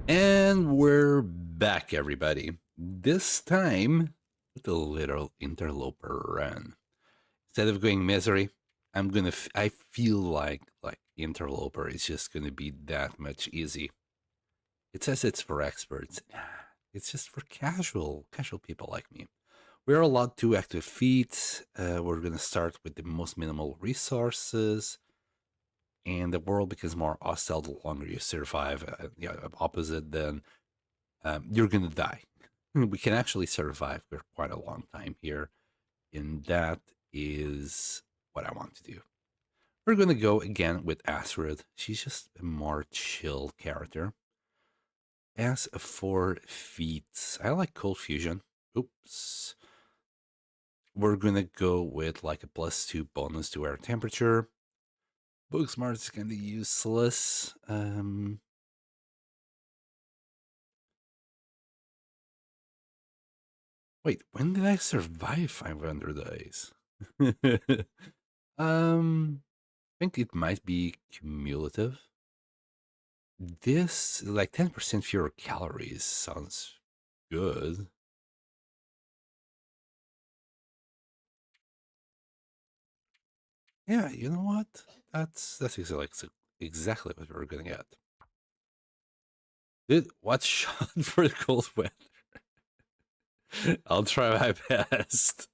And we're back, everybody. This time with a little interloper run. Instead of going misery, I feel like interloper is just gonna be that much easy. It says it's for experts. It's just for casual people like me. We're allowed 2 active feats. We're gonna start with the most minimal resources, and the world becomes more hostile the longer you survive. Opposite, then you're gonna die. We can actually survive for quite a long time here, and that is what I want to do. We're gonna go again with Astrid. She's just a more chill character. As for feats, I like cold fusion. Oops. We're gonna go with like a +2 bonus to air temperature. Book smart is kinda useless. Wait, when did I survive 500 days? I think it might be cumulative. This, like 10% fewer calories, sounds good. Yeah, you know what? That's exactly what we're gonna get. Dude, what's shot for the cold weather? I'll try my best.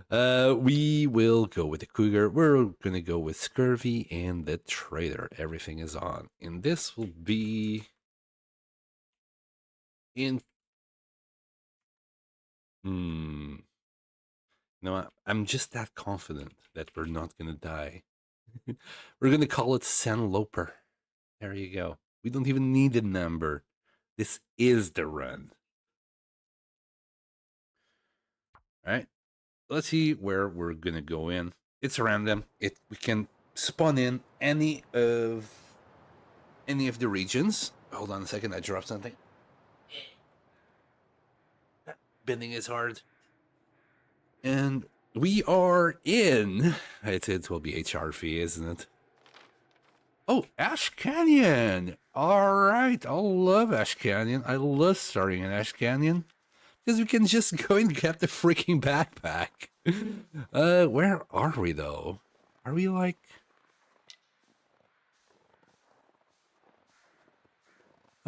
We will go with the cougar. We're gonna go with scurvy and the trader. Everything is on, and this will be in. No, I'm just that confident that we're not gonna die. We're gonna call it Interloper. There you go. We don't even need a number. This is the run. All right. Let's see where we're gonna go in. It's random. We can spawn in any of the regions. Hold on a second. I dropped something. Bending is hard. And we are in. It will be HRV, isn't it? Oh, Ash Canyon. All right. I love Ash Canyon. I love starting in Ash Canyon because we can just go and get the freaking backpack. Where are we though? Are we like?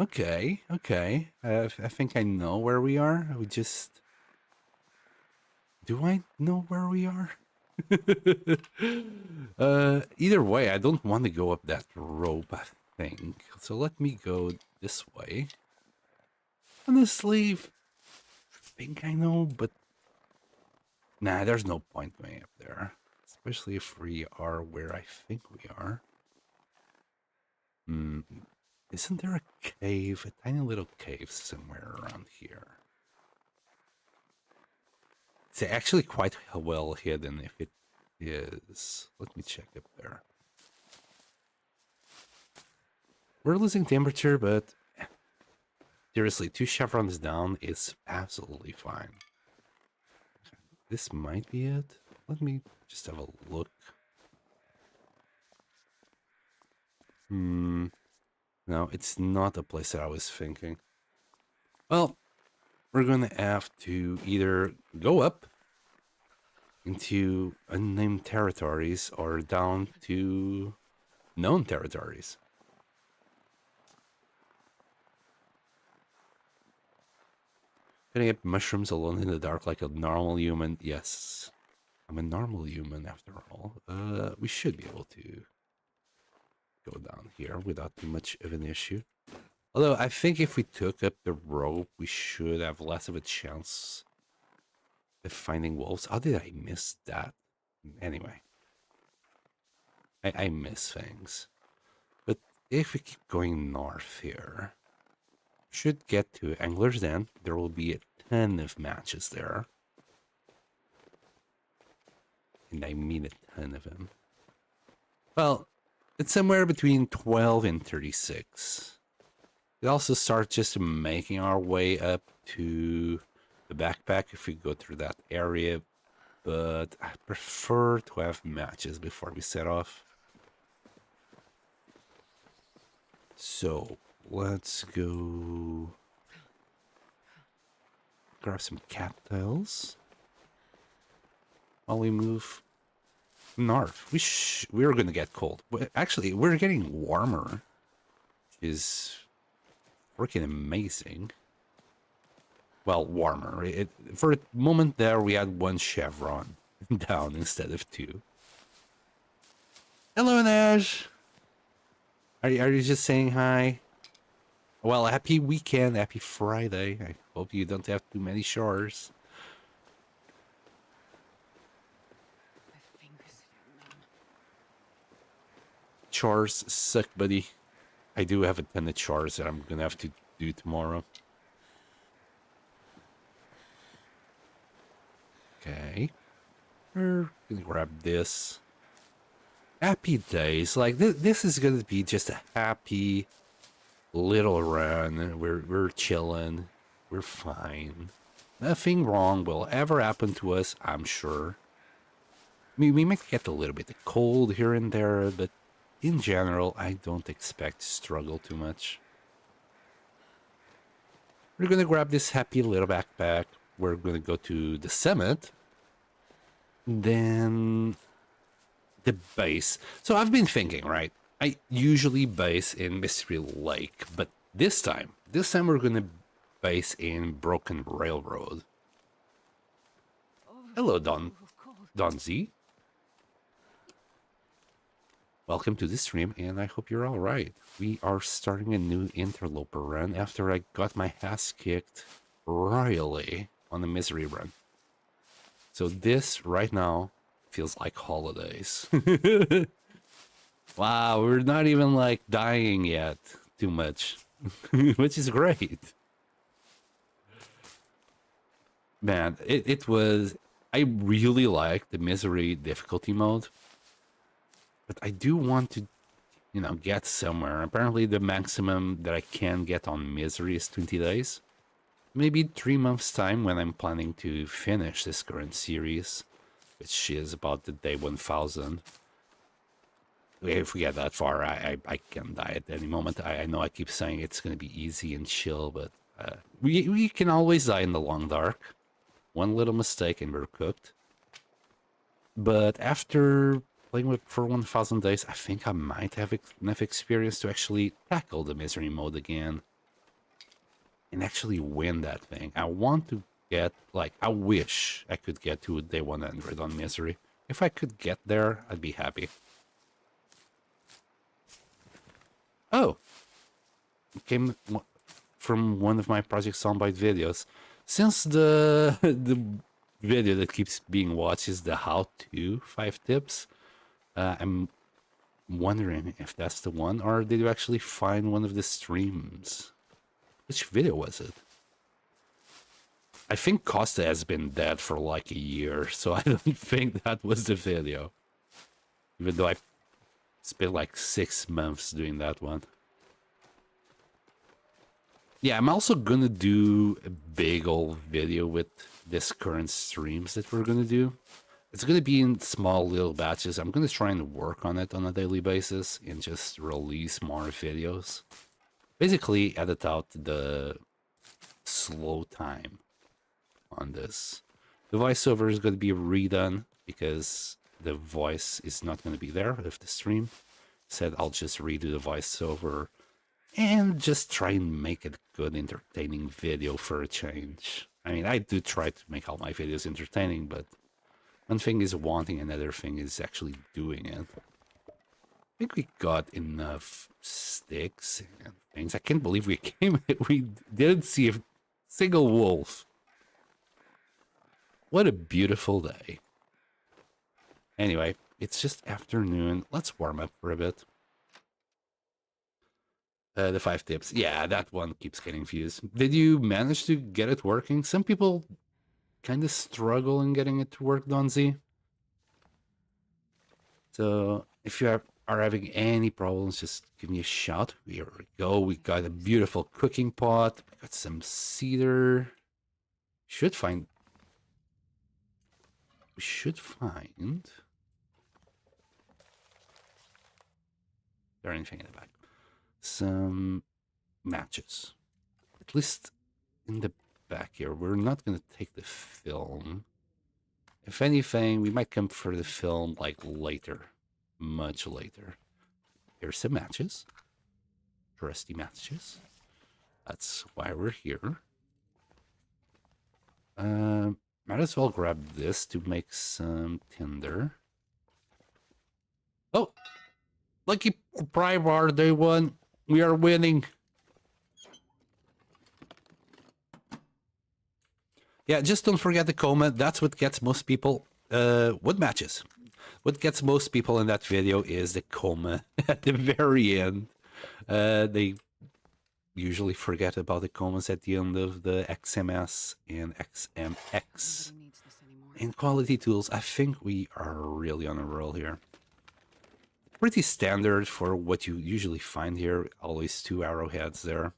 Okay, okay. I think I know where we are. We just. Do I know where we are? Either way, I don't want to go up that rope, I think. So let me go this way. Honestly, think I know, but nah, there's no point going up there. Especially if we are where I think we are. Isn't there a cave? A tiny little cave somewhere around here. It's actually quite well hidden if it is. Let me check up there. We're losing temperature, but seriously, 2 chevrons down is absolutely fine. This might be it. Let me just have a look. No, it's not the place that I was thinking. Well, we're going to have to either go up into unnamed territories or down to known territories. Getting up mushrooms alone in the dark like a normal human. Yes, I'm a normal human after all. We should be able to go down here without too much of an issue. Although I think if we took up the rope, we should have less of a chance of finding wolves. How did I miss that? Anyway, I miss things. But if we keep going north here, should get to Angler's Den. There will be a ton of matches there. And I mean a ton of them. Well, it's somewhere between 12 and 36. We also start just making our way up to the backpack if we go through that area. But I prefer to have matches before we set off. So let's go grab some cattails while we move north. We're gonna get cold. Actually, we're getting warmer. Is freaking amazing. Well, warmer. For a moment there, we had one chevron down instead of two. Hello, Nash. Are you just saying hi? Well, happy weekend, happy Friday. I hope you don't have too many showers. My fingers feel numb. Chores suck, buddy. I do have a ton of chores that I'm gonna have to do tomorrow. Okay. We're gonna grab this. Happy days. Like, this is gonna be just a happy little run. We're chilling. We're fine. Nothing wrong will ever happen to us, I'm sure. I mean, we might get a little bit cold here and there, but in general, I don't expect to struggle too much. We're gonna grab this happy little backpack. We're gonna go to the summit. Then the base. So I've been thinking, right? I usually base in Mystery Lake, but this time we're gonna base in Broken Railroad. Hello, Don Z. Welcome to the stream, and I hope you're all right. We are starting a new Interloper run after I got my ass kicked royally on the Misery run. So this, right now, feels like holidays. Wow, we're not even, like, dying yet too much, which is great. Man, it was... I really like the Misery difficulty mode. But I do want to, you know, get somewhere. Apparently the maximum that I can get on Misery is 20 days. Maybe 3 months time when I'm planning to finish this current series, which is about the day 1000. If we get that far, I can die at any moment. I know I keep saying it's going to be easy and chill, but we can always die in the long dark. One little mistake and we're cooked. But after playing with for 1000 days, I think I might have enough experience to actually tackle the Misery mode again. And actually win that thing. I want to get, like, I wish I could get to day 100 on Misery. If I could get there, I'd be happy. Oh! It came from one of my Project Soundbite videos. Since the video that keeps being watched is the how-to 5 tips, I'm wondering if that's the one, or did you actually find one of the streams? Which video was it? I think Costa has been dead for like a year, so I don't think that was the video. Even though I spent like 6 months doing that one. Yeah, I'm also gonna do a big old video with this current streams that we're gonna do. It's gonna be in small little batches. I'm gonna try and work on it on a daily basis and just release more videos. Basically, edit out the slow time on this. The voiceover is gonna be redone because the voice is not gonna be there with the stream. Said I'll just redo the voiceover and just try and make a good, entertaining video for a change. I mean, I do try to make all my videos entertaining, but one thing is wanting, another thing is actually doing it. I think we got enough sticks and things. I can't believe we didn't see a single wolf. What a beautiful day. Anyway, it's just afternoon. Let's warm up for a bit. The 5 tips. Yeah, that one keeps getting views. Did you manage to get it working? Some people kind of struggle in getting it to work, Donzi. So if you are having any problems, just give me a shout. Here we go. We got a beautiful cooking pot. We got some cedar. We should find... Is there anything in the back? Some matches. At least in the back here. We're not going to take the film. If anything, we might come for the film like later. Much later. Here's some matches. Trusty matches. That's why we're here. Might as well grab this to make some tinder. Oh! Lucky Privar, they won. We are winning. Yeah, just don't forget the comment. That's what gets most people. What matches? What gets most people in that video is the comma at the very end. They usually forget about the commas at the end of the XMS and XMX. In quality tools, I think we are really on a roll here. Pretty standard for what you usually find here. Always 2 arrowheads there.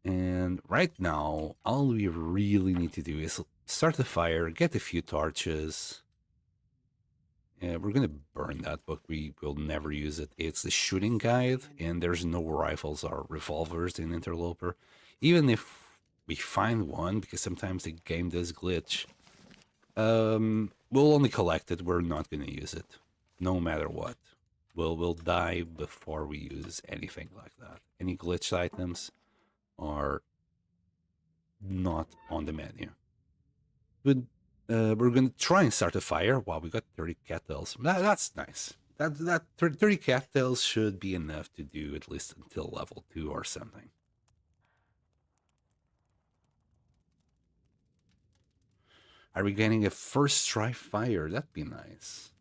And right now, all we really need to do is start the fire, get a few torches. Yeah, we're going to burn that book. We will never use it. It's the shooting guide, and there's no rifles or revolvers in Interloper. Even if we find one, because sometimes the game does glitch, we'll only collect it. We're not going to use it, no matter what. We'll die before we use anything like that. Any glitched items are not on the menu. But we're going to try and start a fire. Wow, we got 30 cattails. That's nice. That 30 cattails should be enough to do at least until level 2 or something. Are we getting a first try fire? That'd be nice.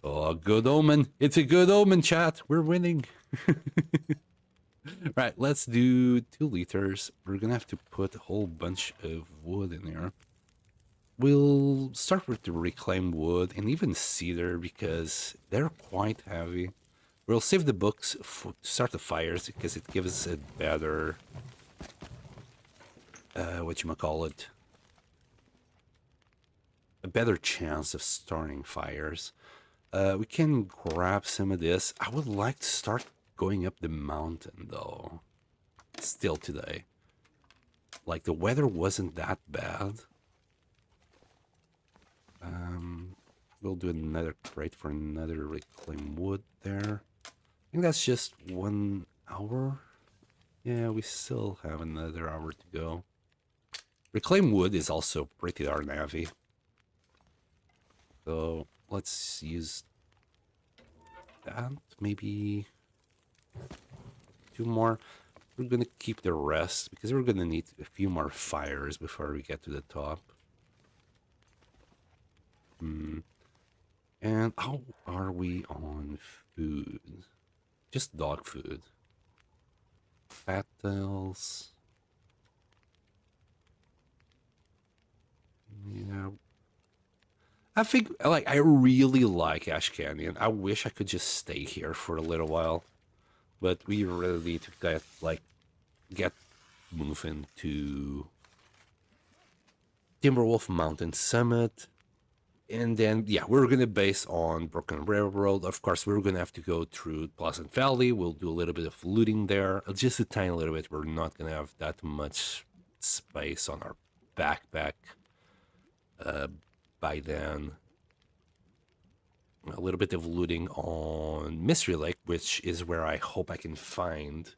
Oh, good omen. It's a good omen, chat. We're winning. Right, let's do 2 liters. We're gonna have to put a whole bunch of wood in here. We'll start with the reclaimed wood and even cedar because they're quite heavy. We'll save the books to start the fires because it gives us a better... whatchamacallit? A better chance of starting fires. We can grab some of this. I would like to start going up the mountain though. Still today. Like the weather wasn't that bad. We'll do another crate for another reclaimed wood there. I think that's just 1 hour. Yeah, we still have another hour to go. Reclaimed wood is also pretty darn heavy. So let's use that. Maybe 2 more. We're gonna keep the rest because we're gonna need a few more fires before we get to the top. And how are we on food? Just dog food. Cattails. Yeah. I think, like, I really like Ash Canyon. I wish I could just stay here for a little while. But we really need to get moving to Timberwolf Mountain Summit. And then, yeah, we're going to base on Broken Railroad. Of course, we're going to have to go through Pleasant Valley. We'll do a little bit of looting there. Just a tiny little bit. We're not going to have that much space on our backpack by then. A little bit of looting on Mystery Lake, which is where I hope I can find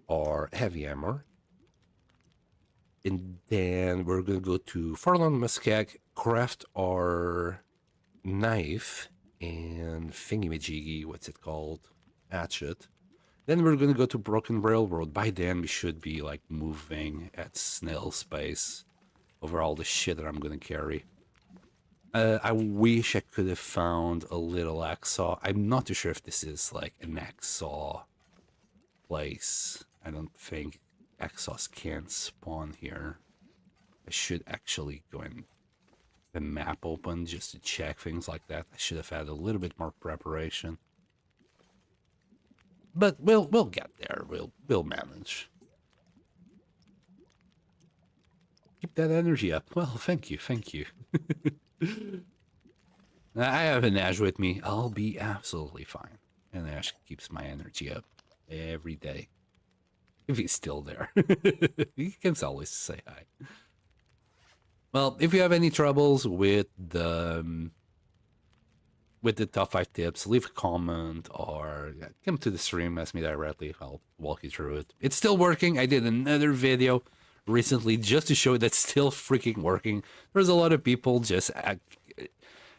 our heavy hammer. And then we're going to go to Farland Muskeg, craft our knife and thingy-majiggy, what's it called? Hatchet. Then we're going to go to Broken Railroad. By then we should be like moving at snail's pace over all the shit that I'm going to carry. I wish I could have found a little hacksaw. I'm not too sure if this is like an hacksaw place. I don't think hacksaws can spawn here. I should actually go and the map open just to check things like that. I should have had a little bit more preparation. But we'll get there. We'll manage. Keep that energy up. Well, thank you. I have an Ash with me. I'll be absolutely fine. And Ash keeps my energy up. every day. If he's still there. He can always say hi. Well, if you have any troubles with the top 5 tips, leave a comment or come to the stream, ask me directly. I'll walk you through it. It's still working. I did another video recently just to show that's still freaking working. There's a lot of people just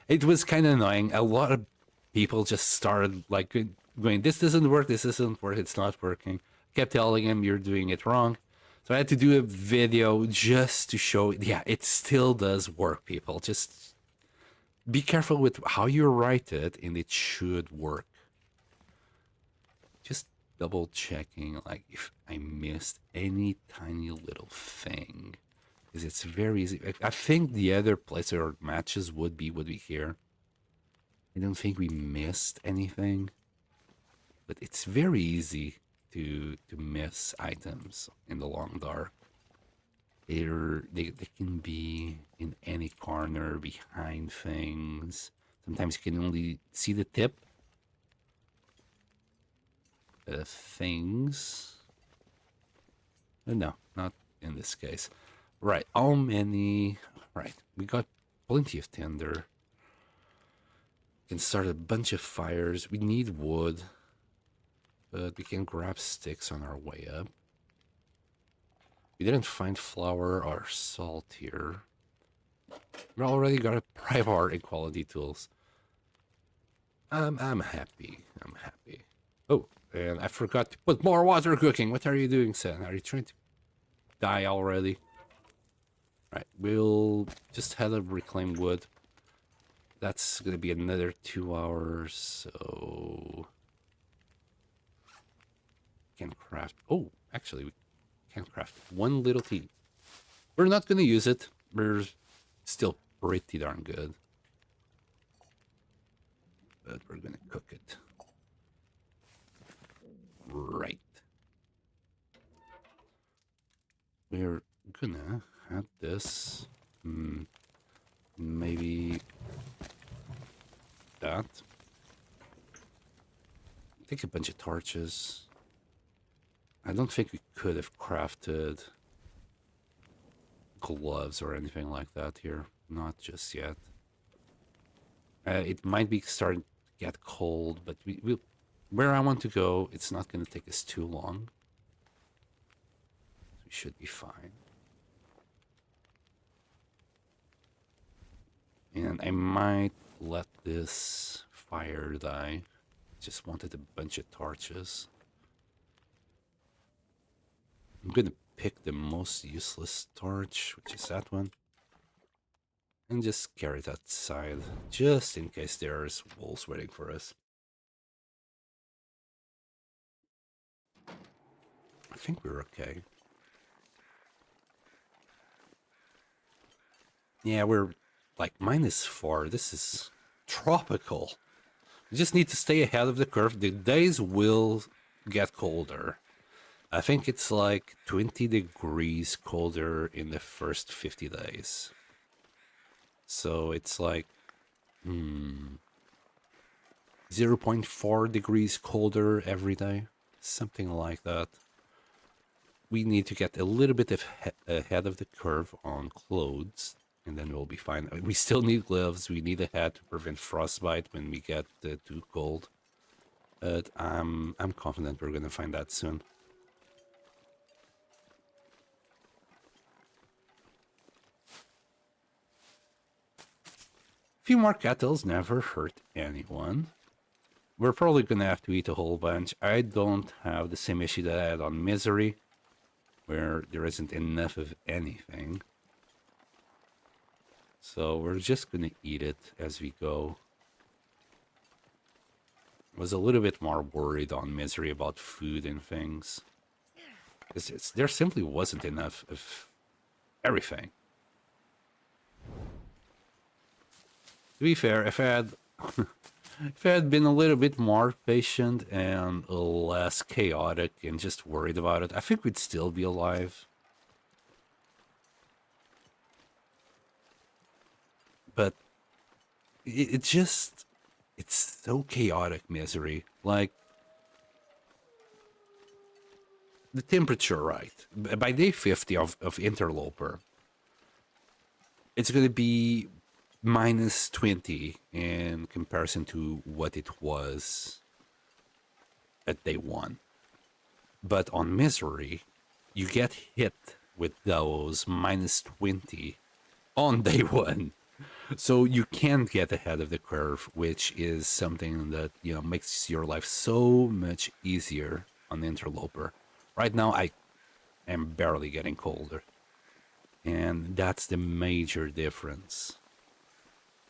it was kind of annoying. A lot of people just started like going, this doesn't work, it's not working. Kept telling him you're doing it wrong. So I had to do a video just to show, yeah, it still does work, people. Just be careful with how you write it, and it should work. Just double checking, like, if I missed any tiny little thing, because it's very easy. I think the other place where matches would be here. I don't think we missed anything, but it's very easy to miss items in the long dark. They can be in any corner, behind things. Sometimes you can only see the tip of things. No, not in this case. Right, how many? Right, we got plenty of tinder. We can start a bunch of fires. We need wood, but we can grab sticks on our way up. We didn't find flour or salt here. We already got a prior equality tools. I'm happy. I'm happy. Oh, and I forgot to put more water cooking. What are you doing, Sen? Are you trying to die already? Right, we'll just head up reclaim wood. That's gonna be another 2 hours, so can craft. Oh, actually, we can craft one little tea. We're not gonna use it. We're still pretty darn good, but we're gonna cook it. Right. We're gonna add this. Maybe that. Take a bunch of torches. I don't think we could have crafted gloves or anything like that here. Not just yet. It might be starting to get cold, but we'll, where I want to go, it's not going to take us too long. We should be fine. And I might let this fire die. Just wanted a bunch of torches. I'm gonna pick the most useless torch, which is that one, and just carry it outside, just in case there's wolves waiting for us. I think we're okay. Yeah, we're like -4. This is tropical. We just need to stay ahead of the curve. The days will get colder. I think it's like 20 degrees colder in the first 50 days. So it's like 0.4 degrees colder every day. Something like that. We need to get a little bit ahead of the curve on clothes, and then we'll be fine. We still need gloves. We need a hat to prevent frostbite when we get too cold. But I'm confident we're gonna find that soon. A few more kettles never hurt anyone. We're probably gonna have to eat a whole bunch. I don't have the same issue that I had on Misery, where there isn't enough of anything. So we're just gonna eat it as we go. Was a little bit more worried on Misery about food and things. There simply wasn't enough of everything. To be fair, if I had been a little bit more patient and less chaotic and just worried about it, I think we'd still be alive. But it's so chaotic, Misery. Like, the temperature right. By day 50 of Interloper, it's going to be minus 20 in comparison to what it was at day 1. But on Misery, you get hit with those minus 20 on day 1. So you can't get ahead of the curve, which is something that, you know, makes your life so much easier on Interloper. Right now, I am barely getting colder. And that's the major difference,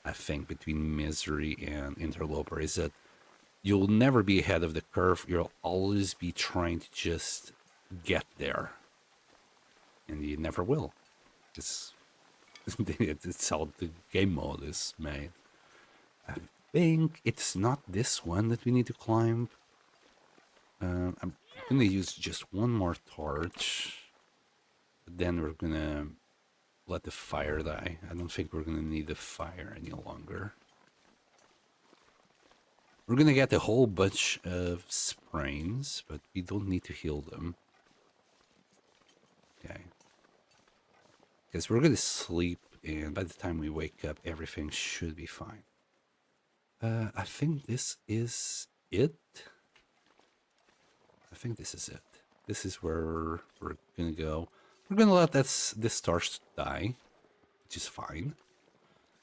I think, between Misery and Interloper, is that you'll never be ahead of the curve. You'll always be trying to just get there. And you never will. It's how the game mode is made. I think it's not this one that we need to climb. I'm gonna use just one more torch. Then we're gonna let the fire die. I don't think we're gonna need the fire any longer. We're gonna get a whole bunch of sprains, but we don't need to heal them. Okay. Because we're gonna sleep, and by the time we wake up, everything should be fine. I think this is it. I think this is it. This is where we're gonna go. We're gonna let this torch die, which is fine.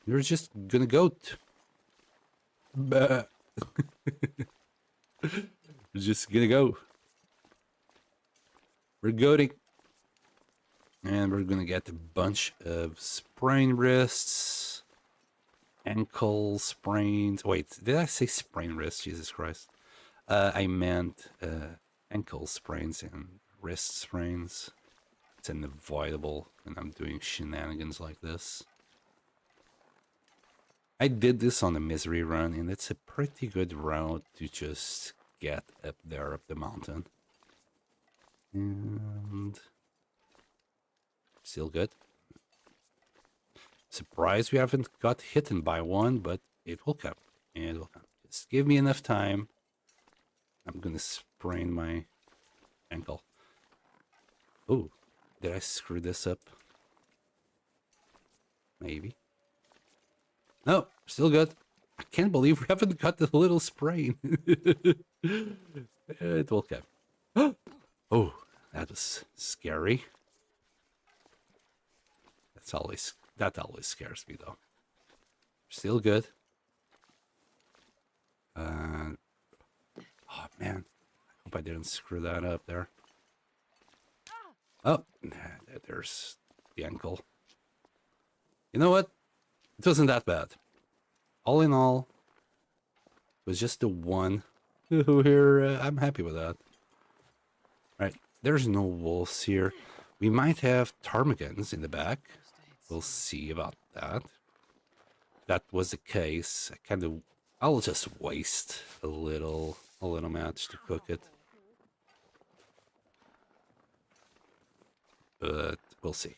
We're just gonna goat. We're just gonna go. We're goating. And we're gonna get a bunch of sprain wrists, ankle sprains. Wait, did I say sprain wrists? Jesus Christ. I meant ankle sprains and wrist sprains. It's unavoidable when I'm doing shenanigans like this. I did this on the Misery run, and it's a pretty good route to just get up there, up the mountain. And still good. Surprised we haven't got hit by one, but it will come. It will come. Just give me enough time. I'm gonna sprain my ankle. Oh, did I screw this up? Maybe. No, still good. I can't believe we haven't got the little sprain. It will come. Oh, that was scary. That always scares me though. Still good. Oh man, I hope I didn't screw that up there. Oh, there's the ankle. You know what? It wasn't that bad. All in all, it was just the one here. I'm happy with that. Right, there's no wolves here. We might have ptarmigans in the back. We'll see about that. If that was the case, I'll just waste a little match to cook it. But we'll see.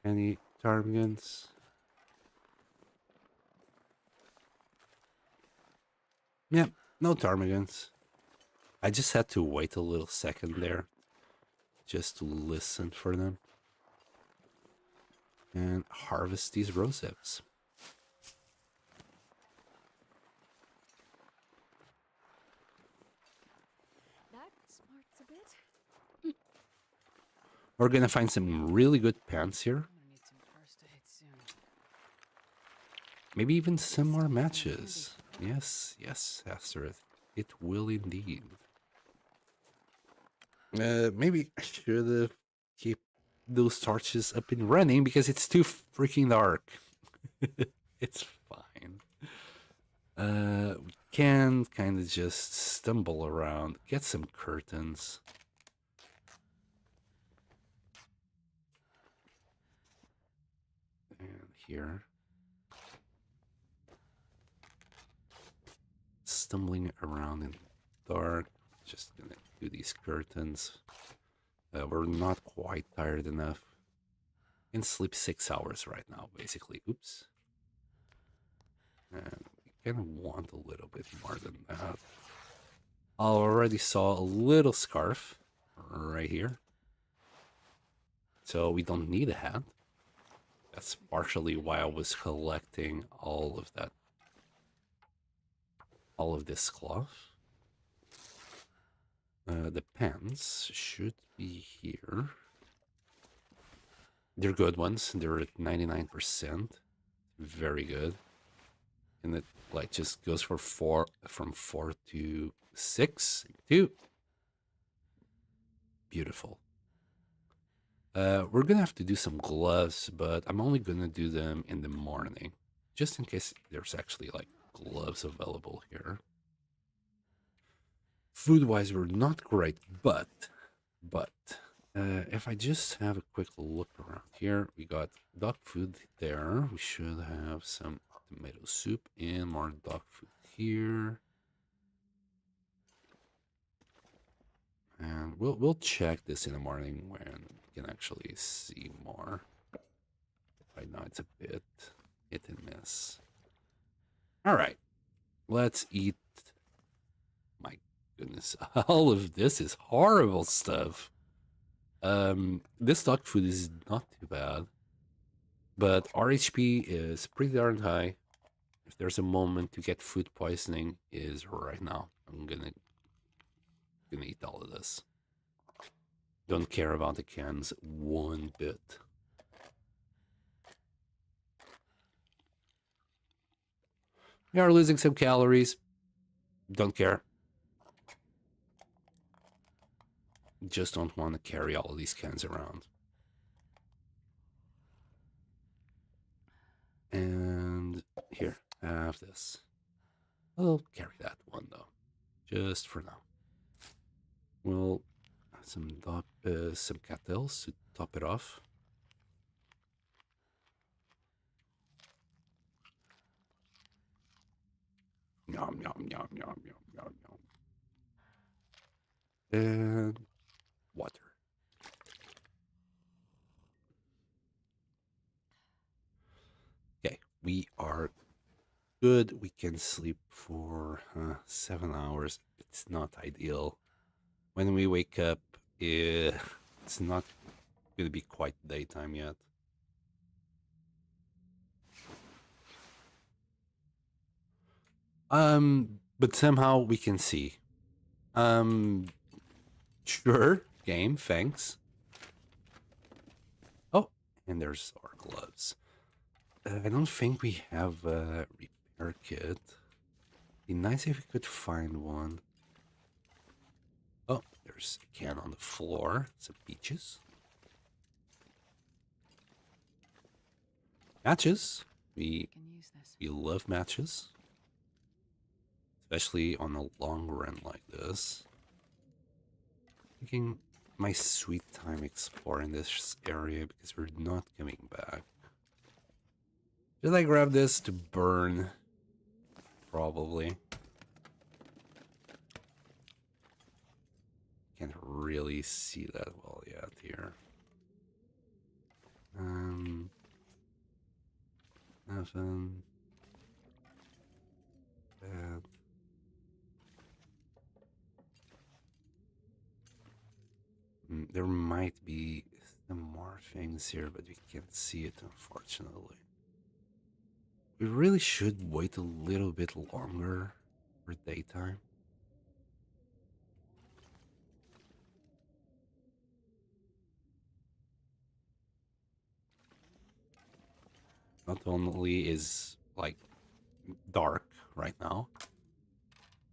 Any ptarmigans? Yep, no ptarmigans. I just had to wait a little second there just to listen for them and harvest these rosehips. That smarts a bit. We're gonna find some really good pants here. I'm gonna need some first aid soon. Maybe even some more matches. Yes, yes, Asterith. It will indeed. Maybe I should have kept those torches up and running because it's too freaking dark. It's fine. We can kind of just stumble around, get some curtains. And here. Stumbling around in the dark. Just gonna do these curtains. We're not quite tired enough. Can sleep 6 hours right now, basically. Oops. And we kind of want a little bit more than that. I already saw a little scarf right here. So we don't need a hat. That's partially why I was collecting all of that. All of this cloth. The pants should be here. They're good ones. They're at 99%. Very good. And it like just goes for from 4 to 6. 2. Beautiful. We're gonna have to do some gloves, but I'm only gonna do them in the morning. Just in case there's actually like gloves available here. Food-wise, we're not great, but if I just have a quick look around here, we got dog food there. We should have some tomato soup and more dog food here. And we'll check this in the morning when we can actually see more. Right now it's a bit hit and miss. All right, let's eat. My goodness, all of this is horrible stuff. This dog food is not too bad, but our HP is pretty darn high. If there's a moment to get food poisoning, is right now. I'm gonna eat all of this. Don't care about the cans one bit. We are losing some calories. Don't care. Just don't want to carry all of these cans around. And here, have this. I'll carry that one though, just for now. We'll add some cattails to top it off. Yum, yum, yum, yum, yum, yum, yum. And water. Okay, we are good. We can sleep for 7 hours. It's not ideal. When we wake up, it's not going to be quite daytime yet. But somehow we can see. Sure, game, thanks. Oh, and there's our gloves. I don't think we have a repair kit. Be nice if we could find one. Oh, there's a can on the floor. Some peaches. Matches. We love matches. Especially on a long run like this. Taking my sweet time exploring this area because we're not coming back. Should I grab this to burn? Probably. Can't really see that well yet here. Nothing. Bad. There might be some more things here, but we can't see it, unfortunately. We really should wait a little bit longer for daytime. Not only is like dark right now,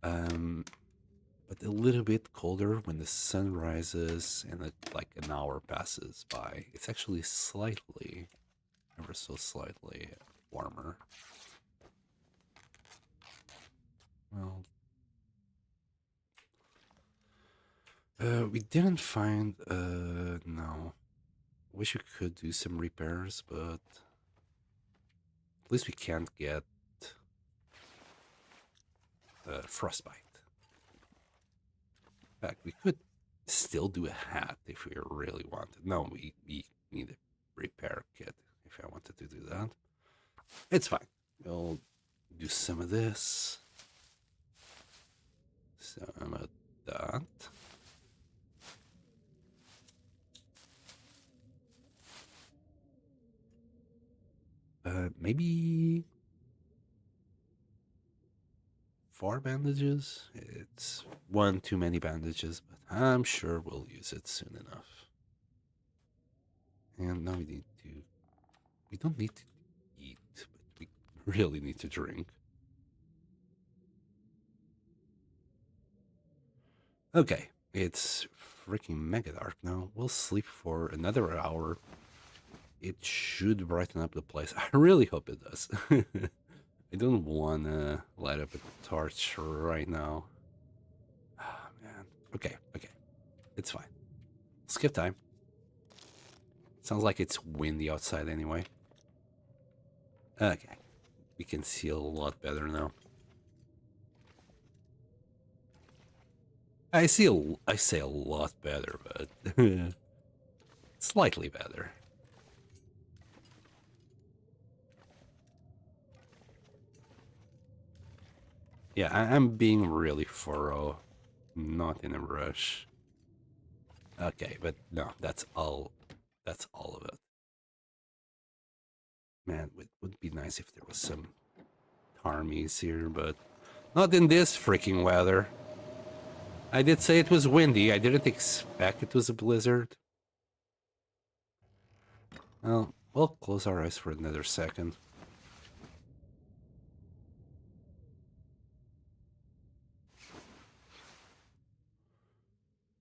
but a little bit colder when the sun rises and like an hour passes by. It's actually slightly, ever so slightly warmer. Well, we didn't find, no. Wish we could do some repairs, but at least we can't get frostbite. In fact, we could still do a hat if we really wanted. No, we need repair kit if I wanted to do that. It's fine. We'll do some of this. Some of that. Maybe 4 bandages. It's one too many bandages, but I'm sure we'll use it soon enough. And now we need to... We don't need to eat, but we really need to drink. Okay, it's freaking mega dark now. We'll sleep for another hour. It should brighten up the place. I really hope it does. I don't want to light up a torch right now. Oh, man. Okay. It's fine. Skip time. Sounds like it's windy outside anyway. Okay. We can see a lot better now. I say a lot better, but slightly better. Yeah, I'm being really thorough, not in a rush. Okay, but no, that's all of it. Man, it would be nice if there was some armies here, but not in this freaking weather. I did say it was windy. I didn't expect it was a blizzard. Well, we'll close our eyes for another second.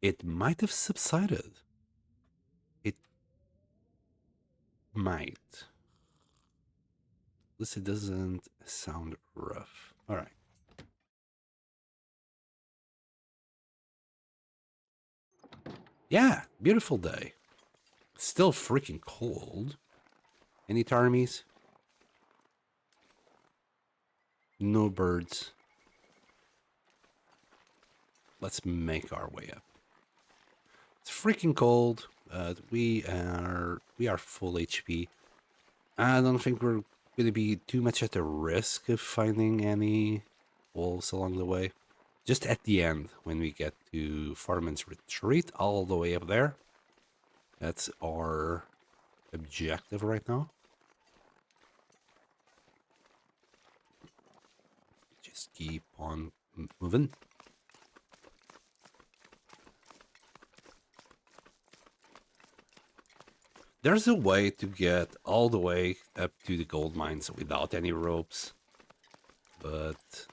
It might have subsided. It might. At least it doesn't sound rough. All right. Yeah, beautiful day. Still freaking cold. Any tarmies? No birds. Let's make our way up. It's freaking cold. We are full HP. I don't think we're going to be too much at the risk of finding any wolves along the way. Just at the end, when we get to Farman's Retreat, all the way up there. That's our objective right now. Just keep on moving. There's a way to get all the way up to the gold mines without any ropes, but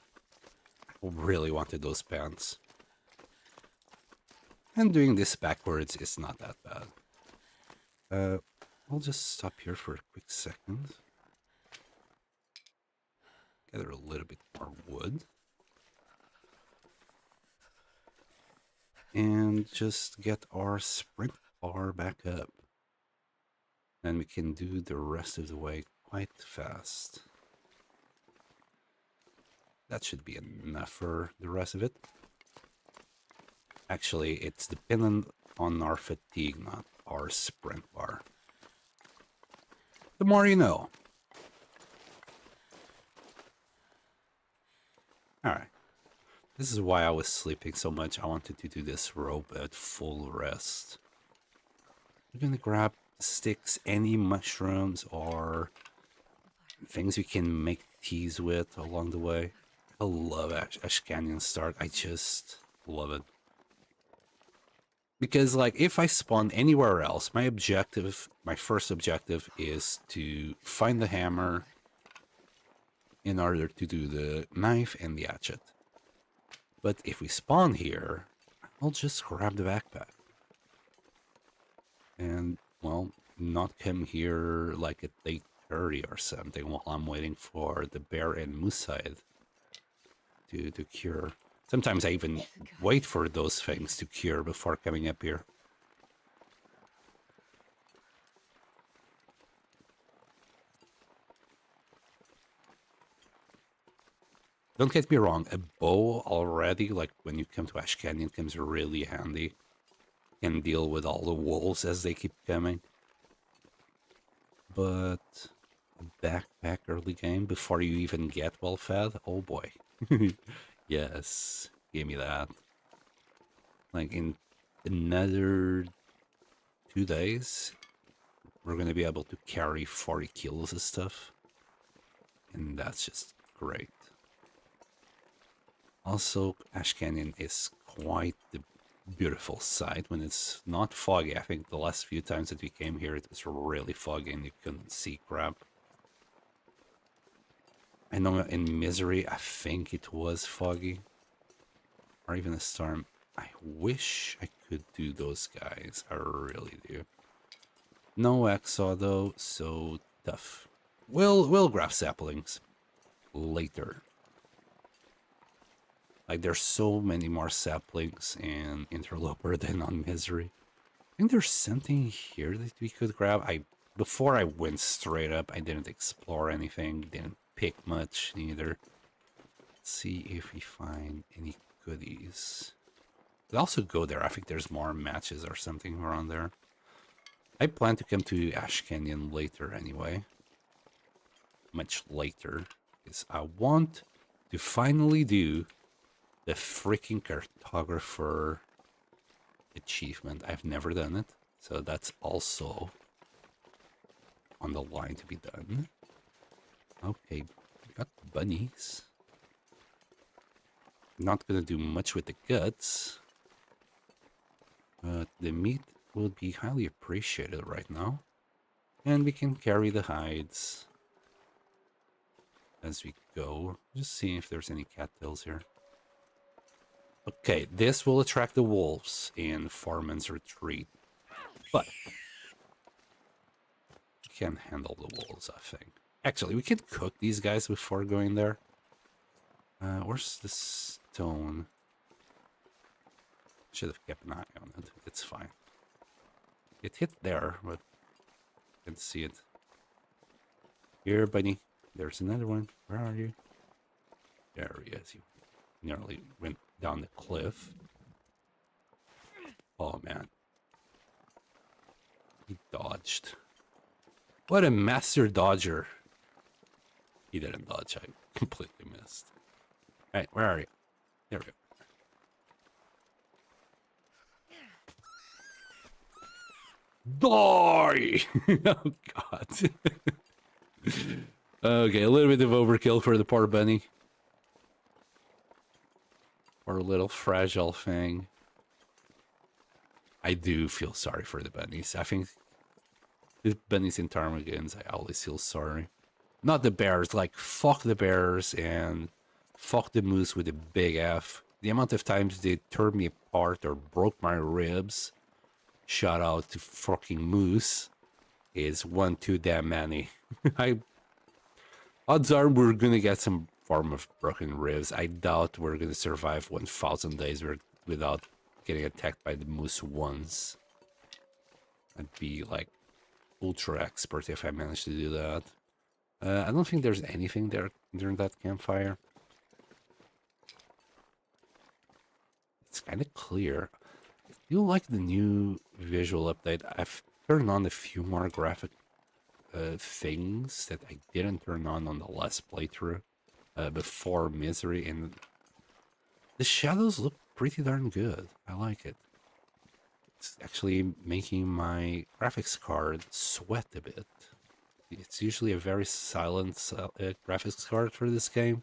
I really wanted those pants. And doing this backwards is not that bad. I'll just stop here for a quick second. Gather a little bit more wood. And just get our sprint bar back up. And we can do the rest of the way quite fast. That should be enough for the rest of it. Actually, it's dependent on our fatigue, not our sprint bar. The more you know. Alright. This is why I was sleeping so much. I wanted to do this rope at full rest. I'm gonna grab sticks, any mushrooms or things we can make teas with along the way. I love Ash Canyon Start. I just love it. Because, like, if I spawn anywhere else, my first objective is to find the hammer in order to do the knife and the hatchet. But if we spawn here, I'll just grab the backpack. And, well, not come here like at 8:30 or something while I'm waiting for the bear and moose side to cure. Sometimes I even wait for those things to cure before coming up here. Don't get me wrong, a bow already, like when you come to Ash Canyon, comes really handy. Can deal with all the wolves as they keep coming. but a backpack early game before you even get well fed? Oh boy. Yes, give me that. Like in another 2 days, we're gonna be able to carry 40 kilos of stuff. And that's just great. Also, Ash Canyon is quite the beautiful sight when it's not foggy. I think the last few times that we came here, it was really foggy and you couldn't see crap. I know in Misery, I think it was foggy. Or even a storm. I wish I could do those guys. I really do. No Exo though, so tough. We'll grab saplings later. Like there's so many more saplings in Interloper than on Misery. I think there's something here that we could grab. Before I went straight up, I didn't explore anything, didn't pick much either. Let's see if we find any goodies. We'll also go there. I think there's more matches or something around there. I plan to come to Ash Canyon later anyway. Much later. Because I want to finally do the freaking cartographer achievement. I've never done it. So that's also on the line to be done. Okay, we got bunnies. Not gonna do much with the guts. But the meat will be highly appreciated right now. And we can carry the hides as we go. Just seeing if there's any cattails here. Okay, this will attract the wolves in Foreman's Retreat. But we can handle the wolves, I think. Actually, we can cook these guys before going there. Where's the stone? Should have kept an eye on it. It's fine. It hit there, but I can see it. Here, bunny. There's another one. Where are you? There he is. He nearly went down the cliff. Oh, man. He dodged. What a master dodger. He didn't dodge. I completely missed. All right, where are you? There we go. Die! Oh, God. Okay, a little bit of overkill for the poor bunny. Poor little fragile thing. I do feel sorry for the bunnies. I think the bunnies in Ptarmigans, I always feel sorry. Not the bears, like, fuck the bears and fuck the moose with a big F. The amount of times they tore me apart or broke my ribs, shout out to fucking moose, is one too damn many. Odds are we're gonna get some form of broken ribs. I doubt we're gonna survive 1,000 days without getting attacked by the moose once. I'd be like ultra expert if I managed to do that. I don't think there's anything there during that campfire. It's kind of clear. I do like the new visual update. I've turned on a few more graphic things that I didn't turn on the last playthrough before Misery, and the shadows look pretty darn good. I like it. It's actually making my graphics card sweat a bit. It's usually a very silent graphics card for this game,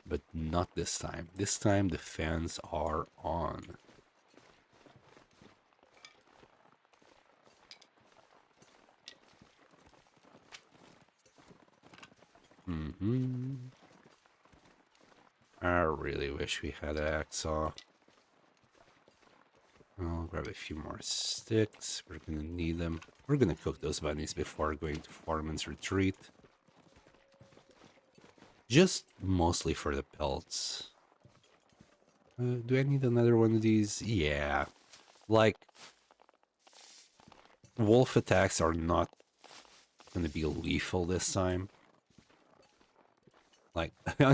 but not this time. This time the fans are on. I really wish we had an hacksaw. I'll grab a few more sticks. We're gonna need them. We're gonna cook those bunnies before going to Foreman's Retreat. Just mostly for the pelts. Do I need another one of these? Yeah. Like, wolf attacks are not gonna be lethal this time. Like,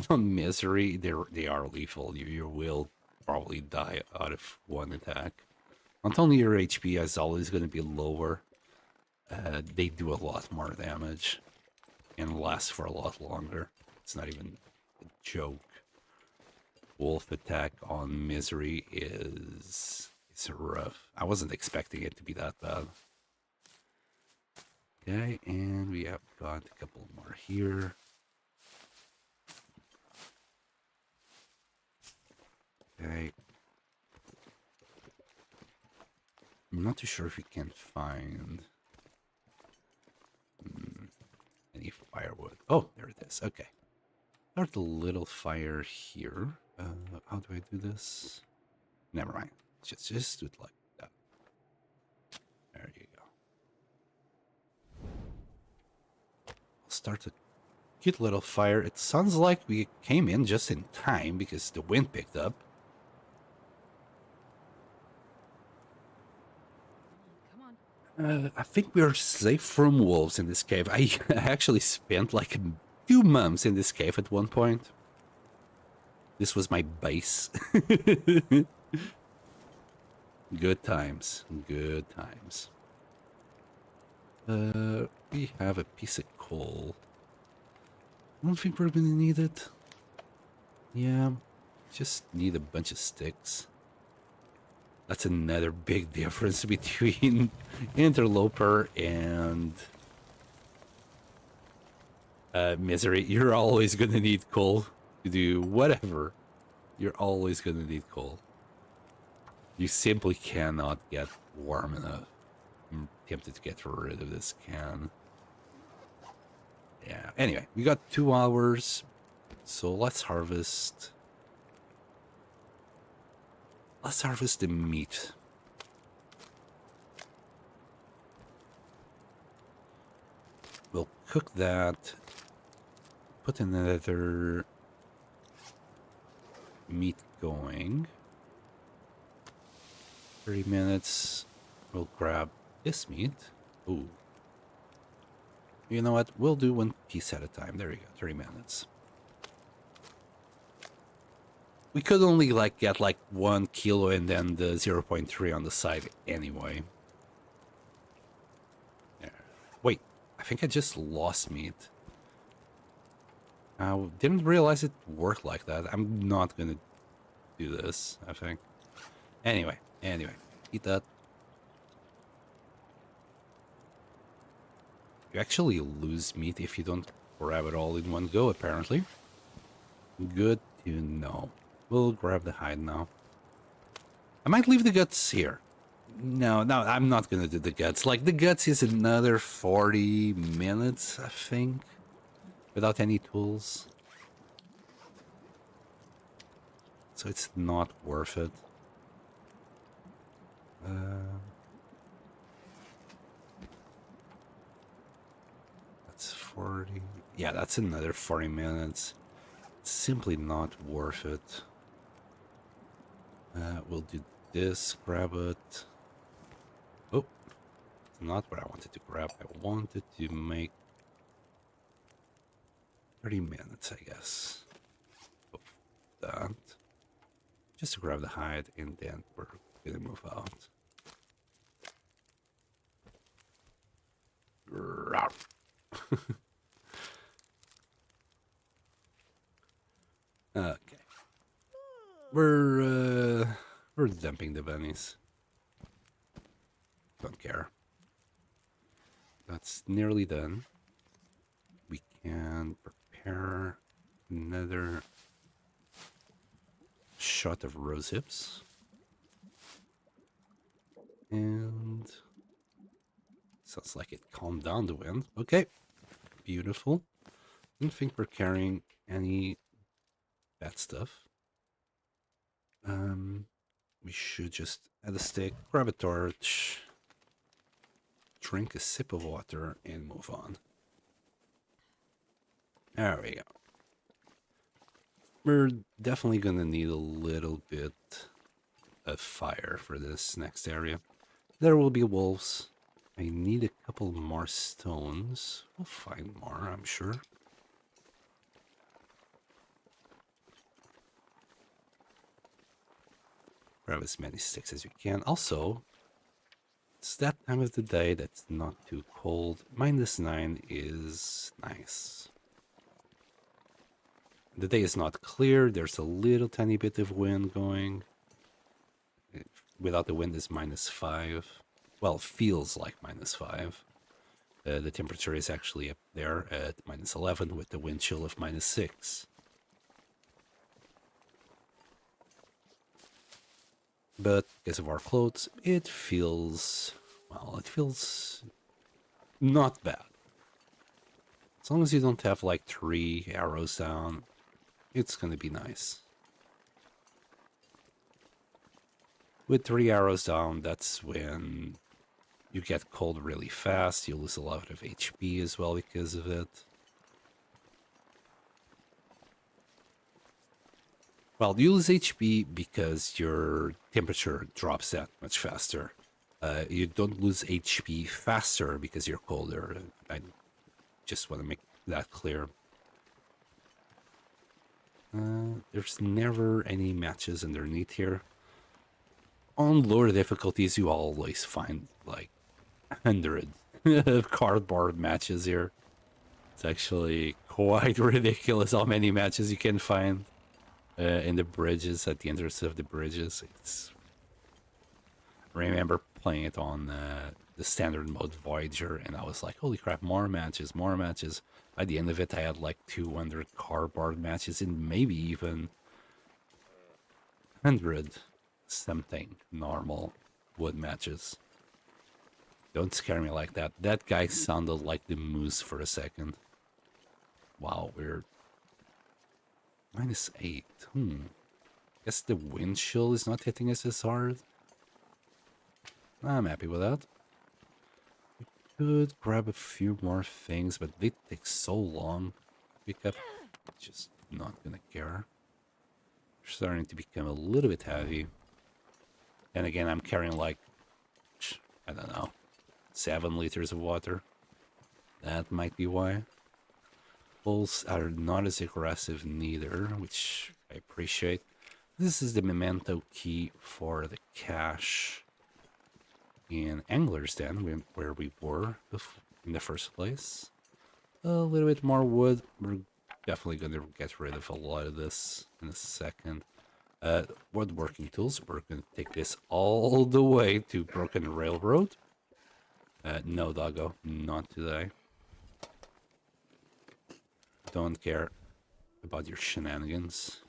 on Misery, they are lethal. You will probably die out of one attack. Not only your HP is always going to be lower, they do a lot more damage and last for a lot longer. It's not even a joke. Wolf attack on Misery is rough. I wasn't expecting it to be that bad. Okay, and we have got a couple more here. Okay. I'm not too sure if we can find any firewood. Oh, there it is. Okay. Start a little fire here. How do I do this? Never mind. Just do it like that. There you go. I'll start a cute little fire. It sounds like we came in just in time because the wind picked up. Come on. I think we're safe from wolves in this cave. I actually spent like 2 months in this cave at one point. This was my base. Good times. Good times. We have a piece of coal. I don't think we're gonna need it. Yeah, just need a bunch of sticks. That's another big difference between Interloper and Misery. You're always gonna need coal to do whatever. You're always gonna need coal. You simply cannot get warm enough. I'm tempted to get rid of this can. Yeah, anyway, we got 2 hours, so let's harvest. Let's harvest the meat. We'll cook that. Put another meat going. 30 minutes. We'll grab this meat. Ooh. You know what? We'll do 1 piece at a time. There you go. 30 minutes. We could only like get like 1 kilo and then the 0.3 on the side anyway. Yeah. Wait, I think I just lost meat. I didn't realize it worked like that. I'm not gonna do this, I think. Anyway, eat that. You actually lose meat if you don't grab it all in one go, apparently. Good to know. We'll grab the hide now. I might leave the guts here. No, I'm not gonna do the guts. Like, the guts is another 40 minutes, I think. Without any tools. So it's not worth it. That's 40. Yeah, that's another 40 minutes. It's simply not worth it. We'll do this, grab it. Oh, it's not what I wanted to grab. I wanted to make 30 minutes, I guess. Of that. Just to grab the hide, and then we're gonna move out. Okay. We're dumping the bunnies. Don't care. That's nearly done. We can prepare another shot of rose hips. And sounds like it calmed down the wind. Okay. Beautiful. Don't think we're carrying any bad stuff. We should just add a stick, grab a torch, drink a sip of water, and move on. There we go. We're definitely gonna need a little bit of fire for this next area. There will be wolves. I need a couple more stones. We'll find more, I'm sure. Grab as many sticks as we can. Also, It's that time of the day that's not too cold. -9 is nice. The day is not clear. There's a little tiny bit of wind going. Without the wind is -5. Well, feels like -5. The temperature is actually up there at -11 with the wind chill of -6. But because of our clothes, it feels, well, it feels not bad. As long as you don't have like 3 arrows down, it's gonna be nice. With 3 arrows down, that's when you get cold really fast. You lose a lot of HP as well because of it. Well, you lose HP because your temperature drops that much faster. You don't lose HP faster because you're colder. I just want to make that clear. There's never any matches underneath here. On lower difficulties, you always find like 100 cardboard matches here. It's actually quite ridiculous how many matches you can find in the bridges, at the entrance of the bridges. I remember playing it on the standard mode Voyager, and I was like, holy crap, more matches, more matches. By the end of it, I had like 200 cardboard matches and maybe even 100 something normal wood matches. Don't scare me like that. That guy sounded like the moose for a second. Wow, weird. -8. Guess the wind chill is not hitting us as hard. I'm happy with that. We could grab a few more things, but they take so long to pick up. Just not gonna care. They're starting to become a little bit heavy. And again, I'm carrying like, I don't know, 7 liters of water. That might be why. Pulls are not as aggressive neither, which I appreciate. This is the memento key for the cache in Angler's Den, where we were in the first place. A little bit more wood. We're definitely going to get rid of a lot of this in a second. Woodworking tools. We're going to take this all the way to Broken Railroad. No, doggo, not today. Don't care about your shenanigans.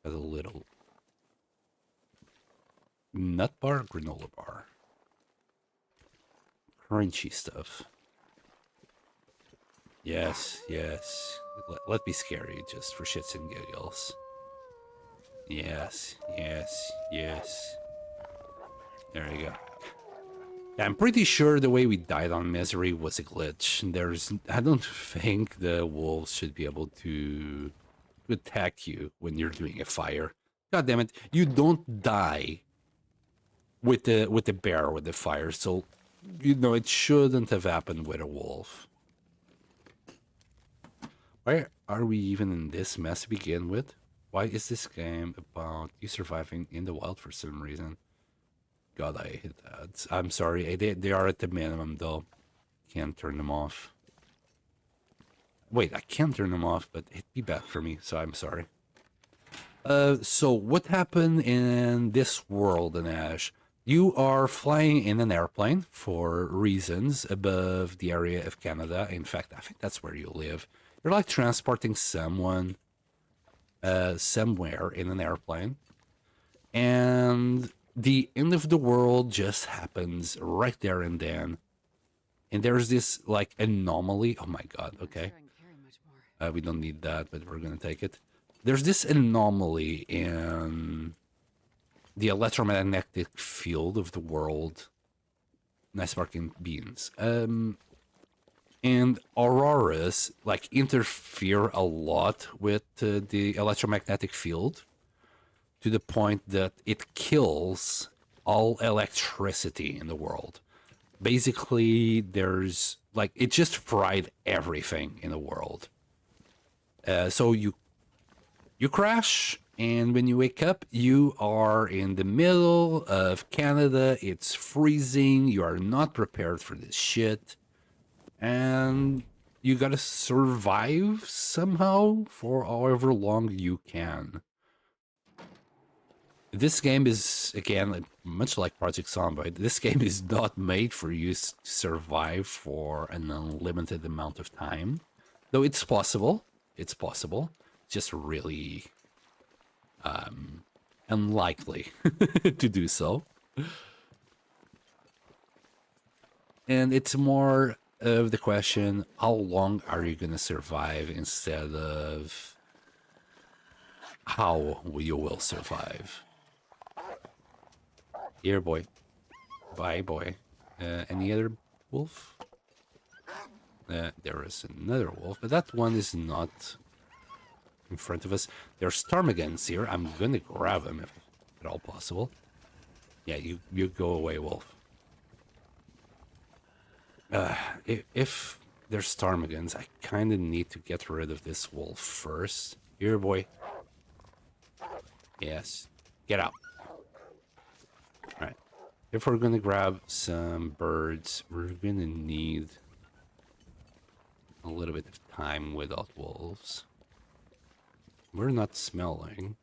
Got a little nut bar, granola bar. Crunchy stuff. Yes, yes. Let me scare you just for shits and giggles. Yes, yes, yes. There you go. Yeah, I'm pretty sure the way we died on Misery was a glitch. I don't think the wolves should be able to attack you when you're doing a fire. God damn it, you don't die with the bear with the fire, so you know it shouldn't have happened with a wolf. Why are we even in this mess to begin with? Why is this game about you surviving in the wild for some reason? God, I hate that. I'm sorry. They are at the minimum, though. Can't turn them off. Wait, I can turn them off, but it'd be bad for me, so I'm sorry. So what happened in this world, Ash? You are flying in an airplane for reasons above the area of Canada. In fact, I think that's where you live. You're like transporting someone somewhere in an airplane. And the end of the world just happens right there and then. And there's this, like, anomaly. Oh my god, okay. We don't need that, but we're gonna take it. There's this anomaly in the electromagnetic field of the world. Nice barking beans. And auroras, like, interfere a lot with the electromagnetic field, to the point that it kills all electricity in the world. Basically, there's, like, it just fried everything in the world. So you crash, And when you wake up, you are in the middle of Canada. It's freezing. You are not prepared for this shit. And you gotta survive somehow for however long you can. This game is, again, much like Project Zomboid, this game is not made for you to survive for an unlimited amount of time. Though it's possible. It's possible. It's just really unlikely to do so. And it's more of the question, how long are you going to survive instead of how you will survive. Here, boy. Bye, boy. Any other wolf? There is another wolf, but that one is not in front of us. There's ptarmigans here. I'm gonna grab them if at all possible. Yeah, you go away, wolf. If there's ptarmigans, I kind of need to get rid of this wolf first. Here, boy. Yes. Get out. Alright. If we're gonna grab some birds, we're gonna need a little bit of time without wolves. We're not smelling.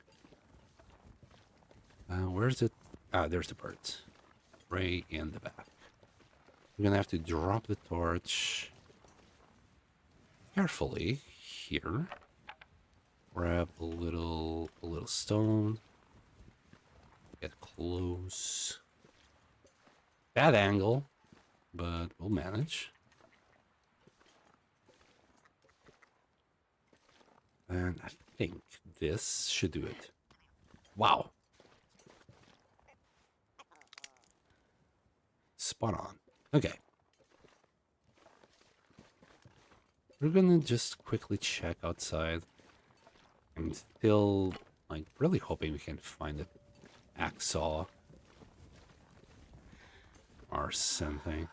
Where's it? Ah, there's the birds. Right in the back. We're gonna have to drop the torch carefully here. Grab a little stone. Get close. Bad angle, but we'll manage. And I think this should do it. Wow. Spot on. Okay. We're gonna just quickly check outside. I'm still, like, really hoping we can find an hacksaw or something.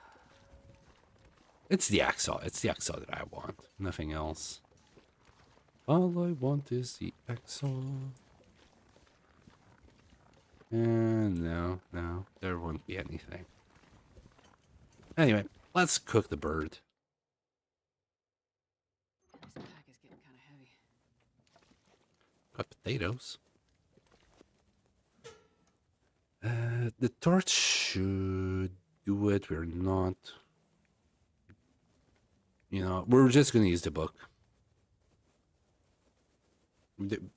It's the hacksaw. It's the hacksaw that I want. Nothing else. All I want is the hacksaw. And no, there won't be anything. Anyway, let's cook the bird. This pack is getting kind of heavy. Got potatoes. The torch should do it. We're not. You know, we're just gonna use the book.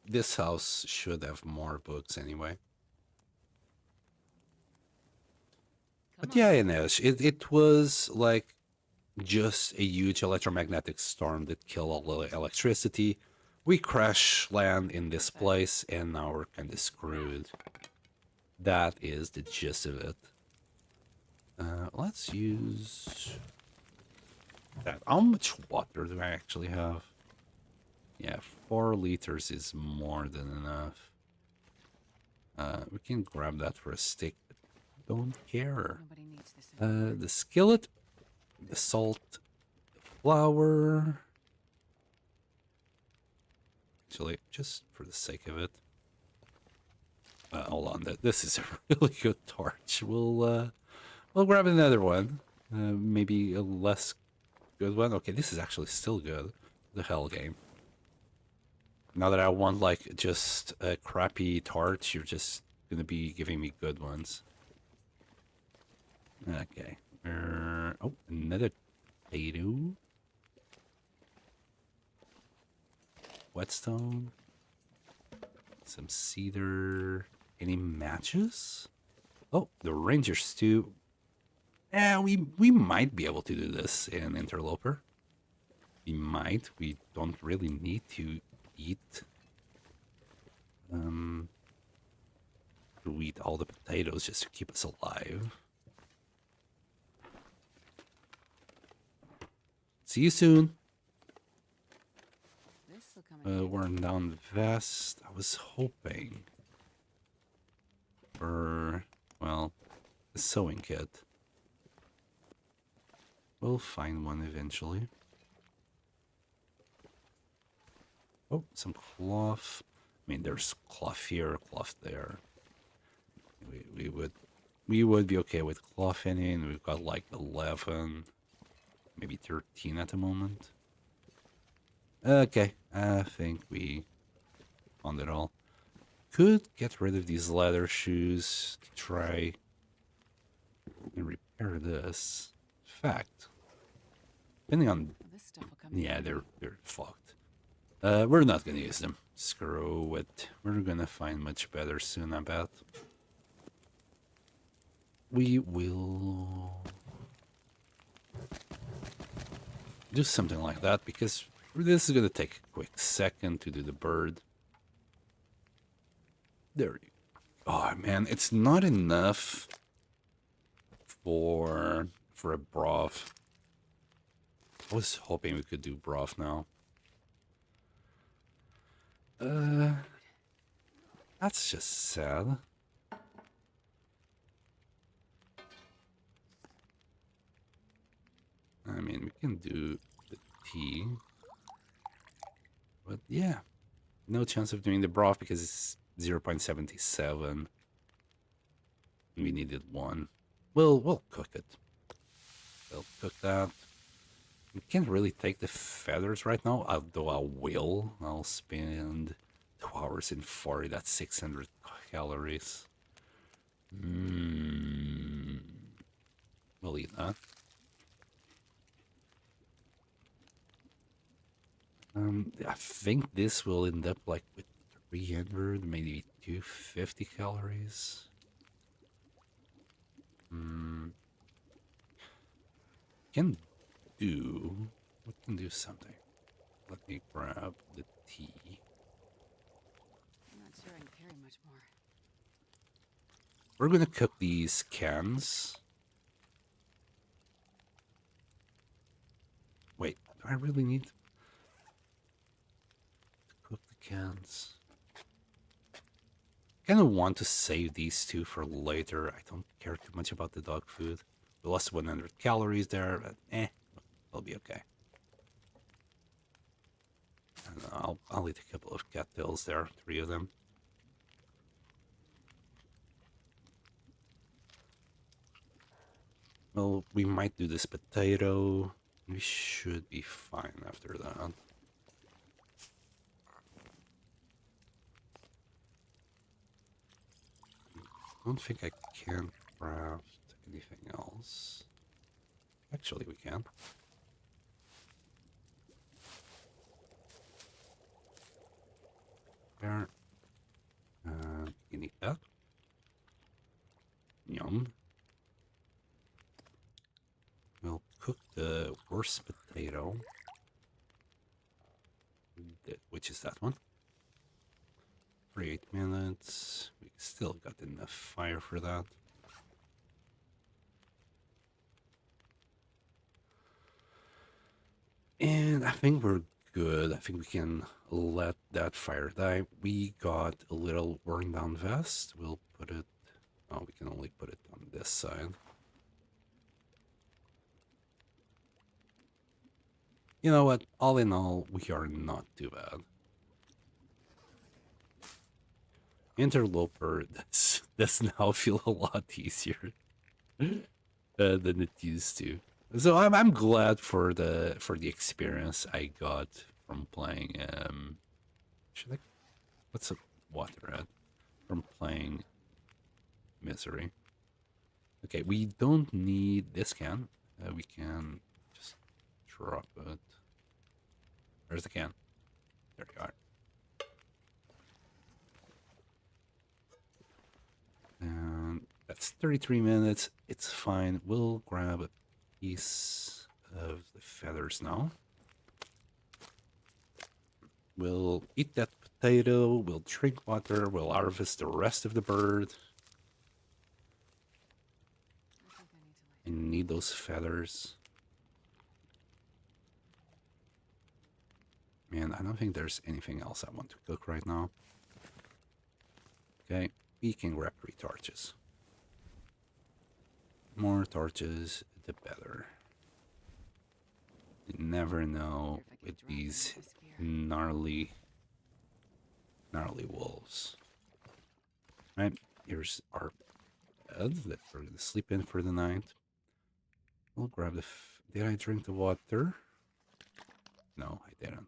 This house should have more books anyway. But yeah, it was like just a huge electromagnetic storm that killed all the electricity. We crash land in this place, and now we're kind of screwed. That is the gist of it. Let's use that. How much water do I actually have? Yeah, 4 liters is more than enough. We can grab that for a stick. Don't care. Nobody needs this anymore. The skillet, the salt, the flour. Actually, just for the sake of it. Hold on, this is a really good torch. We'll grab another one. Maybe a less good one. Okay, this is actually still good. The hell game. Now that I want like just a crappy torch, you're just gonna be giving me good ones. Okay. Oh, another potato. Whetstone. Some cedar. Any matches? Oh, the ranger stew. Yeah, we might be able to do this in Interloper. We might. We don't really need to eat. To eat all the potatoes just to keep us alive. See you soon. This'll come in handy. Worn down vest. I was hoping for, well, a sewing kit. We'll find one eventually. Oh, some cloth. mean, there's cloth here, cloth there. We would be okay with cloth in. We've got like 11, maybe 13 at the moment. Okay, I think we found it all. Could get rid of these leather shoes to try and repair this. In fact, depending on, Well, this stuff will come in yeah, handy. they're fucked. We're not gonna use them. Screw it. We're gonna find much better soon, I bet. We will do something like that because this is gonna take a quick second to do the bird. There you go. Oh man, it's not enough for a broth. I was hoping we could do broth now. That's just sad. I mean, we can do the tea. But yeah, no chance of doing the broth because it's 0.77. We needed one. We'll cook it. We'll cook that. We can't really take the feathers right now, although I will. I'll spend 2 hours in 40. That's 600 calories. We'll eat that. I think this will end up like with 300, maybe 250 calories. Can do. We can do something. Let me grab the tea. I'm not sure I can carry much more. We're gonna cook these cans. Wait, do I really need to cook the cans? I kind of want to save these two for later. I don't care too much about the dog food. We lost 100 calories there, but it'll be okay. And I'll eat a couple of cattails there, 3 of them. Well, we might do this potato. We should be fine after that. I don't think I can craft anything else. Actually, we can. There. You need that. Yum. We'll cook the worst potato, which is that one. For 8 minutes. We still got enough fire for that. And I think we're good. I think we can let that fire die. We got a little worn down vest. We'll put it... Oh, we can only put it on this side. You know what? All in all, we are not too bad. Interloper does now feel a lot easier than it used to. So I'm glad for the experience I got from playing. Should I? What's a water at? From playing Misery. Okay, we don't need this can. We can just drop it. Where's the can? There you are. And that's 33 minutes. It's fine. We'll grab a piece of the feathers now. We'll eat that potato. We'll drink water. We'll harvest the rest of the bird. I need those feathers. Man, I don't think there's anything else I want to cook right now. Okay, we can grab 3 torches. More torches, the better. You never know with these gnarly gnarly wolves. Right, here's our bed that we're gonna sleep in for the night. We'll grab the. Did I drink the water? No, I didn't.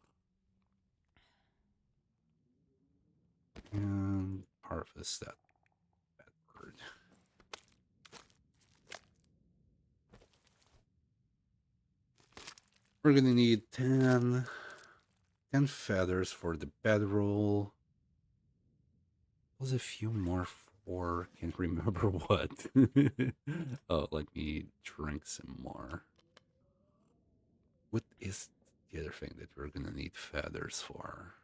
And harvest that bird. We're gonna need 10 feathers for the bedroll. Was a few more for can't remember what. Oh, let me drink some more. What is the other thing that we're gonna need feathers for?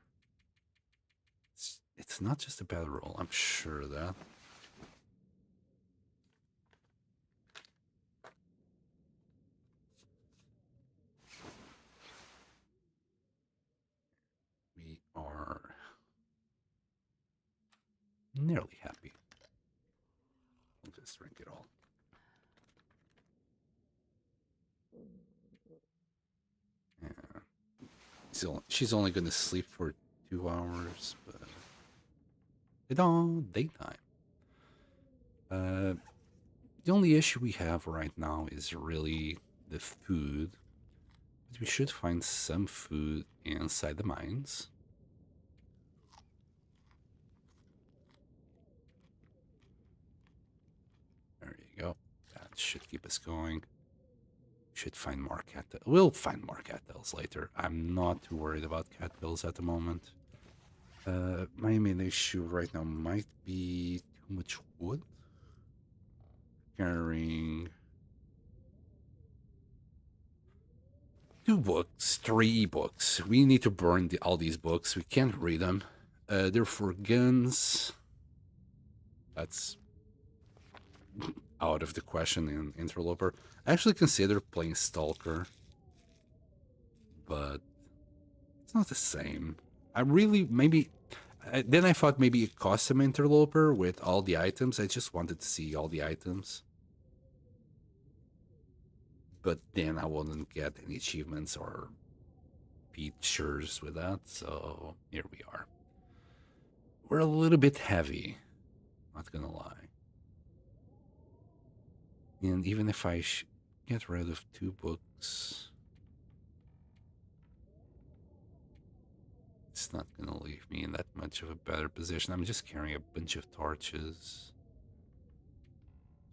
It's not just a bedroll, I'm sure of that. We are nearly happy. I'll just drink it all. Yeah. She's only going to sleep for 2 hours, but it's all daytime. The only issue we have right now is really the food. But we should find some food inside the mines. There you go. That should keep us going. Should find more cattails. We'll find more cattails later. I'm not too worried about cattails at the moment. My main issue right now might be too much wood. Carrying 2 books, 3 books. We need to burn all these books. We can't read them. They're for guns. That's out of the question in Interloper. I actually considered playing Stalker, but it's not the same. I really, maybe... then I thought maybe a custom Interloper with all the items. I just wanted to see all the items. But then I wouldn't get any achievements or features with that, so here we are. We're a little bit heavy, not gonna lie. And even if I get rid of 2 books, it's not gonna leave me in that much of a better position. I'm just carrying a bunch of torches.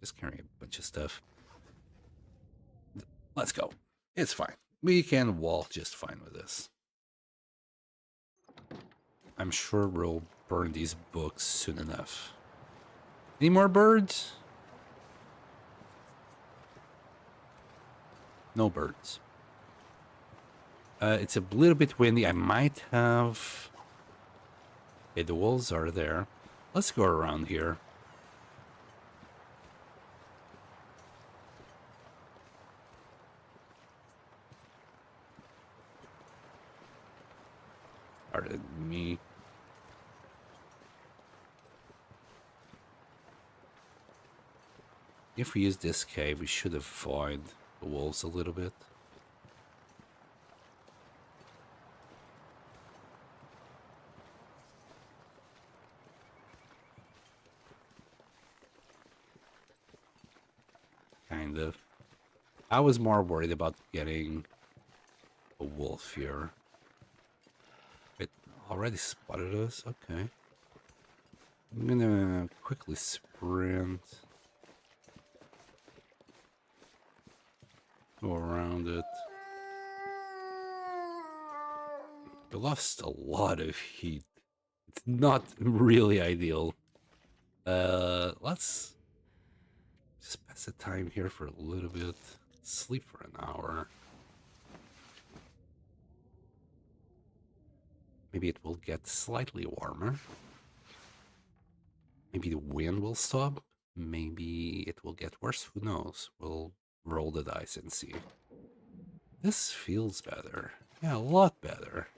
Just carrying a bunch of stuff. Let's go. It's fine. We can walk just fine with this. I'm sure we'll burn these books soon enough. Any more birds? No birds. It's a little bit windy. I might have... Okay, the wolves are there. Let's go around here. Pardon me. If we use this cave, we should avoid the wolves a little bit. Kind of. I was more worried about getting a wolf here. It already spotted us? Okay. I'm gonna quickly sprint. Go around it. We lost a lot of heat. It's not really ideal. Let's just pass the time here for a little bit. Sleep for an hour. Maybe it will get slightly warmer. Maybe the wind will stop. Maybe it will get worse. Who knows? We'll roll the dice and see. This feels better. Yeah, a lot better.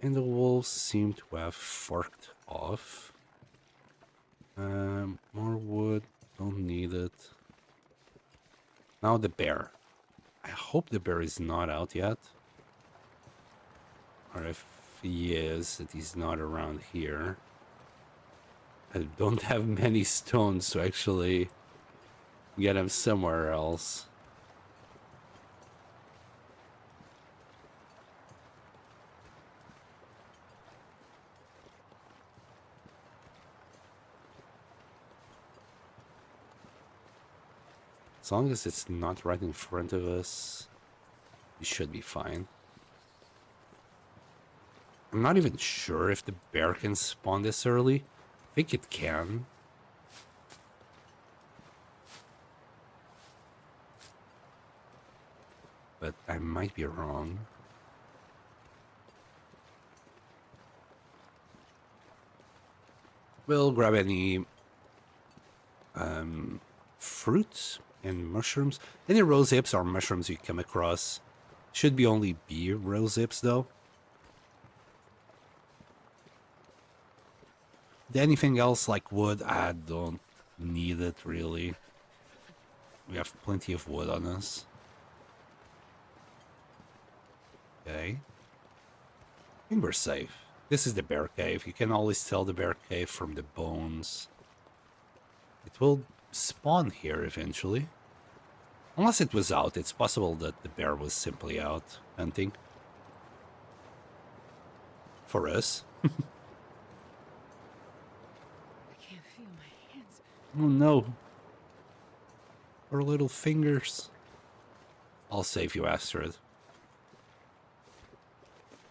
And the wolves seem to have forked off. More wood. Don't need it. Now the bear. I hope the bear is not out yet. Or if he is, that he's not around here. I don't have many stones to actually get him somewhere else. As long as it's not right in front of us, we should be fine. I'm not even sure if the bear can spawn this early. I think it can. But I might be wrong. We'll grab any fruits and mushrooms. Any rose hips or mushrooms you come across. Should be only be rose hips though. Anything else like wood, I don't need it really. We have plenty of wood on us. Okay. I think we're safe. This is the bear cave. You can always tell the bear cave from the bones. It will spawn here eventually. Unless it was out, it's possible that the bear was simply out hunting. For us. I can't feel my hands. Oh no. Our little fingers. I'll save you, Astrid.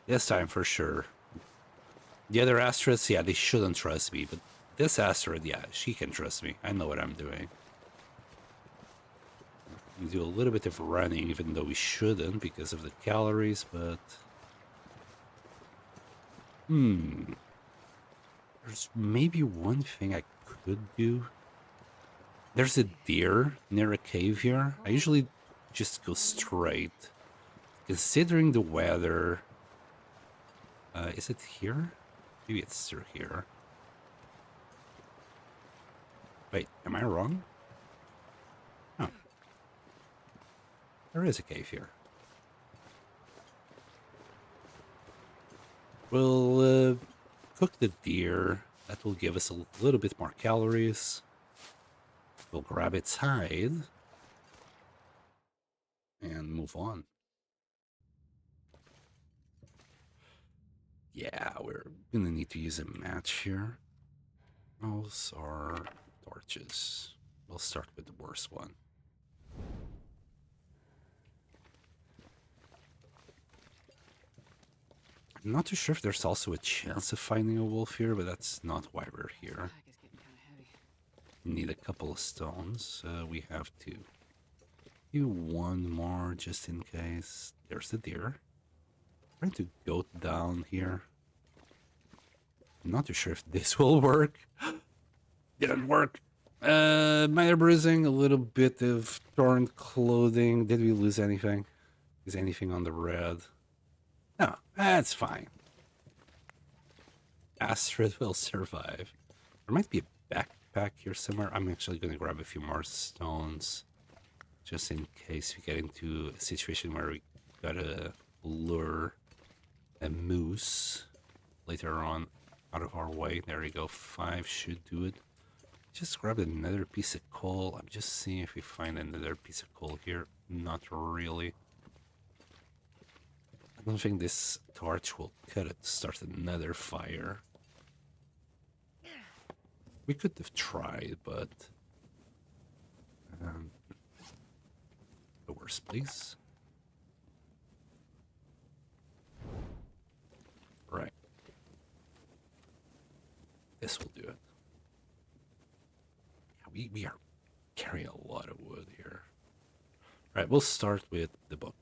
This time for sure. The other Astrids, yeah, they shouldn't trust me, but this Astrid, yeah, she can trust me. I know what I'm doing. We do a little bit of running, even though we shouldn't because of the calories, but... There's maybe one thing I could do. There's a deer near a cave here. I usually just go straight. Considering the weather... is it here? Maybe it's through here. Wait, am I wrong? Oh. There is a cave here. We'll cook the deer. That will give us a little bit more calories. We'll grab its hide. And move on. Yeah, we're gonna need to use a match here. Those are torches. We'll start with the worst one. I'm not too sure if there's also a chance of finding a wolf here, but that's not why we're here. Pack is getting kind of heavy. We need a couple of stones. We have to do one more just in case. There's the deer. Trying to go down here. I'm not too sure if this will work. Didn't work. Minor bruising, a little bit of torn clothing. Did we lose anything? Is anything on the red? No, that's fine. Astrid will survive. There might be a backpack here somewhere. I'm actually going to grab a few more stones. Just in case we get into a situation where we gotta lure a moose later on out of our way. There we go. 5 should do it. Just grab another piece of coal. I'm just seeing if we find another piece of coal here. Not really. I don't think this torch will cut it to start another fire. We could have tried, but... doors, please. Right. This will do it. Yeah, we are carrying a lot of wood here. Right, we'll start with the book.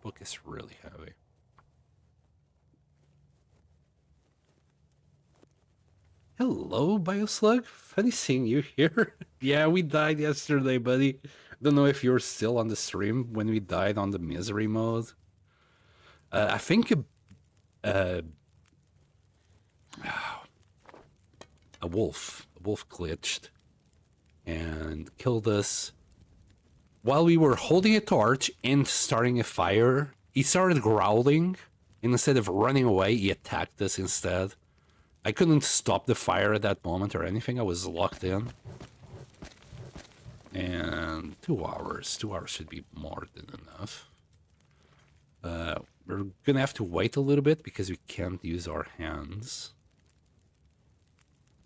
The book is really heavy. Hello, Bioslug. Funny seeing you here. Yeah, we died yesterday, buddy. Don't know if you're still on the stream when we died on the misery mode. I think a wolf glitched and killed us while we were holding a torch and starting a fire. He started growling And instead of running away, he attacked us instead. I couldn't stop the fire at that moment or anything. I was locked in. And 2 hours. 2 hours should be more than enough. We're gonna have to wait a little bit because we can't use our hands.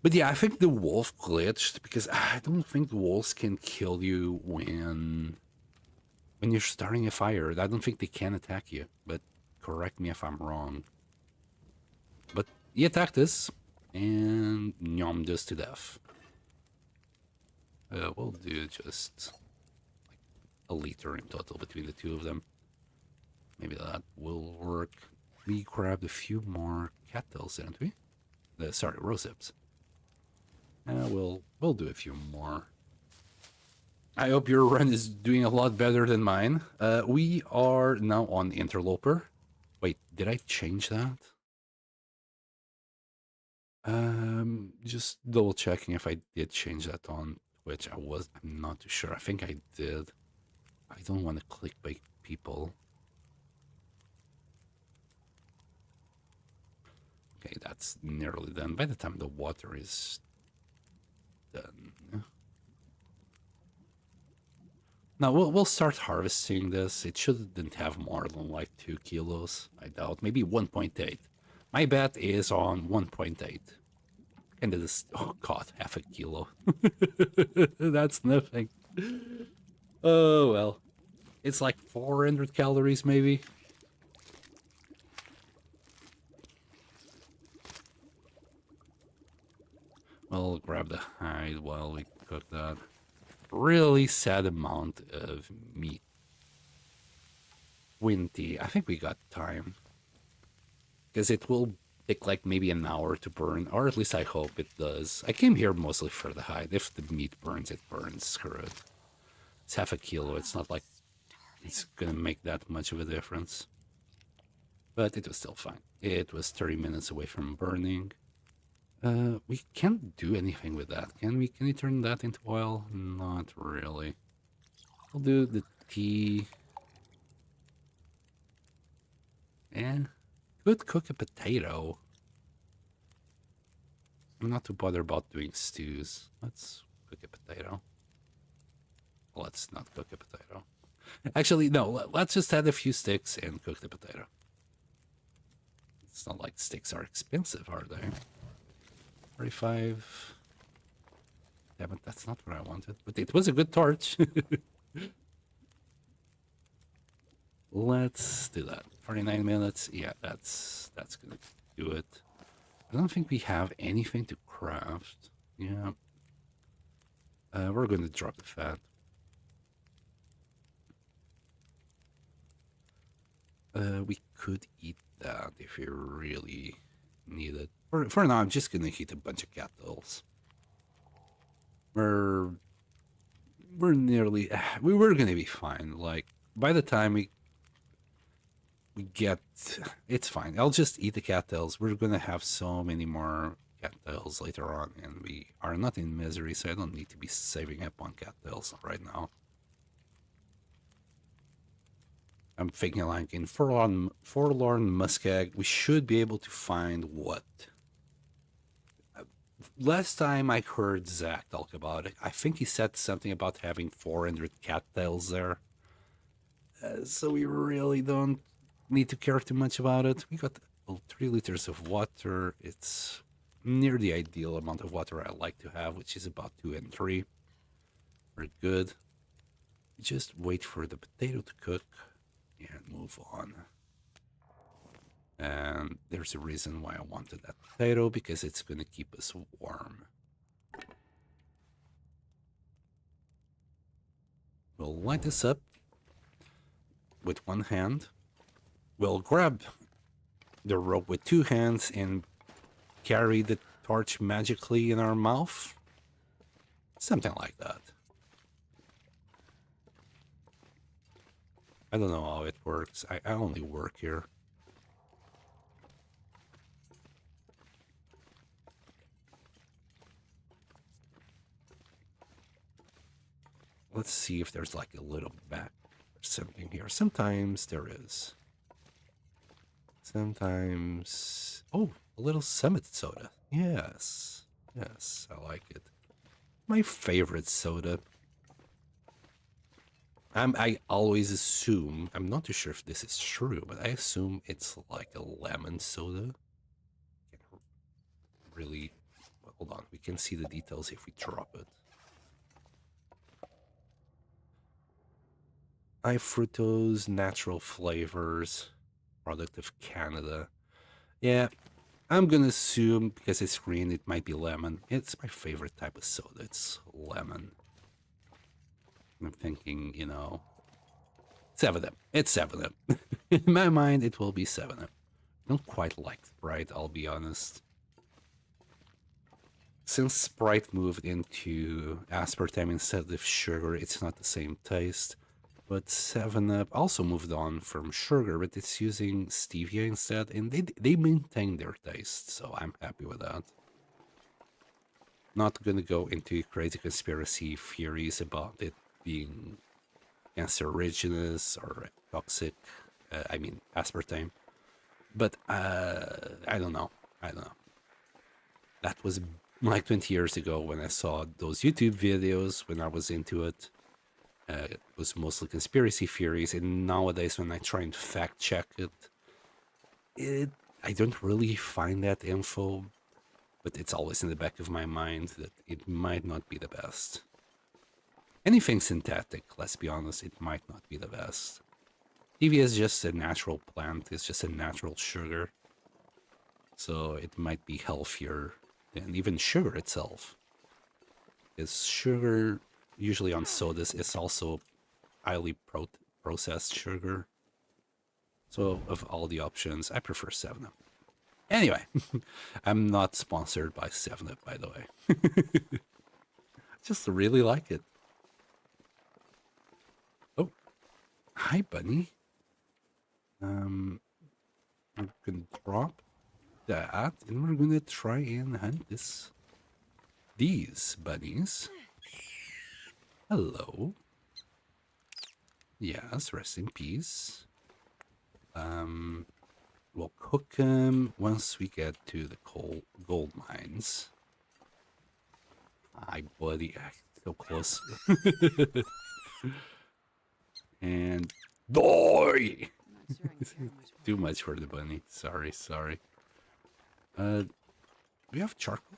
But yeah, I think the wolf glitched because I don't think wolves can kill you when you're starting a fire. I don't think they can attack you, but correct me if I'm wrong. But he attacked us and nyommed us to death. We'll do just like a liter in total between the two of them. Maybe that will work. We grabbed a few more cattails, didn't we? Sorry, rose hips. We'll do a few more. I hope your run is doing a lot better than mine. We are now on Interloper. Wait, did I change that? Just double checking if I did change that on Twitch. I'm not too sure. I think I did. I don't want to clickbait people. Okay, that's nearly done. By the time the water is done. Now we'll start harvesting this. It shouldn't have more than like 2 kilos. I doubt. Maybe 1.8. My bet is on 1.8. And it is, oh god, half a kilo. That's nothing. Oh well. It's like 400 calories maybe. We'll grab the hide while we cook that. Really sad amount of meat. Windy. I think we got time. Because it will take like maybe an hour to burn, or at least I hope it does. I came here mostly for the hide. If the meat burns, it burns. Screw it. It's half a kilo. It's not like it's gonna make that much of a difference. But it was still fine. It was 30 minutes away from burning. We can't do anything with that, can we? Can we turn that into oil? Not really. I'll do the tea. And could cook a potato. I'm not too bothered about doing stews. Let's cook a potato. Let's not cook a potato. Actually, no, let's just add a few sticks and cook the potato. It's not like sticks are expensive, are they? 45. Yeah, but that's not what I wanted. But it was a good torch. Let's do that. 49 minutes. Yeah, that's gonna do it. I don't think we have anything to craft. Yeah. We're gonna drop the fat. We could eat that if we really need it. For now, I'm just gonna eat a bunch of cattails. We're nearly. We were gonna be fine. Like by the time we get, it's fine. I'll just eat the cattails. We're gonna have so many more cattails later on, and we are not in misery, so I don't need to be saving up on cattails right now. I'm thinking like in Forlorn Muskeg, we should be able to find what? Last time I heard Zach talk about it, I think he said something about having 400 cattails there. So we really don't need to care too much about it. We got 3 liters of water. It's near the ideal amount of water I like to have, which is about 2 and 3. Very good. Just wait for the potato to cook and move on. And there's a reason why I wanted that potato, because it's going to keep us warm. We'll light this up with one hand. We'll grab the rope with 2 hands and carry the torch magically in our mouth. Something like that. I don't know how it works. I only work here. Let's see if there's like a little back or something here. Sometimes there is. Sometimes... Oh, a little Summit soda. Yes. Yes, I like it. My favorite soda. I always assume, I'm not too sure if this is true, but I assume it's like a lemon soda. Really, well, hold on, we can see the details if we drop it. Fructose, natural flavors, product of Canada. Yeah, I'm gonna assume because it's green, it might be lemon. It's my favorite type of soda. It's lemon. I'm thinking, 7-Up. It's 7-Up. In my mind, it will be 7-Up. I don't quite like Sprite, I'll be honest. Since Sprite moved into aspartame instead of sugar, it's not the same taste. But 7-Up also moved on from sugar, but it's using stevia instead, and they maintain their taste, so I'm happy with that. Not gonna go into crazy conspiracy theories about it being cancerogenious or toxic. I mean, aspartame. But I don't know. That was like 20 years ago when I saw those YouTube videos when I was into it. It was mostly conspiracy theories, and nowadays when I try and fact check it, I don't really find that info, but it's always in the back of my mind that it might not be the best. Anything synthetic, let's be honest, it might not be the best. Stevia is just a natural plant, it's just a natural sugar, so it might be healthier than even sugar itself. Because sugar, usually on sodas, is also highly processed sugar. So of all the options, I prefer 7-Up. Anyway, I'm not sponsored by 7-Up, by the way. Just really like it. Oh, hi, bunny. I'm gonna drop that, and we're gonna try and hunt these bunnies. Hello. Yes, rest in peace. We'll cook them once we get to the gold mines. Hi, buddy. So close. And die! Too much for the bunny. Sorry. Do we have charcoal?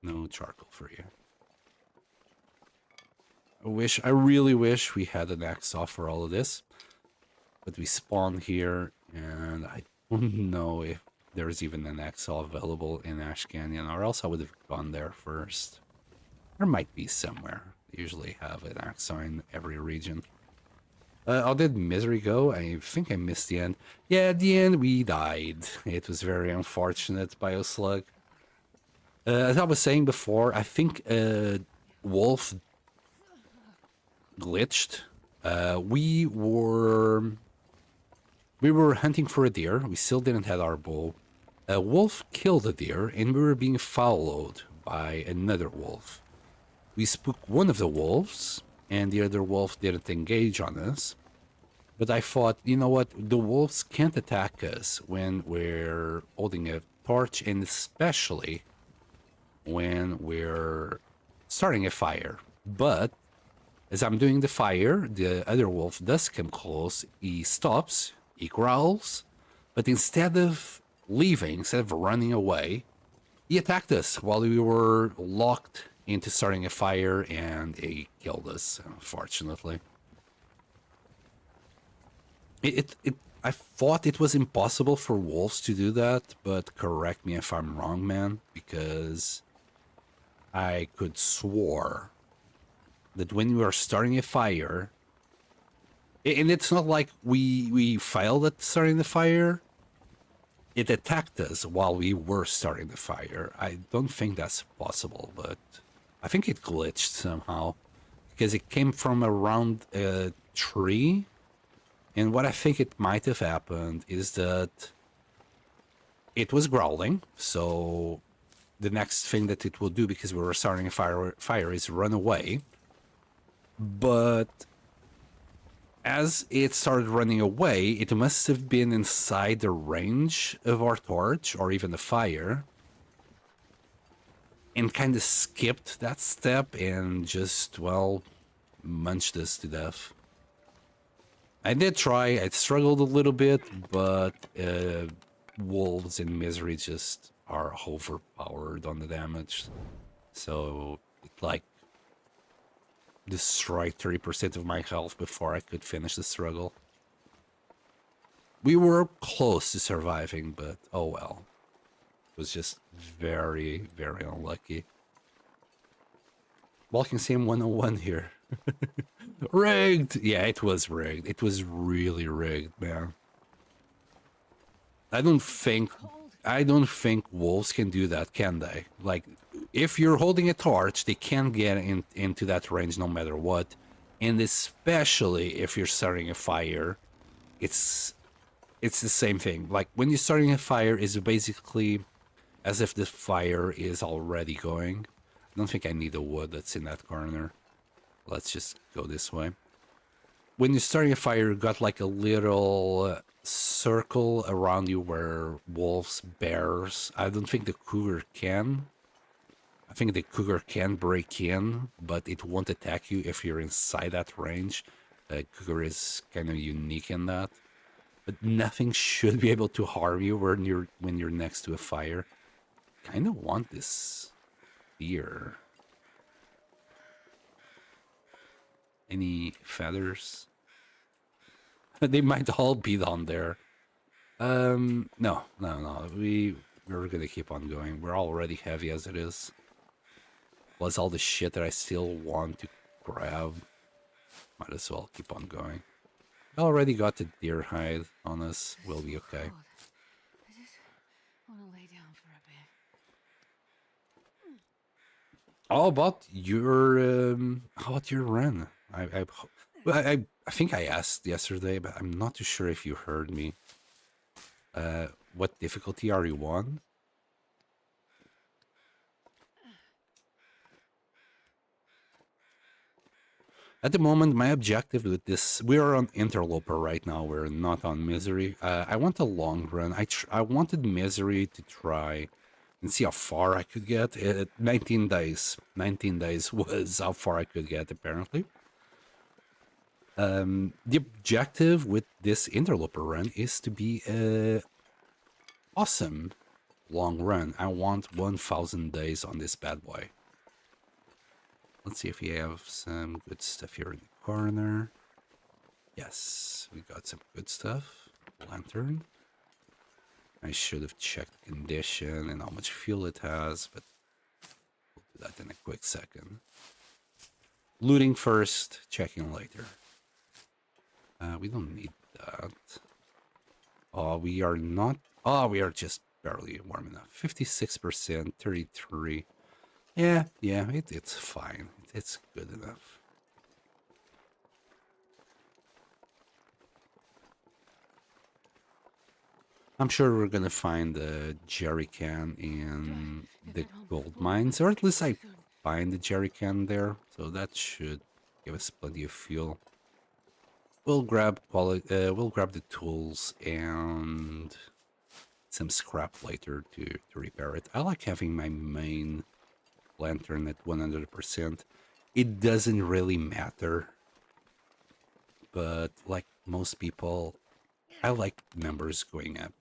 No charcoal for you. I really wish we had an axe saw for all of this. But we spawned here, and I don't know if there's even an axe saw available in Ash Canyon, or else I would have gone there first. There might be somewhere. They usually have an axe saw in every region. How did Misery go? I think I missed the end. Yeah, at the end we died. It was very unfortunate, Bioslug. As I was saying before, I think Wolf glitched. We were hunting for a deer. We still didn't have our bow. A wolf killed a deer, and we were being followed by another wolf. We spooked one of the wolves, and the other wolf didn't engage on us. But I thought, you know what? The wolves can't attack us when we're holding a torch, and especially when we're starting a fire. But as I'm doing the fire, the other wolf does come close. He stops, he growls, but instead of leaving, instead of running away, he attacked us while we were locked into starting a fire, and he killed us, unfortunately. I thought it was impossible for wolves to do that, but correct me if I'm wrong, man, because I could swore that when we are starting a fire, and it's not like we failed at starting the fire, it attacked us while we were starting the fire. I don't think that's possible, but I think it glitched somehow, because it came from around a tree, and what I think it might have happened is that it was growling, so the next thing that it will do, because we were starting a fire is run away. But as it started running away, it must have been inside the range of our torch or even the fire, and kind of skipped that step and just, well, munched us to death. I did try, I struggled a little bit, but wolves in misery just are overpowered on the damage. So it like destroyed 30% of my health before I could finish the struggle. We were close to surviving, but oh well. It was just very, very unlucky. Walking Sim 101 here. Rigged! Yeah, it was rigged. It was really rigged, man. I don't think wolves can do that, can they? Like, if you're holding a torch, they can't get into that range no matter what. And especially if you're starting a fire, it's the same thing. Like, when you're starting a fire, it's basically as if the fire is already going. I don't think I need the wood that's in that corner. Let's just go this way. When you're starting a fire, you got like a little circle around you where wolves, bears, I don't think the cougar can. I think the cougar can break in, but it won't attack you if you're inside that range. The cougar is kind of unique in that. But nothing should be able to harm you when you're next to a fire. Kind of want this deer. Any feathers? They might all be on there. No. We're gonna keep on going. We're already heavy as it is. Plus all the shit that I still want to grab. Might as well keep on going. I already got the deer hide on us. We'll be okay. I just want to lay down for a bit. How about your run? I think I asked yesterday, but I'm not too sure if you heard me. What difficulty are you on? At the moment, my objective with this, we're on Interloper right now. We're not on Misery. I want a long run. I wanted Misery to try and see how far I could get. 19 days. 19 days was how far I could get, apparently. The objective with this Interloper run is to be a awesome long run. I want 1,000 days on this bad boy. Let's see if we have some good stuff here in the corner. Yes, we got some good stuff. Lantern. I should have checked the condition and how much fuel it has, but we'll do that in a quick second. Looting first, checking later. We don't need that. Oh, we are not... Oh, we are just barely warm enough. 56%, 33. Yeah, it's fine. It's good enough. I'm sure we're gonna find a jerry can in the gold mines, or at least I find the jerry can there, so that should give us plenty of fuel. We'll grab the tools and some scrap later to repair it. I like having my main lantern at 100%. It doesn't really matter, but like most people, I like numbers going up.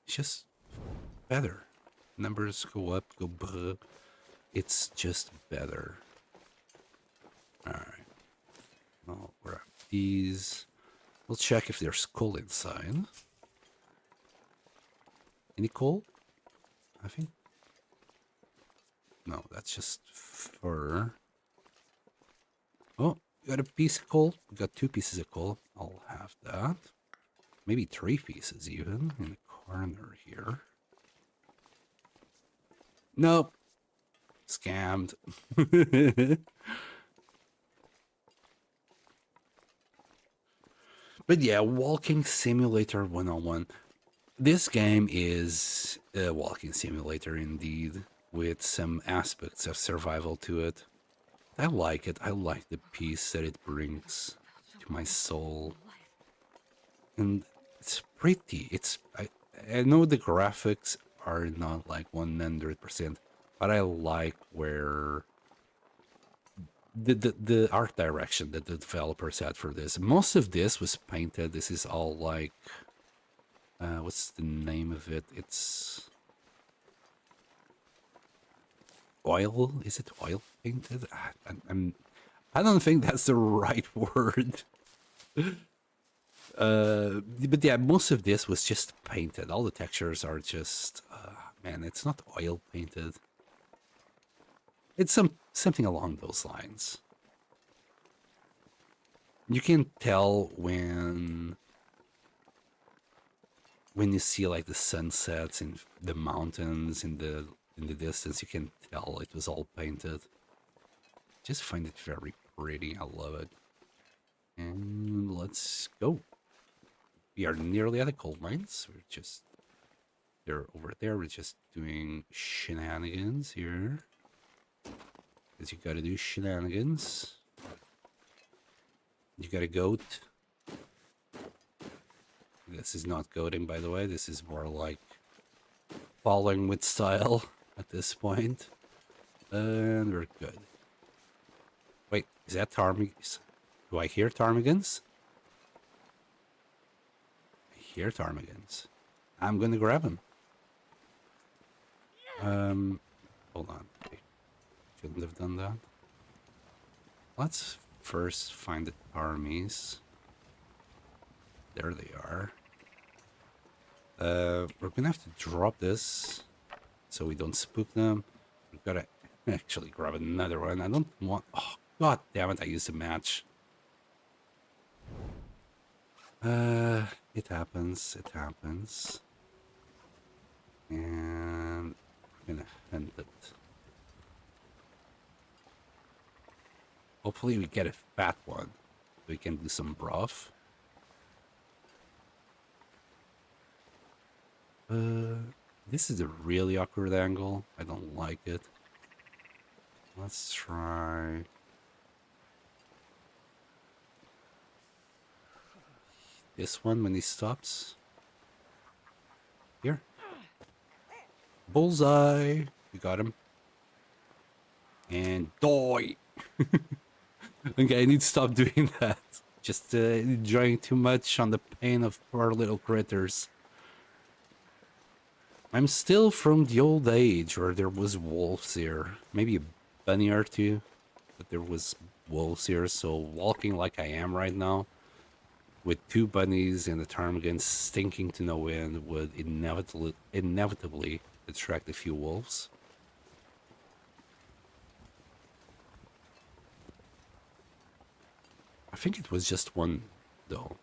It's just better. Numbers go up, go buh. It's just better. Alright. I'll grab these. We'll check if there's coal inside. Any coal? I think. No, that's just fur. Oh, we got a piece of coal. We got 2 pieces of coal. I'll have that. Maybe 3 pieces even in the corner here. Nope. Scammed. But yeah, Walking Simulator 101. This game is a walking simulator indeed, with some aspects of survival to it. I like it. I like the peace that it brings to my soul. And it's pretty. I know the graphics are not like 100%, but I like where the art direction that the developers had for this. Most of this was painted. This is all like what's the name of it? It's oil. Is it oil painted? I don't think that's the right word. But yeah, most of this was just painted. All the textures are just, man, it's not oil painted. It's something along those lines. You can tell when you see like the sunsets and the mountains in the distance. You can tell it was all painted. Just find it very pretty. I love it. And let's go. We are nearly at the coal mines. They're over there. We're just doing shenanigans here. Because you gotta do shenanigans. You got a goat. This is not goating, by the way. This is more like following with style at this point. And we're good. Wait, is that ptarmigans? Do I hear ptarmigans? I hear ptarmigans. I'm gonna grab him. Hold on. I shouldn't have done that. Let's first find the ptarmies. There they are. We're gonna have to drop this so we don't spook them. We've gotta actually grab another one. I don't want... Oh, god damn it, I used a match. It happens, it happens. And we're gonna hunt it. Hopefully we get a fat one. So we can do some broth. This is a really awkward angle. I don't like it. Let's try... this one when he stops. Here. Bullseye! We got him. And die! Okay, I need to stop doing that. Just enjoying too much on the pain of poor little critters. I'm still from the old age where there was wolves here. Maybe a bunny or two, but there was wolves here. So walking like I am right now, with 2 bunnies and a ptarmigan stinking to no end, would inevitably attract a few wolves. I think it was just one, though.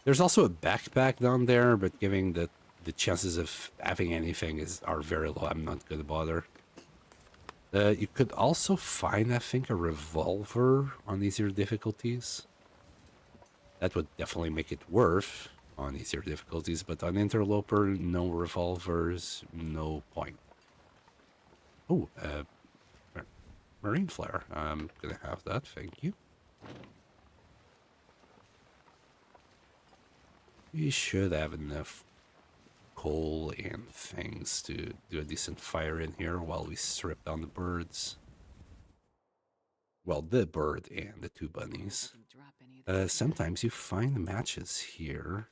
There's also a backpack down there, but given that the chances of having anything are very low, I'm not going to bother. You could also find, I think, a revolver on easier difficulties. That would definitely make it worth on easier difficulties, but on Interloper, no revolvers, no point. Oh, marine flare. I'm gonna have that, thank you. We should have enough coal and things to do a decent fire in here while we strip down the birds. Well, the bird and the 2 bunnies. Sometimes you find matches here.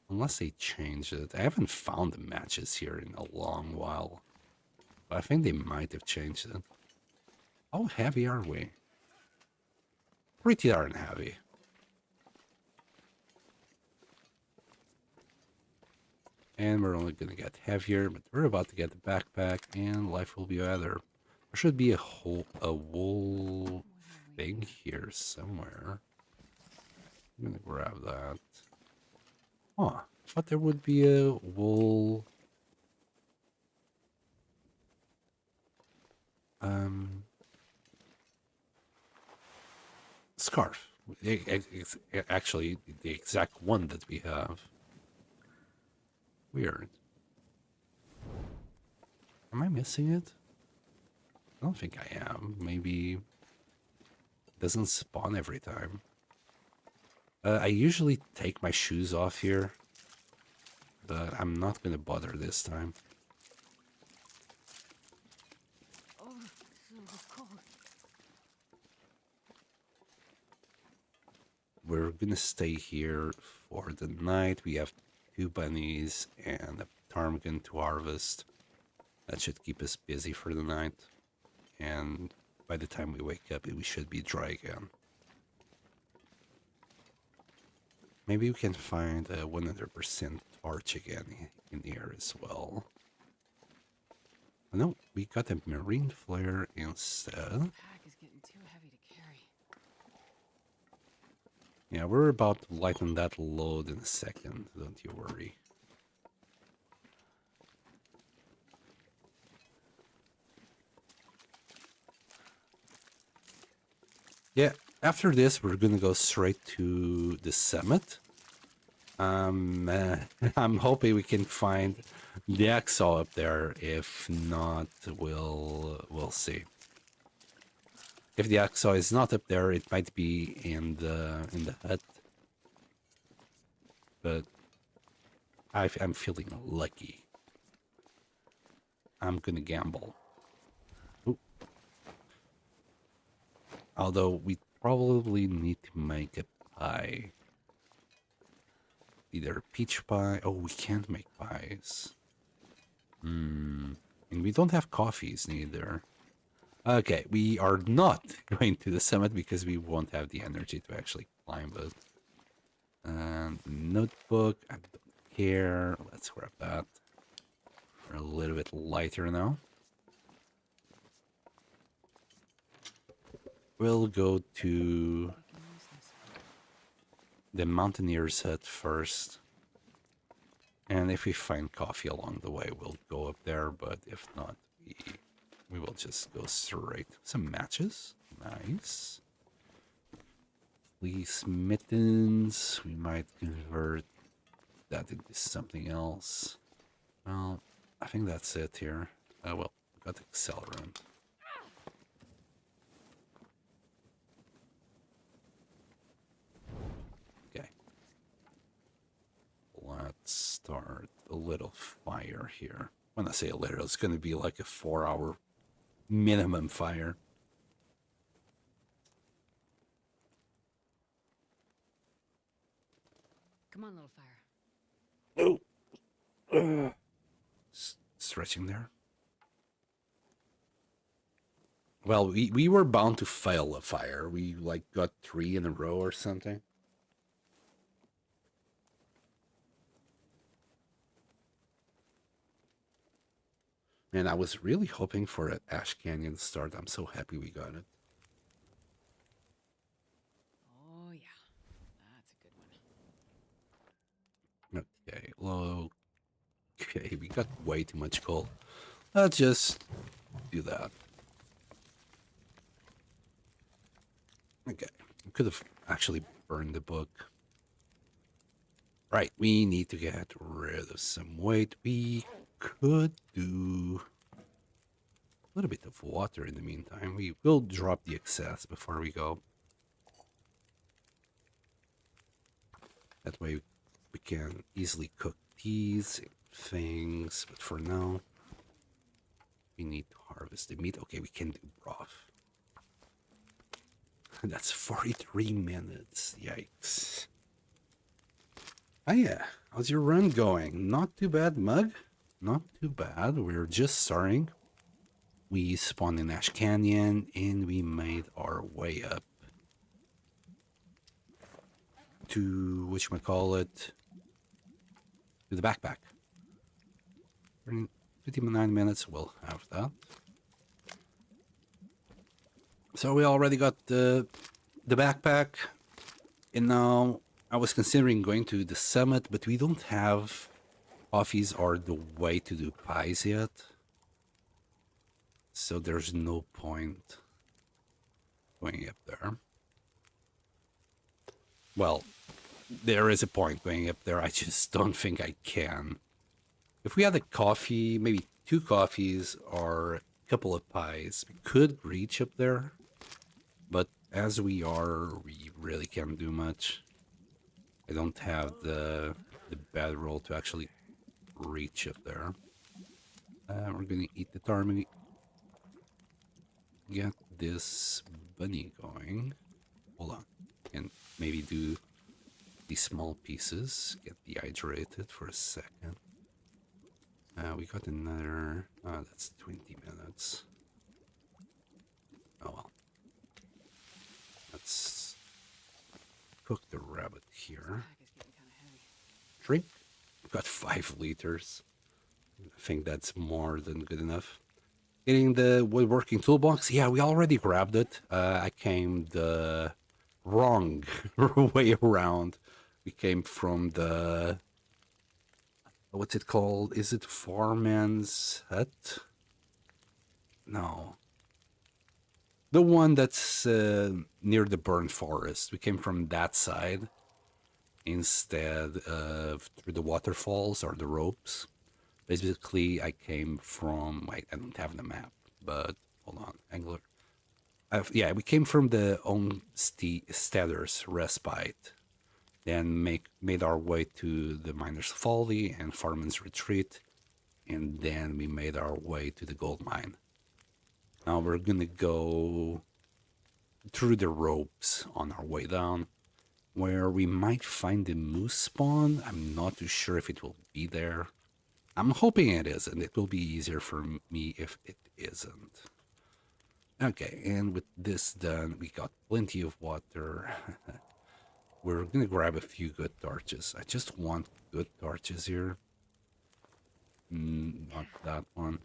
Unless they changed it. I haven't found the matches here in a long while. But I think they might have changed it. How heavy are we? Pretty darn heavy. And we're only going to get heavier, but we're about to get the backpack, and life will be better. There should be a wool thing here somewhere. I'm going to grab that. Oh, I thought there would be a wool... scarf. Actually, the exact one that we have. Weird. Am I missing it? I don't think I am. Maybe it doesn't spawn every time. I usually take my shoes off here, but I'm not gonna bother this time. Oh, so cold. We're gonna stay here for the night. We have 2 bunnies and a ptarmigan to harvest. That should keep us busy for the night. And by the time we wake up, we should be dry again. Maybe we can find a 100% torch again in here as well. Oh, no, we got a marine flare instead. Pack is getting too heavy to carry. Yeah, we're about to lighten that load in a second, don't you worry. Yeah, after this, we're gonna go straight to the summit. I'm hoping we can find the Exo up there. If not, we'll see. If the Exo is not up there, it might be in the hut. But I'm feeling lucky. I'm gonna gamble. Ooh. Although we probably need to make a pie. Either peach pie. Oh, we can't make pies. And we don't have coffees neither. Okay, we are not going to the summit because we won't have the energy to actually climb it. Notebook, I don't care. Let's grab that. We're a little bit lighter now. We'll go to the Mountaineer's hut first. And if we find coffee along the way, we'll go up there. But if not, we will just go straight. Some matches. Nice. Fleece mittens. We might convert that into something else. Well, I think that's it here. Well, got accelerant. Okay. Let's start a little fire here. When I say a little, it's going to be like a 4-hour minimum fire. Come on, little fire. Oh. Stretching there. Well, we were bound to fail a fire. We like got 3 in a row or something. And I was really hoping for an Ash Canyon start. I'm so happy we got it. Oh, yeah. That's a good one. Okay, low. Okay, we got way too much coal. Let's just do that. Okay, we could have actually burned the book. Right, we need to get rid of some weight. We could do a little bit of water in the meantime. We will drop the excess before we go. That way we can easily cook these things. But for now, we need to harvest the meat. Okay, we can do broth. That's 43 minutes. Yikes. Oh yeah, how's your run going? Not too bad, Mug. Not too bad. We're just starting. We spawned in Ash Canyon and we made our way up to whatchamacallit, to the backpack. In 59 minutes, we'll have that. So we already got the backpack, and now I was considering going to the summit, but we don't have coffees or the way to do pies yet. So there's no point going up there. Well, there is a point going up there. I just don't think I can. If we had a coffee, maybe 2 coffees or couple of pies. We could reach up there, but as we are, we really can't do much. I don't have the bedroll to actually reach up there. We're gonna eat the ptarmigan. Get this bunny going. Hold on. And maybe do these small pieces. Get dehydrated for a second. We got another... Oh, that's 20 minutes. Oh well. Let's cook the rabbit here. Drink. We've got 5 liters. I think that's more than good enough. Getting the woodworking toolbox. Yeah, we already grabbed it. I came the wrong way around. We came from the... What's it called? Is it Foreman's Hut? No. The one that's near the burnt forest. We came from that side instead of through the waterfalls or the ropes. Basically, I came from... I don't have the map, but hold on. Angler. Yeah, we came from the Stadler's Respite. Then made our way to the Miner's Folly and Farman's Retreat. And then we made our way to the gold mine. Now we're gonna go through the ropes on our way down, where we might find the moose spawn. I'm not too sure if it will be there. I'm hoping it isn't. It will be easier for me if it isn't. Okay, and with this done, we got plenty of water. We're gonna grab a few good torches. I just want good torches here. Not that one.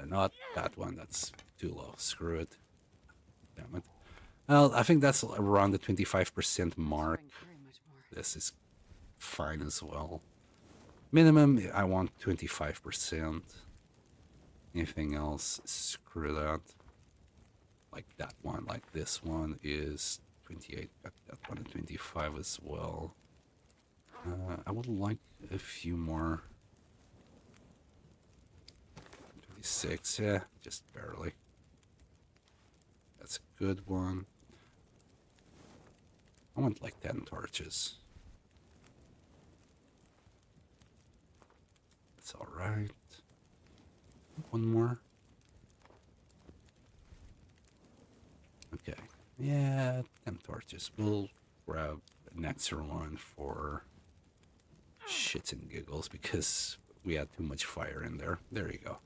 Not that one. That's too low. Screw it. Damn it. Well, I think that's around the 25% mark. This is fine as well. Minimum, I want 25%. Anything else, screw that. Like that one, like this one is 28. Got that one at 25 as well. I would like a few more. 26, yeah, just barely. That's a good one. I want like 10 torches. That's all right. One more. Okay. Yeah, 10 torches. We'll grab an extra one for shits and giggles because we had too much fire in there. There you go.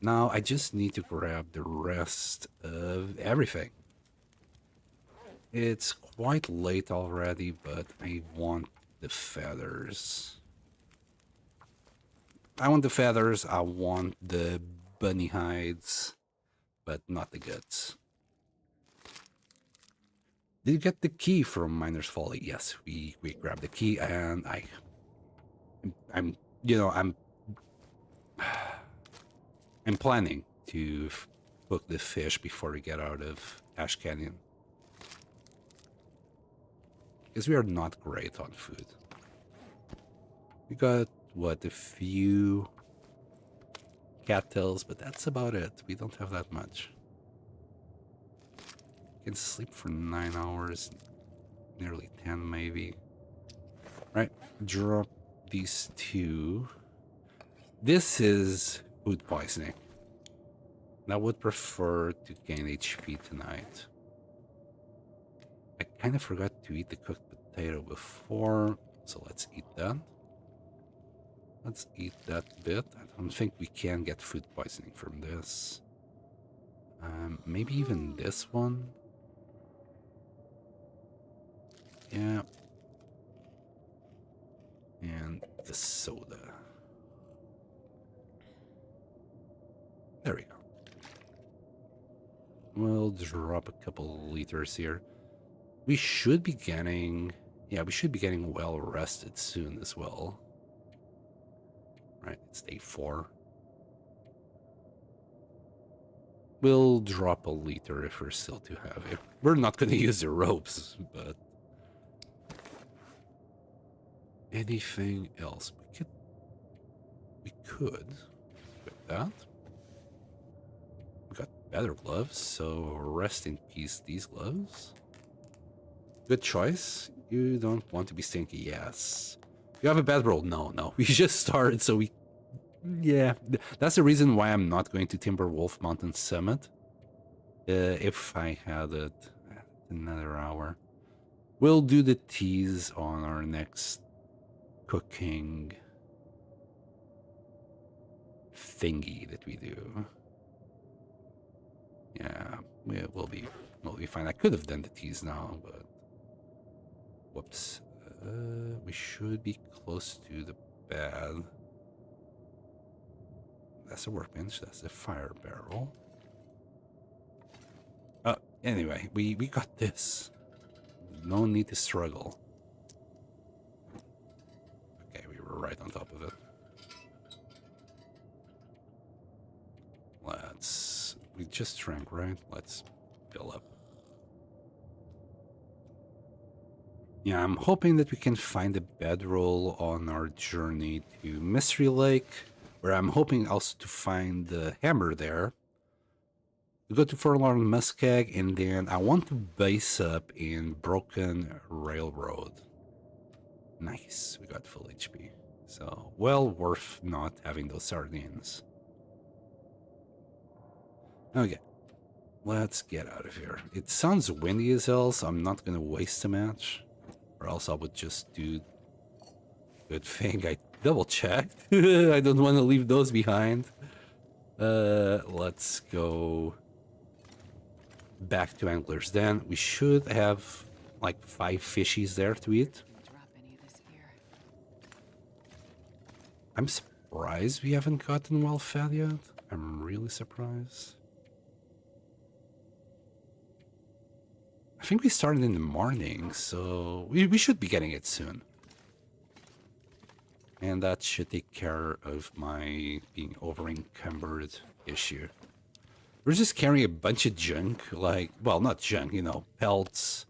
Now I just need to grab the rest of everything. It's quite late already, but I want the feathers. I want the feathers, I want the bunny hides, but not the guts. Did you get the key from Miner's Folly? Yes, we grabbed the key, and I'm planning to cook the fish before we get out of Ash Canyon. Because we are not great on food. We got, what, a few cattails, but that's about it. We don't have that much. Can sleep for 9 hours, nearly 10 maybe. Right, drop these two. This is food poisoning. I would prefer to gain HP tonight. I kind of forgot to eat the cooked potato before, so let's eat that. Let's eat that bit. I don't think we can get food poisoning from this. Maybe even this one. Yeah. And the soda. There we go. We'll drop a couple liters here. We should be getting... Yeah, we should be getting well rested soon as well. Right, it's day 4. We'll drop a liter if we're still too heavy. We're not going to use the ropes, but... Anything else? We could. that. We got better gloves, so rest in peace, these gloves. Good choice. You don't want to be stinky, yes. You have a bedroll? No, no. We just started, so we... Yeah, that's the reason why I'm not going to Timberwolf Mountain Summit. If I had it another hour. We'll do the teas on our next cooking thingy that we do. Yeah, we'll be fine. I could have done the teas now, but whoops. We should be close to the bed. That's a workbench. That's a fire barrel. Anyway, we got this. No need to struggle. Okay, we were right on top of it. We just drank, right? Let's fill up. Yeah, I'm hoping that we can find a bedroll on our journey to Mystery Lake, where I'm hoping also to find the hammer there. We go to Forlorn Muskeg, and then I want to base up in Broken Railroad. Nice, we got full HP. So, well worth not having those sardines. Okay, let's get out of here. It sounds windy as hell, so I'm not gonna waste a match. Or else I would just do... Good thing I double-checked. I don't want to leave those behind. Let's go... back to Angler's Den. We should have like 5 fishies there to eat. I'm surprised we haven't gotten well fed yet. I'm really surprised. I think we started in the morning, so we should be getting it soon. And that should take care of my being over-encumbered issue. We're just carrying a bunch of junk, like, well, not junk, you know, pelts,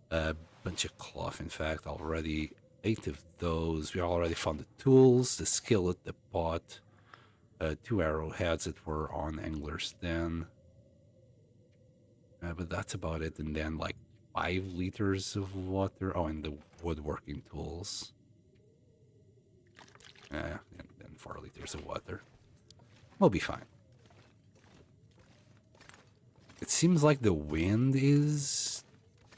a bunch of cloth, in fact, already 8 of those. We already found the tools, the skillet, the pot, 2 arrowheads that were on Angler's Den. But that's about it, and then like 5 liters of water. Oh, and the woodworking tools. And then 4 liters of water. We'll be fine. It seems like the wind is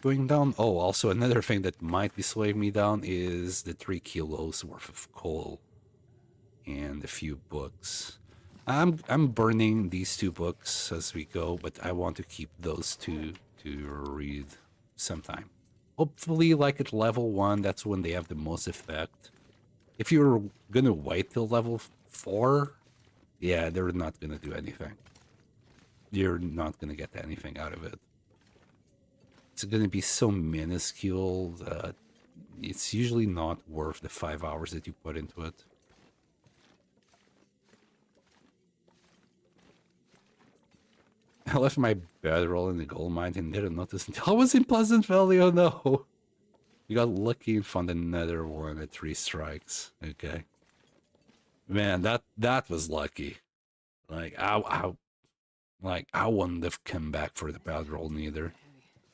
going down. Oh, also another thing that might be slowing me down is the 3 kilos worth of coal and a few books. I'm burning these 2 books as we go, but I want to keep those 2 to read sometime. Hopefully, like at level 1, that's when they have the most effect. If you're gonna wait till level 4, yeah, they're not gonna do anything. You're not gonna get anything out of it. It's gonna be so minuscule that it's usually not worth the 5 hours that you put into it. I left my bedroll in the gold mine and didn't notice until I was in Pleasant Valley. Oh no! You got lucky and found another one at 3 strikes. Okay, man, that was lucky. Like I wouldn't have come back for the bedroll neither.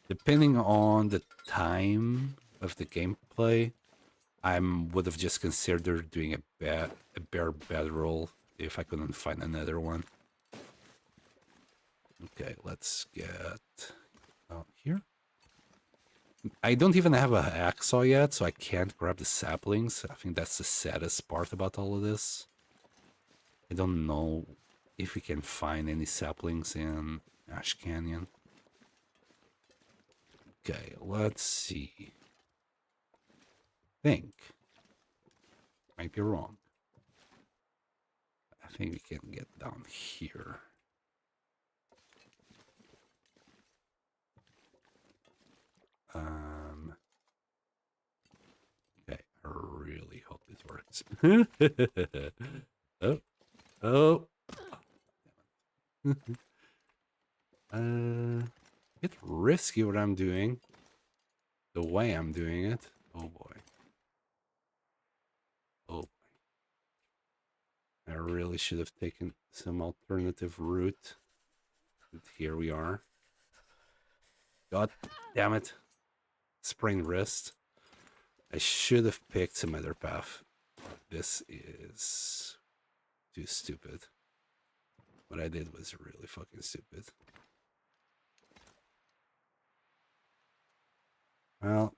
Depending on the time of the gameplay, I would have just considered doing a bare bedroll if I couldn't find another one. Okay, let's get out here. I don't even have a hacksaw yet, so I can't grab the saplings. I think that's the saddest part about all of this. I don't know if we can find any saplings in Ash Canyon. Okay, let's see. Think. Might be wrong. I think we can get down here. Okay, I really hope this works. Oh. It's risky what I'm doing. The way I'm doing it. Oh boy. Oh boy. I really should have taken some alternative route. But here we are. God damn it. Sprained wrist. I should have picked some other path. This is too stupid. What I did was really fucking stupid. Well,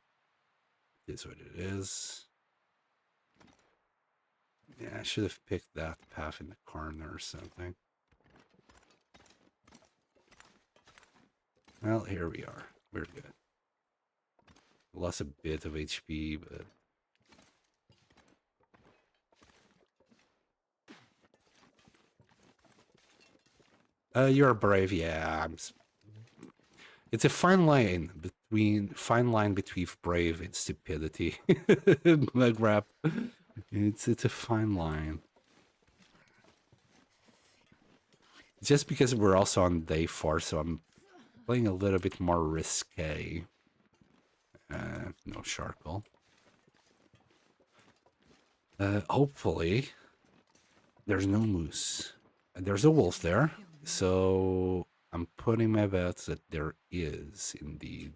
it is what it is. Yeah, I should have picked that path in the corner or something. Well, here we are. We're good. Lost a bit of HP, but... you're brave, yeah. It's a fine line between brave and stupidity. Mugrap. It's a fine line. Just because we're also on day 4, so I'm playing a little bit more risque. No charcoal. Hopefully, there's no moose. There's a wolf there, so I'm putting my bets that there is indeed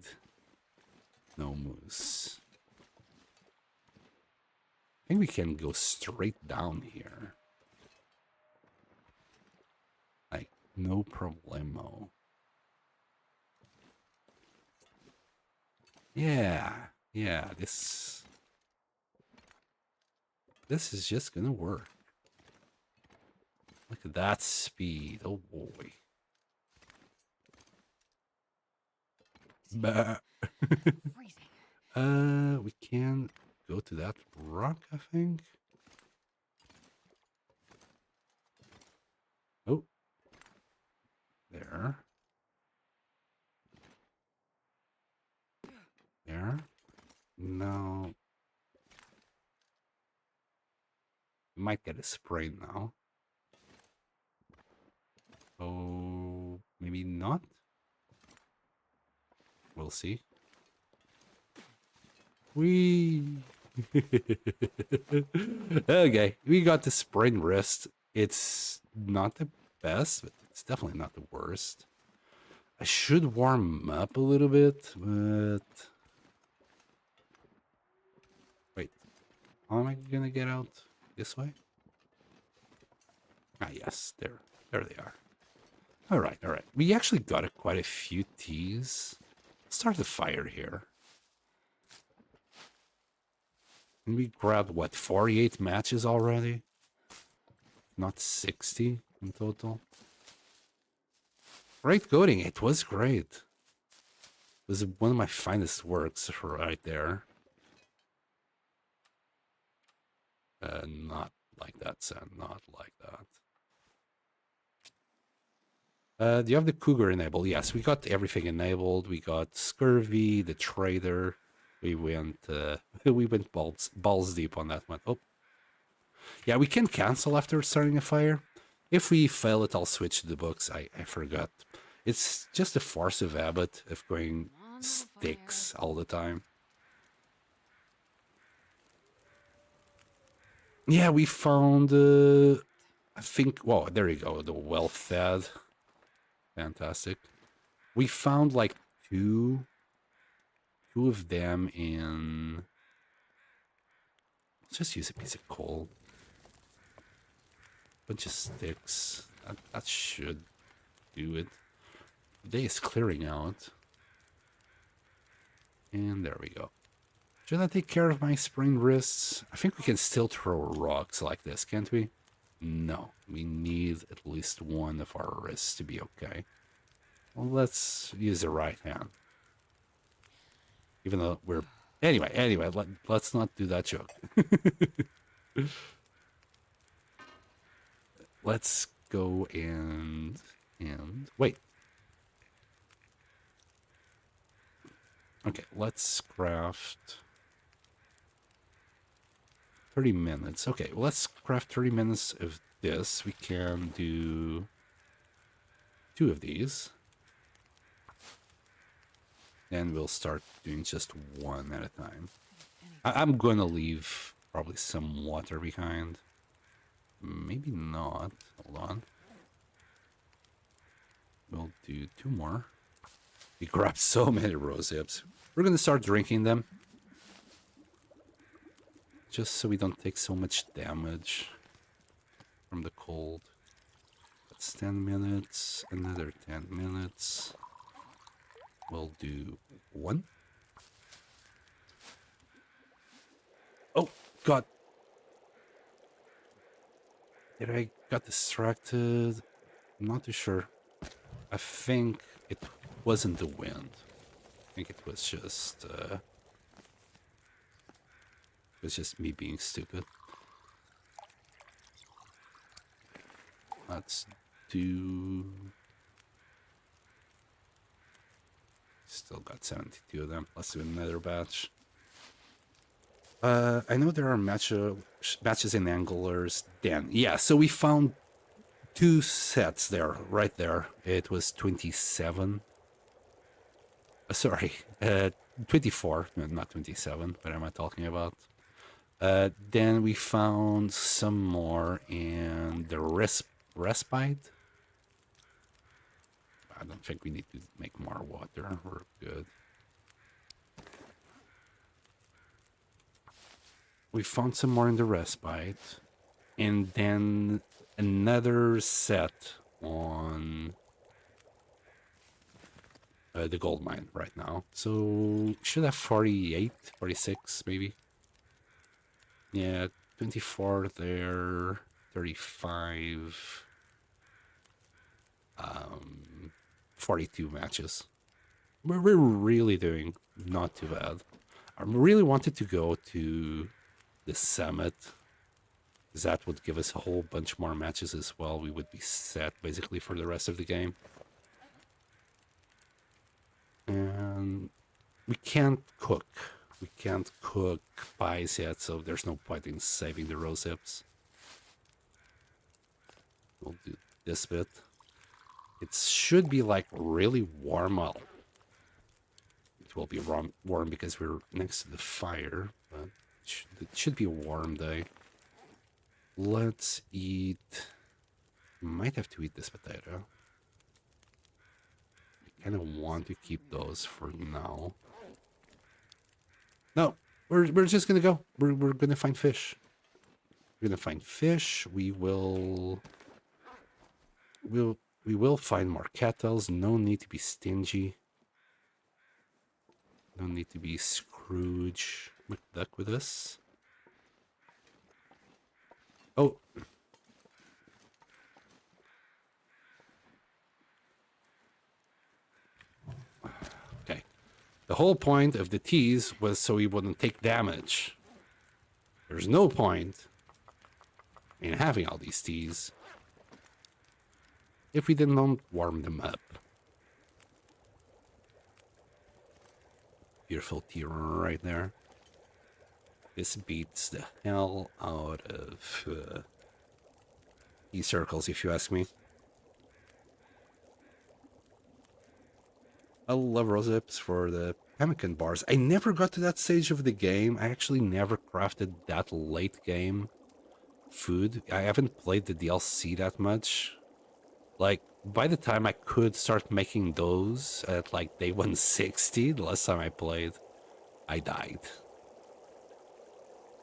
no moose. I think we can go straight down here. Like, no problemo. Yeah, this is just gonna work. Look at that speed, oh boy. Bah. We can go to that rock, I think. Oh. There. There. No. Might get a spray now. Oh, maybe not. We'll see. Okay, we got the sprained wrist. It's not the best, but it's definitely not the worst. I should warm up a little bit, but... Wait, how am I gonna get out? This way? Ah, yes, there they are. All right. We actually got quite a few teas. Let's start the fire here. And we grabbed, what, 48 matches already? Not 60 in total. Great coding. It was great. It was one of my finest works right there. Not like that, son. Not like that. Do you have the cougar enabled? Yes, we got everything enabled. We got scurvy, the trader. We went balls deep on that one. Oh, yeah, we can cancel after starting a fire. If we fail it, I'll switch to the books. I forgot. It's just a force of habit of going sticks all the time. Yeah, we found, I think, well, there you go, the well-fed. Fantastic. We found like two of them in... Let's just use a piece of coal. Bunch of sticks. That should do it. The day is clearing out. And there we go. Should I take care of my sprained wrists? I think we can still throw rocks like this, can't we? No, we need at least one of our wrists to be okay. Well, let's use the right hand. Even though we're... Anyway, let's not do that joke. Let's go and wait. Okay, let's craft 30 minutes. Okay, well, let's craft 30 minutes of this. We can do 2 of these. And we'll start doing just 1 at a time. I'm going to leave probably some water behind. Maybe not. Hold on. We'll do 2 more. We grabbed so many rose hips. We're gonna start drinking them. Just so we don't take so much damage from the cold. That's 10 minutes. Another 10 minutes. We'll do 1. Oh, God. Did I got distracted? I'm not too sure. I think it wasn't the wind. I think it was just me being stupid. Let's do... Still got 72 of them. Let's do another batch. I know there are matches in anglers. Dan, yeah. So we found 2 sets there, right there. It was 27. Sorry, 24. No, not 27. What am I talking about? Then we found some more in the respite. I don't think we need to make more water. We're good. We found some more in the respite, and then another set on the gold mine right now. So should have 48, 46 maybe. Yeah, 24 there, 35, 42 matches. We're really doing not too bad. I really wanted to go to the summit, because that would give us a whole bunch more matches as well. We would be set basically for the rest of the game. And we can't cook. We can't cook pies yet, so there's no point in saving the rose hips. We'll do this bit. It should be like really warm out. It will be warm because we're next to the fire, but it should be a warm day. Let's eat... Might have to eat this potato. I kind of want to keep those for now. No, we're just gonna go. We're gonna find fish. We're gonna find fish. We will find more kettles. No need to be stingy. No need to be Scrooge McDuck with us. Oh. Okay. The whole point of the teas was so we wouldn't take damage. There's no point in having all these teas if we didn't warm them up. Beautiful tea right there. This beats the hell out of tea circles, if you ask me. I love rose hips for the pemmican bars. I never got to that stage of the game. I actually never crafted that late game food. I haven't played the DLC that much. Like, by the time I could start making those at like day 160, the last time I played, I died.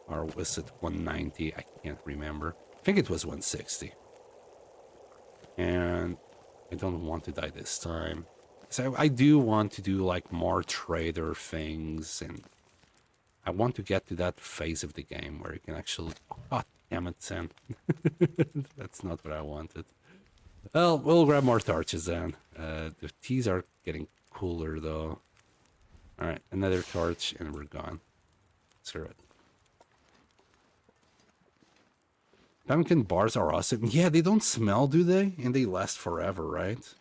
Or was it 190? I can't remember. I think it was 160. And I don't want to die this time. So I do want to do like more trader things, and I want to get to that phase of the game where you can actually... Oh, damn it, Sam. That's not what I wanted. Well, we'll grab more torches then. The teas are getting cooler though. Alright, another torch and we're gone. Screw it. Pumpkin bars are awesome. Yeah, they don't smell, do they? And they last forever, right?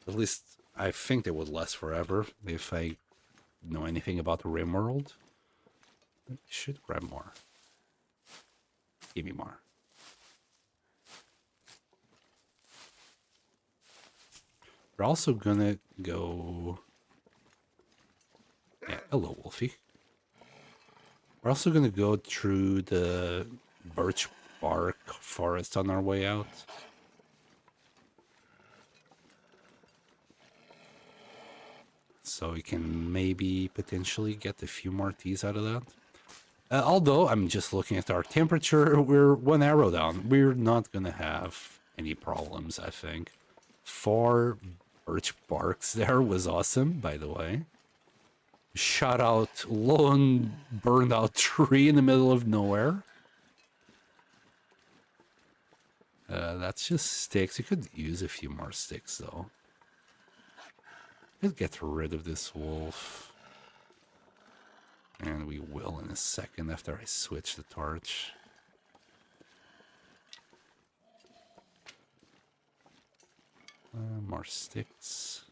At least I think they would last forever if I know anything about the Rimworld. I should grab more. Give me more. We're also gonna go... Yeah, hello, Wolfie. We're also gonna go through the birch bark forest on our way out. So we can maybe potentially get a few more teas out of that. Although I'm just looking at our temperature, we're 1 arrow down. We're not gonna have any problems, I think. 4 birch barks there was awesome, by the way. Shot out lone burned out tree in the middle of nowhere. That's just sticks. You could use a few more sticks though. Could get rid of this wolf. And we will in a second after I switch the torch. More sticks.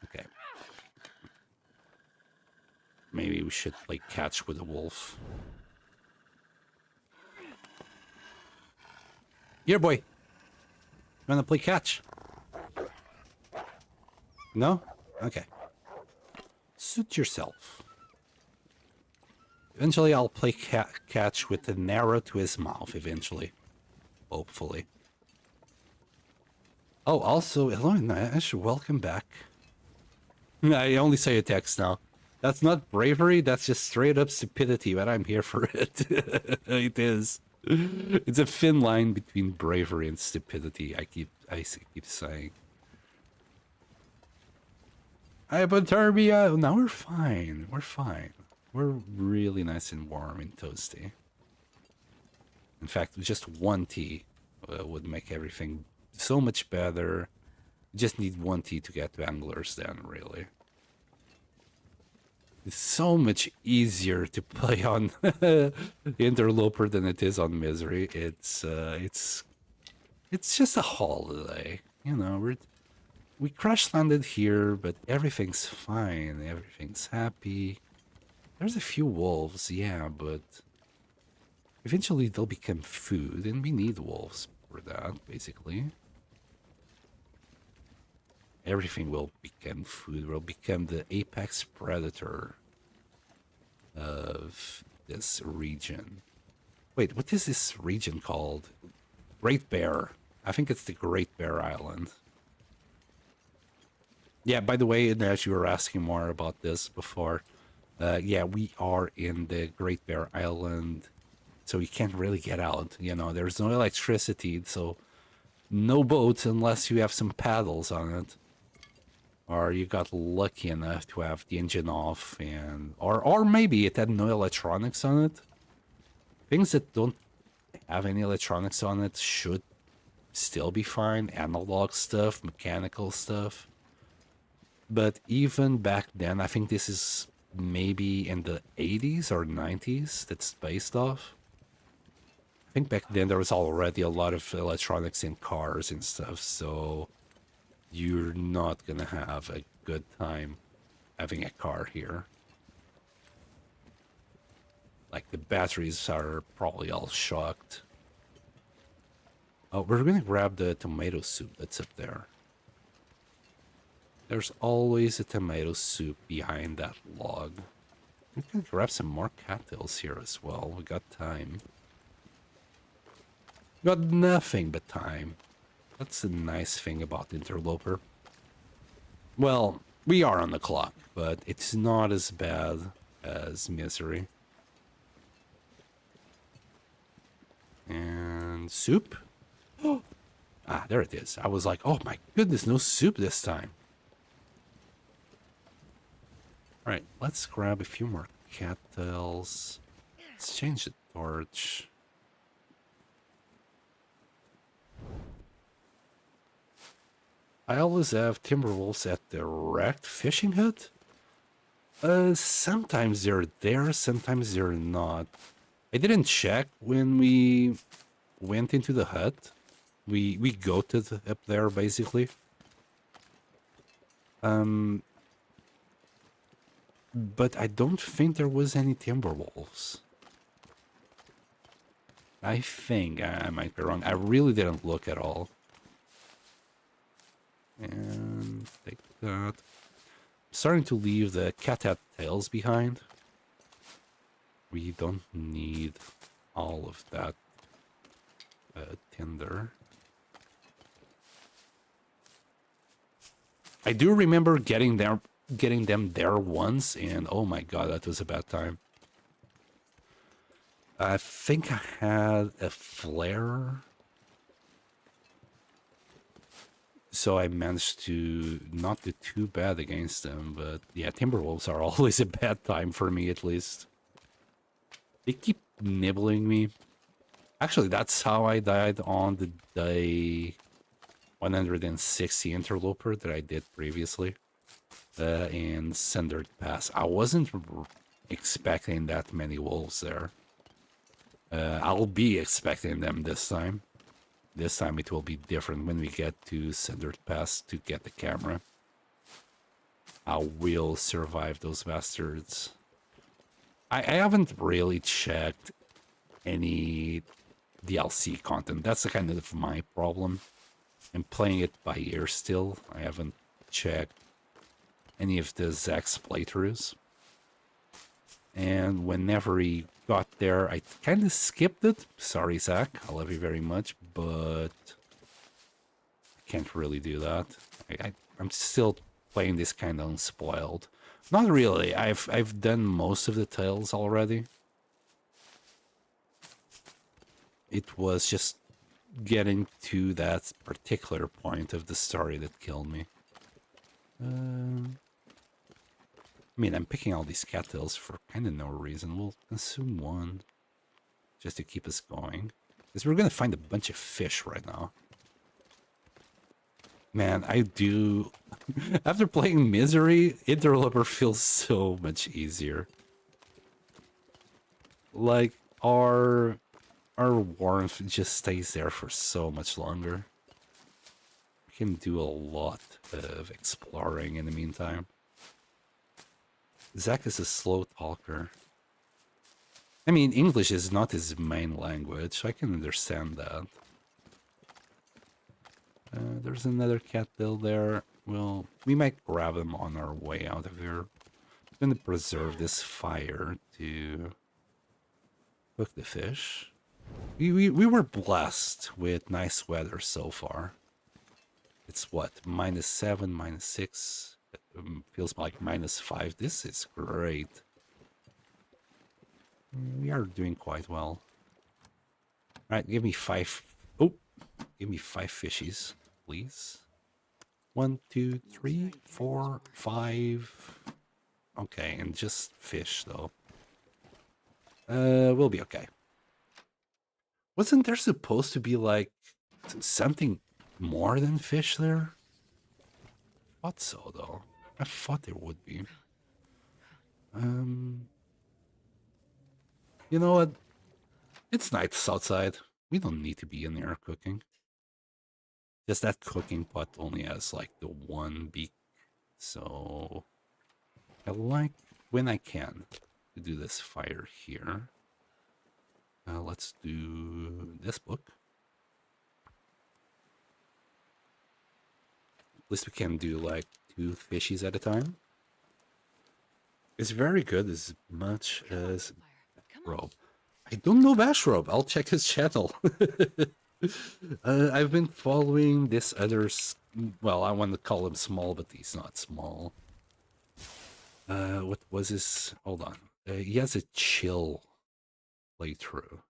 Okay. Maybe we should play catch with a wolf. Here, boy. You wanna play catch? No? Okay. Suit yourself. Eventually I'll play catch with an arrow to his mouth, eventually. Hopefully. Oh, also, hello Nash, welcome back. I only say a text now. That's not bravery, that's just straight up stupidity, but I'm here for it. It is. It's a thin line between bravery and stupidity, I keep saying. Hypothermia! Now we're fine. We're fine. We're really nice and warm and toasty. In fact, just 1 tea would make everything so much better. You just need 1 tea to get to anglers then, really. It's so much easier to play on Interloper than it is on Misery. It's just a holiday, you know. We crash landed here, but everything's fine. Everything's happy. There's a few wolves, yeah, but eventually they'll become food, and we need wolves for that, basically. Everything will become food. Will become the apex predator of this region. Wait, what is this region called? Great Bear. I think it's the Great Bear Island. Yeah, by the way, and as you were asking more about this before, yeah, we are in the Great Bear Island, so you can't really get out. You know, there's no electricity, so no boats unless you have some paddles on it. Or you got lucky enough to have the engine off, and or maybe it had no electronics on it. Things that don't have any electronics on it should still be fine. Analog stuff, mechanical stuff. But even back then, I think this is maybe in the 80s or 90s that's based off. I think back then there was already a lot of electronics in cars and stuff, so you're not gonna have a good time having a car here. Like, the batteries are probably all shocked. Oh, we're gonna grab the tomato soup that's up there. There's always a tomato soup behind that log. We can grab some more cattails here as well. We got time. Got nothing but time. That's the nice thing about Interloper. Well, we are on the clock, but it's not as bad as Misery. And soup? Ah, there it is. I was like, oh my goodness, no soup this time. Alright, let's grab a few more cattails. Let's change the torch. I always have timberwolves at the wrecked fishing hut. Sometimes they're there, sometimes they're not. I didn't check when we went into the hut. We goated up there, basically. But I don't think there was any timberwolves. I think I might be wrong. I really didn't look at all. And take that. I'm starting to leave the cattails behind. We don't need all of that tinder. I do remember getting them there once, and oh my god, that was a bad time. I think I had a flare, so I managed to not do too bad against them. But yeah, Timberwolves are always a bad time for me, at least. They keep nibbling me. Actually, that's how I died on the day 160 Interloper that I did previously in Cindered Pass. I wasn't expecting that many wolves there. I'll be expecting them this time. This time it will be different when we get to Cindered Pass to get the camera. I will survive those bastards. I haven't really checked any DLC content. That's kind of my problem. I'm playing it by ear still. I haven't checked any of the Zach's playthroughs. And whenever he got there, I kind of skipped it. Sorry, Zach. I love you very much, but I can't really do that. I'm still playing this kind of unspoiled. Not really. I've done most of the tales already. It was just getting to that particular point of the story that killed me. I mean, I'm picking all these cattails for kind of no reason. We'll consume one just to keep us going. Because we're going to find a bunch of fish right now. Man, I do... After playing Misery, Interloper feels so much easier. Like, our warmth just stays there for so much longer. We can do a lot of exploring in the meantime. Zach is a slow talker. I mean, English is not his main language, so I can understand that. There's another cattail there. Well, we might grab him on our way out of here. I'm gonna preserve this fire to cook the fish. We were blessed with nice weather so far. It's what, -7, -6? Feels like -5. This is great. We are doing quite well. All right, give me 5. Oh, give me 5 fishies, please. 1, 2, 3, 4, 5. Okay, and just fish though. We'll be okay. Wasn't there supposed to be like something more than fish there? I thought so though. I thought there would be. You know what? It's nice outside. We don't need to be in there cooking. Just that cooking pot only has like the one beak. So I like when I can to do this fire here. Let's do this book. At least we can do like 2 fishies at a time. It's very good as much as Robe. I don't know Bashrobe. I'll check his channel. I've been following this other... Well, I want to call him small, but he's not small. What was his... Hold on. He has a chill playthrough.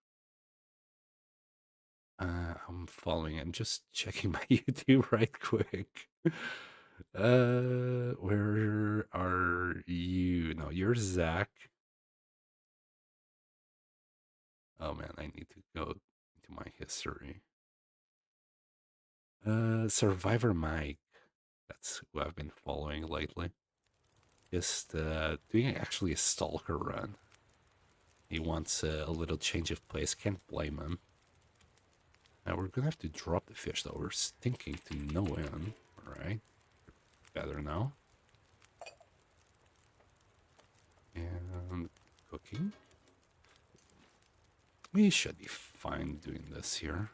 I'm following him. Just checking my YouTube right quick. Where are you? No, you're Zach. Oh man, I need to go into my history. Survivor Mike. That's who I've been following lately. Just doing actually a stalker run. He wants a little change of pace. Can't blame him. Now we're gonna have to drop the fish though. We're stinking to no end. Alright. Better now. And cooking. We should be fine doing this here.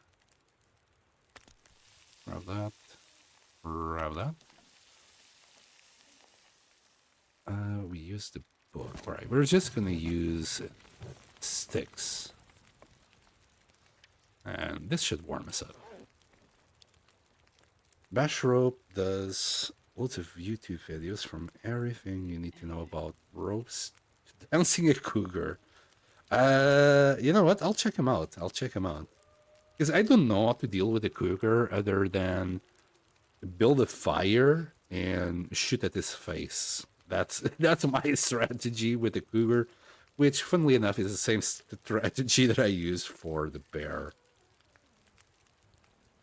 Grab that. Grab that. We use the book. Right, we're just gonna use sticks. And this should warm us up. Bash Rope does loads of YouTube videos from everything you need to know about ropes to dancing a cougar. You know what? I'll check him out. I'll check him out. Because I don't know how to deal with a cougar other than build a fire and shoot at his face. That's my strategy with the cougar, which, funnily enough, is the same strategy that I use for the bear.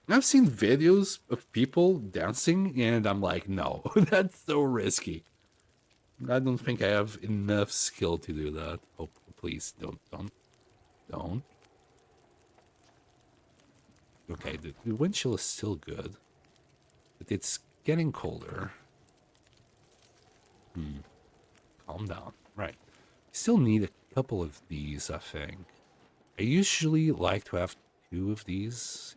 I've seen videos of people dancing, and I'm like, no, that's so risky. I don't think I have enough skill to do that. Oh, please, don't. Okay, the wind chill is still good, but it's getting colder. Calm down. Right. Still need a couple of these, I think. I usually like to have 2 of these.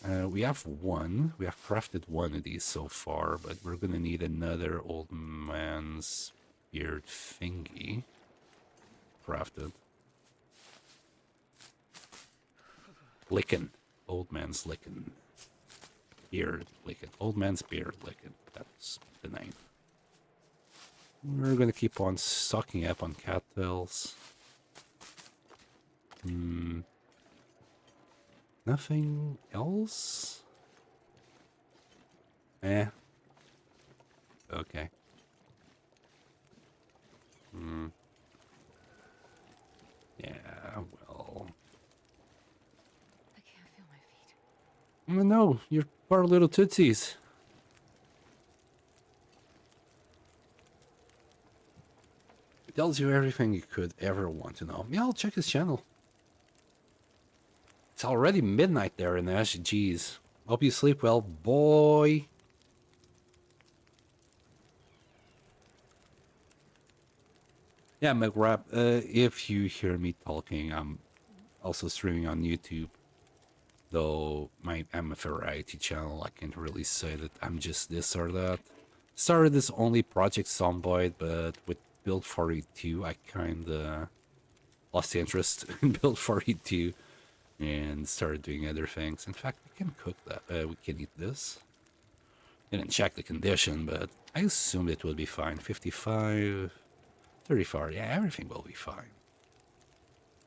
We have one. We have crafted 1 of these so far, but we're gonna need another old man's beard thingy crafted. Lickin'. Old man's lickin'. Beard lickin'. Old man's beard lickin'. That's the name. We're gonna keep on stocking up on cattails. Nothing else? Okay. Yeah, well. I can't feel my feet. Oh no, you're poor little tootsies. It tells you everything you could ever want to know. Yeah, I'll check his channel. It's already midnight there in Ash. Jeez. Hope you sleep well, boy. Yeah, McRap, if you hear me talking, I'm also streaming on YouTube. Though I'm a variety channel, I can't really say that I'm just this or that. Started this only Project Zomboid, but with Build 42, I kinda lost interest in Build 42 and started doing other things. In fact, we can cook that. We can eat this. Didn't check the condition, but I assumed it would be fine. 55, 34. Yeah, everything will be fine.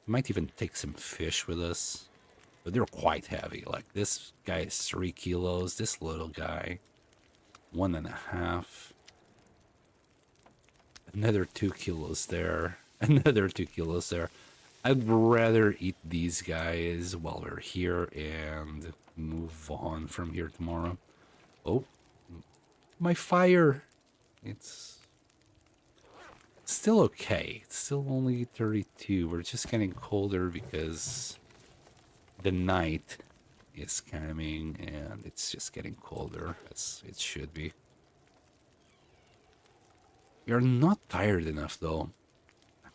Might even take some fish with us. But they're quite heavy. Like, this guy is 3 kilos. This little guy, 1.5. Another 2 kilos there. Another 2 kilos there. I'd rather eat these guys while we're here and move on from here tomorrow. Oh, my fire. It's still okay. It's still only 32. We're just getting colder because the night is coming and it's just getting colder as it should be. You're not tired enough though.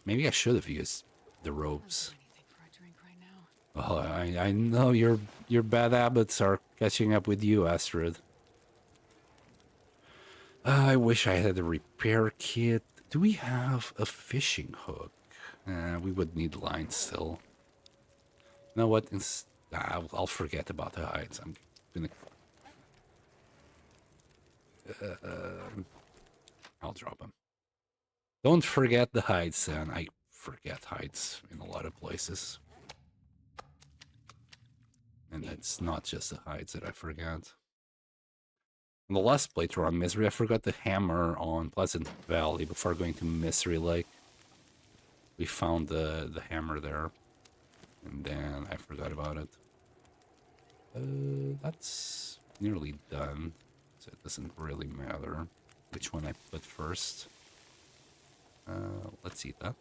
Maybe I should have used the ropes. Oh, I know your bad habits are catching up with you, Astrid. I wish I had a repair kit. Do we have a fishing hook? We would need line still. You know what? I'll forget about the hides. I'm gonna. I'll drop them. Don't forget the hides, son. I forget hides in a lot of places. And it's not just the hides that I forget. In the last playthrough on Misery, I forgot the hammer on Pleasant Valley before going to Misery Lake. We found the hammer there. And then I forgot about it. That's nearly done. So it doesn't really matter which one I put first. Let's eat that.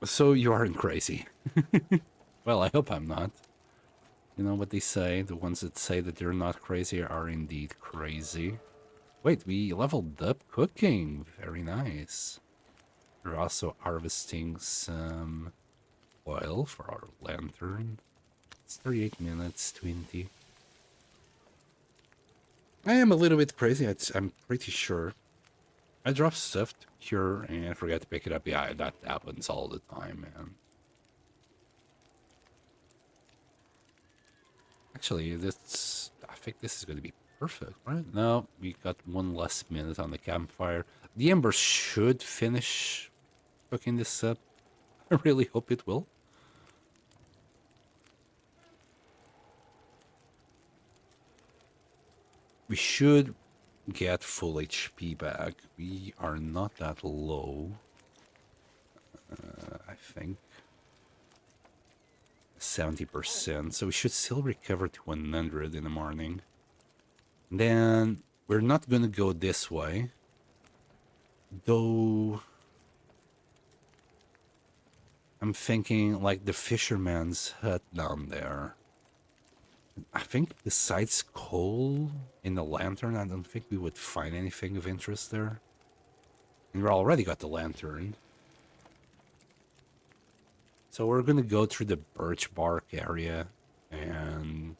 So you aren't crazy. Well, I hope I'm not. You know what they say? The ones that say that they're not crazy are indeed crazy. Wait, we leveled up cooking. Very nice. We're also harvesting some oil for our lantern. It's 38 minutes, 20. I am a little bit crazy. I'm pretty sure. I dropped stuff here and forgot to pick it up. Yeah, that happens all the time, man. Actually, I think this is going to be perfect, right? No, we got one less minute on the campfire. The embers should finish cooking this up. I really hope it will. We should get full HP back. We are not that low. I think 70%. So we should still recover to 100 in the morning. Then we're not gonna go this way, though. I'm thinking like the fisherman's hut down there. I think besides coal in the lantern, I don't think we would find anything of interest there. And we already got the lantern. So we're gonna go through the birch bark area and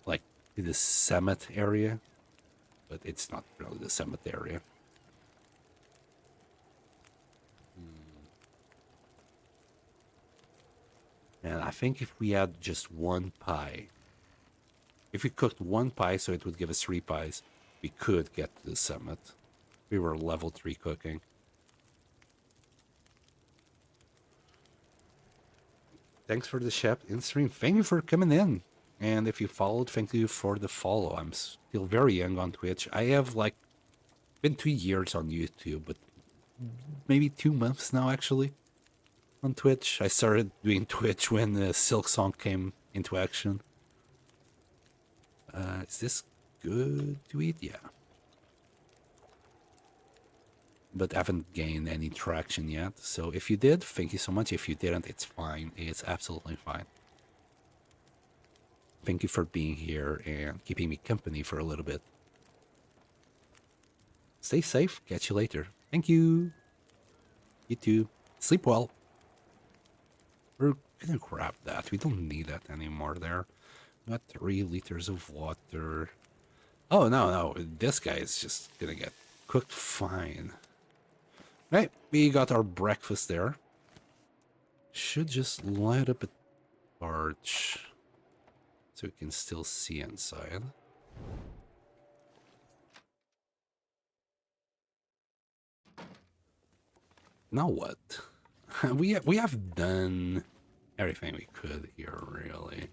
like to the summit area, but it's not really the summit area. And I think if we had just one pie, if we cooked one pie so it would give us 3 pies, we could get to the summit. We were level 3 cooking. Thanks for the chat in stream. Thank you for coming in. And if you followed, thank you for the follow. I'm still very young on Twitch. I have like been 2 years on YouTube, but maybe 2 months now actually on Twitch. I started doing Twitch when the Silk Song came into action. Is this good to eat? Yeah. But haven't gained any traction yet. So if you did, thank you so much. If you didn't, it's fine. It's absolutely fine. Thank you for being here and keeping me company for a little bit. Stay safe. Catch you later. Thank you. You too. Sleep well. We're gonna grab that. We don't need that anymore there. Got 3 liters of water. Oh, no. This guy is just gonna get cooked fine. Right, we got our breakfast there. Should just light up a torch so we can still see inside. Now what? we have done everything we could here, really.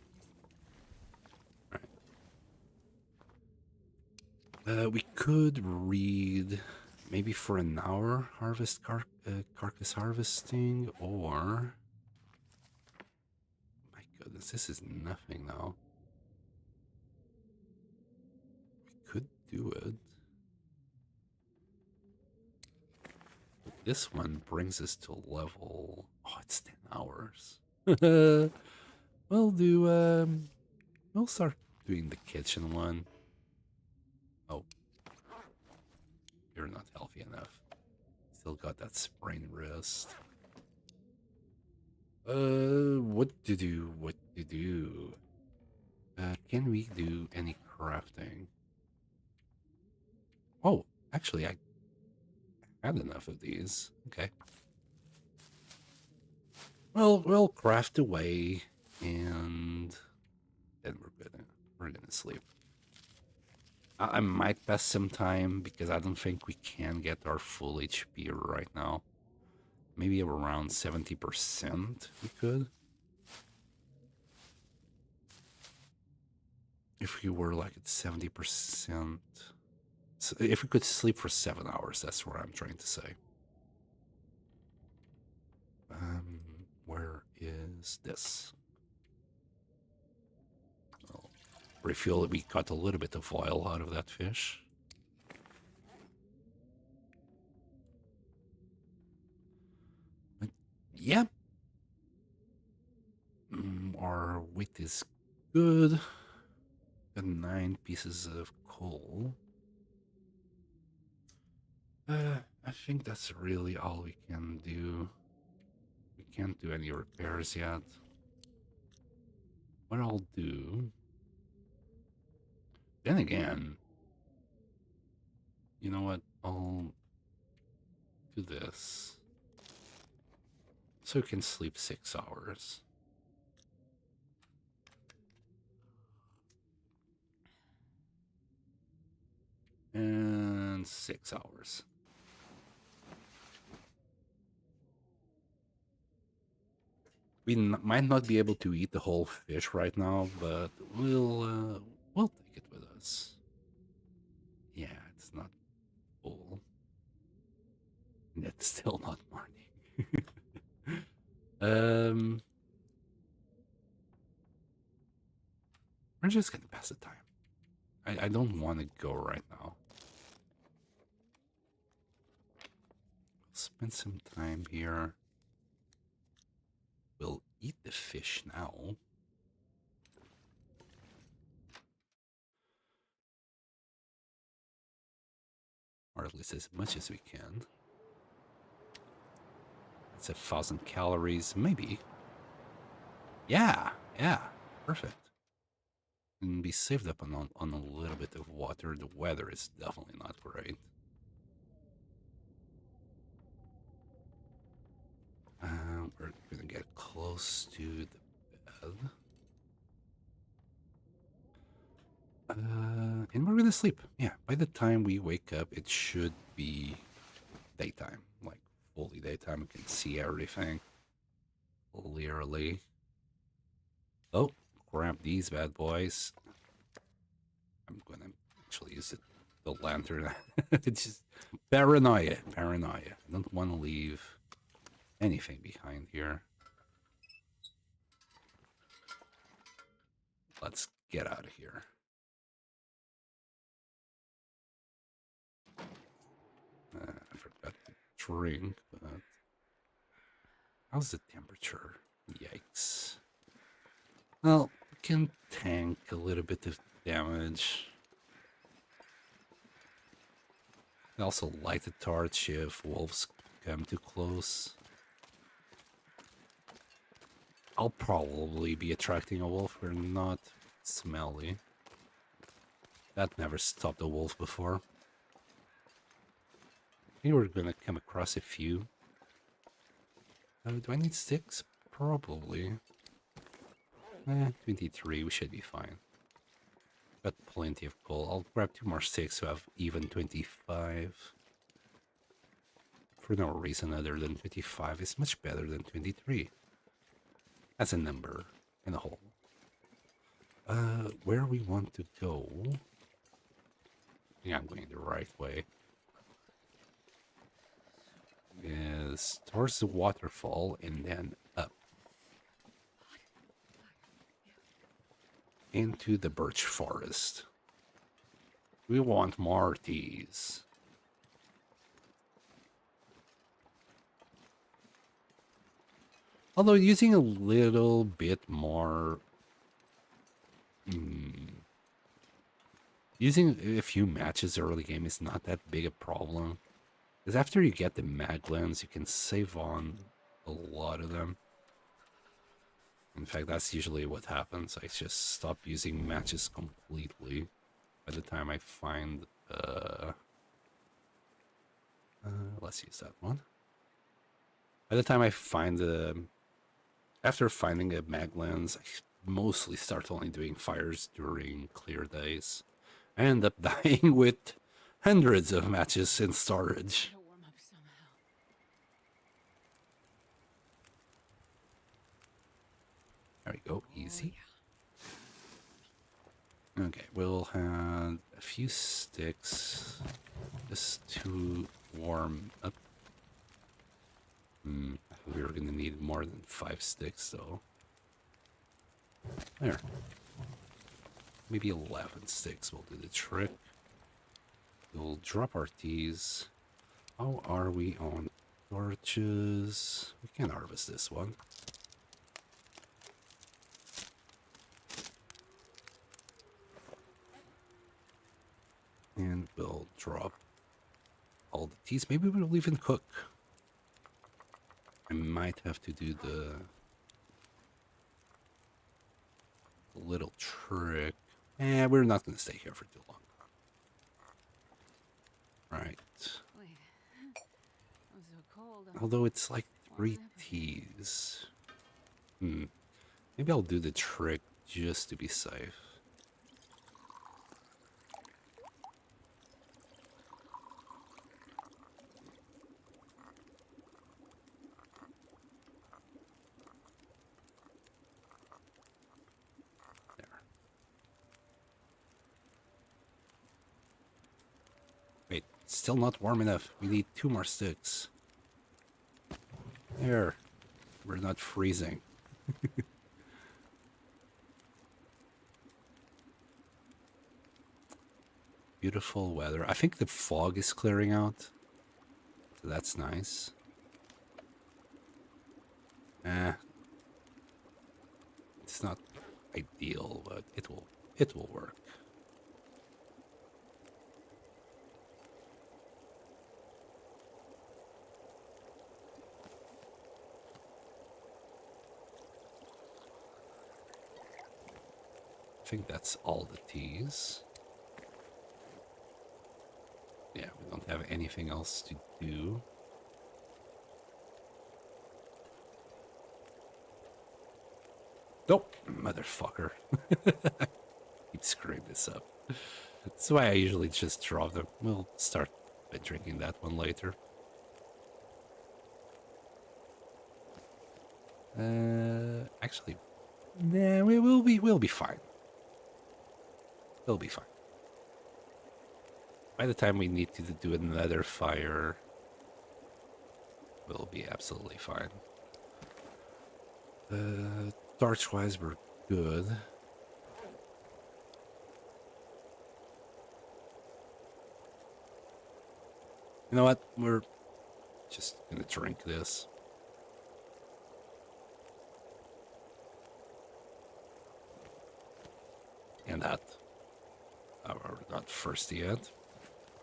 Right. We could read maybe for an hour carcass harvesting, or my goodness, this is nothing now. We could do it. This one brings us to level. Oh, it's 10 hours. We'll start doing the kitchen one. Oh, you're not healthy enough. Still got that sprained wrist. What to do? Can we do any crafting? Oh, actually, I had enough of these. Okay. Well, we'll craft away, and then we're gonna sleep. I might pass some time because I don't think we can get our full HP right now. Maybe around 70% we could. If we were like at 70%. So if we could sleep for 7 hours, that's what I'm trying to say. Where is this? Oh, refuel it. We got a little bit of oil out of that fish. But yeah. Our weight is good. Got 9 pieces of coal. I think that's really all we can do. We can't do any repairs yet. What I'll do... Then again, you know what? I'll do this. So you can sleep 6 hours. And 6 hours. We might not be able to eat the whole fish right now, but we'll take it with us. Yeah, it's not full. And it's still not morning. We're just gonna pass the time. I don't want to go right now. Spend some time here. We'll eat the fish now. Or at least as much as we can. It's 1,000 calories, maybe. Yeah, perfect. And be saved up on a little bit of water. The weather is definitely not great. We're gonna get close to the bed. And we're gonna sleep. Yeah, by the time we wake up, it should be daytime. Like, fully daytime. We can see everything clearly. Oh, grab these bad boys. I'm gonna actually use the lantern. It's just paranoia. I don't want to leave anything behind here. Let's get out of here. I forgot to drink, but how's the temperature? Yikes. Well, we can tank a little bit of damage. And also light the torch if wolves come too close. I'll probably be attracting a wolf. We're not smelly. That never stopped a wolf before. I think we're gonna come across a few. Do I need sticks? Probably. 23, we should be fine. Got plenty of coal. I'll grab 2 more sticks to have even 25. For no reason other than 25 is much better than 23. As a number in a whole. Where we want to go? Yeah, I'm going the right way. Is towards the waterfall and then up. Into the birch forest. We want more of these. Although using a little bit more... using a few matches early game is not that big a problem. Because after you get the mag lens, you can save on a lot of them. In fact, that's usually what happens. I just stop using matches completely by the time I find... let's use that one. By the time I find the... After finding a mag lens, I mostly start only doing fires during clear days. I end up dying with hundreds of matches in storage. There we go, easy. Okay, we'll have a few sticks just to warm up. We were gonna need more than 5 sticks, though. There. Maybe 11 sticks will do the trick. We'll drop our teas. How are we on torches? We can harvest this one. And we'll drop all the teas. Maybe we'll even cook. I might have to do the little trick We're not going to stay here for too long. Right. Wait. I'm so cold. Although it's like 3 teas. Maybe I'll do the trick just to be safe. There. Wait, still not warm enough. We need 2 more sticks. There. We're not freezing. Beautiful weather. I think the fog is clearing out. So that's nice. It's not ideal, but it will work. I think that's all the teas. Yeah, we don't have anything else to do. Nope, motherfucker. Keep screwing this up. That's why I usually just drop them. We'll start by drinking that one later. Actually, nah, we'll be fine. We'll be fine. By the time we need to do another fire, we'll be absolutely fine. Torch-wise, we're good. You know what? We're just gonna drink this. And that. We're not thirsty yet.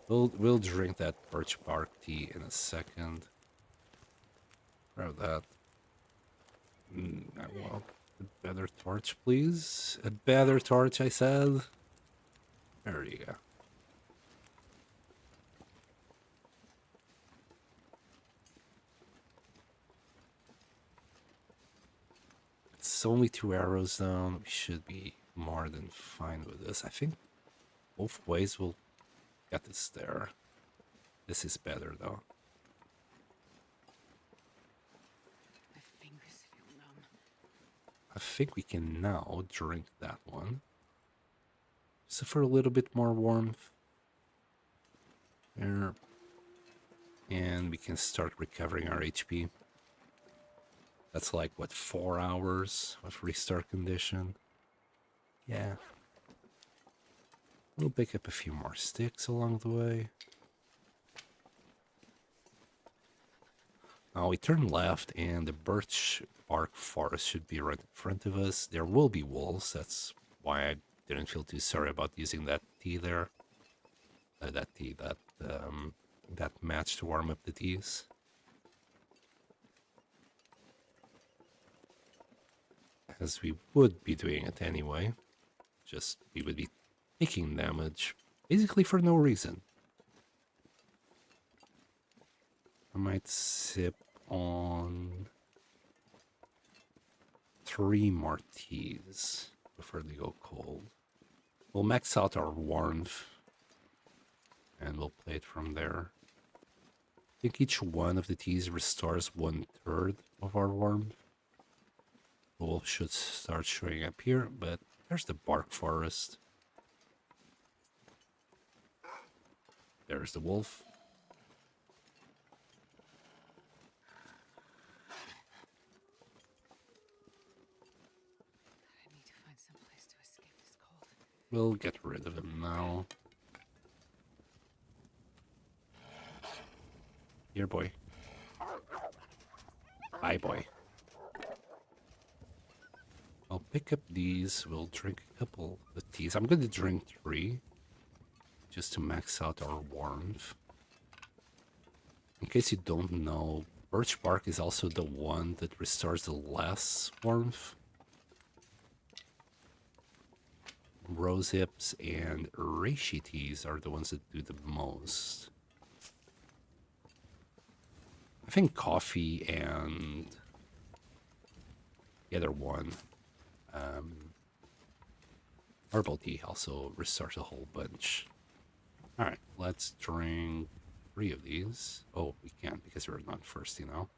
We'll drink that birch bark tea in a second. Grab that. I want a better torch, please. A better torch, I said. There you go. It's only 2 arrows down. We should be more than fine with this. I think both ways will get us there. This is better, though. My fingers feel numb. I think we can now drink that one. So for a little bit more warmth. There. And we can start recovering our HP. That's like, what, 4 hours of restart condition? Yeah. We'll pick up a few more sticks along the way. Now we turn left and the birch bark forest should be right in front of us. There will be wolves. That's why I didn't feel too sorry about using that tea there. That match to warm up the teas. As we would be doing it anyway. Just we would be taking damage basically for no reason. I might sip on 3 more teas before they go cold. We'll max out our warmth and we'll play it from there. I think each one of the teas restores 1/3 of our warmth. The wolf should start showing up here, but there's the bark forest. There's the wolf. I need to find some place to escape this cold. We'll get rid of him now. Here, boy. Bye, boy. I'll pick up these. We'll drink a couple of teas. I'm going to drink 3 just to max out our warmth. In case you don't know, birch bark is also the one that restores the less warmth. Rose hips and reishi teas are the ones that do the most. I think coffee and the other one, herbal tea, also restores a whole bunch. All right, let's drink 3 of these. Oh, we can't because we're not thirsty now.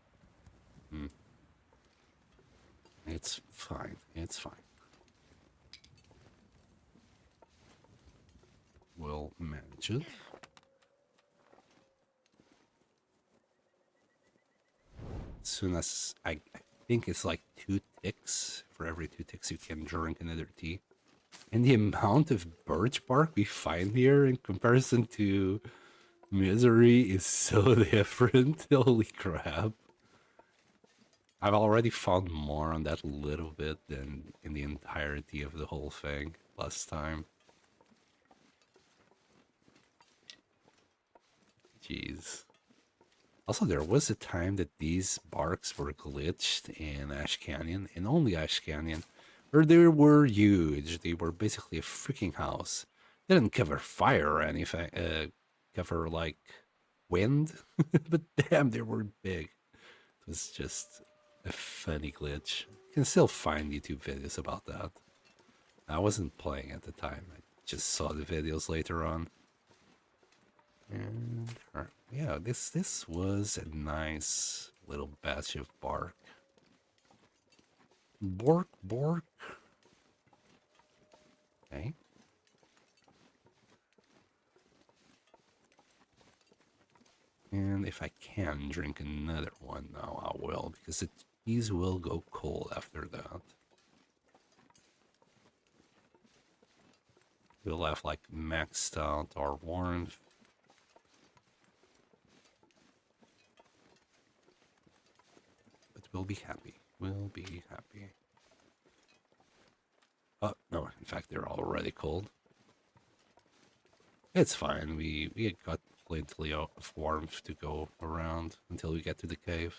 It's fine. It's fine. We'll manage it. As soon as I think it's like 2 ticks. For every 2 ticks, you can drink another tea. And the amount of birch bark we find here in comparison to Misery is so different. Holy crap. I've already found more on that little bit than in the entirety of the whole thing last time. Jeez. Also, there was a time that these barks were glitched in Ash Canyon, and only Ash Canyon, where they were huge. They were basically a freaking house. They didn't cover fire or anything, cover like wind, but damn, they were big. It was just a funny glitch. You can still find YouTube videos about that. I wasn't playing at the time. I just saw the videos later on. And yeah, this was a nice little batch of bark. Bork, bork. Okay. And if I can drink another one now, I will, because these will go cold after that. We'll have like maxed out our warmth. But we'll be happy. We'll be happy. Oh, no, in fact, they're already cold. It's fine. We got plenty of warmth to go around until we get to the cave.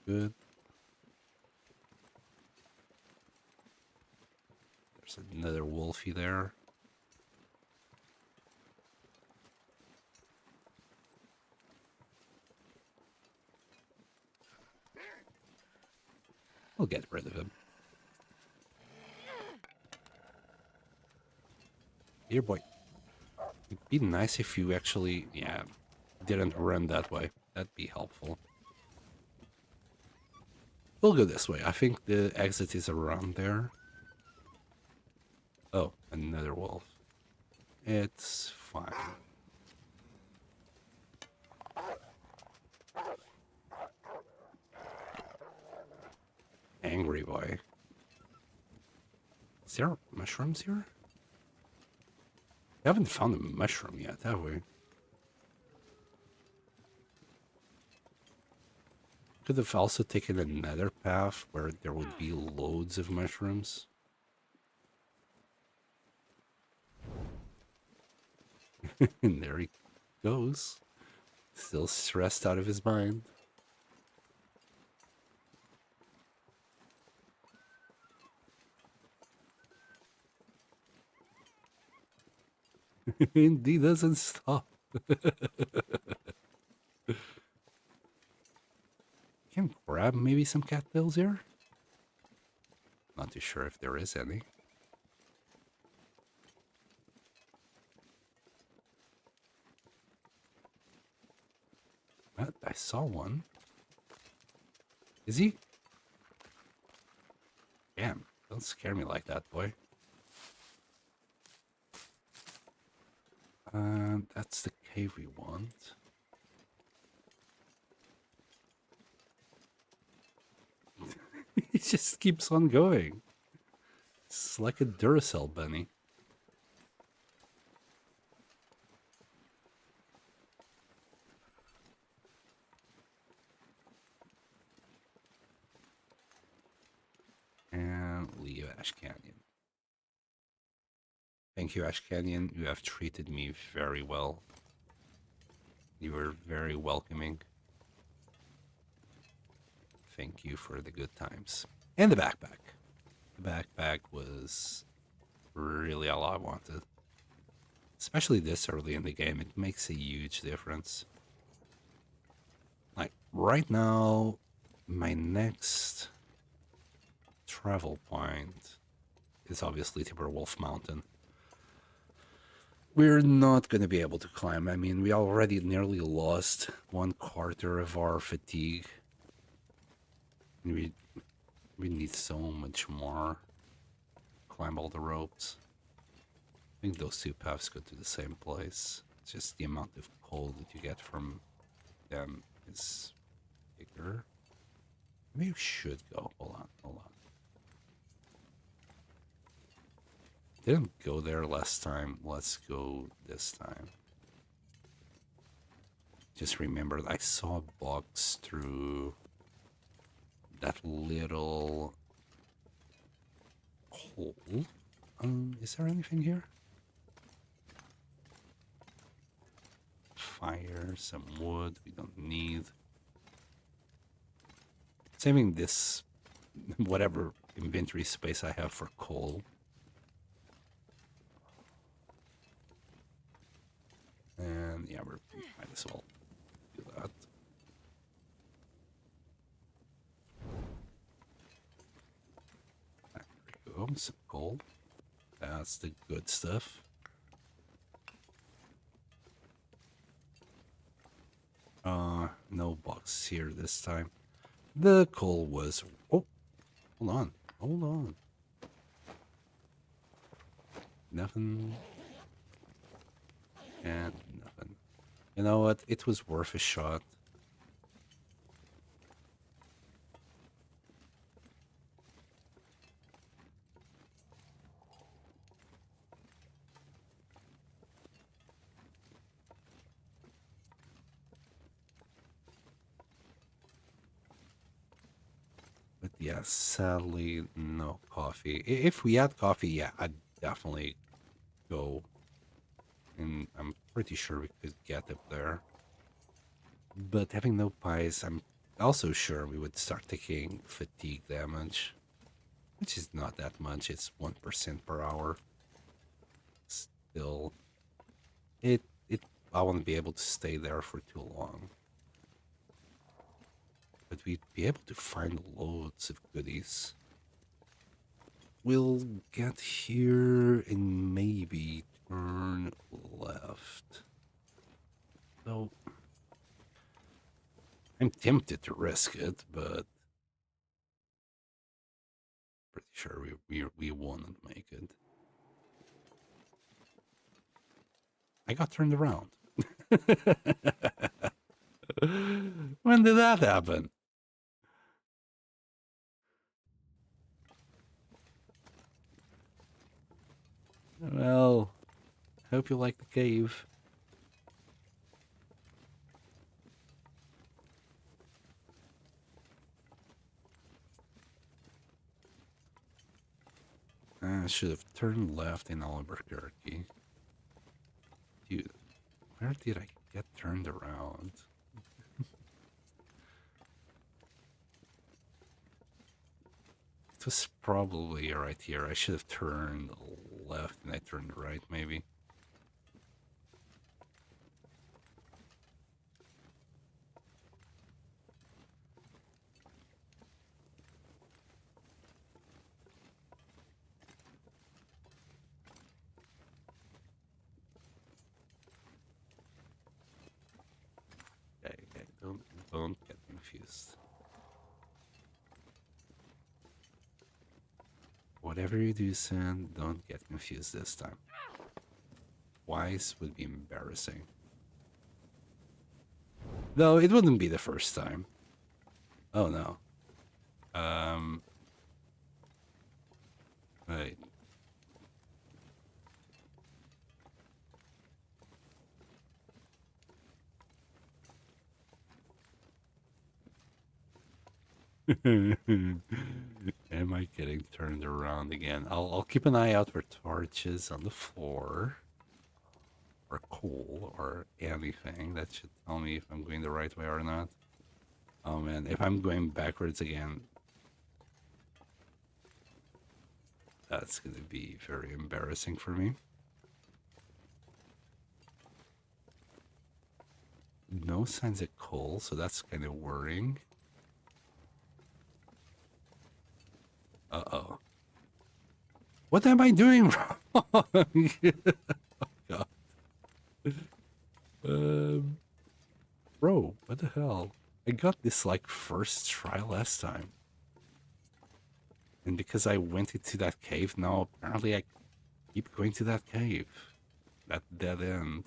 Good. There's another wolfie there. We'll get rid of him. Here, boy. It'd be nice if you actually, yeah, didn't run that way. That'd be helpful. We'll go this way. I think the exit is around there. Oh, another wolf. It's fine. Angry boy. Is there mushrooms here? We haven't found a mushroom yet, have we? Could have also taken another path where there would be loads of mushrooms. And there he goes. Still stressed out of his mind. And he doesn't stop. Can grab maybe some cattails here? Not too sure if there is any. What? I saw one. Is he? Damn, don't scare me like that, boy. That's the cave we want. He just keeps on going. It's like a Duracell bunny. And leave Ash Canyon. Thank you, Ash Canyon. You have treated me very well. You were very welcoming. Thank you for the good times. And the backpack. The backpack was really all I wanted. Especially this early in the game, it makes a huge difference. Like, right now, my next travel point is obviously Timberwolf Mountain. We're not going to be able to climb. I mean, we already nearly lost 1/4 of our fatigue. We need so much more. Climb all the ropes. I think those two paths go to the same place. It's just the amount of coal that you get from them is bigger. Maybe we should go. Hold on, hold on. Didn't go there last time. Let's go this time. Just remembered I saw a box through that little hole. Is there anything here? Fire, some wood we don't need. Saving this, whatever inventory space I have for coal. And yeah, we might as well do that. There we go, some coal. That's the good stuff. No box here this time. The coal was... Oh, hold on. Hold on. Nothing. And nothing. You know what? It was worth a shot. But yeah, sadly, no coffee. If we had coffee, yeah, I'd definitely go. And I'm pretty sure we could get up there. But having no pies, I'm also sure we would start taking fatigue damage. Which is not that much, it's 1% per hour. Still, I won't be able to stay there for too long. But we'd be able to find loads of goodies. We'll get here and maybe turn left. So, I'm tempted to risk it, but pretty sure we won't make it. I got turned around. When did that happen? Well, hope you like the cave. I should have turned left in Albuquerque. Dude, where did I get turned around? It was probably right here. I should have turned left and I turned right, maybe. Okay, don't get confused. Whatever you do, son, don't get confused this time. Twice would be embarrassing. Though it wouldn't be the first time. Oh no. Wait. Am I getting turned around again? I'll keep an eye out for torches on the floor. Or coal or anything that should tell me if I'm going the right way or not. Oh man, if I'm going backwards again, that's gonna be very embarrassing for me. No signs of coal, so that's kind of worrying. Uh-oh. What am I doing wrong? God. Bro, what the hell? I got this like first try last time. And because I went into that cave, now apparently I keep going to that cave. That dead end.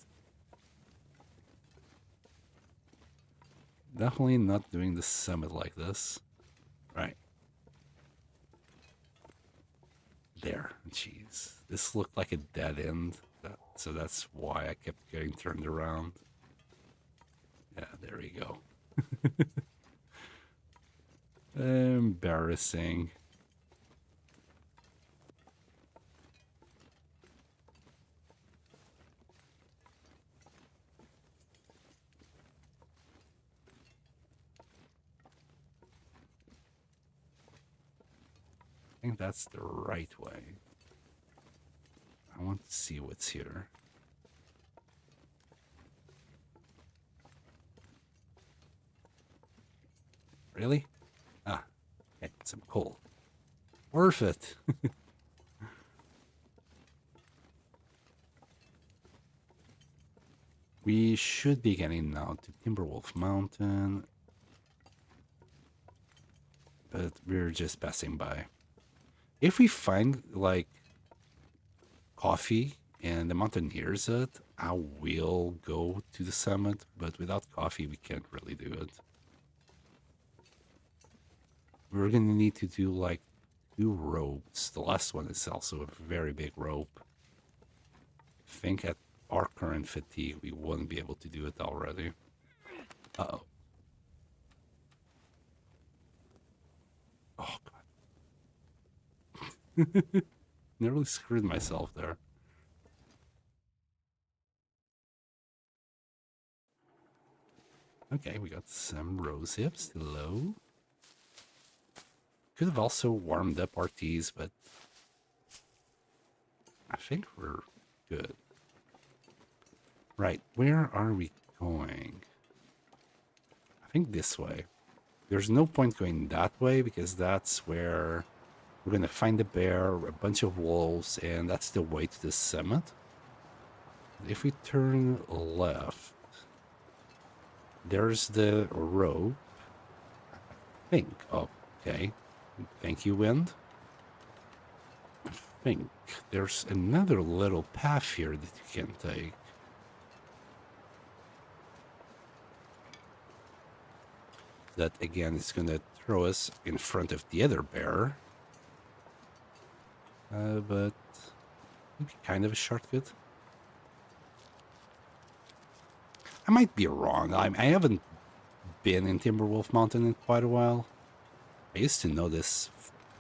Definitely not doing the summit like this. Right. There. Jeez. This looked like a dead end. So that's why I kept getting turned around. Yeah, there we go. Embarrassing. I think that's the right way. I want to see what's here. Really? Ah, okay, some coal. Worth it. We should be getting now to Timberwolf Mountain. But we're just passing by. If we find, like, coffee and the mountain hears it, I will go to the summit. But without coffee, we can't really do it. We're gonna need to do, like, 2 ropes. The last one is also a very big rope. I think at our current fatigue, we won't be able to do it already. Uh-oh. Oh, God. Nearly screwed myself there. Okay, we got some rose hips. Hello. Could have also warmed up our teas, but I think we're good. Right, where are we going? I think this way. There's no point going that way because that's where we're gonna find a bear, a bunch of wolves, and that's the way to the summit. If we turn left, there's the rope. I think. Oh, okay. Thank you, wind. I think there's another little path here that you can take. That again is gonna throw us in front of the other bear. But maybe kind of a shortcut. I might be wrong. I haven't been in Timberwolf Mountain in quite a while. I used to know this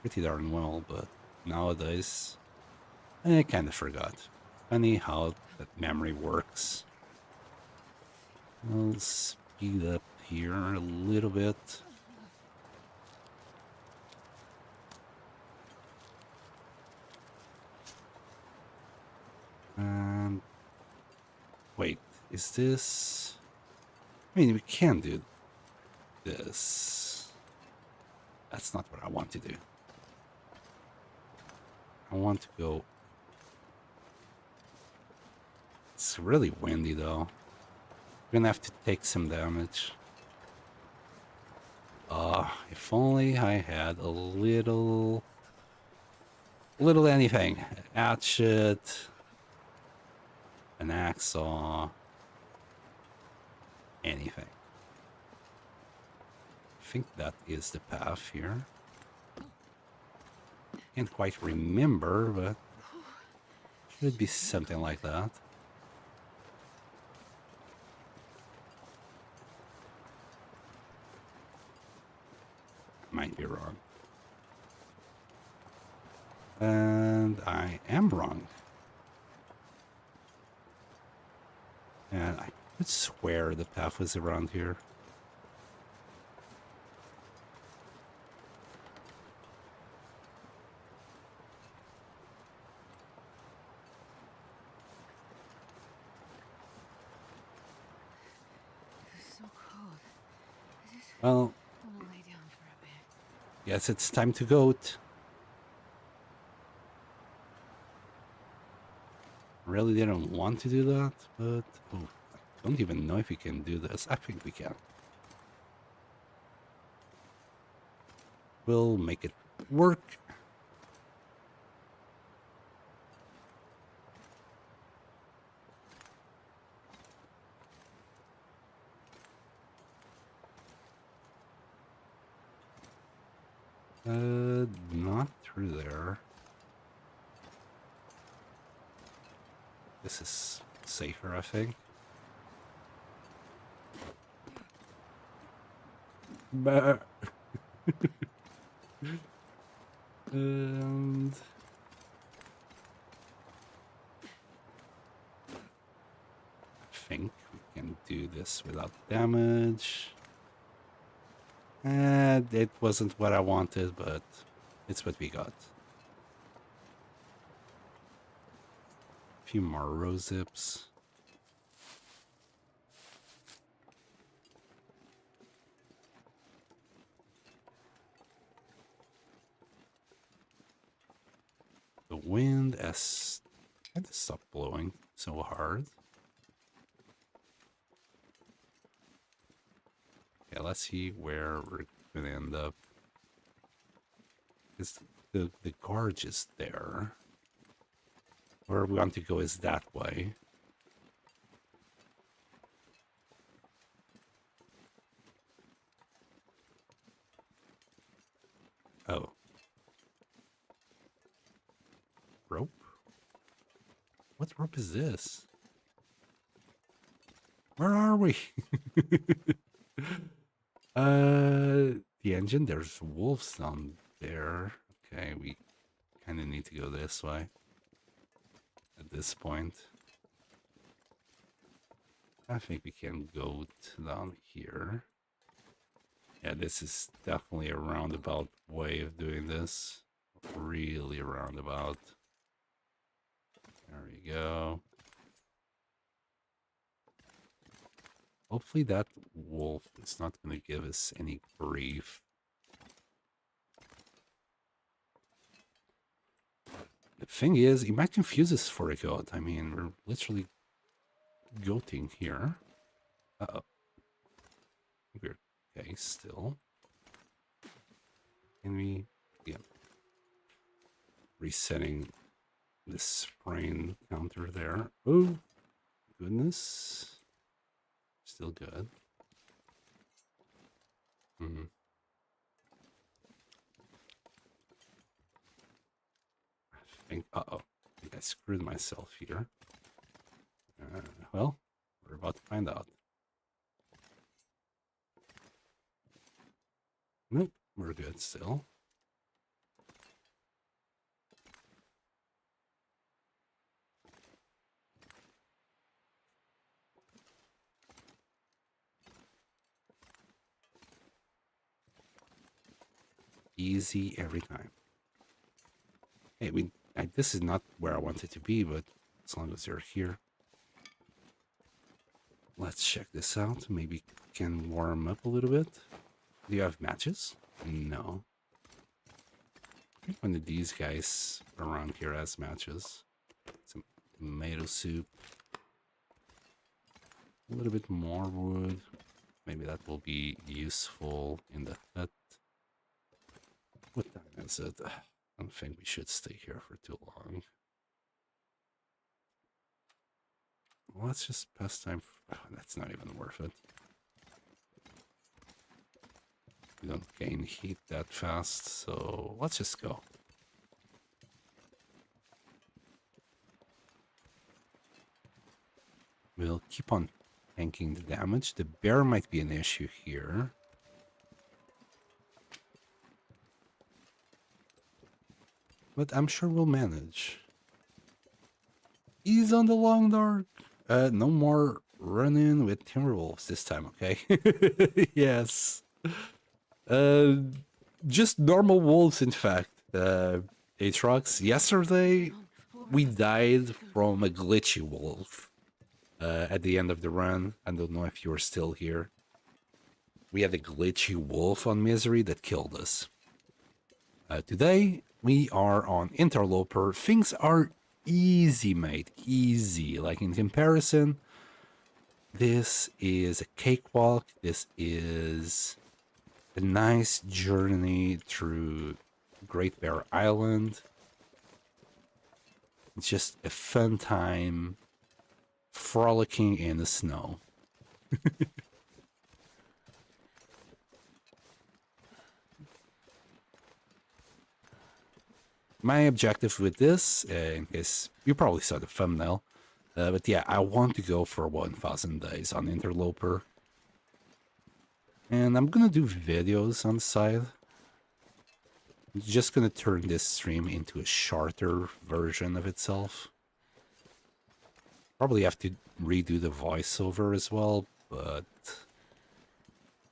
pretty darn well, but nowadays I kind of forgot. Funny how that memory works. I'll speed up here a little bit. And wait, is this? I mean, we can do this. That's not what I want to do. I want to go. It's really windy though. We're gonna have to take some damage. If only I had a little anything. A hatchet, an hacksaw, anything. I think that is the path here. Can't quite remember, but should be something like that. Might be wrong. And I am wrong. And I could swear the path was around here. Well, I wanna lay down for a bit. guess it's time to goat. Really didn't want to do that, but oh, I don't even know if we can do this. I think we can. We'll make it work. Not through there. This is safer, I think. Bah. And I think we can do this without damage. And it wasn't what I wanted, but it's what we got. A few more row zips. The wind has kind of stopped blowing so hard. Okay, let's see where we're gonna end up. Because the gorge is there. Where we want to go is that way. Oh. Rope? What rope is this? Where are we? The engine, there's wolves down there. Okay, we kind of need to go this way at this point. I think we can go down here. Yeah, this is definitely a roundabout way of doing this. Really roundabout. There we go. Hopefully that wolf is not going to give us any grief. The thing is, he might confuse us for a goat. I mean, we're literally goating here. Uh-oh. We're okay still. Can we... Yeah. Resetting the sprain counter there. Oh, goodness. Still good. Mm-hmm. I think, uh-oh. I think I screwed myself here. Well, we're about to find out. Nope, we're good still. Easy every time. Hey, this is not where I want it to be, but as long as you're here. Let's check this out. Maybe can warm up a little bit. Do you have matches? No. I think one of these guys around here has matches. Some tomato soup. A little bit more wood. Maybe that will be useful in the hut. What time is it? I don't think we should stay here for too long. Let's just pass time. Oh, that's not even worth it. We don't gain heat that fast, so let's just go. We'll keep on tanking the damage. The bear might be an issue here. But I'm sure we'll manage. Ease on the long dark. No more run-in with timberwolves this time, okay? Yes. Just normal wolves, in fact. Aatrox, yesterday we died from a glitchy wolf at the end of the run. I don't know if you're still here. we had a glitchy wolf on Misery that killed us. Today, we are on Interloper. Things are easy, mate. Easy. Like, in comparison, this is a cakewalk. This is a nice journey through Great Bear Island. It's just a fun time frolicking in the snow. My objective with this, in case you probably saw the thumbnail, but yeah, I want to go for 1000 days on Interloper. And I'm gonna do videos on the side. I'm just gonna turn this stream into a shorter version of itself. Probably have to redo the voiceover as well, but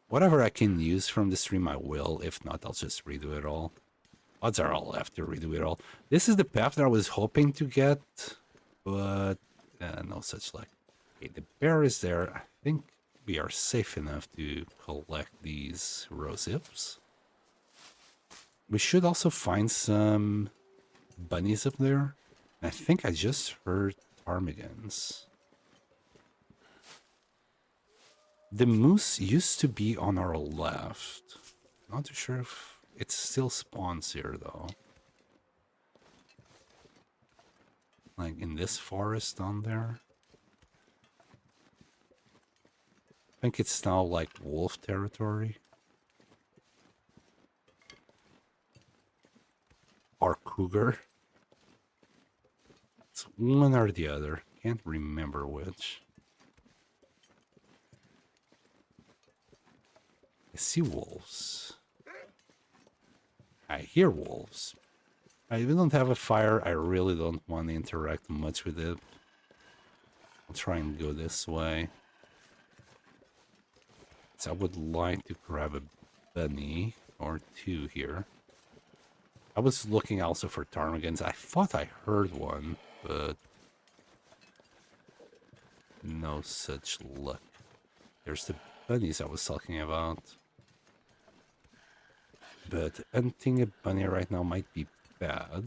whatever I can use from the stream, I will. If not, I'll just redo it all. Odds are I'll have to redo it all. This is the path that I was hoping to get, but no such luck. Okay, the bear is there. I think we are safe enough to collect these rose hips. We should also find some bunnies up there. I think I just heard ptarmigans. The moose used to be on our left. Not too sure if it still spawns here, though. Like in this forest down there. I think it's now like wolf territory. Or cougar. It's one or the other. Can't remember which. I see wolves. I hear wolves. I don't have a fire. I really don't want to interact much with it. I'll try and go this way. So I would like to grab a bunny or two here. I was looking also for ptarmigans. I thought I heard one, but no such luck. There's the bunnies I was talking about. But hunting a bunny right now might be bad.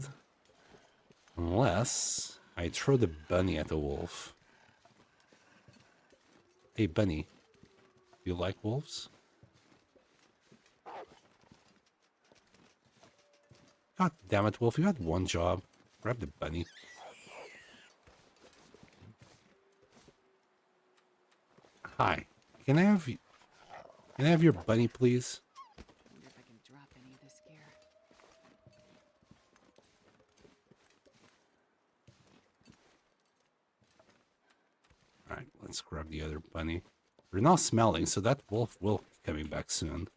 Unless I throw the bunny at the wolf. Hey, bunny. Do you like wolves? God damn it, wolf. You had one job. Grab the bunny. Hi. Can I have your bunny, please? Wonder if I can drop any of this gear. Alright, let's grab the other bunny. We're now smelling, so that wolf will be coming back soon.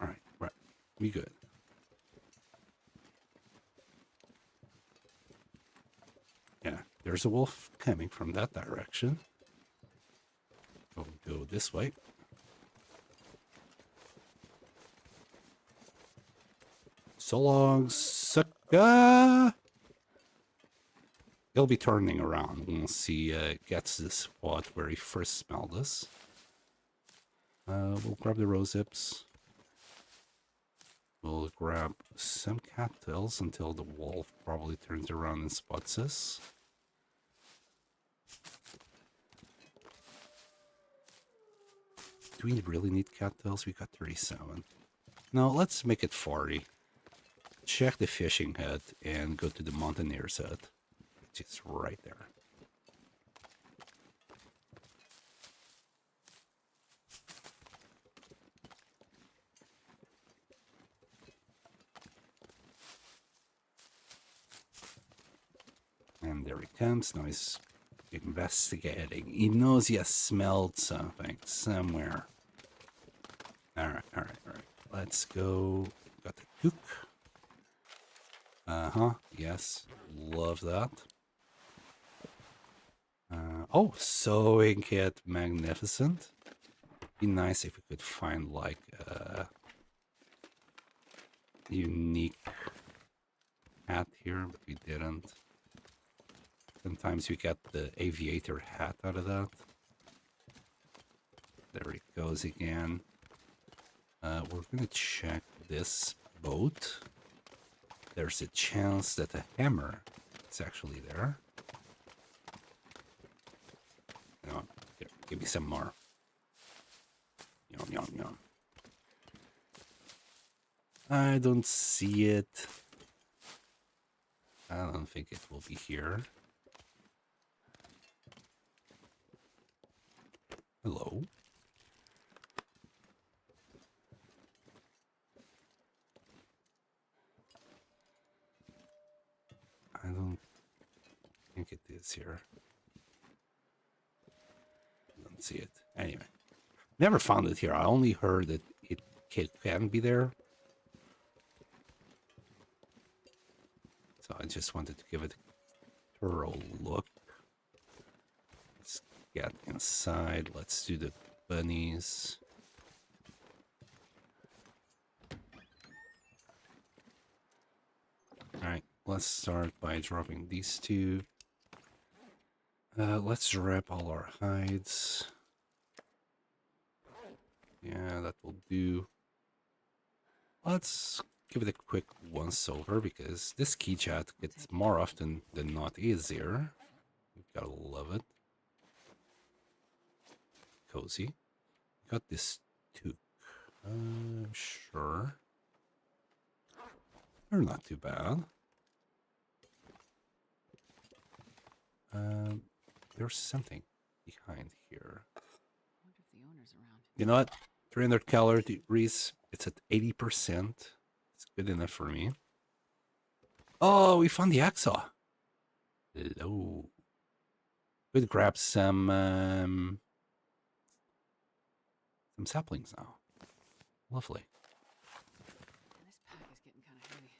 Alright, right. We good. Yeah, there's a wolf coming from that direction. We'll go this way. So long, sucker! He'll be turning around once he gets the spot where he first smelled us. We'll grab the rose hips. We'll grab some cattails until the wolf probably turns around and spots us. Do we really need cattails? We got 37. No, let's make it 40. Check the fishing hut and go to the mountaineer's hut, which is right there. And there he comes. Now he's investigating. He knows he has smelled something somewhere. Alright. Let's go. Got the cook. Yes. Love that. Oh, sewing kit. Magnificent. Be nice if we could find like a unique hat here, but we didn't. Sometimes you get the aviator hat out of that. There it goes again. We're gonna check this boat. There's a chance that a hammer is actually there. No, here, give me some more. Yum, yum, yum. I don't see it. I don't think it will be here. Hello? I don't think it is here. I don't see it. Anyway. Never found it here. I only heard that it can be there. So I just wanted to give it a thorough look. Let's get inside. Let's do the bunnies. Alright, let's start by dropping these two. Let's wrap all our hides. Yeah, that will do. Let's give it a quick once over because this key chat gets more often than not easier. You gotta love it. Cozy. Got this toque. Sure. They're not too bad. There's something behind here. I wonder if the owner's around. You know what? 300 calories. It's at 80%. It's good enough for me. Oh, we found the hacksaw. Hello. Could grab some saplings now. Lovely. And this pack is getting kind of heavy.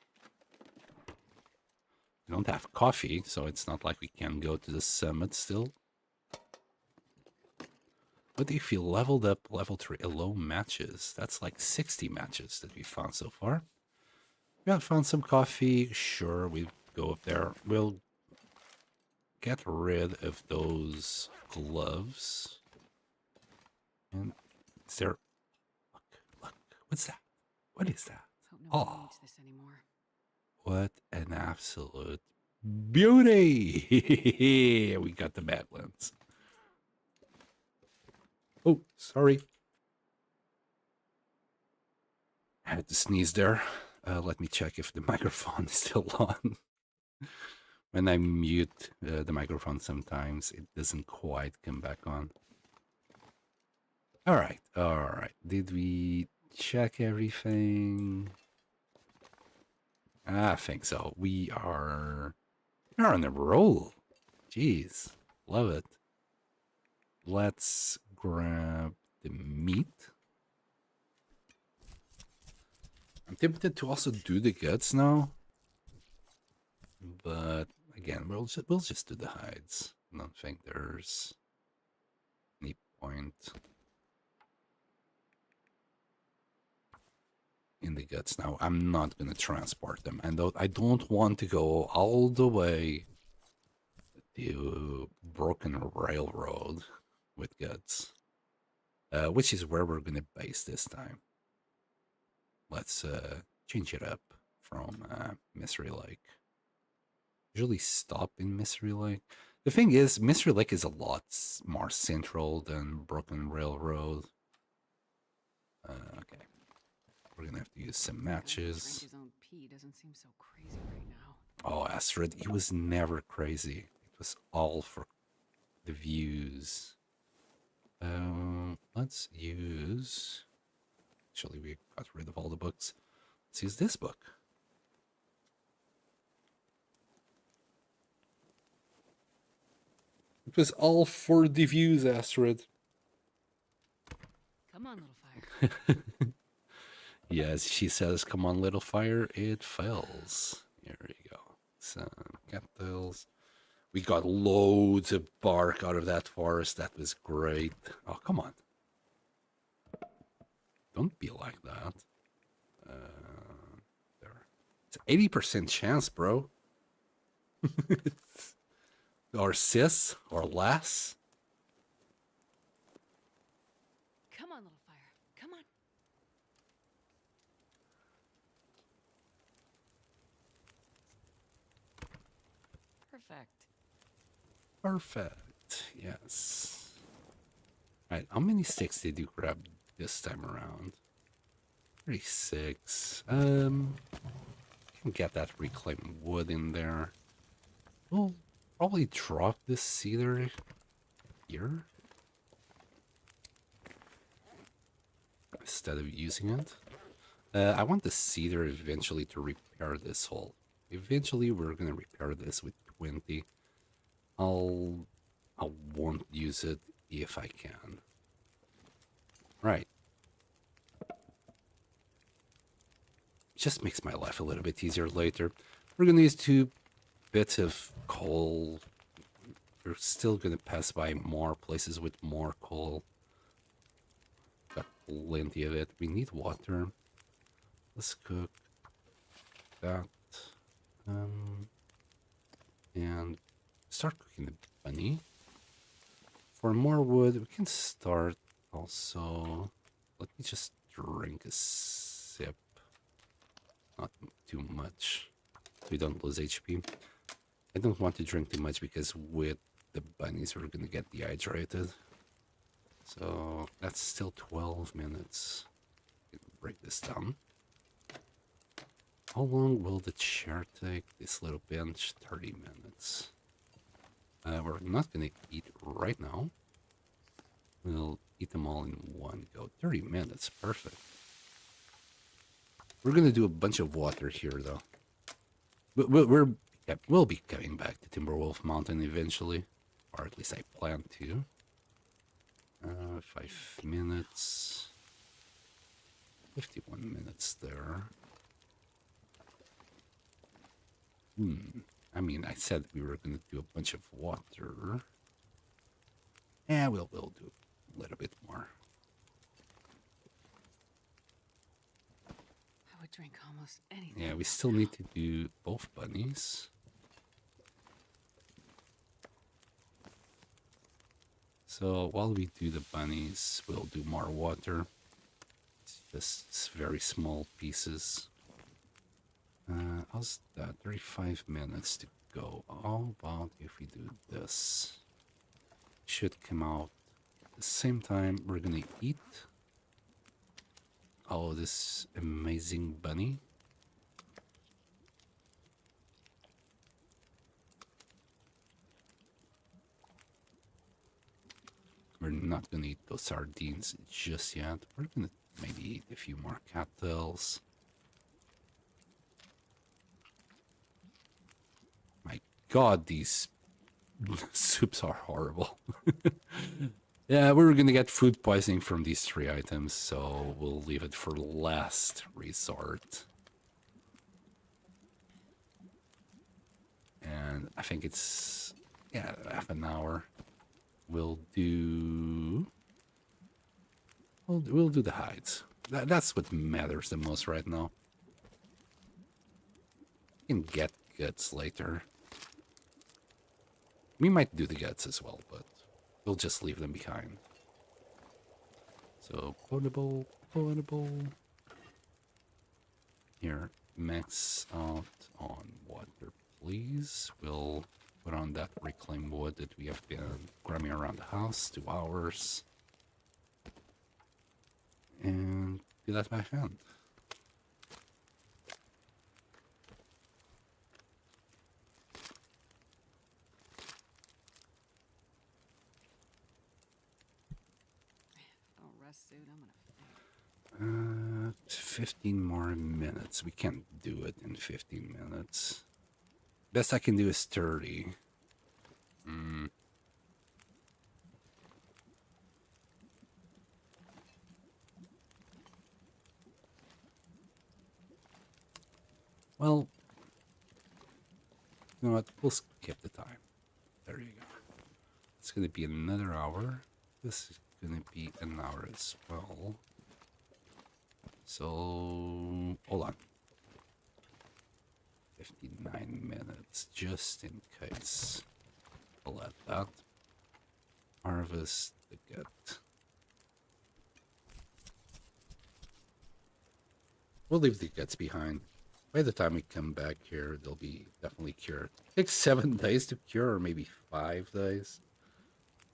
We don't have coffee, so it's not like we can go to the summit still. But if you leveled up level 3 alone matches, that's like 60 matches that we found so far. We have found some coffee. Sure, we go up there. We'll get rid of those gloves. And is there... Look. What's that? What is that? Hope nobody needs this anymore. What an absolute beauty! We got the Badlands. Oh, sorry. I had to sneeze there. Let me check if the microphone is still on. When I mute the microphone sometimes, it doesn't quite come back on. All right. Did we check everything? I think so. We're on a roll. Jeez, love it. Let's grab the meat. I'm tempted to also do the guts now, but again, we'll just do the hides. I don't think there's any point in the guts now. I'm not gonna transport them, and I don't want to go all the way to Broken Railroad with guts, which is where we're gonna base this time. Let's change it up from Mystery Lake. Usually stop in Mystery Lake. The thing is, Mystery Lake is a lot more central than Broken Railroad. Okay. We're gonna have to use some matches. His own pee doesn't seem so crazy right now. Oh, Astrid, he was never crazy. It was all for the views. Let's use... Actually, we got rid of all the books. Let's use this book. It was all for the views, Astrid. Come on, little fire. Yes, she says, come on, little fire. It fails. Here we go. Some cattails. We got loads of bark out of that forest. That was great. Oh, come on. Don't be like that. There. It's 80% chance, bro. or sis or less. Come on, little fire. Come on. Perfect. Perfect. Yes. Right. How many sticks did you grab this time around? 36. Can get that reclaimed wood in there. We'll probably drop this cedar here instead of using it. I want the cedar eventually to repair this hole. Eventually, we're gonna repair this with 20. I won't use it if I can. Right. Just makes my life a little bit easier later. We're gonna use 2 bits of coal. We're still gonna pass by more places with more coal. Got plenty of it. We need water. Let's cook that. And start cooking the bunny. For more wood, we can start also. Let me just drink a sip. Not too much. We don't lose HP. I don't want to drink too much because with the bunnies we're gonna get dehydrated. So that's still 12 minutes. Break this down. How long will the chair take? This little bench, 30 minutes. We're not gonna eat right now. We'll eat them all in one go. 30 minutes, perfect. We're gonna do a bunch of water here though. We'll be coming back to Timberwolf Mountain eventually, or at least I plan to. 5 minutes, 51 minutes there. I mean, I said we were gonna do a bunch of water. Yeah, we'll do a little bit more. I would drink almost anything. Yeah, we still need to do both bunnies. So while we do the bunnies, we'll do more water. It's just very small pieces. How's that? 35 minutes to go. How about if we do this? Should come out at the same time. We're gonna eat. Oh, this amazing bunny. We're not gonna eat those sardines just yet. We're gonna maybe eat a few more cattails. My God, these soups are horrible. Yeah, we're gonna get food poisoning from these 3 items, so we'll leave it for last resort. And I think it's, yeah, half an hour. We'll do the hides. That's what matters the most right now. We can get guts later. We might do the guts as well, but we'll just leave them behind. So portable. Here, max out on water, please. We'll put on that reclaimed wood that we have been grabbing around the house, 2 hours. And do that by hand. If I don't rest suit, I'm gonna faint. 15 more minutes. We can't do it in 15 minutes. Best I can do is 30. Well, you know what? We'll skip the time. There you go. It's going to be another hour. This is going to be an hour as well. So, hold on. 59 minutes, just in case. I'll add that. Harvest the gut. We'll leave the guts behind. By the time we come back here, they'll be definitely cured. It takes 7 days to cure, or maybe 5 days.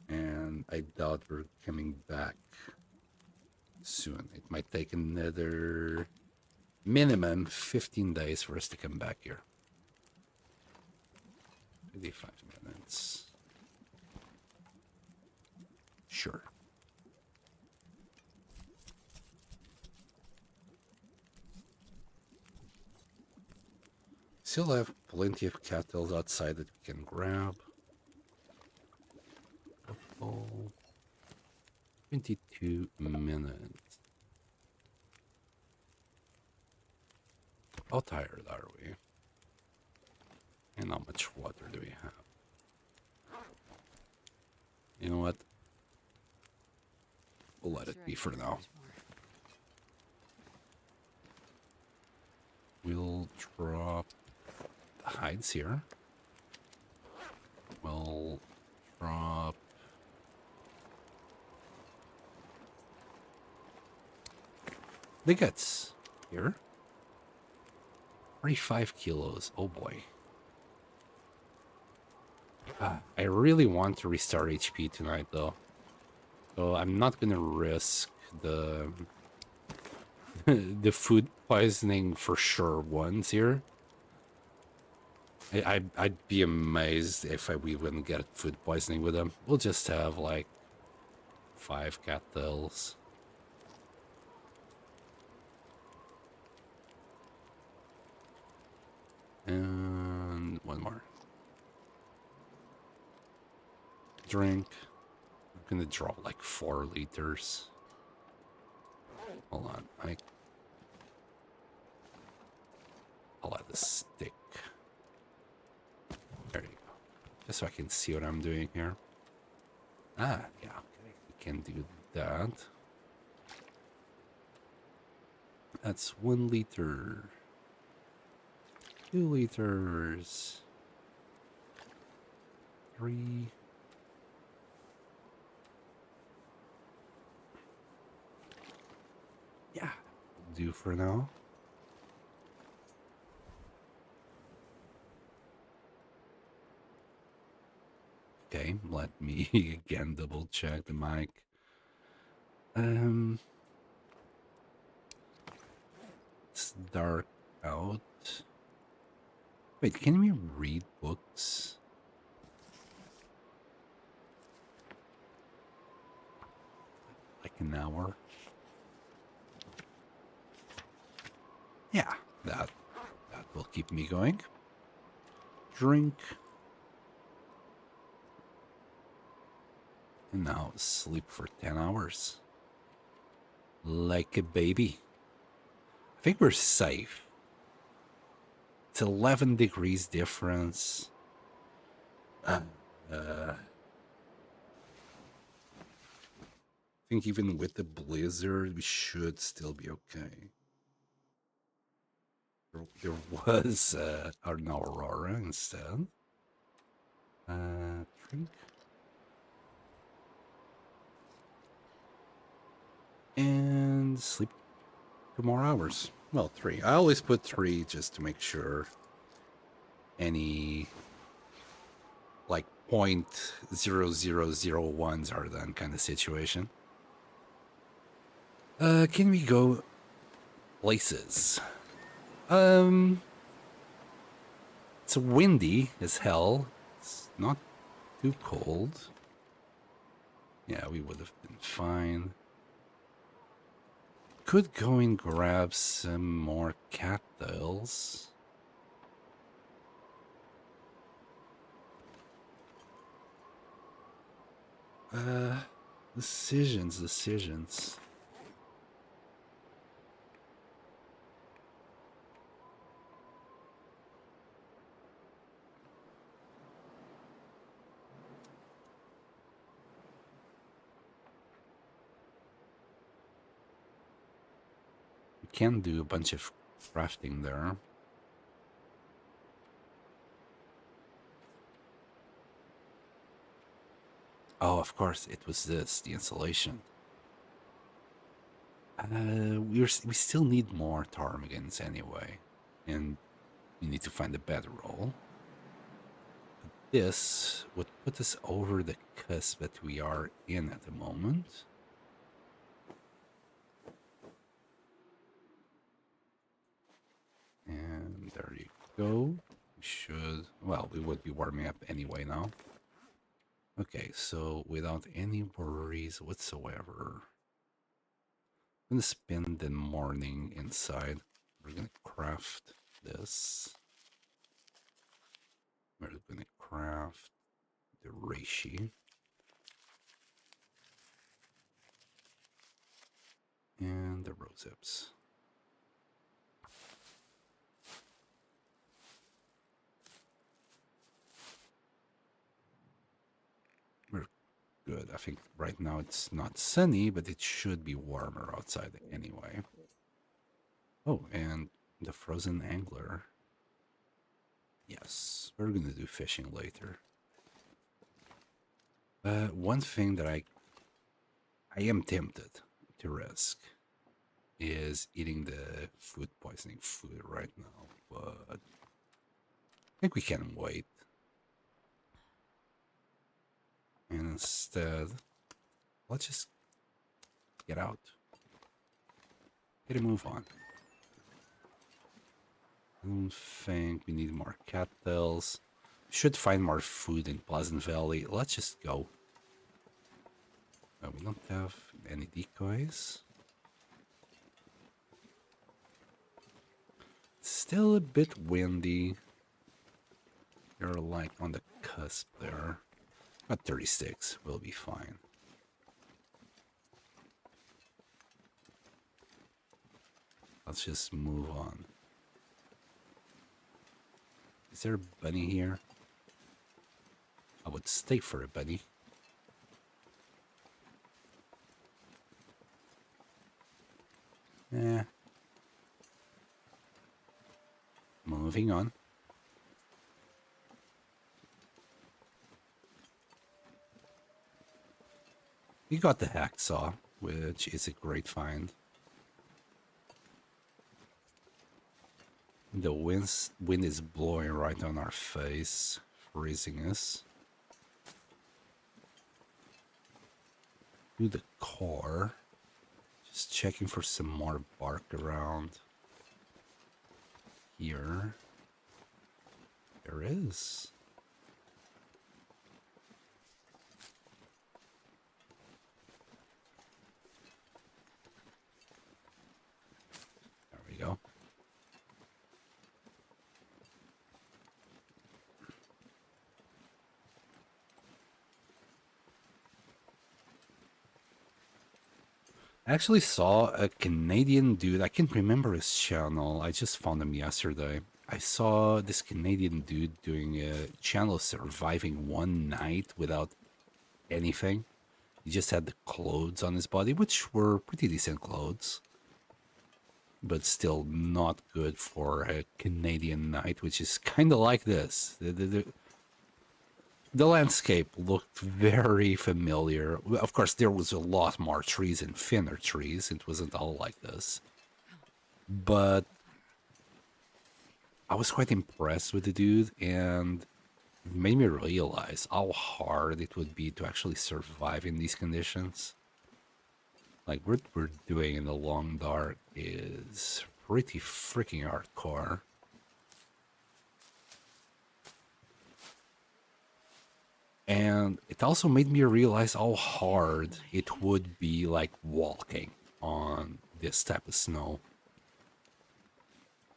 And I doubt we're coming back soon. It might take another minimum 15 days for us to come back here. 55 minutes. Sure. Still have plenty of cattle outside that we can grab. Oh, 22 minutes. How tired are we? And how much water do we have? You know what? We'll let it be for now. We'll drop the hides here. We'll drop the guts here. 35 kilos. Oh boy. I really want to restart HP tonight though. So I'm not gonna risk the the food poisoning for sure once here. I'd be amazed if we wouldn't get food poisoning with them. We'll just have like 5 cattails. And one more. Drink. I'm gonna draw like 4 liters. Hold on, I'll add a stick. There you go. Just so I can see what I'm doing here. Ah, yeah, okay. We can do that. That's 1 liter. 2 liters. 3. Yeah, do for now. Okay, let me again double check the mic. It's dark out. Wait, can we read books? Like an hour? Yeah, that will keep me going. Drink. And now sleep for 10 hours. Like a baby. I think we're safe. It's 11 degrees difference. I think even with the blizzard, we should still be okay. There was an aurora instead. Drink. And sleep 2 more hours. Well, 3. I always put 3 just to make sure any like 0.0001s are done kind of situation. Can we go places? It's windy as hell. It's not too cold. Yeah, we would have been fine. Could go and grab some more cattails. Decisions. We can do a bunch of crafting there. Oh, of course, it was this, the insulation. We still need more ptarmigans anyway, and we need to find a bedroll. But this would put us over the cusp that we are in at the moment. And there you go. We should, well, we would be warming up anyway now. Okay, so without any worries whatsoever, I'm gonna spend the morning inside. We're gonna craft this. We're gonna craft the reishi. And the rose hips. We're good. I think right now it's not sunny, but it should be warmer outside anyway. Oh, and the frozen angler. Yes, we're gonna do fishing later. One thing that I am tempted to risk is eating the food poisoning food right now, but I think we can wait. And instead, let's just get out. Get a move on. I don't think we need more cattails. Should find more food in Pleasant Valley. Let's just go. We don't have any decoys. It's still a bit windy. You're like on the cusp there. At 36, we'll be fine. Let's just move on. Is there a bunny here? I would stay for a bunny. Eh. Moving on. We got the hacksaw, which is a great find. The wind is blowing right on our face, freezing us. Do the car. Just checking for some more bark around. Here. There is. There we go. I actually saw a Canadian dude. I can't remember his channel. I just found him yesterday. I saw this Canadian dude doing a channel surviving one night without anything. He just had the clothes on his body, which were pretty decent clothes, but still not good for a Canadian night, which is kind of like this. The landscape looked very familiar. Of course, there was a lot more trees and thinner trees. It wasn't all like this. But I was quite impressed with the dude, and it made me realize how hard it would be to actually survive in these conditions. Like, what we're doing in the long dark is pretty freaking hardcore. And it also made me realize how hard it would be like walking on this type of snow.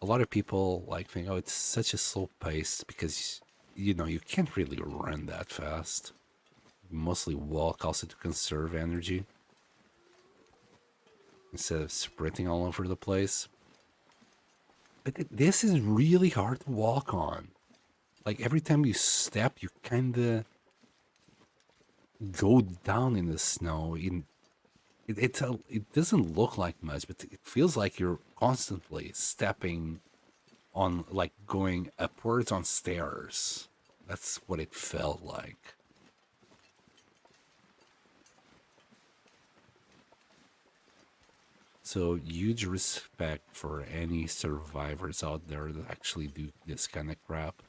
A lot of people like think, oh, it's such a slow pace because, you know, you can't really run that fast. You mostly walk also to conserve energy instead of sprinting all over the place. But this is really hard to walk on. Like every time you step, you kind of go down in the snow. It doesn't look like much, but it feels like you're constantly stepping on, like going upwards on stairs. That's what it felt like. So huge respect for any survivors out there that actually do this kind of crap.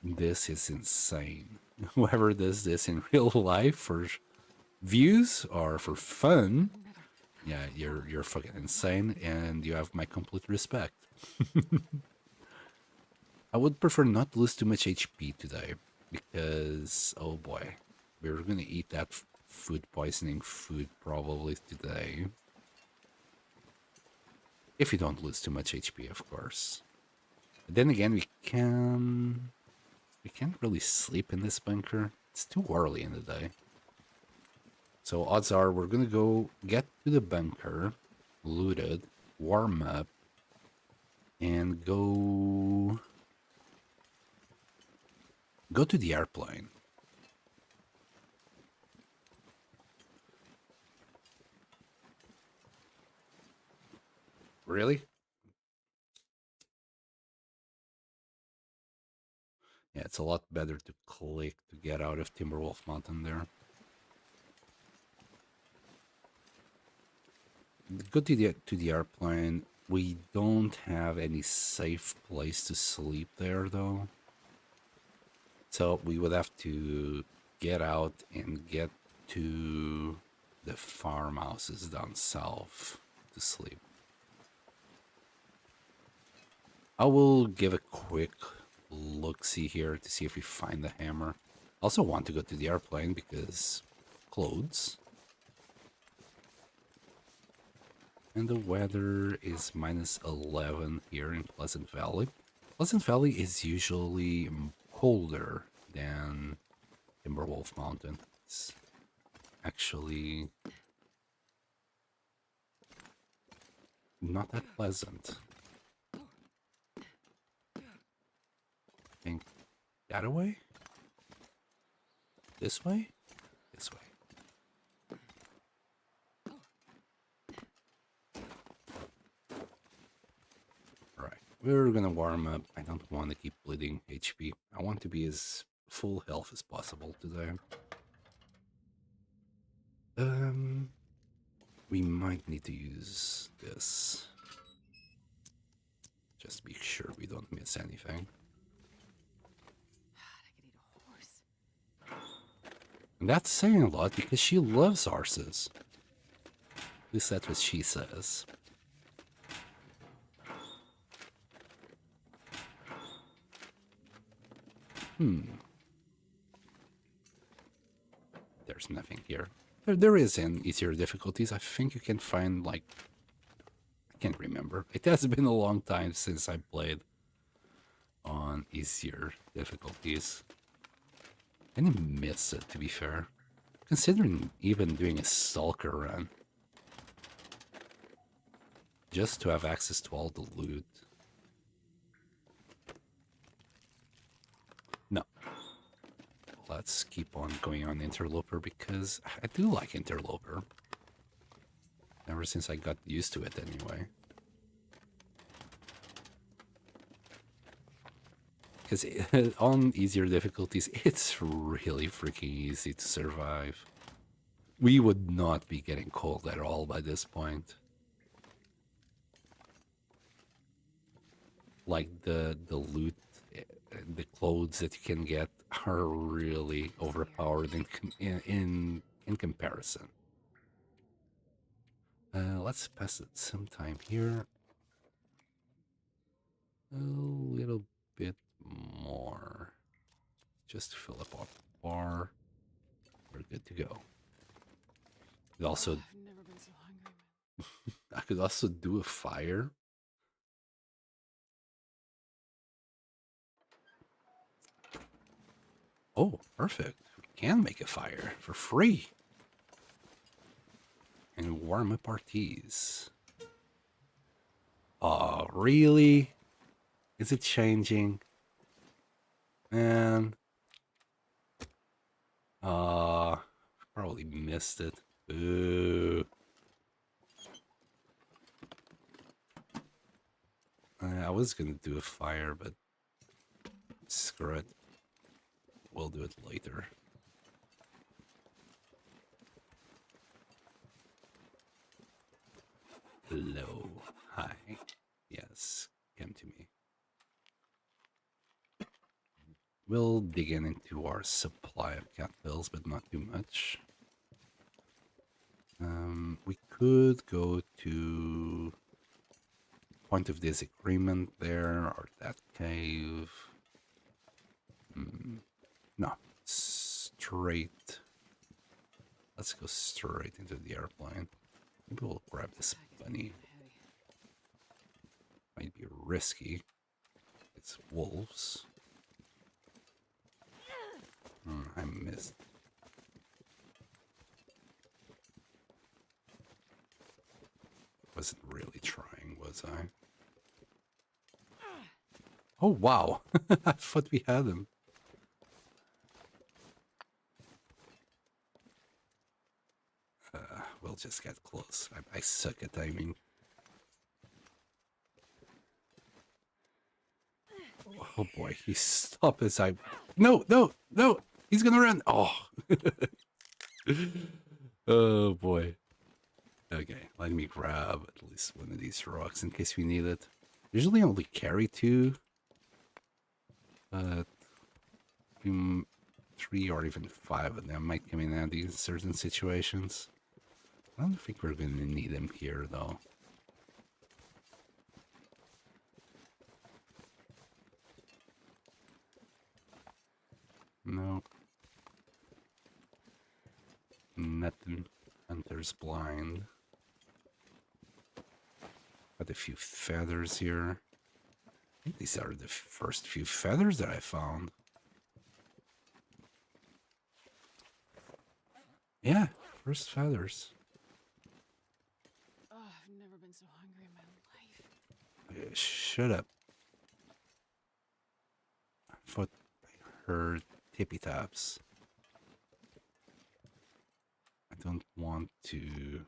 This is insane. Whoever does this in real life for views or for fun, yeah, you're fucking insane, and you have my complete respect. I would prefer not to lose too much HP today, because oh boy, we're gonna eat that food poisoning food probably today. If you don't lose too much HP, of course. But then again, we can't really sleep in this bunker. It's too early in the day. So odds are we're gonna go get to the bunker, loot it, warm up, and go to the airplane. Really? Yeah, it's a lot better to click to get out of Timberwolf Mountain there. Go to the airplane. We don't have any safe place to sleep there though. So we would have to get out and get to the farmhouses down south to sleep. I will give a quick look-see here to see if we find the hammer. I also want to go to the airplane because clothes. And the weather is -11 here in Pleasant Valley. Pleasant Valley is usually colder than Timberwolf Mountain. It's actually not that pleasant. I think that way? This way? This way. Alright, we're gonna warm up. I don't want to keep bleeding HP. I want to be as full health as possible today. We might need to use this. Just to be sure we don't miss anything. I could eat a horse. And that's saying a lot because she loves horses. At least that's what she says. There's nothing here. There is in easier difficulties. I think you can find, like... I can't remember. It has been a long time since I played on easier difficulties. I didn't miss it, to be fair. Considering even doing a stalker run. Just to have access to all the loot. No. Let's keep on going on Interloper because I do like Interloper. Ever since I got used to it anyway. Because on easier difficulties, it's really freaking easy to survive. We would not be getting cold at all by this point. Like the loot, the clothes that you can get are really overpowered in comparison. Let's pass it some time here. A little bit more. Just to fill up our bar. We're good to go. Could also, I've never been so hungry. I could also do a fire. Oh, perfect. We can make a fire for free. And warm up our teas. Oh, really? Is it changing? Man. Probably missed it. Ooh. I was gonna do a fire, but screw it. We'll do it later. Hello. Hi. Yes, come to me. We'll dig into our supply of cat pills, but not too much. We could go to point of disagreement there, or that cave. No, straight. Let's go straight into the airplane. Maybe we'll grab this Pack is bunny. getting kinda heavy. Might be risky. It's wolves. I missed. Wasn't really trying, was I? Oh, wow. I thought we had him. We'll just get close. I suck at timing. Oh boy, he stopped as I... No, no, no! He's gonna run! Oh! Oh boy. Okay, let me grab at least one of these rocks in case we need it. Usually only carry two. But... 3 or even 5 of them might come in handy in certain situations. I don't think we're gonna need them here though. No. Nothing. Hunter's blind. Got a few feathers here. I think these are the first few feathers that I found. Yeah, first feathers. Oh, I've never been so hungry in my life. Shut up. I thought I heard tippy taps. I don't want to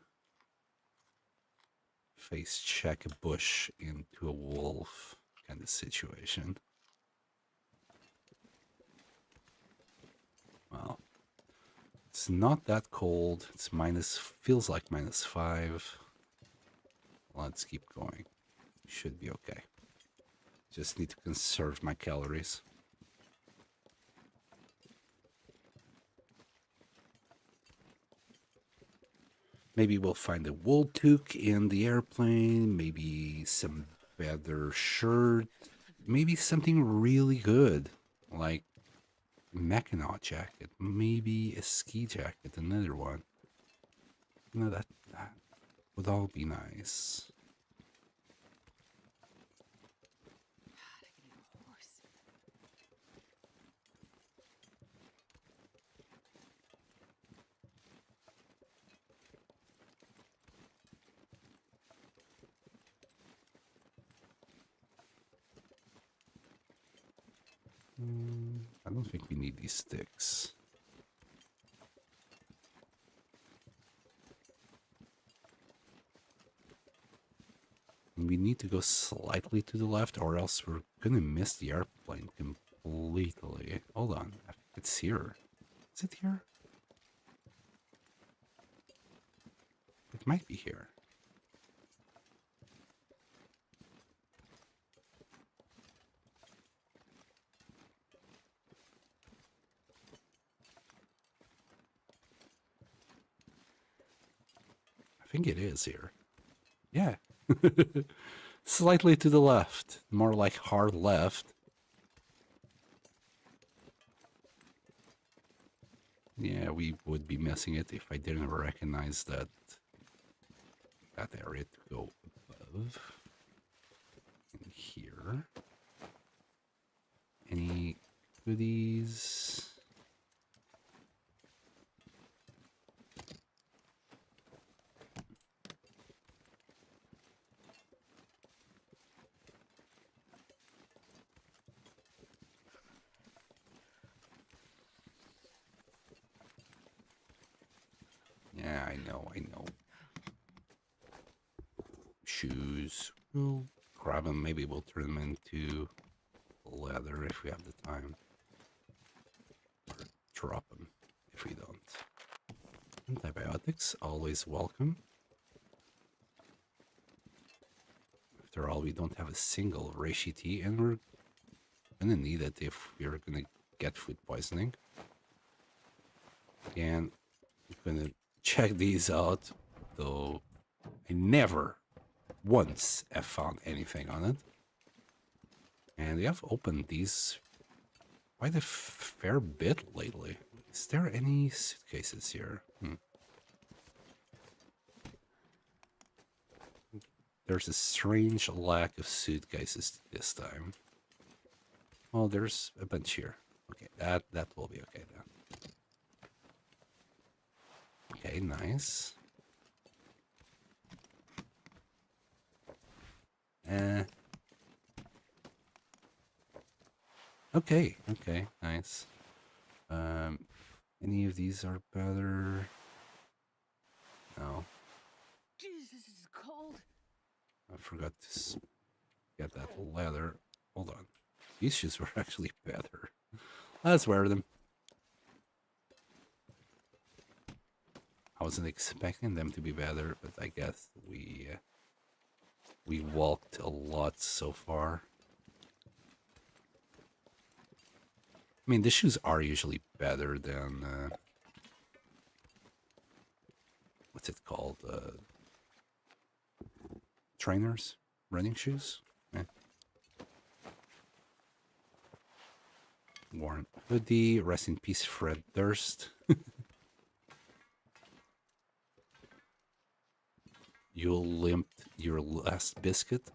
face check a bush into a wolf kind of situation. Well, it's not that cold. It's feels like -5. Let's keep going. Should be okay. Just need to conserve my calories. Maybe we'll find a wool toque in the airplane, maybe some better shirt, maybe something really good, like a Mackinac jacket, maybe a ski jacket, another one. You know, that would all be nice. God, I could eat a horse. I don't think we need these sticks. We need to go slightly to the left or else we're gonna miss the airplane completely. Hold on, I think it's here. Is it here? It might be here. I think it is here. Yeah. Slightly to the left. More like hard left. Yeah, we would be missing it if I didn't recognize that area to go above. In here. Any goodies? Yeah, I know. Shoes. We'll grab them. Maybe we'll turn them into leather if we have the time. Or drop them if we don't. Antibiotics, always welcome. After all, we don't have a single reishi tea, and we're gonna need it if we're gonna get food poisoning. Again, I'm gonna check these out, though I never once have found anything on it. And we have opened these quite a fair bit lately. Is there any suitcases here? There's a strange lack of suitcases this time. Oh, there's a bunch here. Okay, that will be okay then. Okay, nice. Okay, nice. Any of these are better? No. Jeez, this is cold. I forgot to get that leather. Hold on. These shoes were actually better. Let's wear them. I wasn't expecting them to be better, but I guess we walked a lot so far. I mean, the shoes are usually better than what's it called? Trainers, running shoes. Worn hoodie. Rest in peace, Fred Durst. You limped your last biscuit.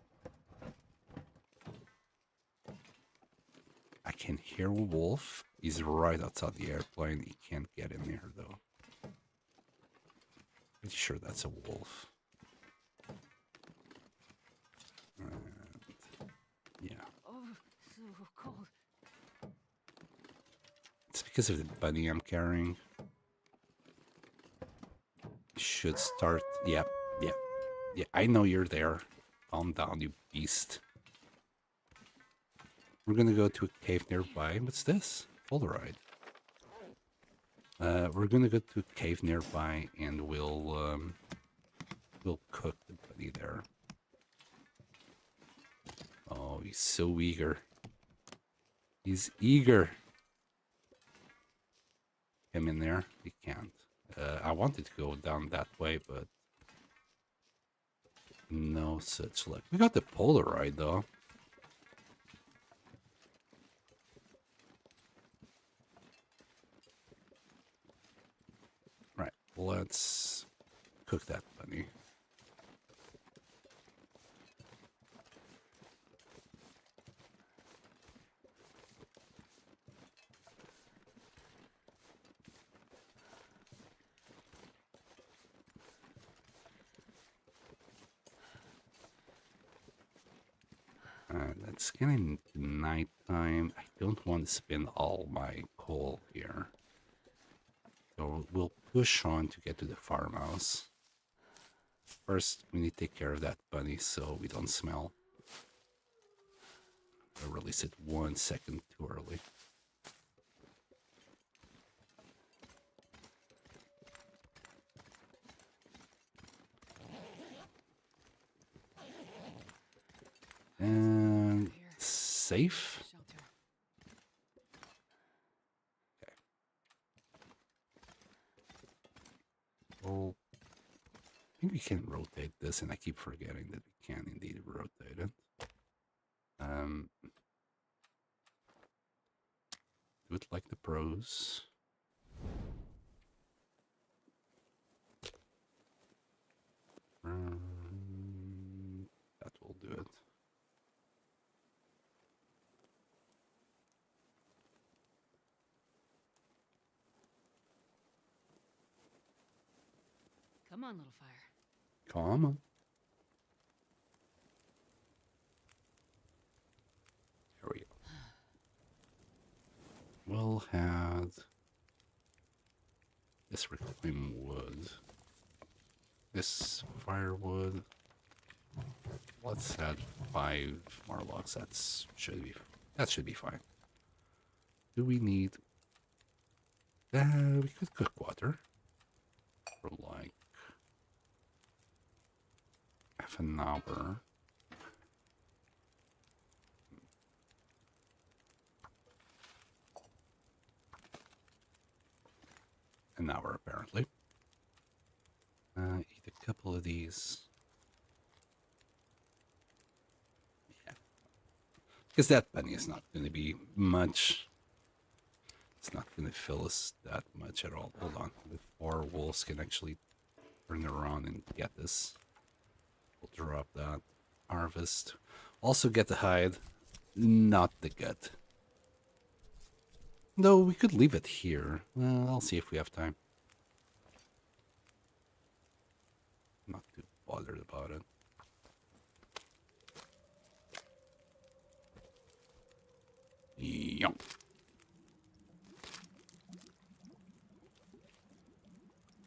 I can hear a wolf. He's right outside the airplane. He can't get in there though. Pretty sure that's a wolf. Yeah. Oh, so cold. It's because of the bunny I'm carrying. Should start. Yeah. I know you're there. Calm down, you beast. We're gonna go to a cave nearby. What's this? Polaroid. We're gonna go to a cave nearby, and we'll cook the bunny there. Oh, he's so eager. He's eager. Him in there. He can't. I wanted to go down that way, but no such luck. We got the Polaroid though. Right, let's cook that bunny. It's getting nighttime. I don't want to spend all my coal here. So we'll push on to get to the farmhouse. First, we need to take care of that bunny so we don't smell. I released it 1 second too early. And safe. Shelter. Okay. Well, I think we can rotate this, and I keep forgetting that we can indeed rotate it. Do it like the pros. That will do it. Come on, little fire. Come on. There we go. We'll have this reclaimed wood. This firewood. Let's add 5 more logs. That should be fine. Do we need? We could cook water for like half an hour. an hour, apparently. Eat a couple of these. Yeah. Because that bunny is not going to be much. It's not going to fill us that much at all. Hold on. The 4 wolves can actually turn around and get this. We'll drop that. Harvest. Also get the hide. Not the gut. Though we could leave it here. Well, I'll see if we have time. Not too bothered about it. Yum.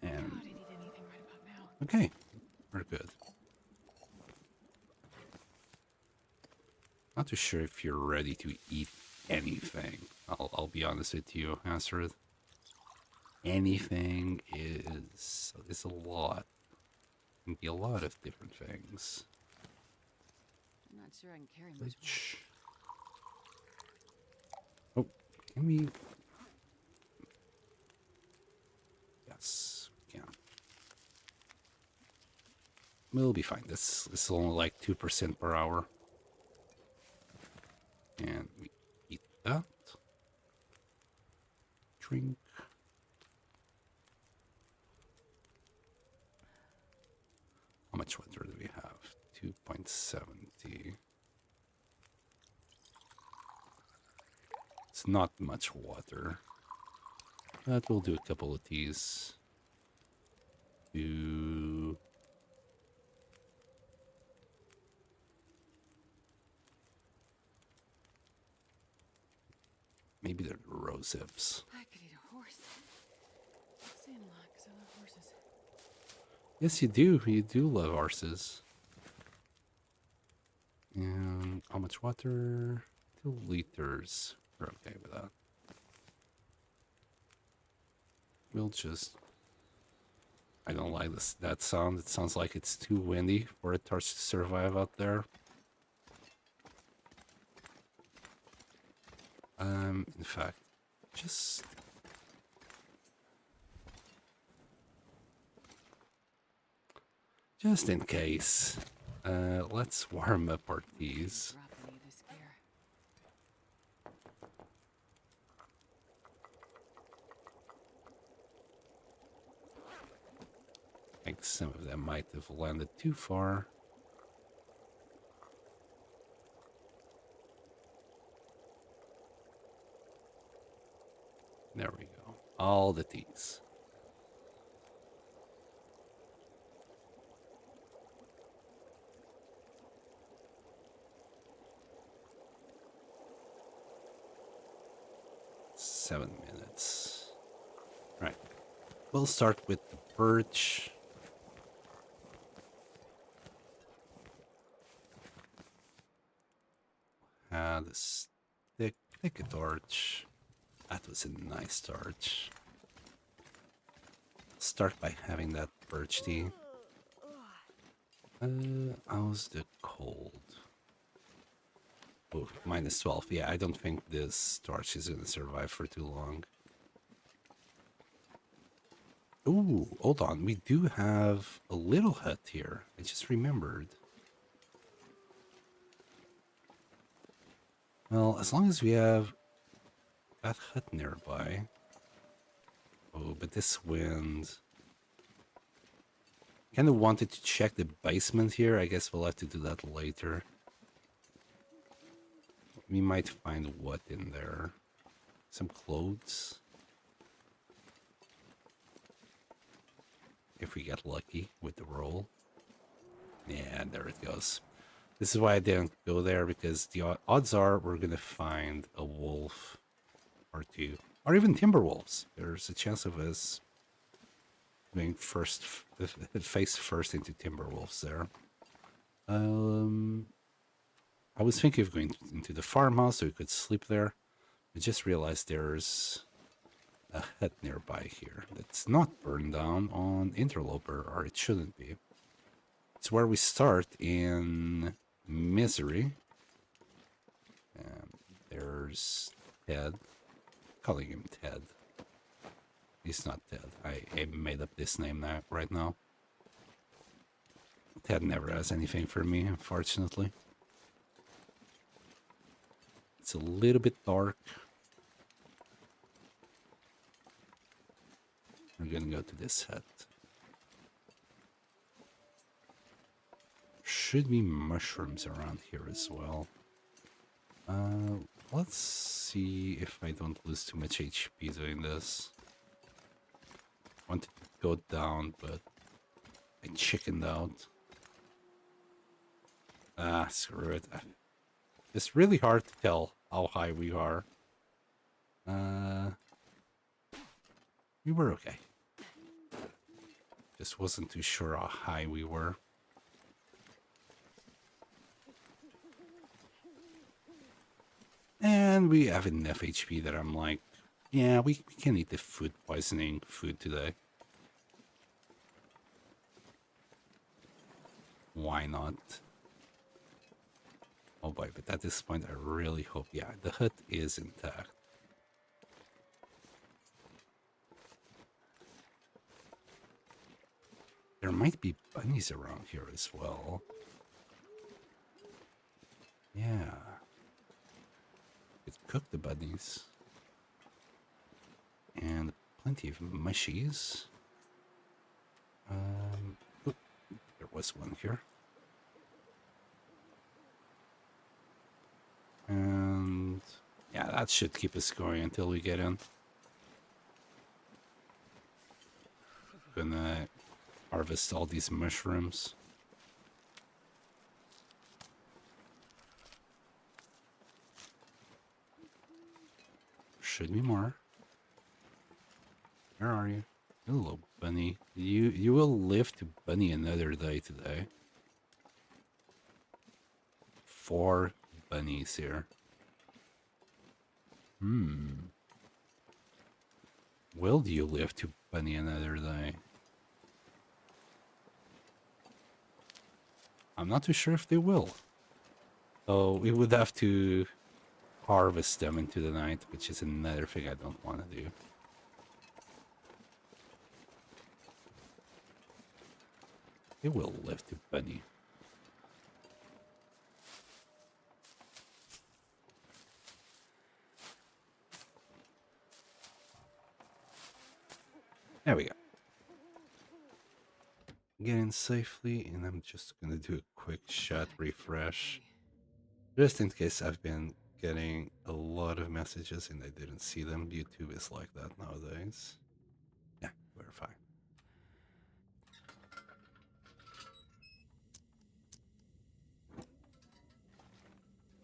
And okay, we're good. Not too sure if you're ready to eat anything. I'll be honest with you, Astrid. Anything is a lot. Can be a lot of different things. I'm not sure I can carry much more. Oh, can we? Yes, we can. We'll be fine. This is only like 2% per hour. And we eat that. Drink. How much water do we have? 2.70. It's not much water. But we'll do a couple of teas. Do maybe they're rose hips. I could eat a horse. I'm saying a lot because I love horses. Yes, you do. You do love horses. And how much water? 2 liters. We're okay with that. We'll just... I don't like that sound. It sounds like it's too windy for a torch to survive out there. In fact, just in case, let's warm up our teas. Drop any of this gear. I think some of them might have landed too far. There we go. All the teas. Seven minutes. Right. We'll start with the birch. The stick. Pick a torch. That was a nice torch. Start by having that birch tea. How's the cold? Oh, -12. Yeah, I don't think this torch is gonna survive for too long. Ooh, hold on. We do have a little hut here. I just remembered. Well, as long as we have that hut nearby. Oh, but this wind. Kind of wanted to check the basement here. I guess we'll have to do that later. We might find what in there. Some clothes. If we get lucky with the roll. Yeah, there it goes. This is why I didn't go there, because the odds are we're going to find a wolf or two. Or even timber wolves. There's a chance of us going face first into timber wolves there. I was thinking of going into the farmhouse so we could sleep there. I just realized there's a hut nearby here that's not burned down on Interloper, or it shouldn't be. It's where we start in Misery. There's Ted. Calling him Ted. He's not Ted. I made up this name now, right now. Ted never has anything for me, unfortunately. It's a little bit dark. We're gonna go to this hut. Should be mushrooms around here as well. Let's see if I don't lose too much HP doing this. I wanted to go down, but I chickened out. Ah, screw it. It's really hard to tell how high we are. We were okay. Just wasn't too sure how high we were. And we have enough HP that I'm like, yeah, we can eat the food poisoning food today. Why not? Oh boy, but at this point I really hope, yeah, the hut is intact. There might be bunnies around here as well. Yeah. Could cook the bunnies. And plenty of mushies. Oh, there was one here. And yeah, that should keep us going until we get in. Gonna harvest all these mushrooms. Should be more. Where are you? Hello, bunny. You will live to bunny another day today. 4 bunnies here. Will you live to bunny another day? I'm not too sure if they will. So we would have to harvest them into the night, which is another thing I don't want to do. They will live to bunny. There we go. Get in safely, and I'm just gonna do a quick shot refresh. Just in case I've been getting a lot of messages and I didn't see them. YouTube is like that nowadays. Yeah, we're fine.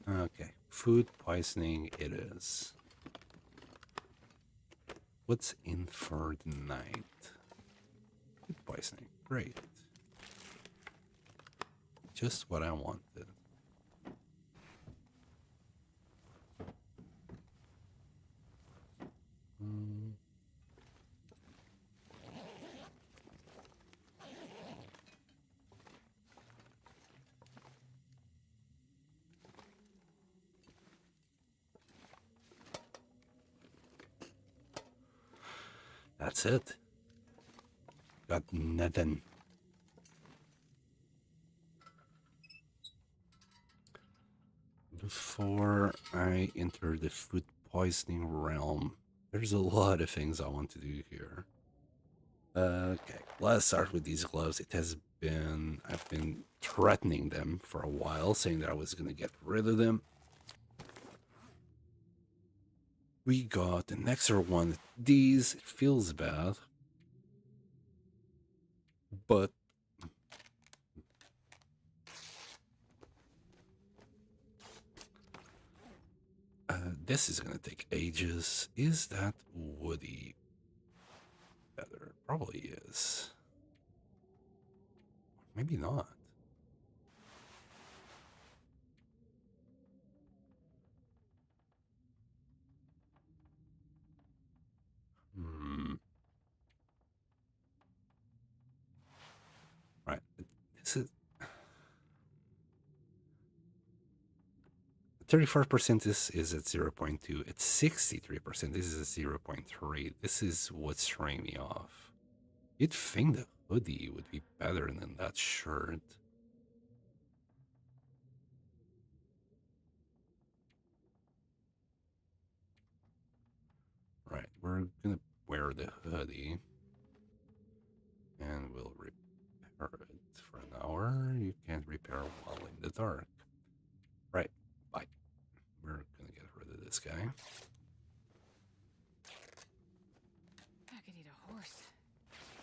Okay, food poisoning it is. What's in for the night? Food poisoning, great. Just what I wanted. That's it. Got nothing. Before I enter the food poisoning realm, there's a lot of things I want to do here. Okay, let's start with these gloves. I've been threatening them for a while, saying that I was gonna get rid of them. We got an extra one. These, it feels bad, but this is gonna take ages. Is that woody better? Probably is. Maybe not. Right. 34% is at 0.2. It's 63%. This is a 0.3. This is what's throwing me off. You'd think the hoodie would be better than that shirt. Right, we're gonna wear the hoodie. And we'll repair it for an hour. You can't repair while in the dark. Right, bye. We're gonna get rid of this guy. I could eat a horse.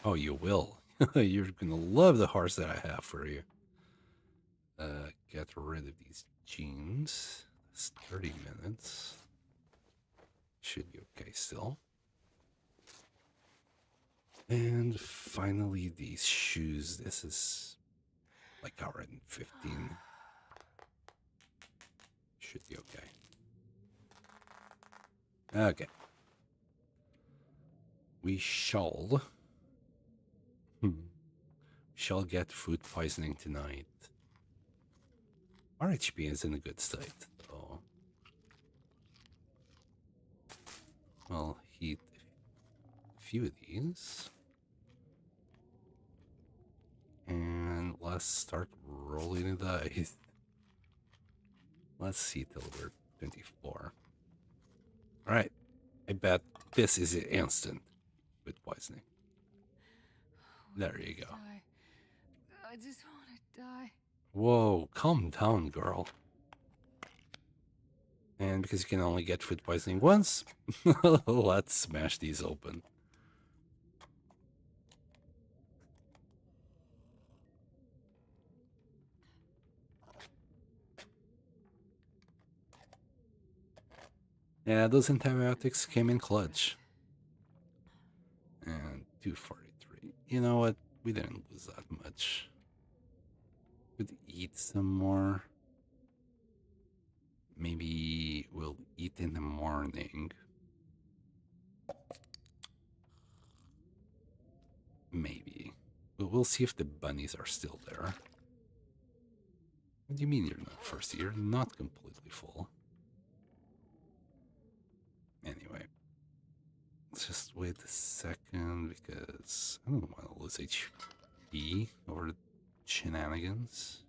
Oh, you will. You're gonna love the horse that I have for you. Get rid of these jeans. That's 30 minutes. Should be okay still. And finally, these shoes. This is like hour and 15. Should be okay. Okay. We shall get food poisoning tonight. Our HP is in a good state, though. We'll heat a few of these. And let's start rolling the dice. Let's see till we're 24. Alright. I bet this is instant food poisoning. There you go. Die. I just want to die. Whoa, calm down, girl. And because you can only get food poisoning once, let's smash these open. Yeah, those antibiotics came in clutch. And 243. You know what? We didn't lose that much. Could eat some more. Maybe we'll eat in the morning. Maybe. We'll see if the bunnies are still there. What do you mean you're not thirsty? You're not completely full. Anyway. Let's just wait a second because I don't want to lose HP over shenanigans.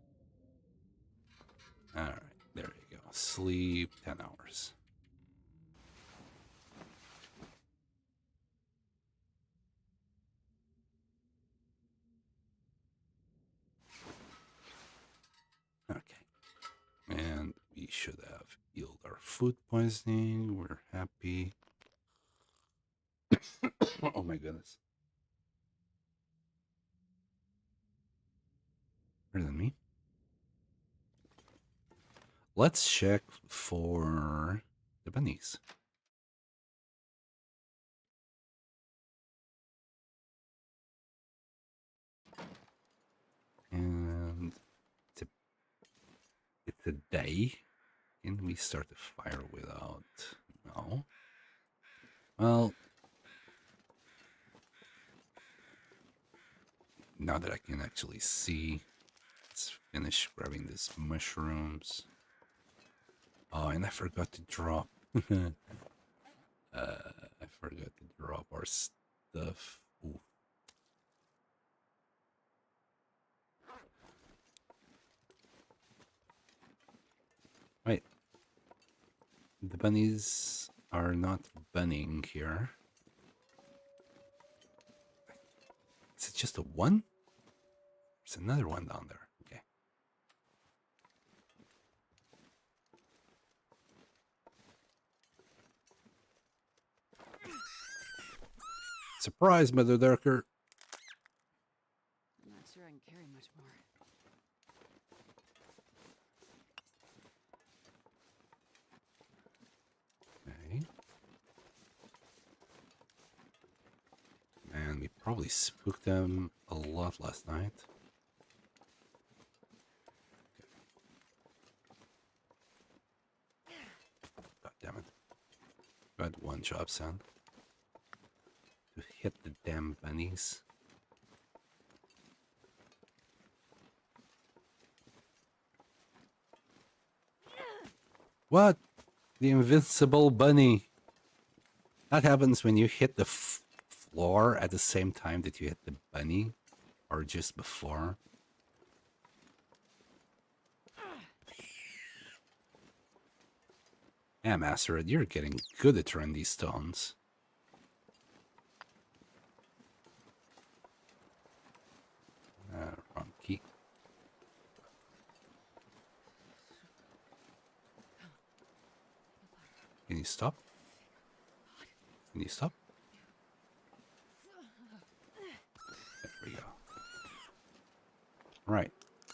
Alright, there you go. Sleep 10 hours. Okay. And we should have healed our food poisoning. We're happy. Oh my goodness. Pardon me. Let's check for the bunnies. And it's a day. Can we start the fire without? No. Well, now that I can actually see, let's finish grabbing these mushrooms. Oh, and I forgot to drop. I forgot to drop our stuff. Ooh. Wait. The bunnies are not bunnying here. Is it just a one? There's another one down there. Okay. Surprise, Mother Darker. I'm not sure I can carry much more. Okay. Man, we probably spooked them a lot last night. God damn it. Got one job, son. To hit the damn bunnies. What? The invincible bunny. That happens when you hit the floor at the same time that you hit the bunny, or just before. Yeah, Mastered, you're getting good at throwing these stones. Wrong key. Can you stop? Can you stop? There we go. Right.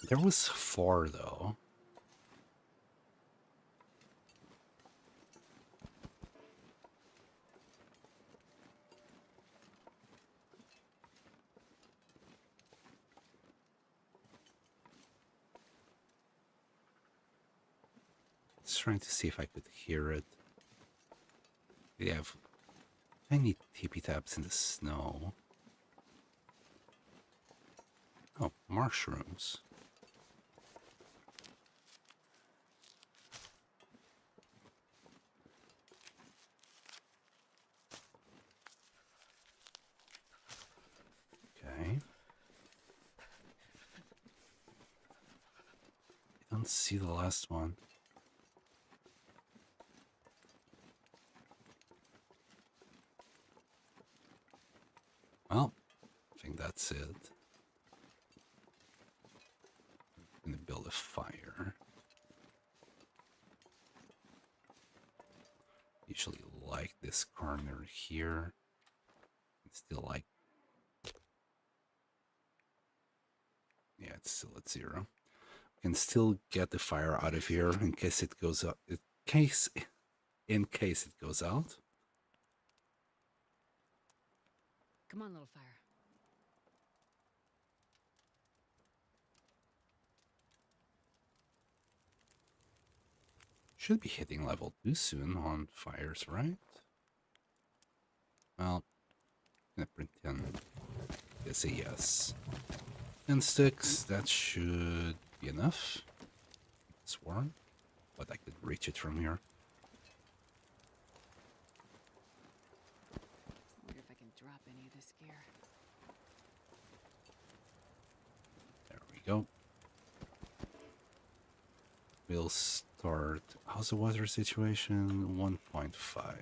There was 4, though. Just trying to see if I could hear it. They have tiny tippy taps in the snow. Oh, mushrooms. Okay. I don't see the last one. Well, I think that's it. I'm gonna build a fire. Usually like this corner here. It's still like, yeah, it's still at 0. Can still get the fire out of here in case it goes up. In case it goes out. Come on, little fire. Should be hitting level 2 soon on fires, right? Well, I'm gonna pretend it's a yes. 10 sticks, that should be enough. It's warm, but I could reach it from here. Wonder if I can drop any of this gear. There we go. We'll start. How's the water situation? 1.5.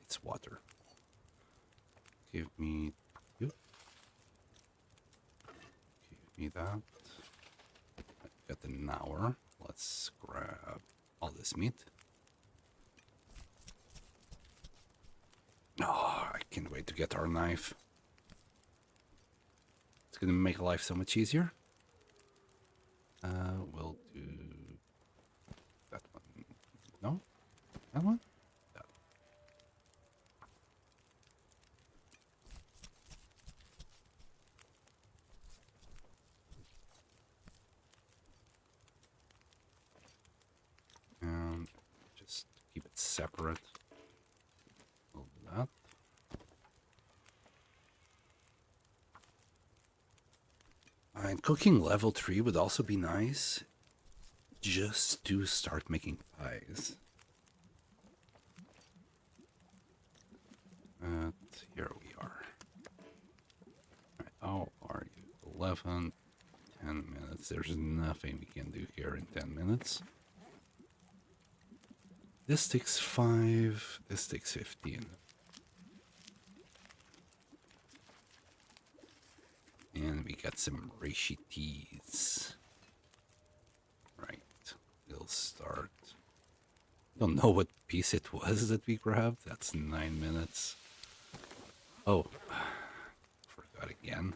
It's water. Give me you. Give me that. I've got an hour. Let's grab all this meat. Oh, I can't wait to get our knife. It's gonna make life so much easier. We'll do that one. No? That one? That. And just keep it separate. We'll do that. And cooking level 3 would also be nice. Just to start making pies. And here we are. Right, how are you? 11, 10 minutes. There's nothing we can do here in 10 minutes. This takes 5, this takes 15. And we got some reishi teas. Right, we'll start. Don't know what piece it was that we grabbed. That's 9 minutes. Oh, forgot again.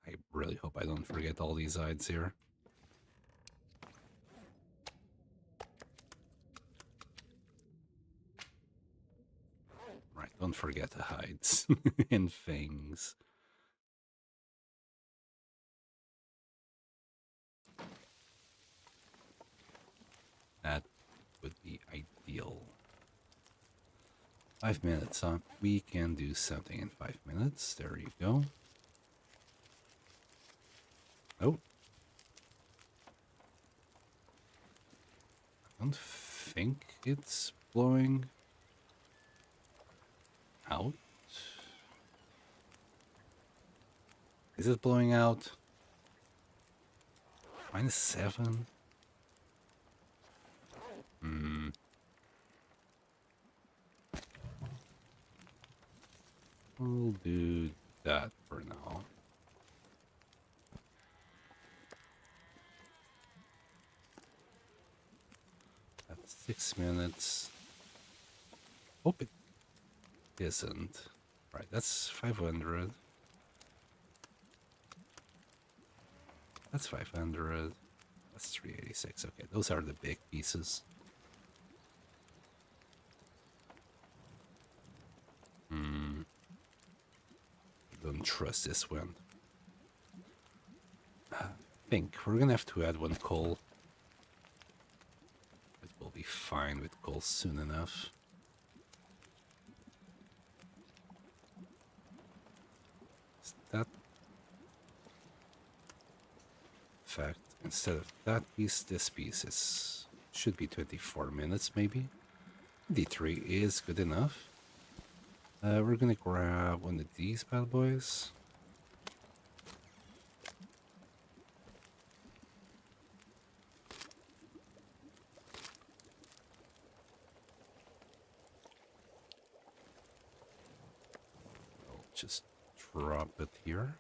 I really hope I don't forget all these hides here. Right, don't forget the hides and fangs. That would be ideal. 5 minutes, huh? We can do something in 5 minutes. There you go. Oh. I don't think it's blowing out. Is it blowing out? -7? Hmm. We'll do that for now. That's 6 minutes. Hope it isn't. Right, that's 500. That's 500. That's 386. Okay, those are the big pieces. Don't trust this one. I think we're gonna have to add one coal. It will be fine with coal soon enough. Is that fact, instead of that piece, this piece should be 24 minutes maybe. D3 is good enough. We're gonna grab one of these bad boys. I'll just drop it here.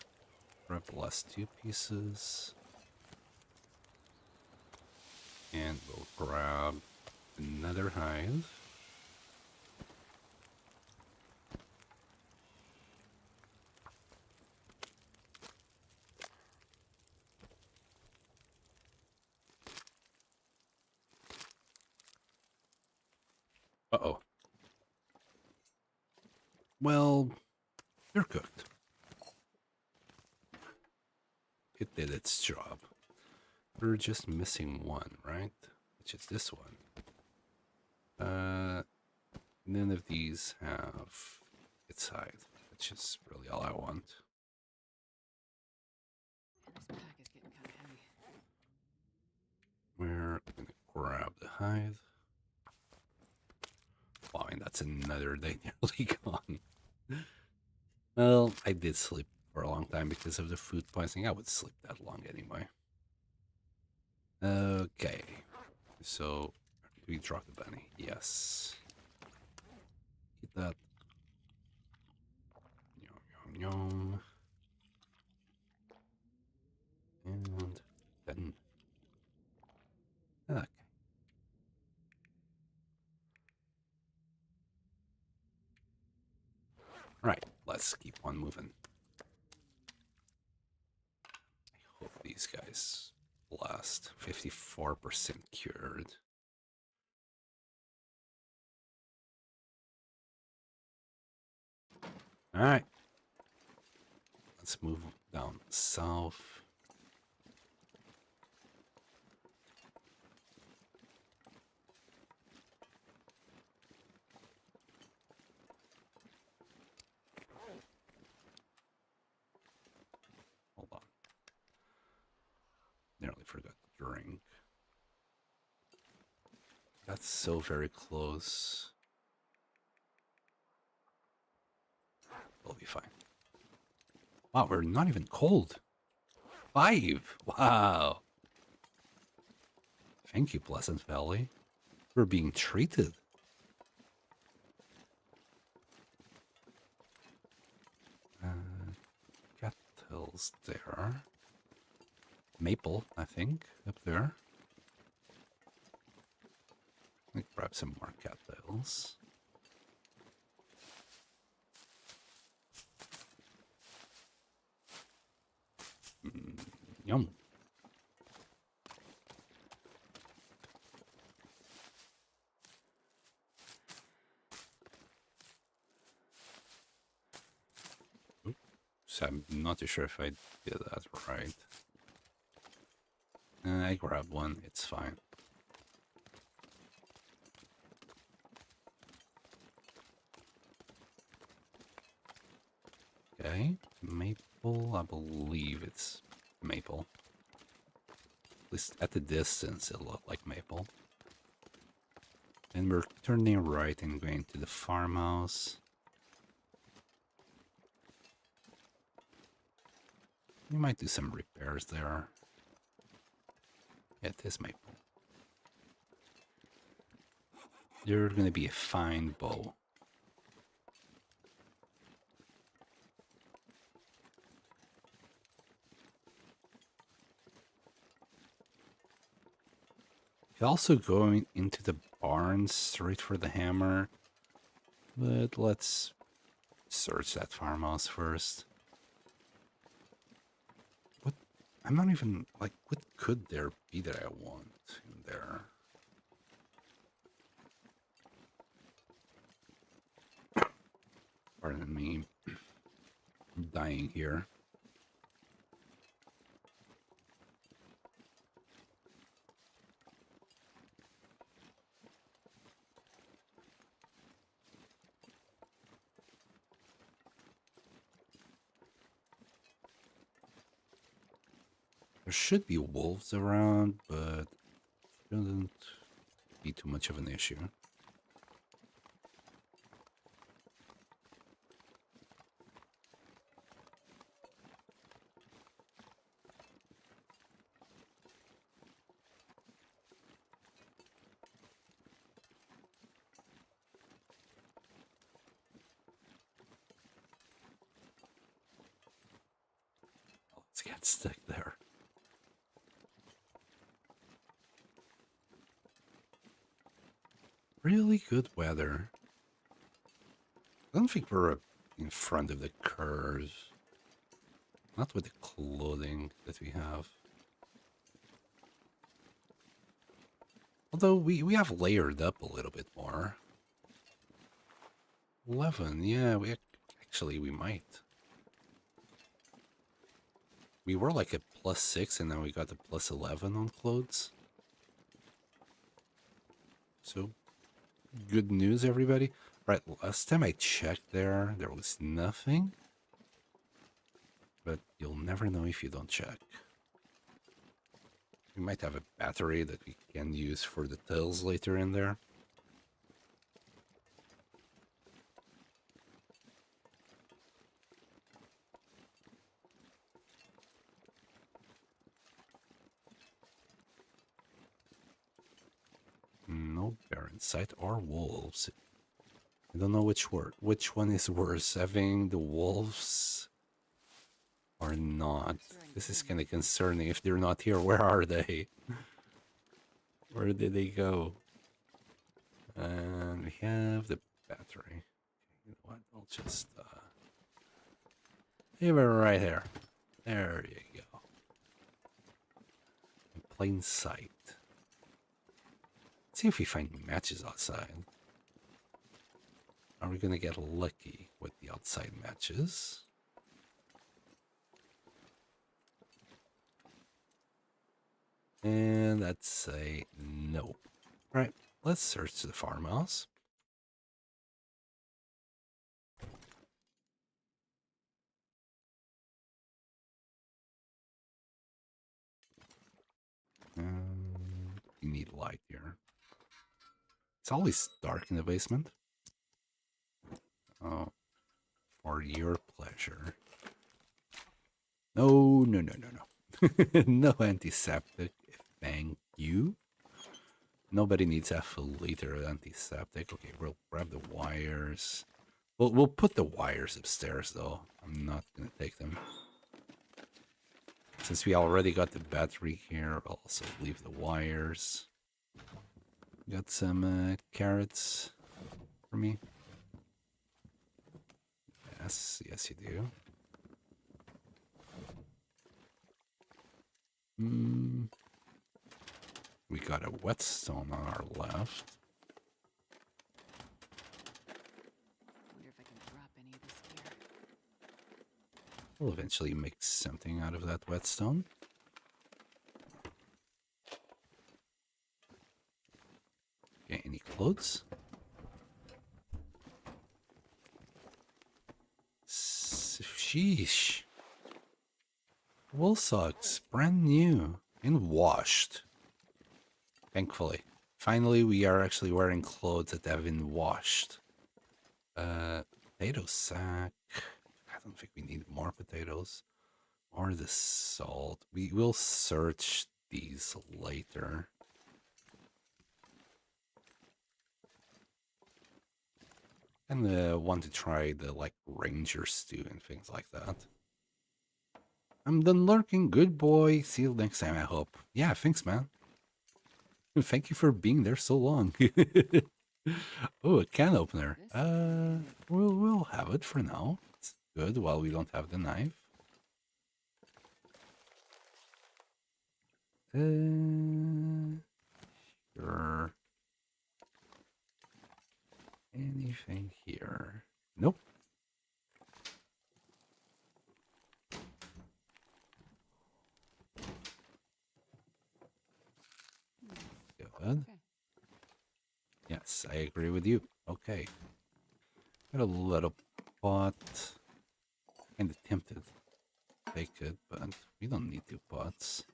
Grab the last 2 pieces. And we'll grab another hide. Uh-oh. Well, they're cooked. It did its job. We're just missing one, right? Which is this one. None of these have its hide, which is really all I want. This pack is getting kind of heavy. We're gonna grab the hide. Wow, and that's another day nearly gone. Well, I did sleep for a long time because of the food poisoning. I would sleep that long anyway. Okay. So, do we drop the bunny? Yes. Eat that. Yum, yum, yum. And then... Okay. Right, let's keep on moving. I hope these guys last. 54% cured. Alright. Let's move down south. Hold on. Nearly forgot to drink. That's so very close. We'll be fine. Wow, we're not even cold. 5. Wow. Thank you, Pleasant Valley. We're being treated. Cattails there. Maple, I think, up there. Let me grab some more cattails. Yum. So I'm not too sure if I did that right. I grabbed one, it's fine. Okay, maple, I believe it's maple. At least at the distance it looked like maple. And we're turning right and going to the farmhouse. We might do some repairs there. Yeah, it is maple. You're gonna be a fine bow. You're also going into the barn straight for the hammer. But let's search that farmhouse first. What? I'm not even, like, what could there be that I want in there? Pardon me. I'm dying here. There should be wolves around, but shouldn't be too much of an issue. Let's get stuck there. Really good weather. I don't think we're in front of the curve. Not with the clothing that we have. Although we have layered up a little bit more. 11, yeah, actually we might. We were like a +6 and now we got a +11 on clothes. So, good news, everybody. Right, last time I checked there was nothing. But you'll never know if you don't check. We might have a battery that we can use for the tails later in there. No bear in sight or wolves. I don't know which one is worse, having the wolves or not. This is kind of concerning. If they're not here, where are they? Where did they go? And we have the battery. You know what? I'll just leave it right here. There you go. In plain sight. Let's see if we find matches outside. Are we gonna get lucky with the outside matches? And let's say no. Alright, let's search the farmhouse. You need light here. It's always dark in the basement. Oh, for your pleasure. No, no, no, no, no. No antiseptic. Thank you. Nobody needs a full liter of antiseptic. Okay, we'll grab the wires. We'll put the wires upstairs, though. I'm not gonna take them. Since we already got the battery here, I'll also leave the wires. Got some carrots for me? Yes, yes you do. We got a whetstone on our left. Wonder if I can drop any of this gear. We'll eventually make something out of that whetstone. Okay, any clothes? Sheesh. Wool socks, brand new and washed. Thankfully. Finally, we are actually wearing clothes that have been washed. Potato sack. I don't think we need more potatoes. Or the salt. We will search these later. And want to try the like ranger stew and things like that. I'm done lurking. Good boy. See you next time, I hope. Yeah, thanks, man. Thank you for being there so long. Oh, a can opener. We'll have it for now. It's good while we don't have the knife. Sure. Anything here? Nope. Good. Okay. Yes, I agree with you. Okay. Got a little pot. Kinda tempted to take it, but we don't need 2 pots.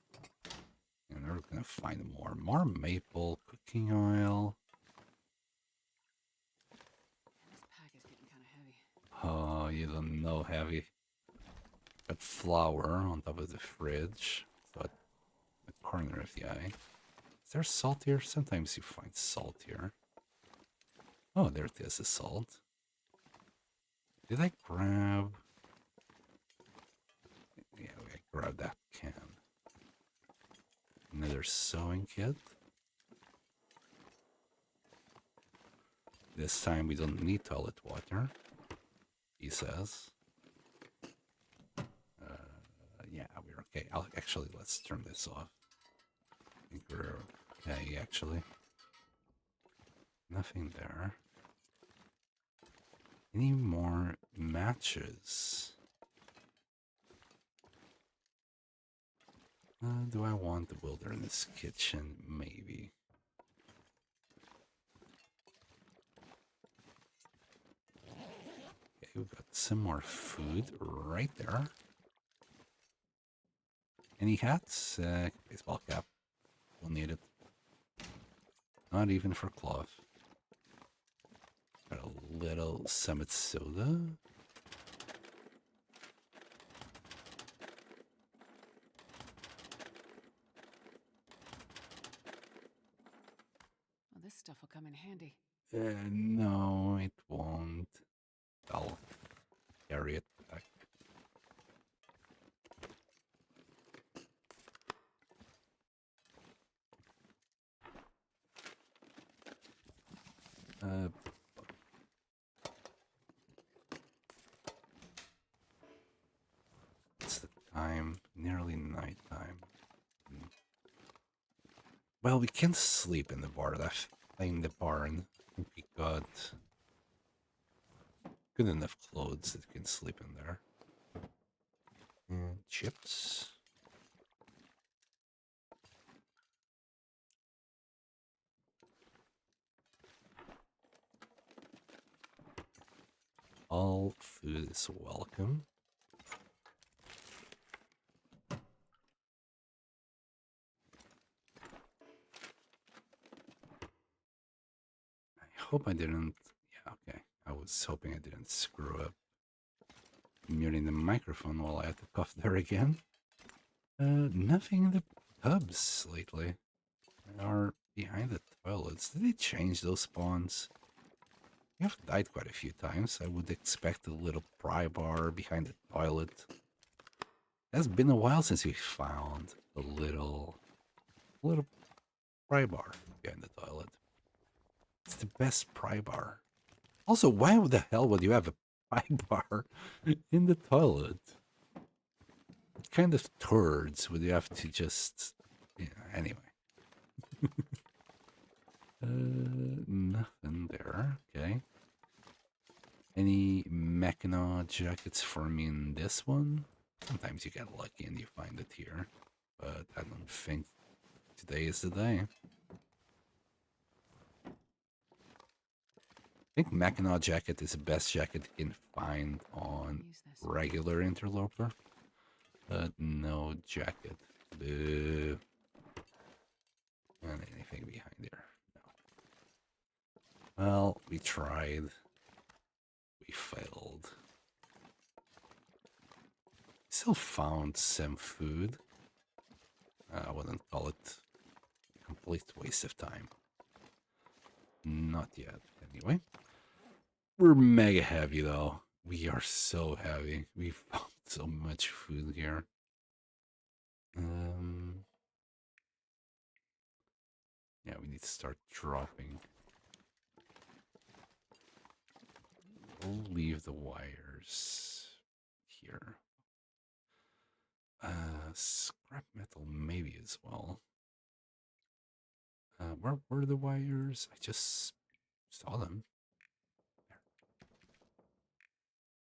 And we're gonna find more. More maple, cooking oil. This pack is getting kind of heavy. Oh, you don't know heavy. Got flour on top of the fridge. So at the corner of the eye. Is there salt here? Sometimes you find salt here. Oh, there it is, the salt. Did I grab... Yeah, I grabbed that can. Another sewing kit. This time we don't need toilet water, he says. Yeah, we're okay. Actually, let's turn this off. I think we're okay, actually. Nothing there. Any more matches? Do I want the wilderness kitchen? Maybe. Okay, we've got some more food right there. Any hats? Baseball cap. We'll need it. Not even for cloth. Got a little Summit soda. Well, this stuff will come in handy. No, it won't. I'll carry it back. It's the time, nearly nighttime. Well, we can sleep in the barn. In the barn, we got good enough clothes that we can sleep in there. And chips. All food is welcome. I hope I didn't. Yeah, okay. I was hoping I didn't screw up muting the microphone while I had to cough there again. Nothing in the tubs lately. They are behind the toilets. Did they change those spawns? We have died quite a few times. I would expect a little pry bar behind the toilet. It's been a while since we found a little pry bar behind the toilet. It's the best pry bar. Also, why the hell would you have a pry bar in the toilet? What kind of turds would you have to just... Yeah, anyway. Nothing there. Okay. Any Mackinac jackets for me in this one? Sometimes you get lucky and you find it here. But I don't think today is the day. think Mackinac jacket is the best jacket you can find on Use this. regular Interloper. But no jacket. Boo. And anything behind there? No. Well, we tried. We failed. Still found some food. I wouldn't call it a complete waste of time. Not yet, anyway. We're mega heavy, though. We are so heavy. We found so much food here. Yeah, we need to start dropping. We'll leave the wires here. Scrap metal maybe as well. Where were the wires? I just saw them.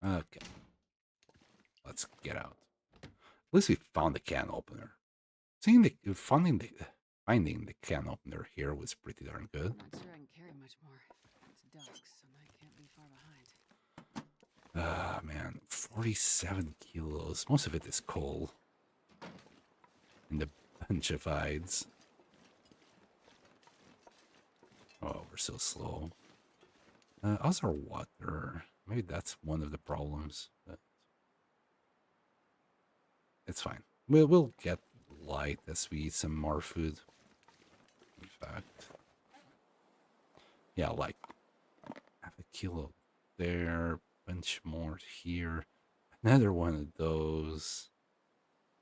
There. Okay. Let's get out. At least we found the can opener. Finding the can opener here was pretty darn good. I'm not sure I can carry much more. It's dusk, so I can't be far behind. Ah, man. 47 kilos. Most of it is coal. And a bunch of hides. Oh, we're so slow. How's our water? Maybe that's one of the problems. But it's fine. We'll get light as we eat some more food. In fact. Yeah, like half a kilo there. Bunch more here. Another one of those.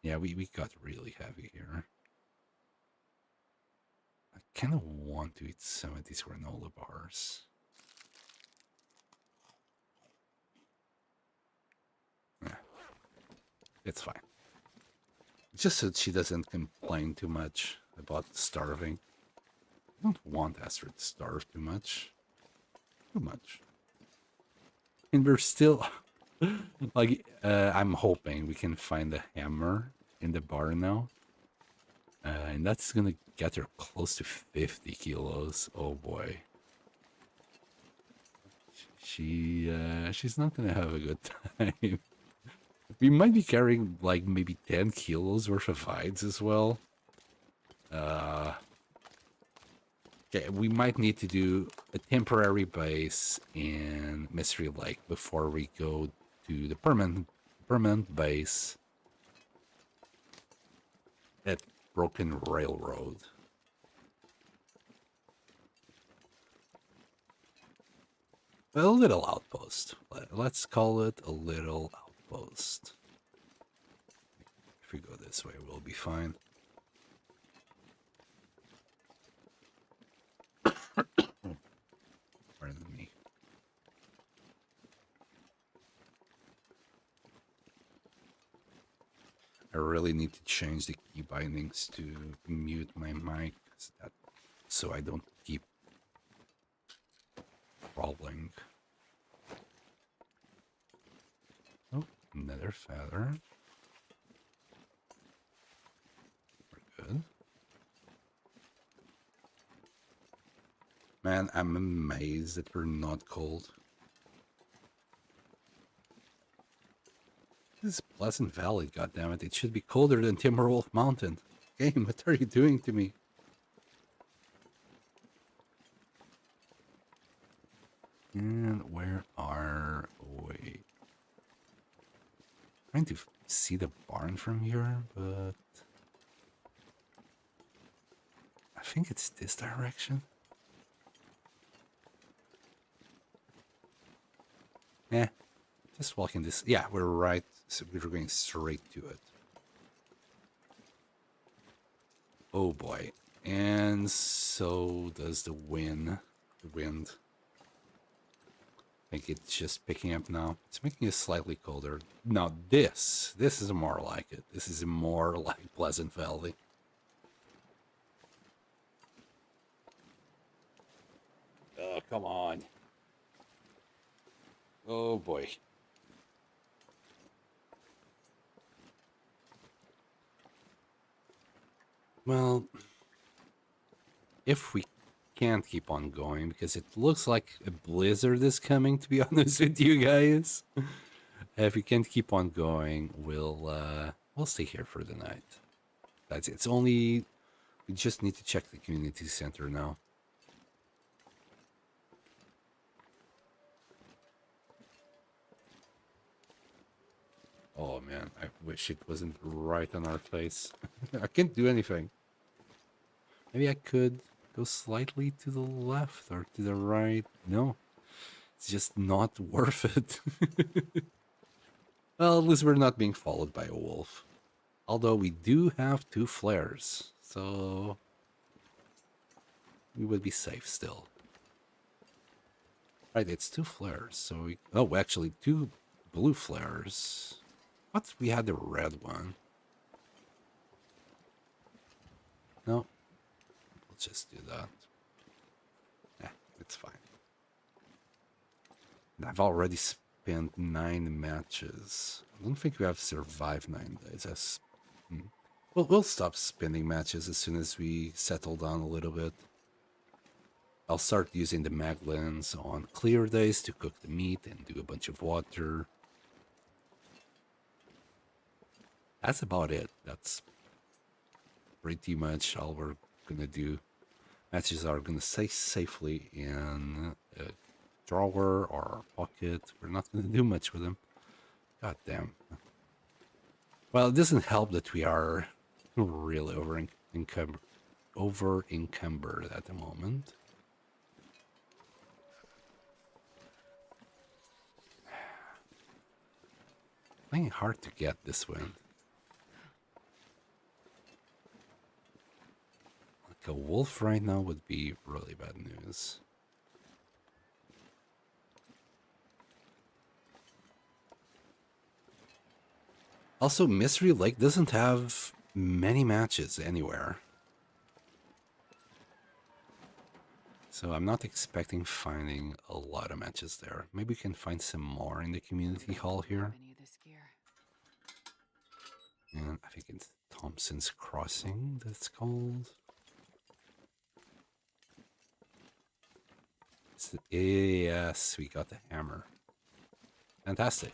Yeah, we got really heavy here. I kind of want to eat some of these granola bars. Yeah, it's fine. Just so she doesn't complain too much about starving. I don't want Astrid to starve too much. Too much. And we're still... like, I'm hoping we can find a hammer in the bar now. And that's gonna get her close to 50 kilos. Oh boy. She's not gonna have a good time. We might be carrying like maybe 10 kilos worth of hides as well. Okay, we might need to do a temporary base in Mystery Lake before we go to the permanent base at Broken Railroad. A little outpost. Let's call it a little outpost. If we go this way, we'll be fine. Pardon me. I really need to change the key bindings to mute my mic so I don't keep crawling. Oh, another feather. We're good. Man, I'm amazed that we're not cold. This is Pleasant Valley, goddammit. It should be colder than Timberwolf Mountain. Game, what are you doing to me? And where are we? Trying to see the barn from here, but I think it's this direction. Eh, just walking this. Yeah, we're right. So we're going straight to it. Oh boy. And so does the wind. The wind. I think it's just picking up now. It's making it slightly colder. Now this is more like it. This is more like Pleasant Valley. Oh, come on. Oh boy. Well, if we can't keep on going because it looks like a blizzard is coming, to be honest with you guys. If we can't keep on going, we'll stay here for the night. That's it. It's only we just need to check the community center now. Oh man, I wish it wasn't right on our face. I can't do anything. Maybe I could go slightly to the left or to the right. No, it's just not worth it. Well, at least we're not being followed by a wolf. Although we do have 2 flares, so we would be safe still. Right, it's 2 flares, so we... Oh, actually, 2 blue flares. What? We had the red one. No. We'll just do that. Yeah, it's fine. I've already spent 9 matches. I don't think we have survived 9 days. That's... Well, we'll stop spinning matches as soon as we settle down a little bit. I'll start using the maglens on clear days to cook the meat and do a bunch of water. That's about it. That's pretty much all we're gonna do. Matches are gonna stay safely in a drawer or a pocket. We're not gonna do much with them. God damn. Well, it doesn't help that we are really over-encumbered at the moment. Playing hard to get this wind. Like a wolf right now would be really bad news. Also, Mystery Lake doesn't have many matches anywhere. So I'm not expecting finding a lot of matches there. Maybe we can find some more in the community hall here. Any of this gear. And I think it's Thompson's Crossing that's called. Yes, we got the hammer. Fantastic.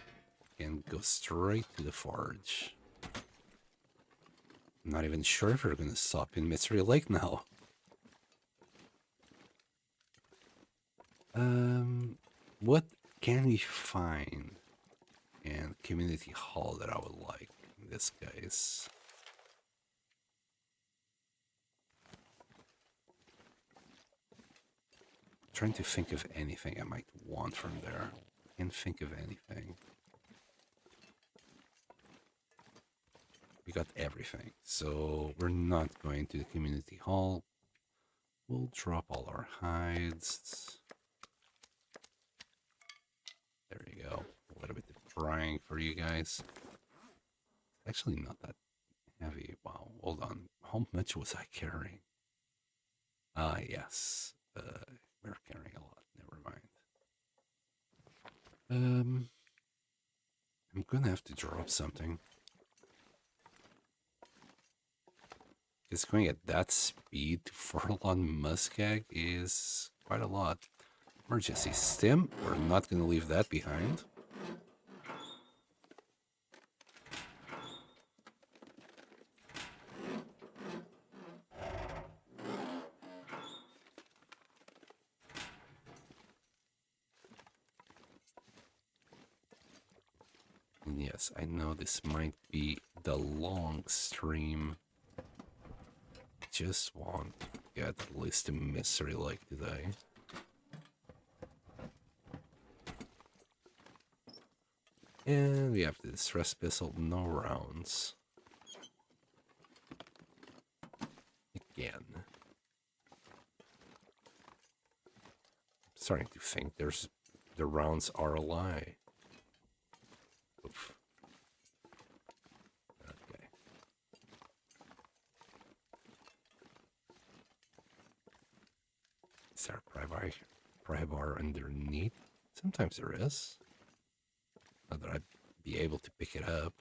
And go straight to the forge. I'm not even sure if we're going to stop in Mystery Lake now. What can we find in community hall that I would like in this case? I'm trying to think of anything I might want from there. Can't think of anything. We got everything, so we're not going to the community hall. We'll drop all our hides. There you go. A little bit of drying for you guys. Actually not that heavy. Wow, hold on. How much was I carrying? Yes. We're carrying a lot. Never mind. I'm gonna have to drop something. Because going at that speed to Furlong Muskeg is quite a lot. Emergency stim. We're not gonna leave that behind. And yes, I know this might be the long stream. Just want to get at least a Mystery Lake today. And we have the distress pistol, no rounds. Again. I'm starting to think the rounds are a lie. Oof. Okay. Is there a pry bar underneath? Sometimes there is. Not that I'd be able to pick it up.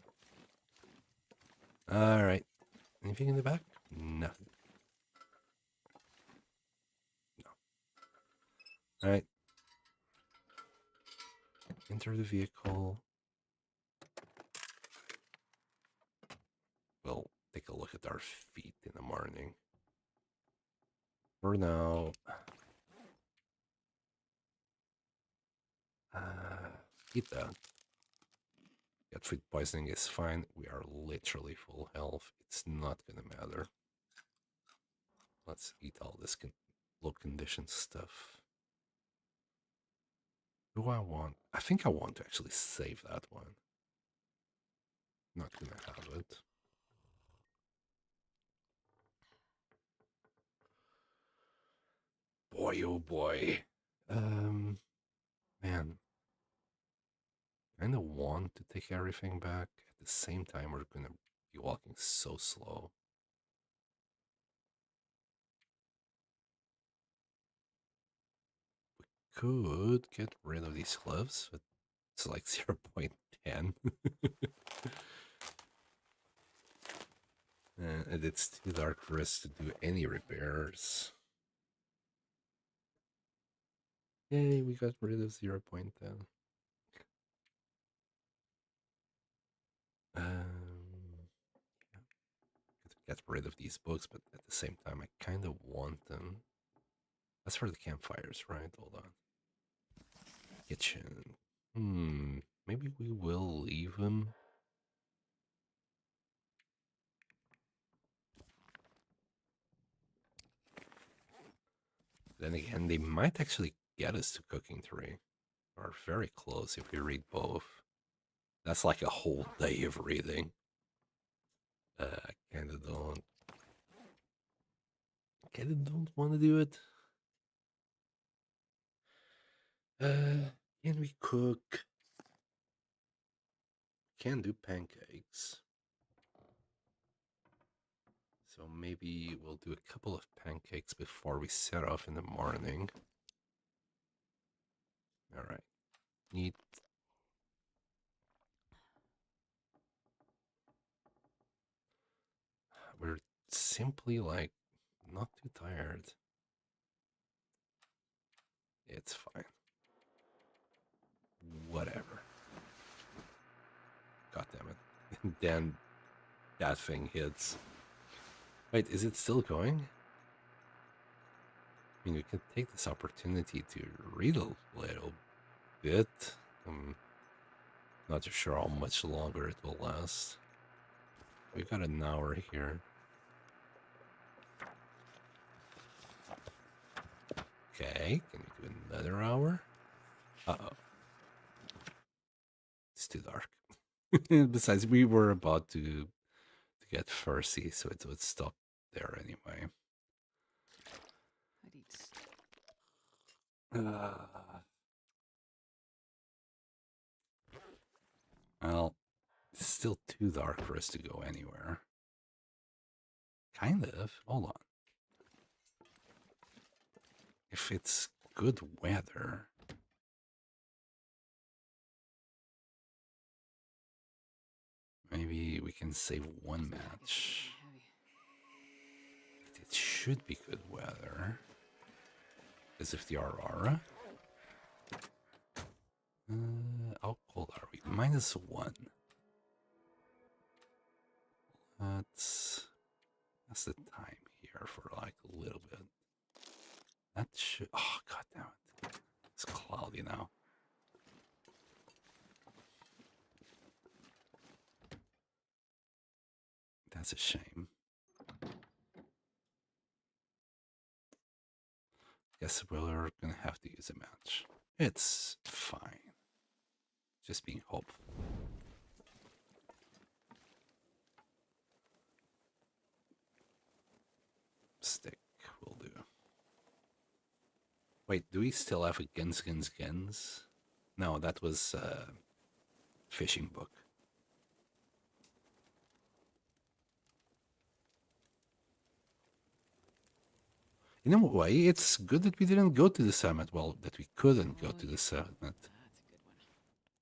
Alright. Anything in the back? Nothing. No. All right. Enter the vehicle. We'll take a look at our feet in the morning. For now, eat that. Get food poisoning is fine. We are literally full health. It's not gonna matter. Let's eat all this low condition stuff. Do I want? I think I want to actually save that one. Not gonna have it. Boy, oh boy. Man. Kind of want to take everything back. At the same time, we're gonna be walking so slow. Could get rid of these gloves, but it's like 0.10. And it's too dark for us to do any repairs. Yay, we got rid of 0.10. Yeah. Get rid of these books, but at the same time, I kind of want them. That's for the campfires, right? Hold on. Kitchen. Maybe we will leave them. Then again, they might actually get us to cooking 3. Or very close if we read both. That's like a whole day of reading. I kind of don't. Kind of don't want to do it. Can we cook? Can do pancakes. So maybe we'll do a couple of pancakes before we set off in the morning. All right. Neat. We're simply like not too tired. It's fine. Whatever. God damn it. And then that thing hits. Wait, is it still going? I mean, we can take this opportunity to read a little bit. I'm not too sure how much longer it will last. We got an hour here. Okay, can we do another hour? Uh-oh. It's too dark. Besides, we were about to get thirsty, so it would stop there anyway. I'd eat Well, it's still too dark for us to go anywhere. Kind of. Hold on. If it's good weather. Maybe we can save one match. It should be good weather. As if the Aurora. How cold are we? -1. That's the time here for like a little bit. That should. Oh god damn it! It's cloudy now. That's a shame. Guess we're gonna have to use a match. It's fine. Just being hopeful. Stick will do. Wait, do we still have a Guns? No, that was fishing book. In a way, it's good that we didn't go to the summit. Well, that we couldn't go to the summit. That's a good one.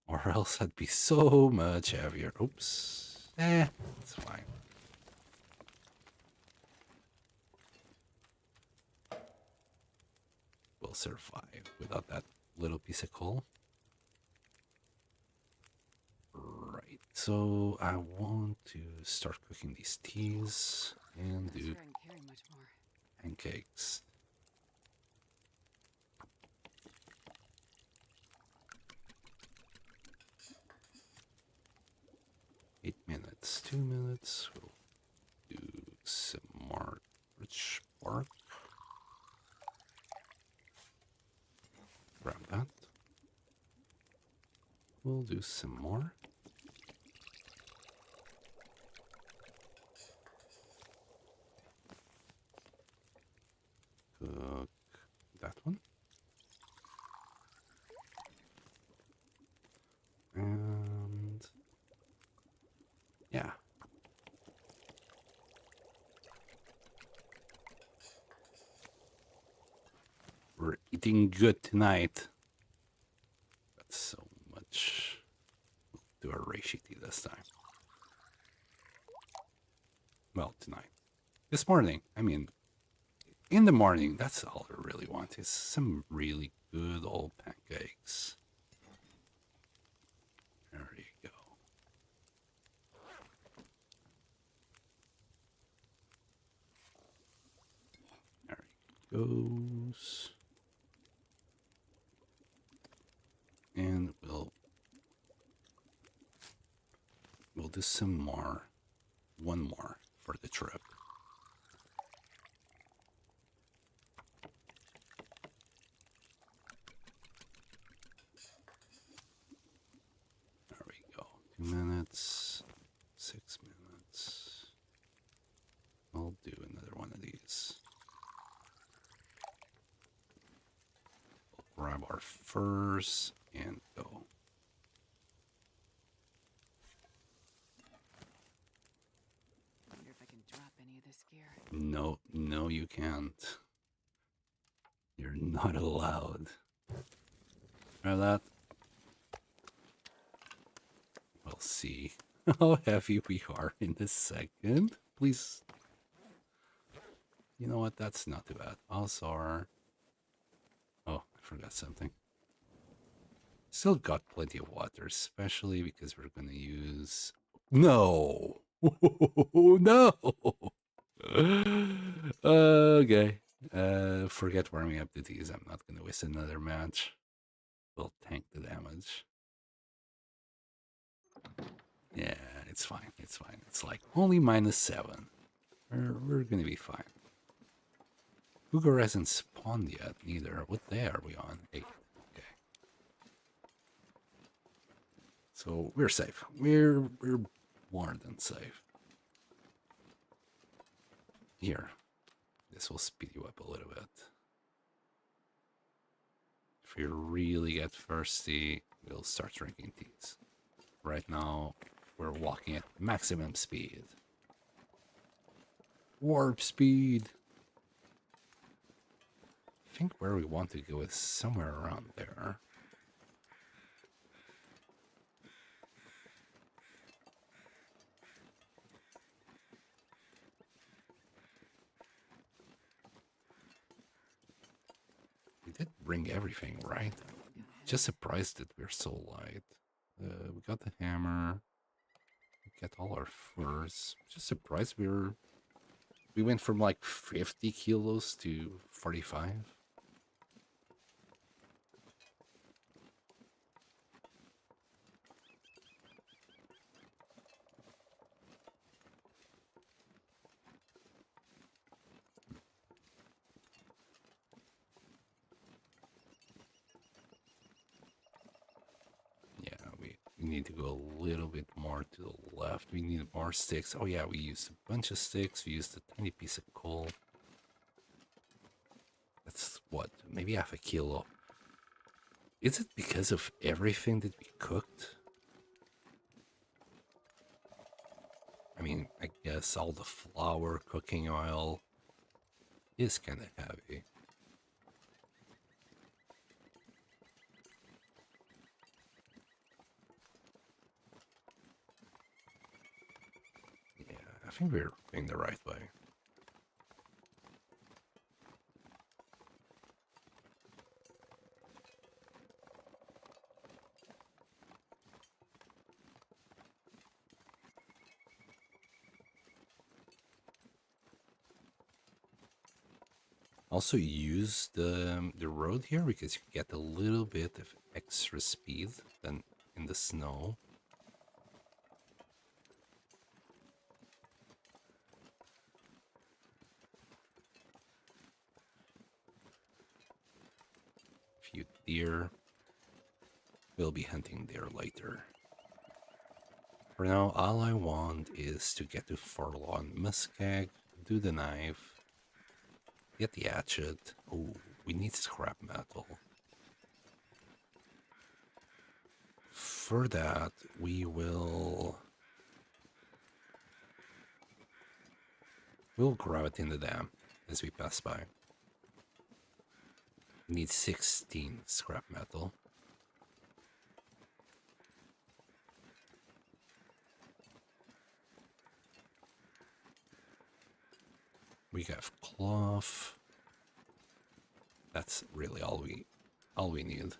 Or else I'd be so much heavier. Oops. It's fine. We'll survive without that little piece of coal. Right, so I want to start cooking these teas and do Sure I can carry much more. pancakes. Eight minutes, 2 minutes. We'll do some more rich bark. Grab that. We'll do some more. Cook that one. And yeah. We're eating good tonight. That's so much. We'll do a reishi tea this time. Well, tonight. This morning. I mean, in the morning, that's all I really want is some really good old pancakes. There you go. There he goes. And we'll do some more. One more for the trip. There we go. 2 minutes. 6 minutes. I'll do another one of these. We'll grab our furs and go. Wonder if I can drop any of this gear. No, you can't. You're not allowed. Try that. We'll see how heavy we are in a second. Please. You know what? That's not too bad. Also, oh, I forgot something. Still got plenty of water, especially because we're going to use... No! No! Okay. Forget warming up the teas. I'm not going to waste another match. We'll tank the damage. Yeah, it's fine. It's fine. It's like only -7. We're going to be fine. Cougar hasn't spawned yet, neither. What day are we on? 8. Okay. So we're safe. We're more than safe. Here. This will speed you up a little bit. If you really get thirsty, we'll start drinking teas. Right now, we're walking at maximum speed. Warp speed! I think where we want to go is somewhere around there. We did bring everything, right? Just surprised that we're so light. We got the hammer. We got all our furs. Just surprised we went from like 50 kilos to 45. We need to go a little bit more to the left. We need more sticks. Oh yeah, we used a bunch of sticks. We used a tiny piece of coal. That's what, maybe half a kilo. Is it because of everything that we cooked? I mean, I guess all the flour, cooking oil is kind of heavy. I think we're going the right way. Also use the road here because you get a little bit of extra speed than in the snow. Few deer. We'll be hunting deer later. For now, all I want is to get to Forlorn Muskeg, do the knife, get the hatchet. Oh, we need scrap metal. For that, we'll grab it in the dam as we pass by. We need 16 scrap metal. We have cloth. That's really all we need.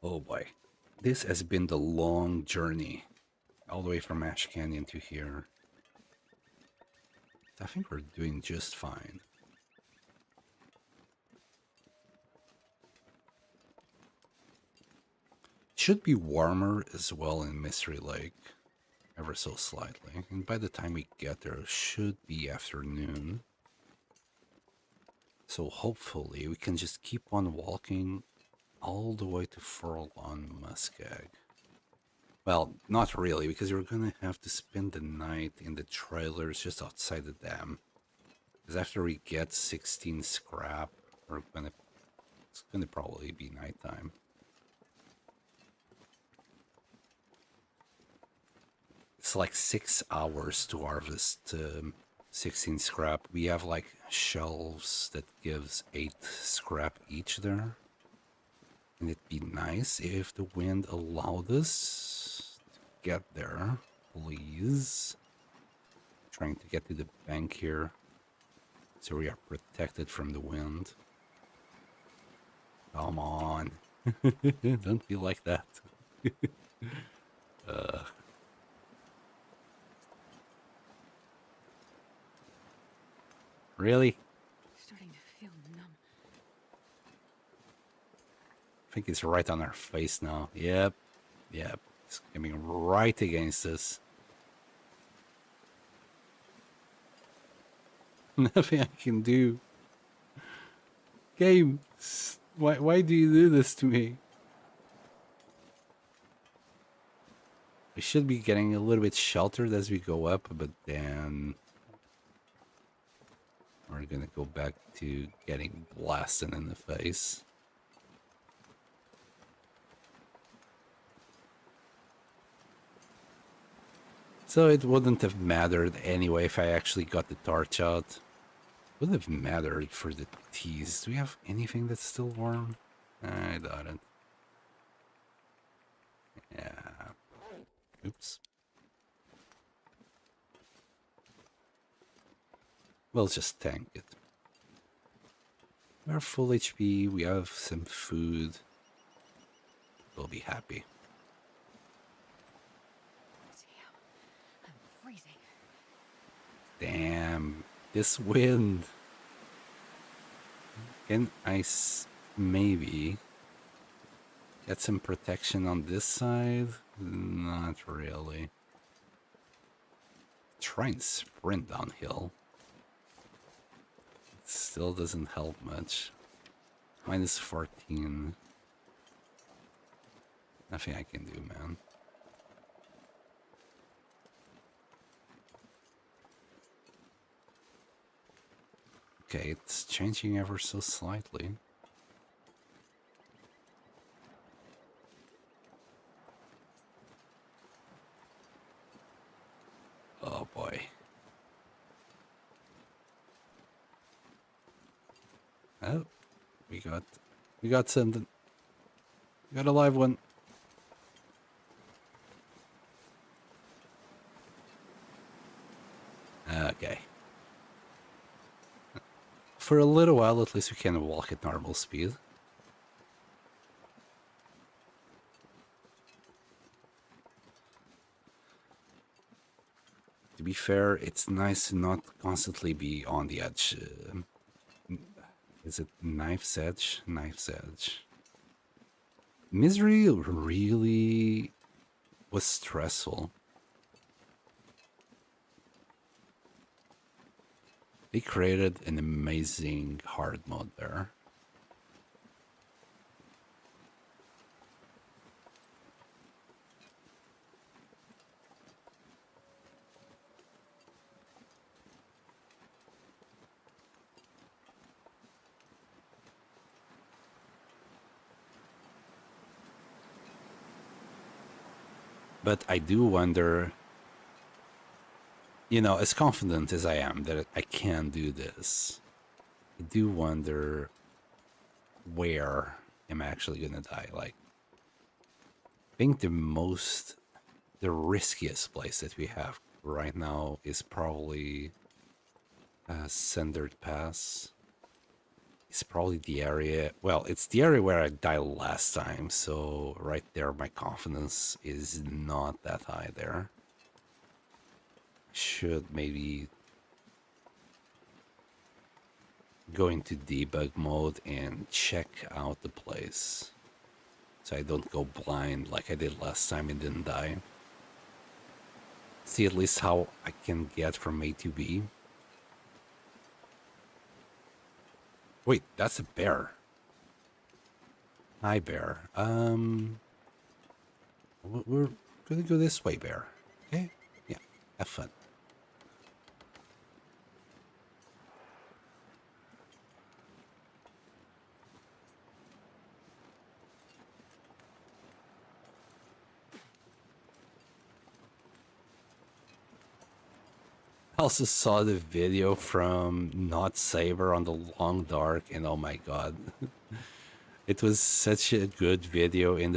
Oh boy. This has been the long journey all the way from Ash Canyon to here. I think we're doing just fine. It should be warmer as well in Mystery Lake, ever so slightly. And by the time we get there, it should be afternoon. So hopefully we can just keep on walking all the way to Forlorn Muskeg. Well, not really, because we're gonna have to spend the night in the trailers just outside the dam. Because after we get 16 scrap, it's gonna probably be nighttime. It's like 6 hours to harvest 16 scrap. We have like shelves that gives 8 scrap each there. And it'd be nice if the wind allowed us to get there, please. Trying to get to the bank here so we are protected from the wind. Come on. Don't be like that. Really? Starting to feel numb. I think it's right on our face now. Yep. It's coming right against us. Nothing I can do. Game, why do you do this to me? We should be getting a little bit sheltered as we go up, but then we're gonna go back to getting blasted in the face. So it wouldn't have mattered anyway if I actually got the torch out. Wouldn't have mattered for the teas. Do we have anything that's still warm? I doubt it. Yeah. Oops. We'll just tank it. We're full HP. We have some food. We'll be happy. Damn, I'm freezing. Damn, this wind. Can I maybe get some protection on this side? Not really. Try and sprint downhill. It still doesn't help much. Minus 14. Nothing I can do, man. Okay, it's changing ever so slightly. Oh boy. Oh, we got something. We got a live one. Okay. for a little while, at least we can walk at normal speed. To be fair, it's nice to not constantly be on the edge. Is it knife's edge? Knife's edge. Misery really was stressful. They created an amazing hard mode there. But I do wonder, you know, as confident as I am that I can do this, I do wonder where am I actually gonna die. Like, I think the riskiest place that we have right now is probably Sendered Pass. It's probably the area, well, it's the area where I died last time, so right there my confidence is not that high there. Should maybe go into debug mode and check out the place so I don't go blind like I did last time and didn't die. See at least how I can get from A to B. Wait, that's a bear. Hi, bear. We're gonna go this way, bear. Okay? Yeah, have fun. I also saw the video from Not Saber on the Long Dark, and oh my god, it was such a good video in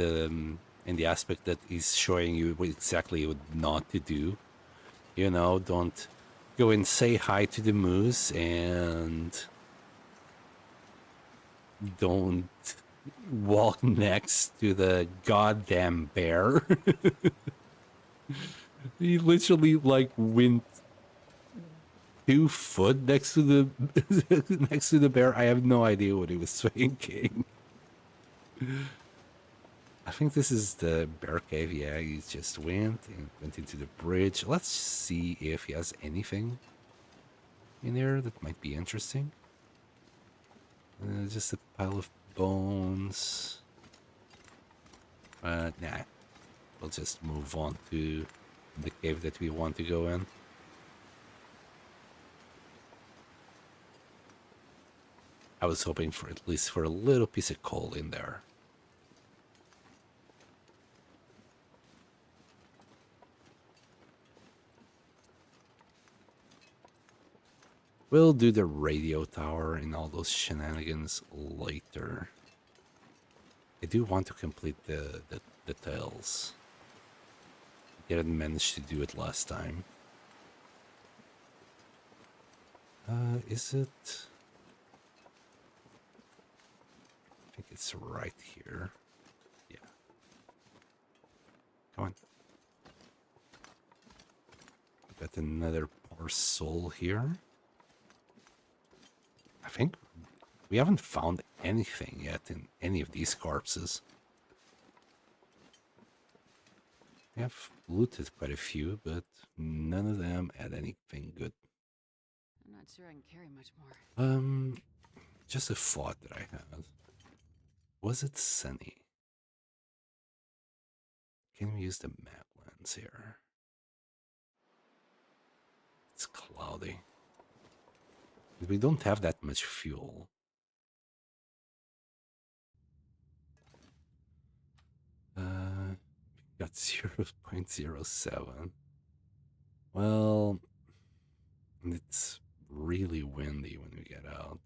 the aspect that he's showing you exactly what not to do. You know, don't go and say hi to the moose, and don't walk next to the goddamn bear. He literally like went 2 foot next to the next to the bear. I have no idea what he was thinking. I think this is the bear cave. Yeah, he just went into the bridge. Let's see if he has anything in there that might be interesting. Just a pile of bones. Nah, we'll just move on to the cave that we want to go in. I was hoping for at least for a little piece of coal in there. We'll do the radio tower and all those shenanigans later. I do want to complete the details. Didn't manage to do it last time. Is it? I think it's right here. Yeah. Come on. We got another poor soul here. I think we haven't found anything yet in any of these corpses. We have looted quite a few, but none of them had anything good. I'm not sure I can carry much more. Just a thought that I had. Was it sunny? Can we use the map lens here? It's cloudy. We don't have that much fuel. Got 0.07. Well, it's really windy when we get out.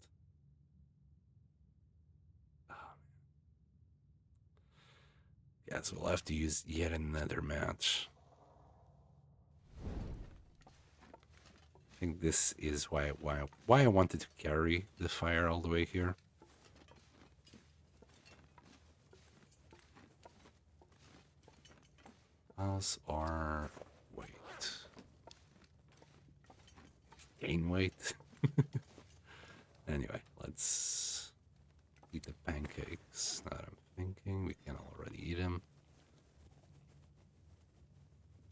Yes, we'll have to use yet another match. I think this is why I wanted to carry the fire all the way here. How's our weight? Gain weight? Anyway, let's eat the pancakes. Now that I'm thinking, we can already eat them.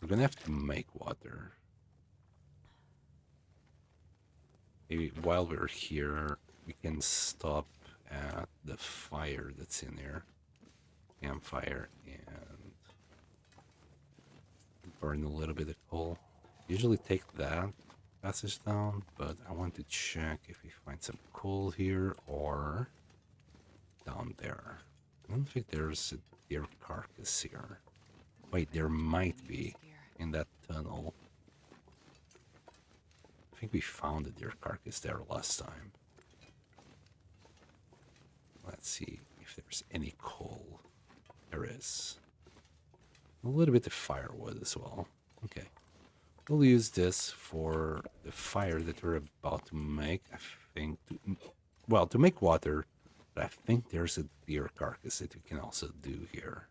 We're gonna have to make water. Maybe while we're here, we can stop at the fire that's in there. Campfire, and burn a little bit of coal. Usually take that passage down, but I want to check if we find some coal here or down there. I don't think there's a deer carcass here. Wait, there might be in that tunnel. I think we found a deer carcass there last time. Let's see if there's any coal. There is. A little bit of firewood as well. Okay. We'll use this for the fire that we're about to make. I think, to make water, but I think there's a deer carcass that we can also do here.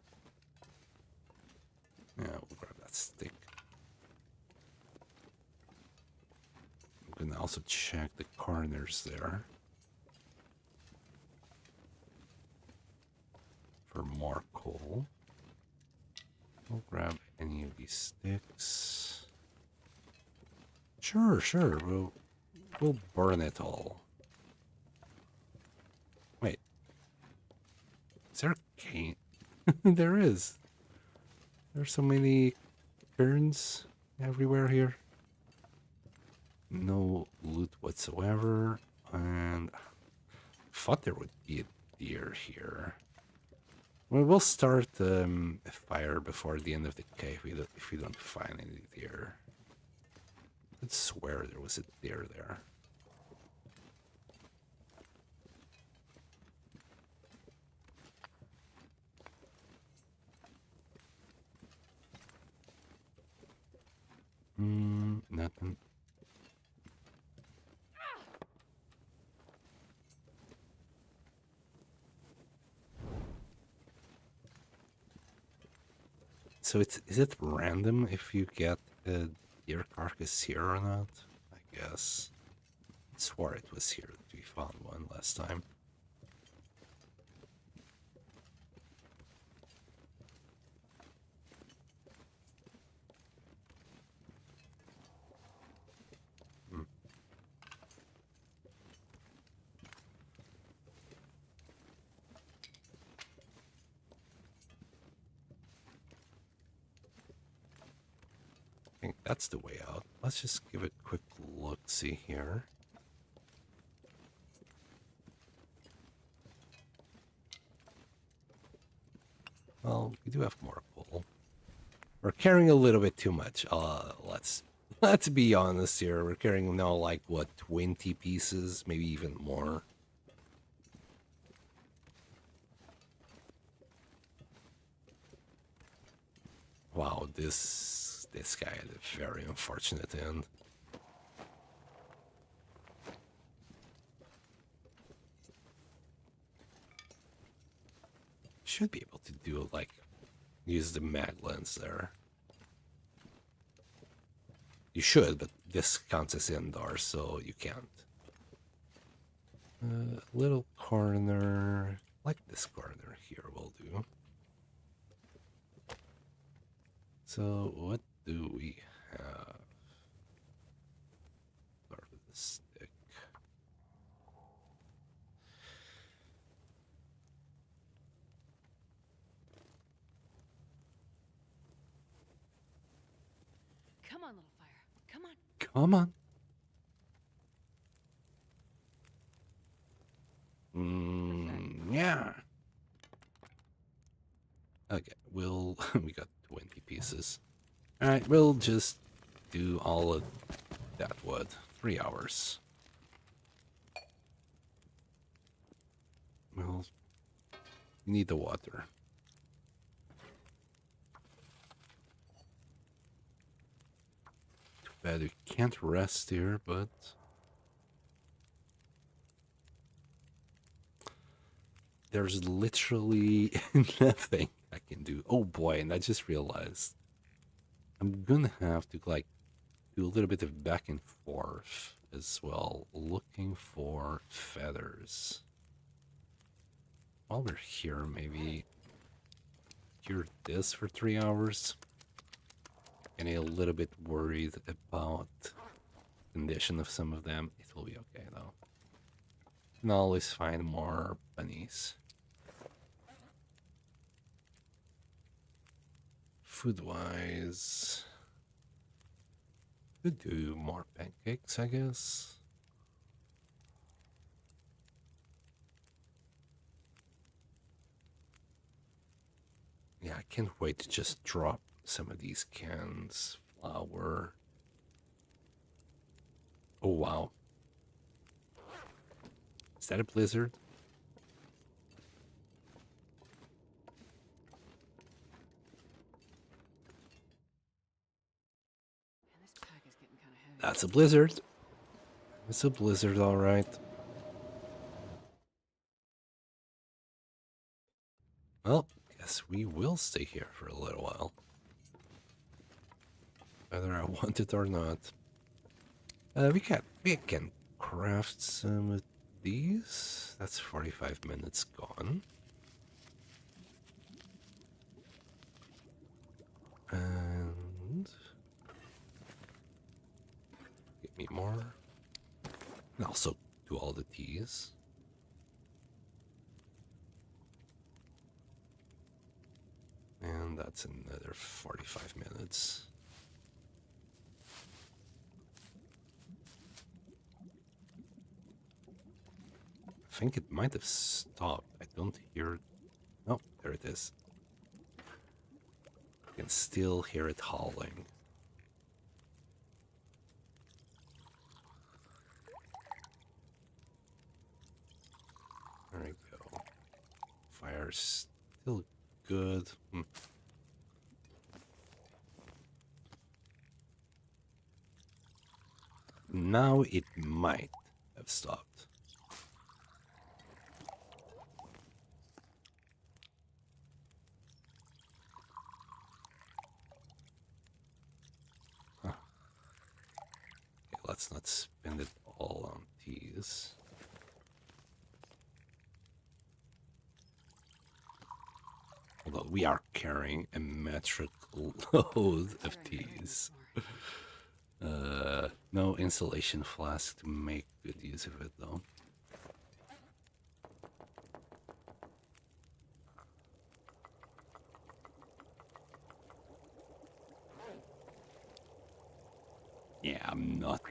Yeah, we'll grab that stick. I'm gonna also check the corners there for more coal. We'll grab any of these sticks. Sure. We'll burn it all. Wait. Is there a cane? There is. There's so many cairns everywhere here. No loot whatsoever. And I thought there would be a deer here. Well, we'll start a fire before the end of the cave if we don't find any deer. I swear there was a deer there. Nothing. So is it random if you get a deer carcass here or not? I guess. I swore it was here that we found one last time. I think that's the way out. Let's just give a quick look-see here. Well, we do have more coal. We're carrying a little bit too much. Let's be honest here. We're carrying now like what, 20 pieces, maybe even more. Wow, this guy had a very unfortunate end. Should be able to do like use the mag lens there. You should, but this counts as indoor, so you can't. Little corner, like this corner here will do. So what do we have? Start with the stick. Come on, little fire. Come on. Come on. Yeah. Okay, we got 20 pieces. Alright, we'll just do all of that wood. 3 hours. Well, you need the water. bad. We can't rest here, but there's literally nothing I can do. Oh boy, and I just realized I'm gonna have to like do a little bit of back and forth as well, looking for feathers. While we're here, maybe cure this for 3 hours. Getting a little bit worried about the condition of some of them. It will be okay though. You can always find more bunnies. Food-wise, could do more pancakes, I guess. Yeah, I can't wait to just drop some of these cans. Flour. Oh, wow. Is that a blizzard? Man, this pack is getting kind of heavy. That's a blizzard. It's a blizzard, all right. Well, guess we will stay here for a little while. Whether I want it or not. We can craft some of these. That's 45 minutes gone. And get me more. And also do all the teas. And that's another 45 minutes. I think it might have stopped. I don't hear... Oh, there it is. I can still hear it howling. There we go. Fire's still good. Now it might have stopped. Huh. Okay, let's not spend it all on teas. Although we are carrying a metric load of teas. No insulation flask to make good use of it, though. Yeah, I'm not.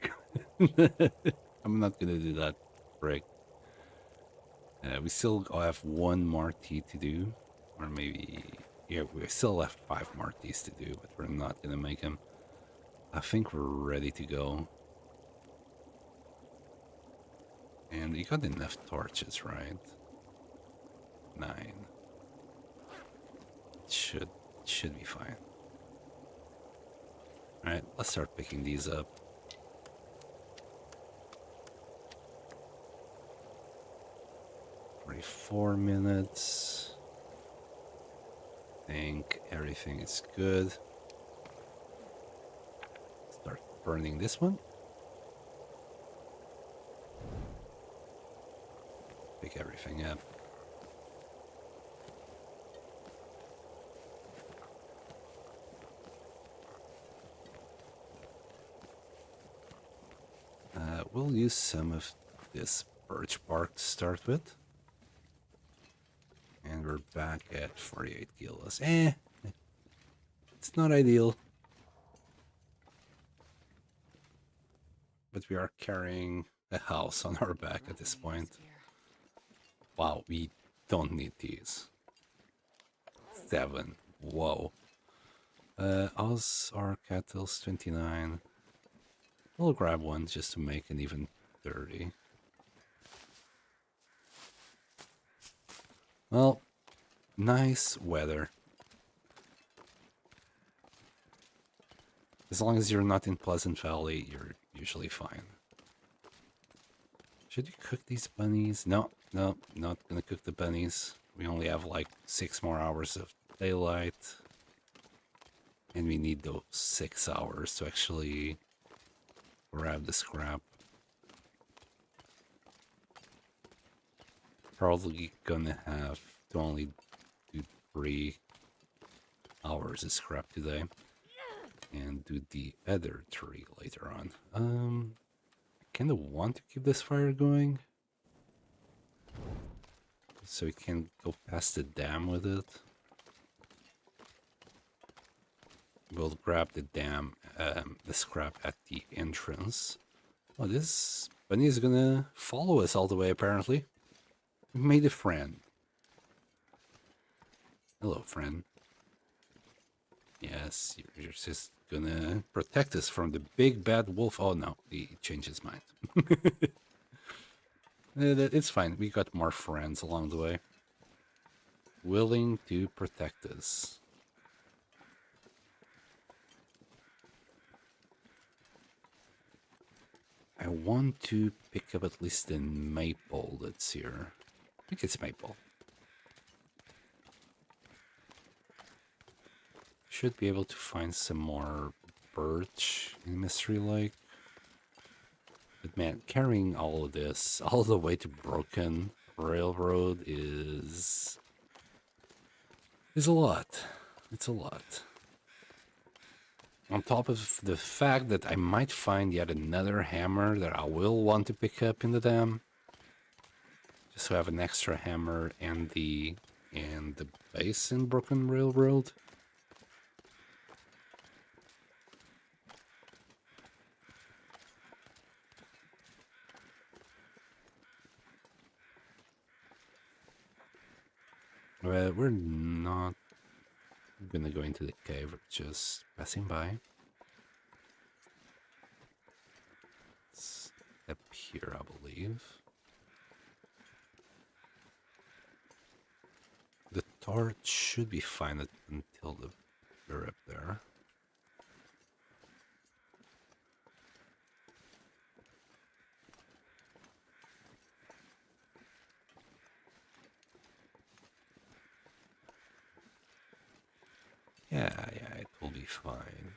I'm not gonna do that. Frick. We still have one more tea to do, or maybe yeah, we still have 5 more teas to do, but we're not gonna make them. I think we're ready to go. And you got enough torches, right? 9. Should be fine. Alright, let's start picking these up. For 4 minutes. I think everything is good. Start burning this one. Pick everything up. We'll use some of this birch bark to start with. And we're back at 48 kilos. It's not ideal. But we are carrying a house on our back at this point. Wow, we don't need these. 7. Whoa. Us, our cattle's 29. We'll grab one just to make an even 30. Well, nice weather. As long as you're not in Pleasant Valley, you're usually fine. Should we cook these bunnies? No, no, not gonna cook the bunnies. We only have like 6 more hours of daylight. And we need those 6 hours to actually grab the scrap. Probably gonna have to only do 3 hours of scrap today. And do the other 3 later on. I kinda want to keep this fire going. So we can go past the dam with it. We'll grab the dam, the scrap at the entrance. Oh, this bunny is gonna follow us all the way, apparently. We made a friend. Hello, friend. Yes, you're just gonna protect us from the big bad wolf. Oh no, he changed his mind. It's fine. We got more friends along the way. Willing to protect us. I want to pick up at least the maple that's here. I think it's maple. Should be able to find some more birch in Mystery Lake. But man, carrying all of this all the way to Broken Railroad is a lot. It's a lot. On top of the fact that I might find yet another hammer that I will want to pick up in the dam. Just to have an extra hammer and the base in Broken Railroad. But we're not gonna go into the cave, we're just passing by. It's up here, I believe. The torch should be fine until we're up there. Yeah, it will be fine.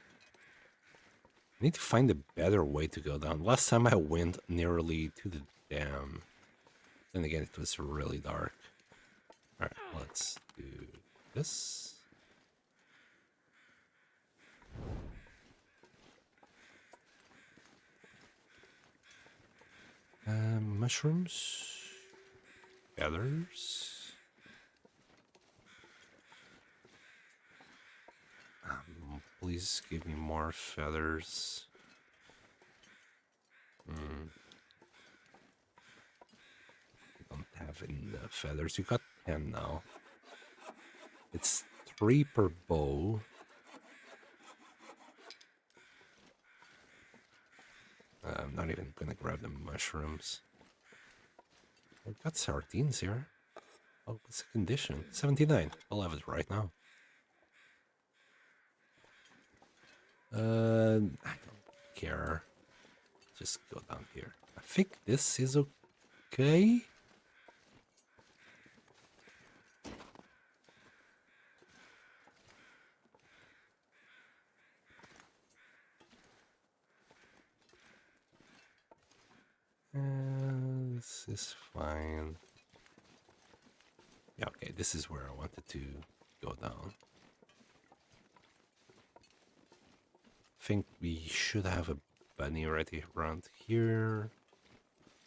I need to find a better way to go down. Last time I went nearly to the dam. Then again, it was really dark. Alright, let's do this. Mushrooms. Feathers. Please give me more feathers. Don't have enough feathers. You got 10 now. It's 3 per bow. I'm not even gonna grab the mushrooms. We've got sardines here. Oh, what's the condition? 79. I'll have it right now. I don't care. Just go down here. I think this is okay. This is fine. Yeah, okay, this is where I wanted to go down. I think we should have a bunny already around here.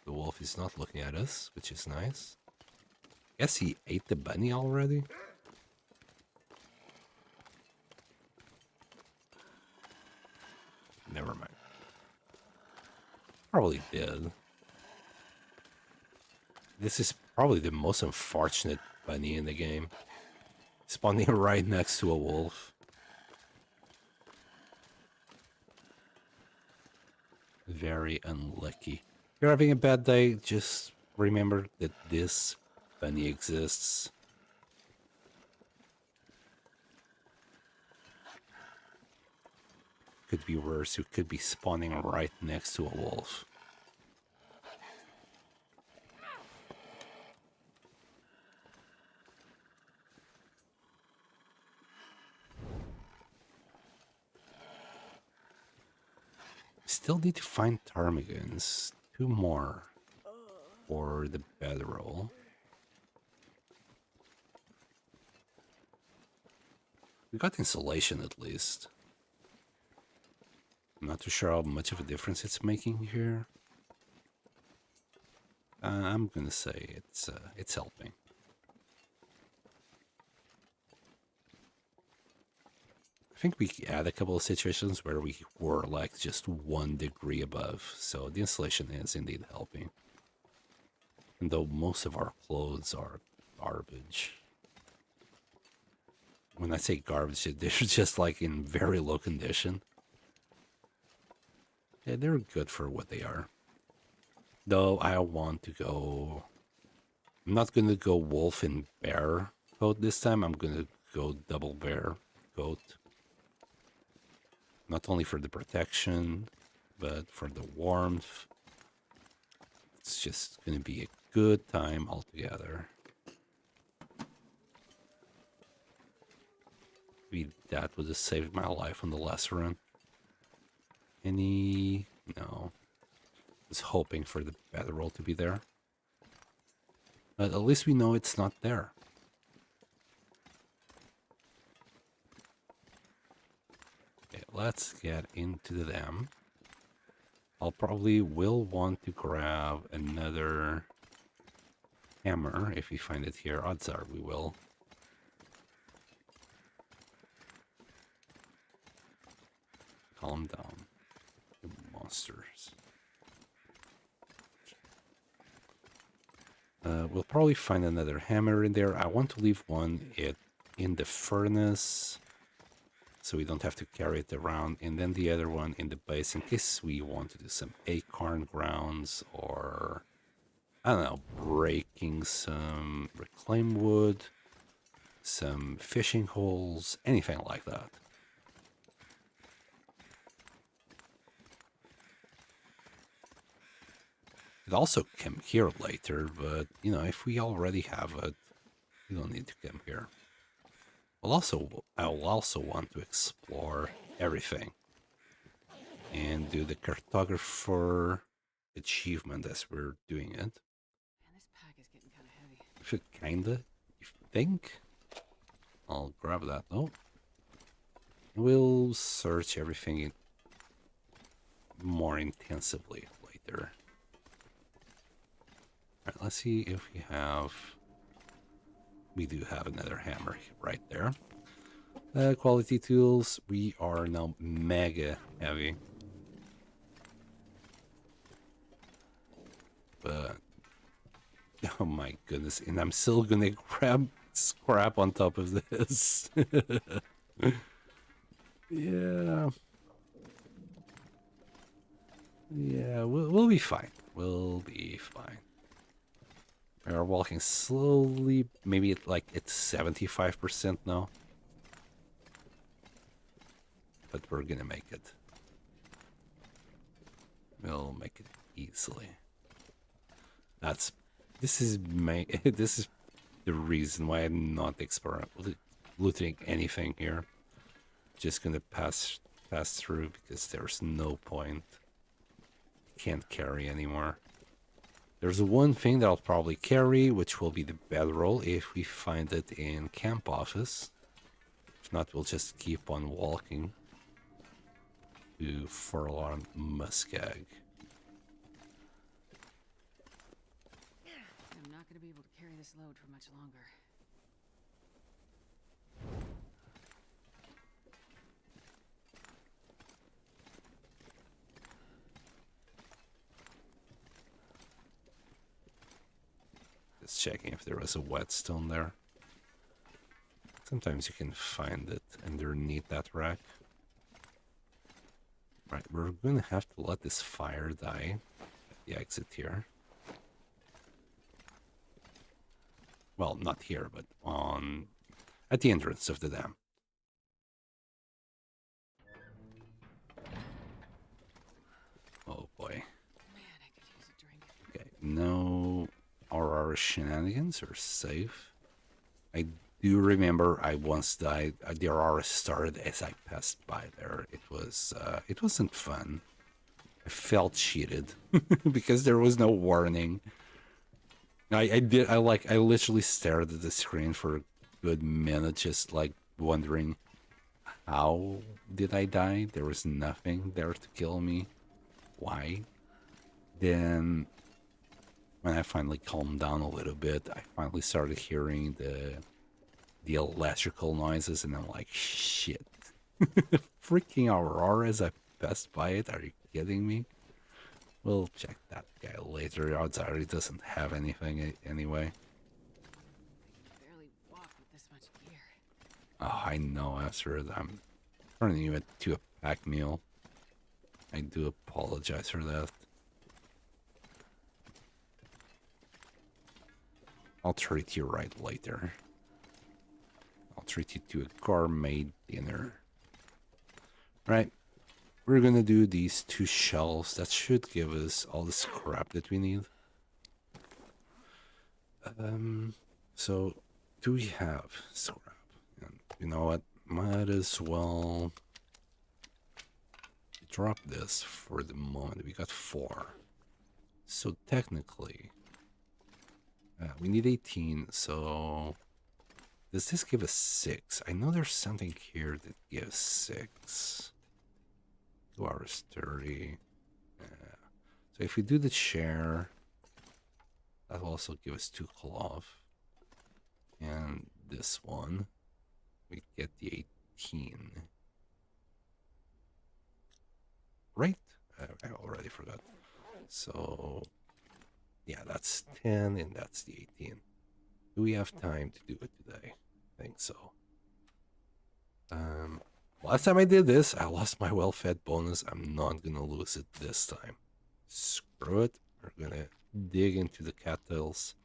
The wolf is not looking at us, which is nice. Guess he ate the bunny already. Never mind. Probably did. This is probably the most unfortunate bunny in the game. Spawning right next to a wolf. Very unlucky. If you're having a bad day, just remember that this bunny exists. could be worse. We could be spawning right next to a wolf. Still need to find ptarmigans. 2 more for the bedroll. We got insulation at least. I'm not too sure how much of a difference it's making here. I'm gonna say it's helping. I think we had a couple of situations where we were like just 1 degree above, so the insulation is indeed helping. And though most of our clothes are garbage. When I say garbage, they're just like in very low condition. Yeah, they're good for what they are. Though I want to go... I'm not going to go wolf and bear coat this time. I'm going to go double bear coat. Not only for the protection, but for the warmth. It's just going to be a good time altogether. Maybe that would have saved my life on the last run. Any... No. I was hoping for the bedroll to be there. But at least we know it's not there. Okay, let's get into the dam. I'll probably will want to grab another hammer if we find it here. Odds are we will. Calm down, you monsters. We'll probably find another hammer in there. I want to leave one in the furnace so we don't have to carry it around, and then the other one in the base in case we want to do some acorn grounds or, I don't know, breaking some reclaimed wood, some fishing holes, anything like that. It also come here later, but, you know, if we already have it, we don't need to come here. I will also want to explore everything and do the cartographer achievement as we're doing it. Man, this pack is getting kind of heavy. If it kinda, you think? I'll grab that though. We'll search everything more intensively later. Alright, let's see if we have... We do have another hammer right there. Quality tools, we are now mega heavy. But, oh my goodness, and I'm still gonna grab scrap on top of this. Yeah. Yeah, we'll be fine. We'll be fine. We are walking slowly, maybe it's 75% now. But we're gonna make it. We'll make it easily. This is the reason why I'm not looting anything here. Just gonna pass through because there's no point. Can't carry anymore. There's one thing that I'll probably carry, which will be the bedroll if we find it in camp office. If not, we'll just keep on walking to Forlorn Muskeg. I'm not going to be able to carry this load for much longer. Just checking if there was a whetstone there. Sometimes you can find it underneath that rack. Right, we're gonna have to let this fire die at the exit here. Well, not here, but at the entrance of the dam. our shenanigans are safe. I do remember I once died. The aurora started as I passed by there. It wasn't fun. I felt cheated because there was no warning. I literally stared at the screen for a good minute, just like wondering, how did I die? There was nothing there to kill me. Why? Then, when I finally calmed down a little bit, I finally started hearing the electrical noises, and I'm like, shit. Freaking aurora as I passed by it? Are you kidding me? We'll check that guy later. Odds are he doesn't have anything anyway. Barely walk with this much gear. Oh, I know, Astrid. I'm turning you into a pack mule. I do apologize for that. I'll treat you right later. I'll treat you to a gourmet dinner. Right. We're gonna do these 2 shelves. That should give us all the scrap that we need. So do we have scrap? And you know what? Might as well drop this for the moment. We got 4. So technically, we need 18. So does this give us 6? I know there's something here that gives 6. 2 hours 30. So if we do the chair, that'll also give us 2 cloth. And this one, we get the 18. Right? I already forgot. So, yeah, that's 10 and that's the 18. Do we have time to do it today? I think so. Last time I did this, I lost my well-fed bonus. I'm not gonna lose it this time. Screw it. We're gonna dig into the cattails.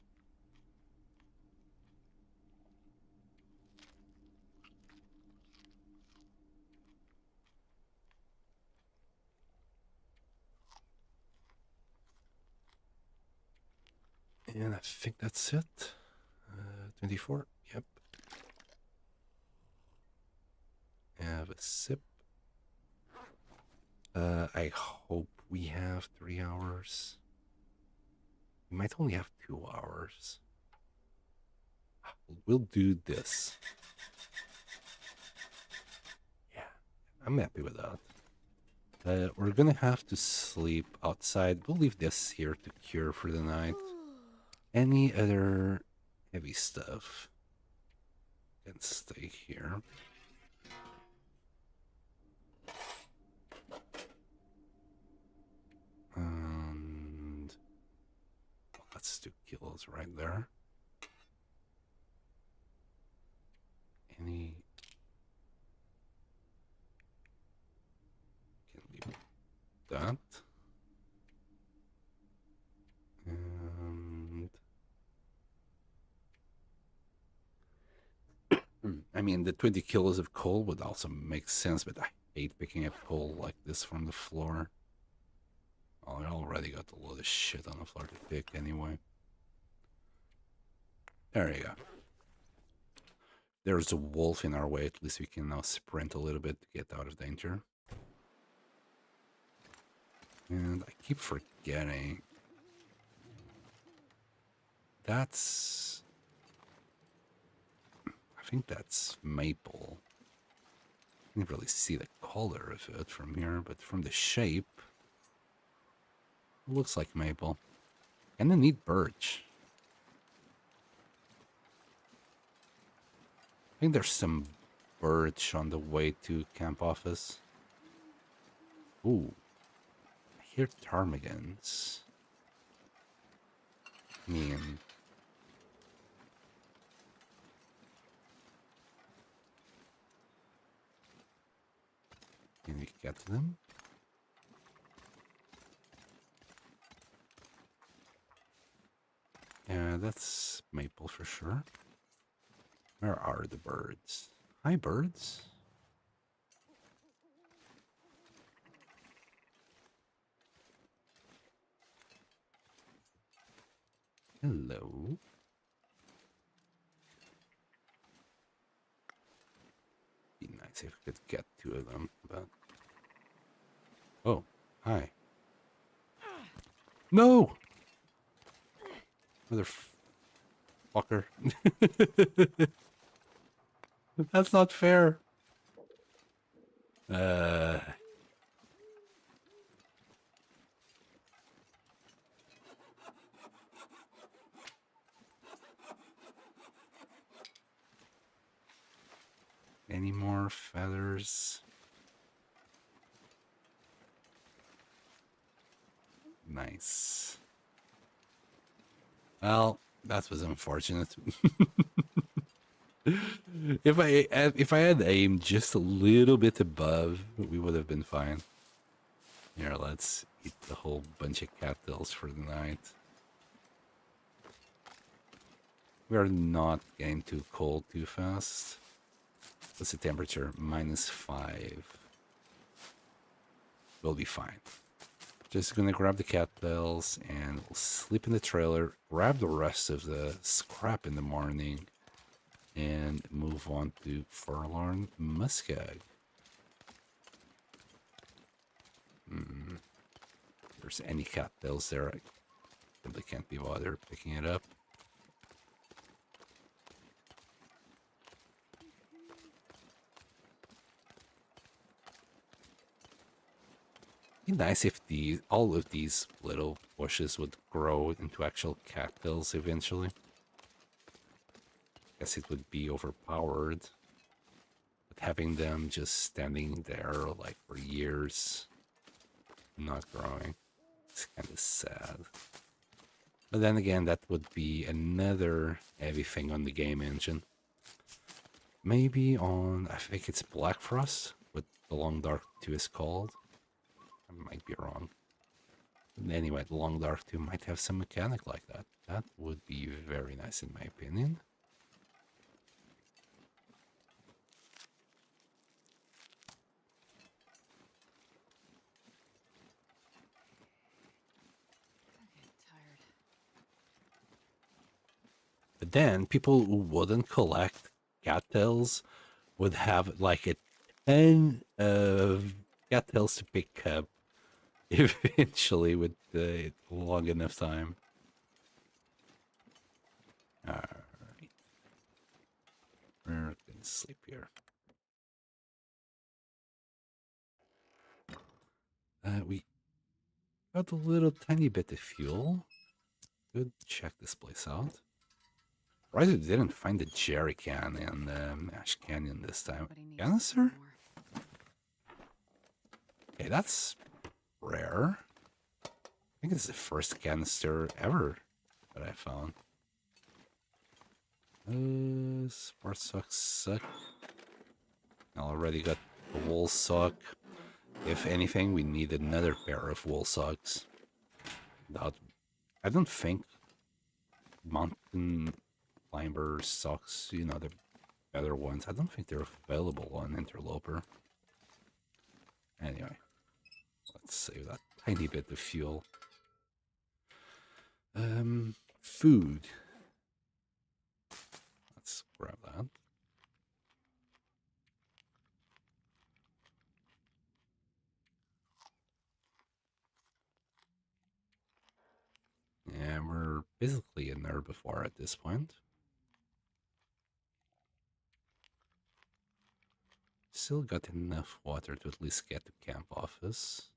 And I think that's it. 24. Yep. Have a sip. I hope we have 3 hours. We might only have 2 hours. We'll do this. Yeah, I'm happy with that. We're gonna have to sleep outside. We'll leave this here to cure for the night. Any other heavy stuff can stay here. And that's 2 kilos right there. Any can leave that. And I mean, the 20 kilos of coal would also make sense, but I hate picking up coal like this from the floor. Oh, I already got a load of shit on the floor to pick anyway. There you go. There's a wolf in our way. At least we can now sprint a little bit to get out of danger. And I keep forgetting. That's... I think that's maple. I can't really see the color of it from here, but from the shape, it looks like maple. And I need birch. I think there's some birch on the way to camp office. Ooh. I hear ptarmigans. I mean... Can we get to them? Yeah, that's maple for sure. Where are the birds? Hi, birds. Hello. Be nice if we could get two of them, but... Oh, hi. No! Motherfucker. That's not fair. Any more feathers? Nice. Well, that was unfortunate. If I had aimed just a little bit above, we would have been fine. Here, let's eat the whole bunch of cattails for the night. We're not getting too cold too fast. What's the temperature? -5. We'll be fine. Just gonna grab the cattails and we'll sleep in the trailer, grab the rest of the scrap in the morning, and move on to Forlorn Muskeg. If there's any cattails there, I simply can't be bothered picking it up. It'd be nice if all of these little bushes would grow into actual cattails eventually. Guess it would be overpowered. But having them just standing there like for years, not growing, it's kind of sad. But then again, that would be another heavy thing on the game engine. Maybe on, I think it's Black Frost, what the Long Dark 2 is called. I might be wrong. But anyway, the Long Dark 2 might have some mechanic like that. That would be very nice in my opinion. But then people who wouldn't collect cattails would have like a 10 of cattails to pick up eventually with long enough time. Alright. We're gonna sleep here. We got a little tiny bit of fuel. Good, check this place out. Surprised we didn't find the jerry can in Ash Canyon this time. Canister? Okay, that's rare. I think it's the first canister ever that I found. Smart socks suck. I already got a wool sock. If anything, we need another pair of wool socks. I don't think mountain climber socks, you know, the better ones, I don't think they're available on Interloper. Anyway, let's save that tiny bit of fuel. Food. Let's grab that. Yeah, we're basically an herbivore at this point. Still got enough water to at least get to camp office.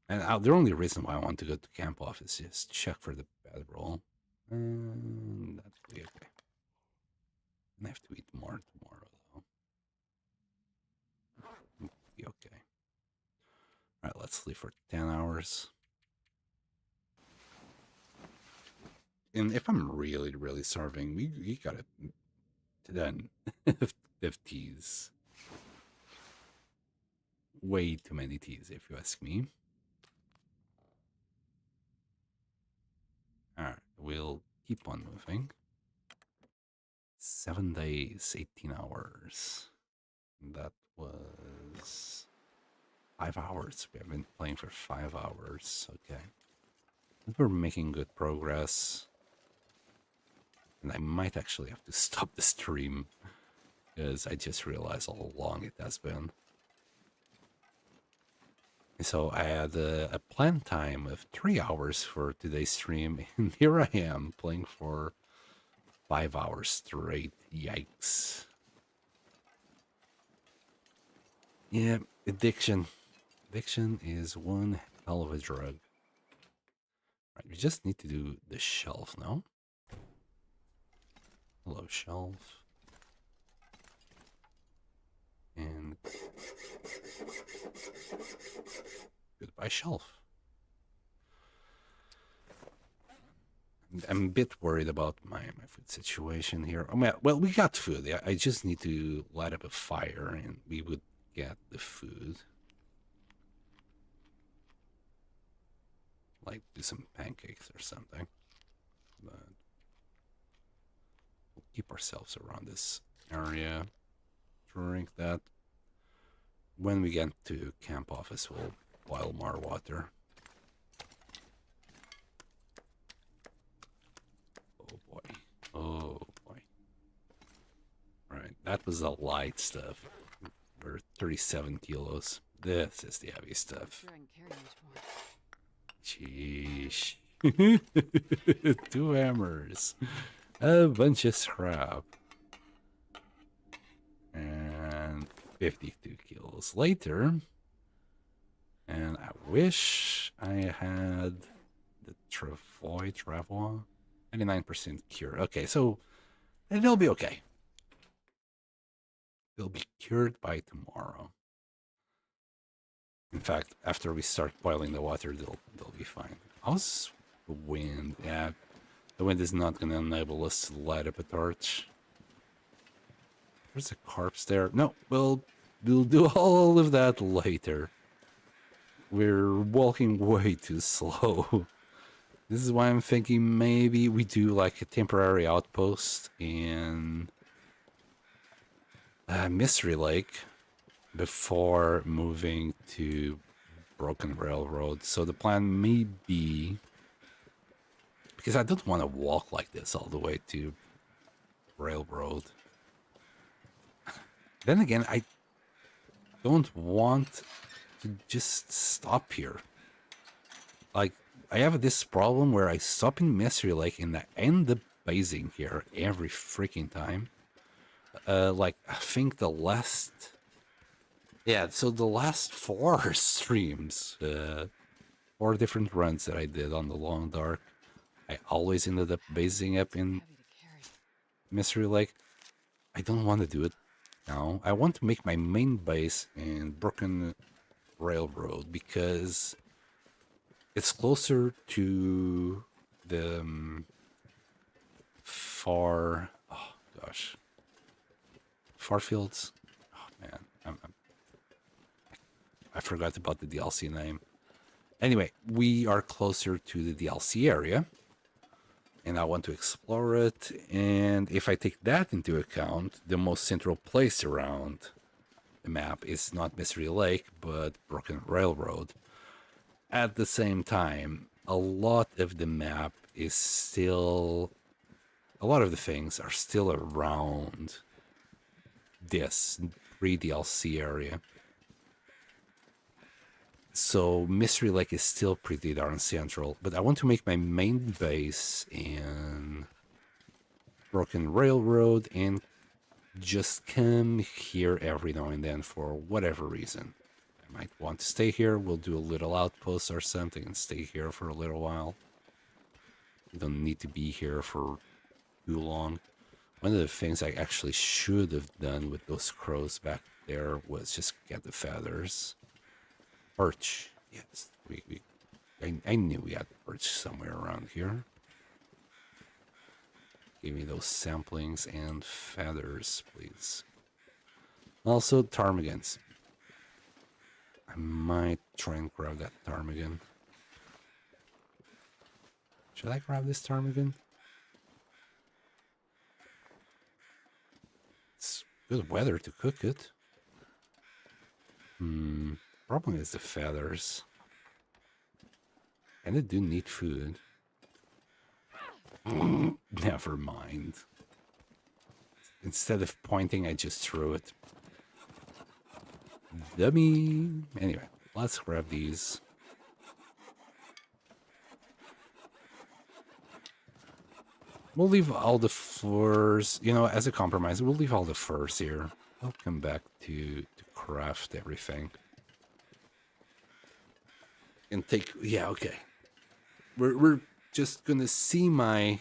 And the only reason why I want to go to camp office is check for the bedroll. That'd be okay. I have to eat more tomorrow, though. Be okay. Alright, let's sleep for 10 hours. And if I'm really, really starving, we gotta done 50s. Way too many teas, if you ask me. Alright, we'll keep on moving. 7 days, 18 hours. That was 5 hours. We have been playing for 5 hours. Okay. But we're making good progress. And I might actually have to stop the stream because I just realized how long it has been. So I had a planned time of 3 hours for today's stream, and here I am playing for 5 hours straight. Yikes. Yeah, addiction. Addiction is one hell of a drug. Right, we just need to do the shelf now. Hello, shelf. And goodbye, shelf. I'm a bit worried about my food situation here. Well, we got food. I just need to light up a fire and we would get the food. Like do some pancakes or something. But we'll keep ourselves around this area. Drink that. When we get to camp office, we'll boil more water. Oh boy. Oh boy. Right, that was the light stuff. We're 37 kilos. This is the heavy stuff. Sure, I can carry much more. Sheesh. 2 hammers. A bunch of scrap. And 52 kilos later. And I wish I had the Travois. 99% cure. Okay, so they'll be okay. They'll be cured by tomorrow. In fact, after we start boiling the water, they'll be fine. How's the wind? Yeah, the wind is not going to enable us to light up a torch. There's a corpse there. No, we'll do all of that later. We're walking way too slow. This is why I'm thinking maybe we do like a temporary outpost in Mystery Lake before moving to Broken Railroad. So the plan may be, because I don't want to walk like this all the way to Railroad. Then again, I don't want to just stop here. Like, I have this problem where I stop in Mystery Lake and I end up basing here every freaking time. Like, I think the last... Yeah, so the last 4 streams, 4 different runs that I did on the Long Dark, I always ended up basing up in Heavy to carry. Mystery Lake. I don't want to do it now. I want to make my main base in Broken Railroad because it's closer to the far... Oh, gosh. Farfields? Oh, man. I forgot about the DLC name. Anyway, we are closer to the DLC area. And I want to explore it. And if I take that into account, the most central place around the map is not Mystery Lake, but Broken Railroad. At the same time, a lot of the map is still... A lot of the things are still around this pre-DLC area. So Mystery Lake is still pretty darn central, but I want to make my main base in Broken Railroad and just come here every now and then for whatever reason. I might want to stay here, we'll do a little outpost or something and stay here for a little while. We don't need to be here for too long. One of the things I actually should have done with those crows back there was just get the feathers. Birch, yes. I knew we had birch somewhere around here. Give me those samplings and feathers, please. Also, ptarmigans. I might try and grab that ptarmigan. Should I grab this ptarmigan? It's good weather to cook it. Problem is the feathers. And I do need food. Never mind. Instead of pointing, I just threw it. Dummy. Anyway, let's grab these. We'll leave all the furs, you know, as a compromise. We'll leave all the furs here. I'll come back to craft everything. And take, yeah, okay. We're just gonna see my...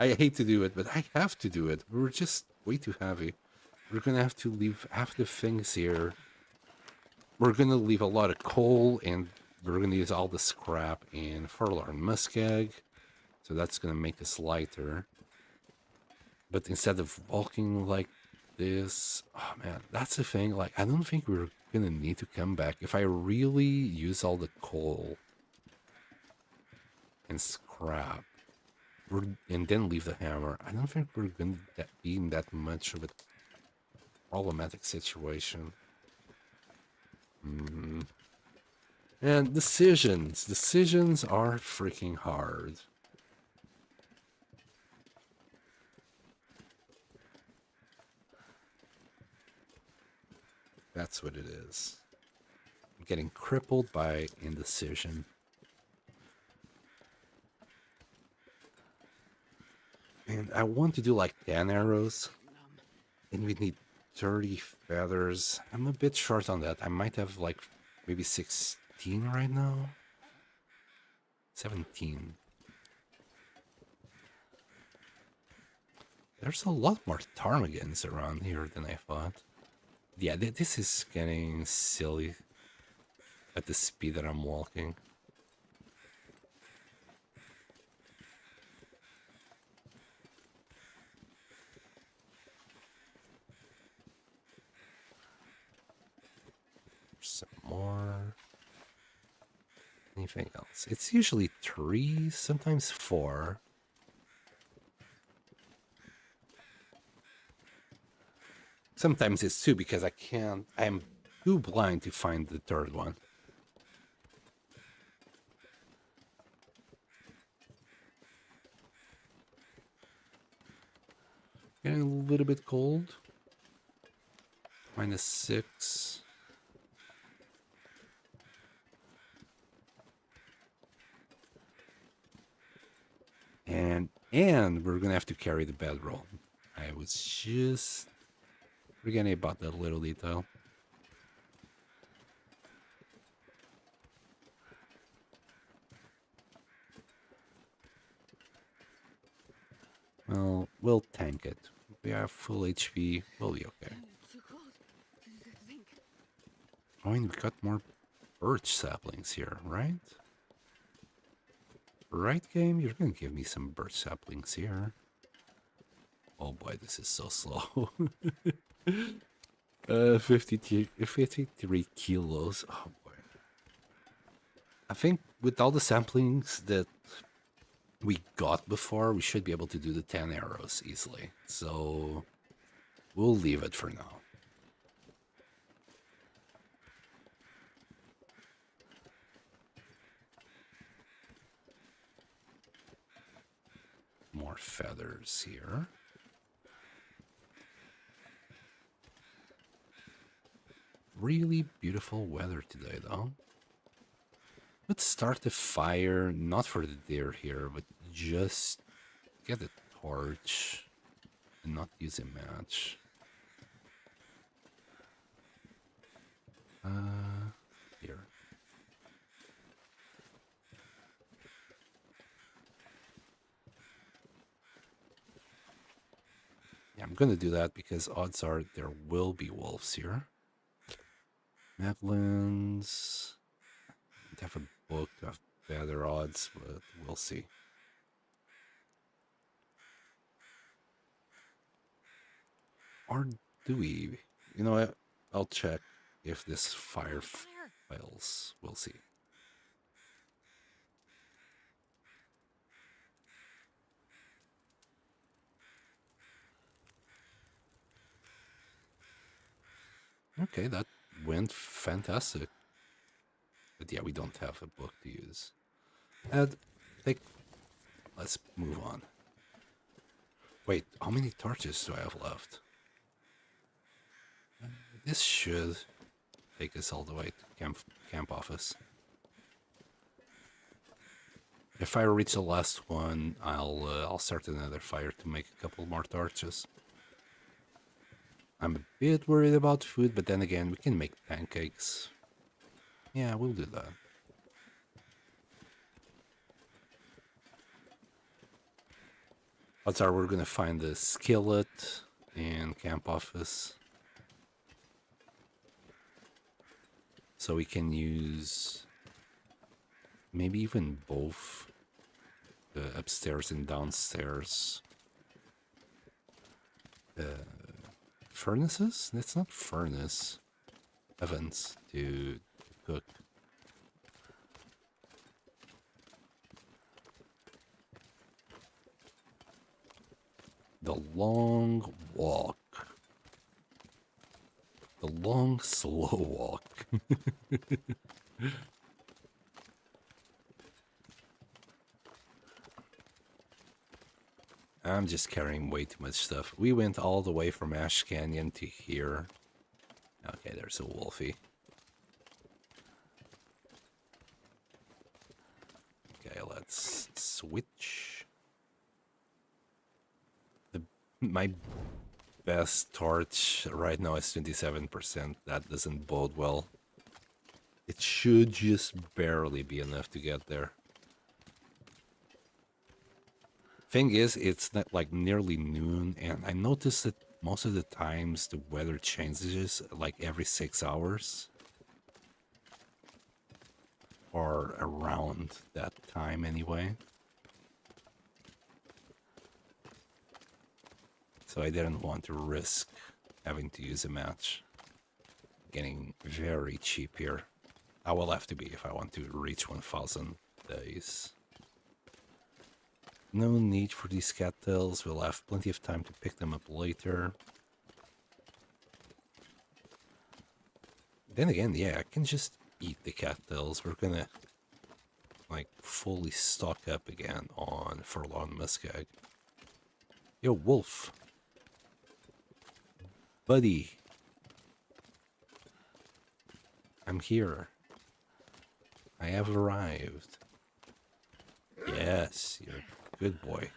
I hate to do it, but I have to do it. We're just way too heavy. We're gonna have to leave half the things here. We're gonna leave a lot of coal, and we're gonna use all the scrap in Forlorn Muskeg. So that's gonna make us lighter. But instead of walking like this, oh man, that's the thing. Like, I don't think we're gonna need to come back. If I really use all the coal and scrap, and then leave the hammer, I don't think we're gonna be in that much of a problematic situation. And decisions are freaking hard. That's what it is. I'm getting crippled by indecision. And I want to do like 10 arrows. And we need 30 feathers. I'm a bit short on that. I might have like maybe 16 right now. 17. There's a lot more ptarmigans around here than I thought. Yeah, this is getting silly at the speed that I'm walking. Some more. Anything else? It's usually 3, sometimes 4. Sometimes it's 2 because I'm too blind to find the third one. Getting a little bit cold. -6. And we're gonna have to carry the bedroll. I was just forgetting about that little detail. Well, we'll tank it. We have full HP. We'll be okay. I mean, we got more birch saplings here, right? Right, game? You're gonna give me some birch saplings here. Oh boy, this is so slow. 53 kilos. Oh boy. I think with all the saplings that we got before, we should be able to do the 10 arrows easily. So we'll leave it for now. More feathers here. Really beautiful weather today, though. Let's start the fire, not for the deer here, but just get a torch and not use a match. Here. Yeah, I'm gonna do that because odds are there will be wolves here. Madlands. I have a book to have better odds, but we'll see. Or do we? You know what? I'll check if this fire fails. We'll see. Okay, that went fantastic. But yeah, we don't have a book to use. And let's move on. Wait, how many torches do I have left? This should take us all the way to camp office. If I reach the last one, I'll start another fire to make a couple more torches. I'm a bit worried about food, but then again, we can make pancakes. Yeah, we'll do that. Odds are we're gonna find the skillet in camp office. So we can use maybe even both the upstairs and downstairs furnaces? That's not furnace. Ovens to cook. The long walk. The long, slow walk. I'm just carrying way too much stuff. We went all the way from Ash Canyon to here. Okay, there's a wolfie. Okay, let's switch. My best torch right now is 27%. That doesn't bode well. It should just barely be enough to get there. Thing is, it's not like nearly noon, and I noticed that most of the times the weather changes like every 6 hours. Or around that time anyway. So I didn't want to risk having to use a match. Getting very cheap here. I will have to be if I want to reach 1000 days. No need for these cattails. We'll have plenty of time to pick them up later. Then again, yeah, I can just eat the cattails. We're gonna like fully stock up again on Forlorn Muskeg. Yo, wolf. Buddy. I'm here. I have arrived. Yes, you're a good boy.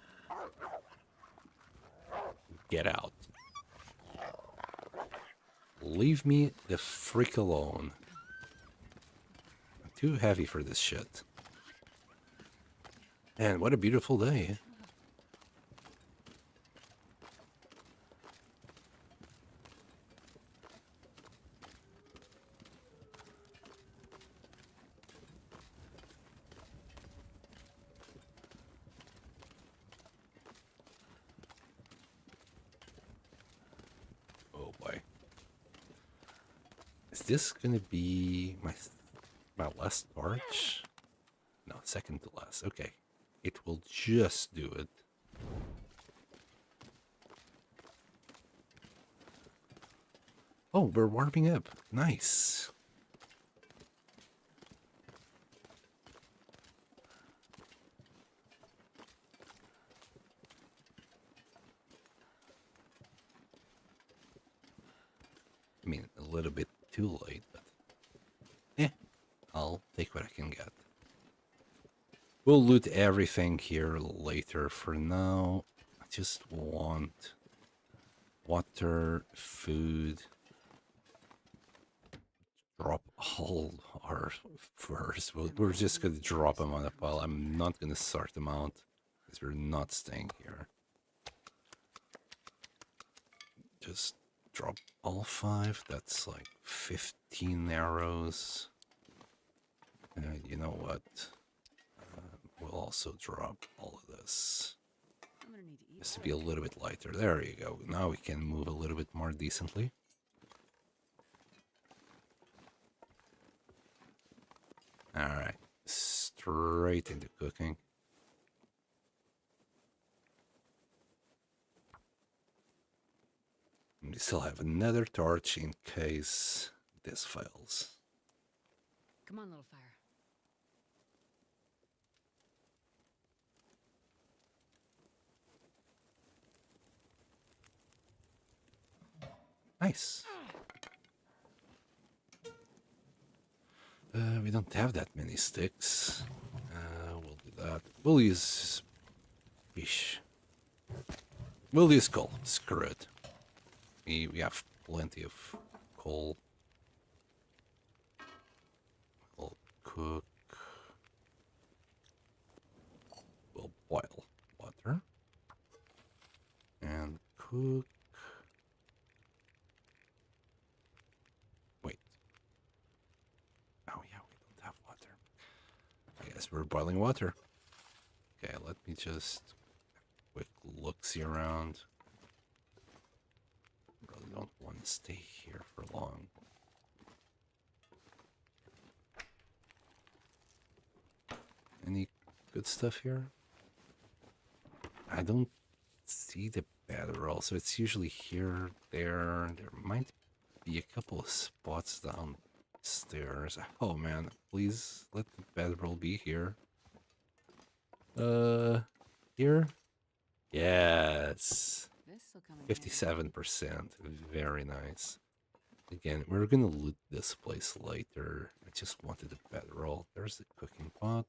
Get out. Leave me the frick alone. I'm too heavy for this shit. And what a beautiful day. Oh boy. Is this gonna be my last torch? No, second to last. Okay. It will just do it. Oh, we're warming up. Nice. I mean, a little bit too late, but I'll take what I can get. We'll loot everything here later. For now, I just want water, food. Drop all our furs. We're just gonna drop them on a pile. I'm not gonna sort them out because we're not staying here. Just drop all 5. That's like 15 arrows. And you know what? We'll also drop all of this. I'm gonna need to eat. Just to be a little bit lighter. There you go. Now we can move a little bit more decently. Alright. Straight into cooking. We still have another torch in case this fails. Come on, little fire. Nice. We don't have that many sticks. We'll do that. We'll use fish. We'll use coal. Screw it. We have plenty of coal. We'll cook. We'll boil water. And cook. Wait. Oh yeah, we don't have water. I guess we're boiling water. Okay, let me just quick look-see around. Really don't want to stay here for long. Any good stuff here? I don't see the bedroll, so it's usually here, there. There might be a couple of spots downstairs. Oh man, please let the bedroll be here. Here? Yes. This'll come in handy. 57%. Very nice. Again, we're gonna loot this place later. I just wanted the bedroll. There's the cooking pot.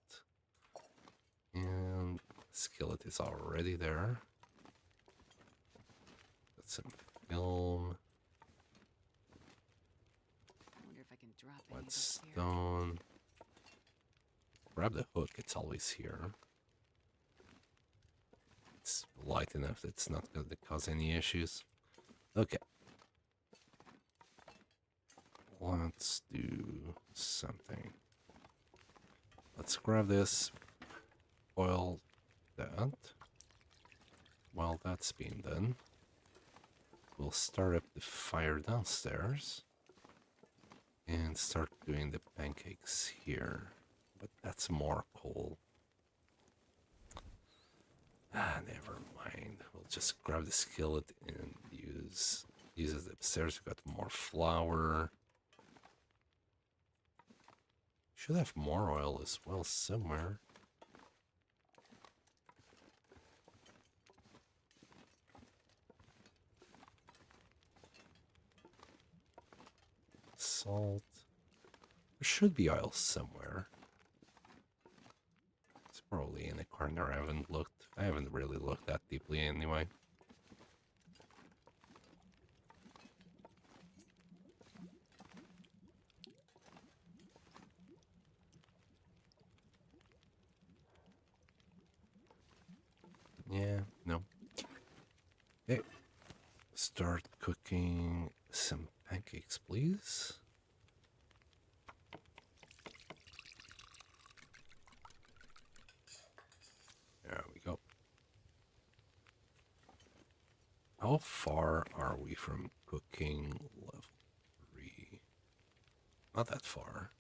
And the skillet is already there. Got some film. I wonder if I can drop any One of this here. stone. Grab the hook, it's always here. It's light enough that it's not going to cause any issues. Okay. Let's do something. Let's grab this. Boil that. While that's being done, we'll start up the fire downstairs and start doing the pancakes here. But that's more coal. Never mind. We'll just grab the skillet and use it upstairs. We've got more flour. Should have more oil as well somewhere. Salt. There should be oil somewhere. It's probably in a corner. I haven't looked. I haven't really looked that deeply anyway. Yeah, no. Okay. Start cooking some pancakes, please. There we go. How far are we from cooking level 3? Not that far.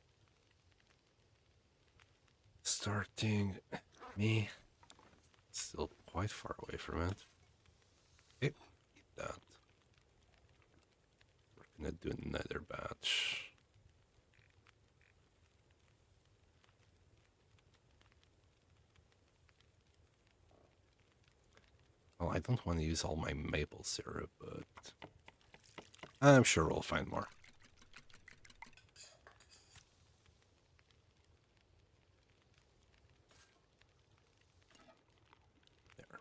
Starting me. Still quite far away from it. Okay, eat that. We're gonna do another batch. Well, I don't want to use all my maple syrup, but I'm sure we'll find more. There.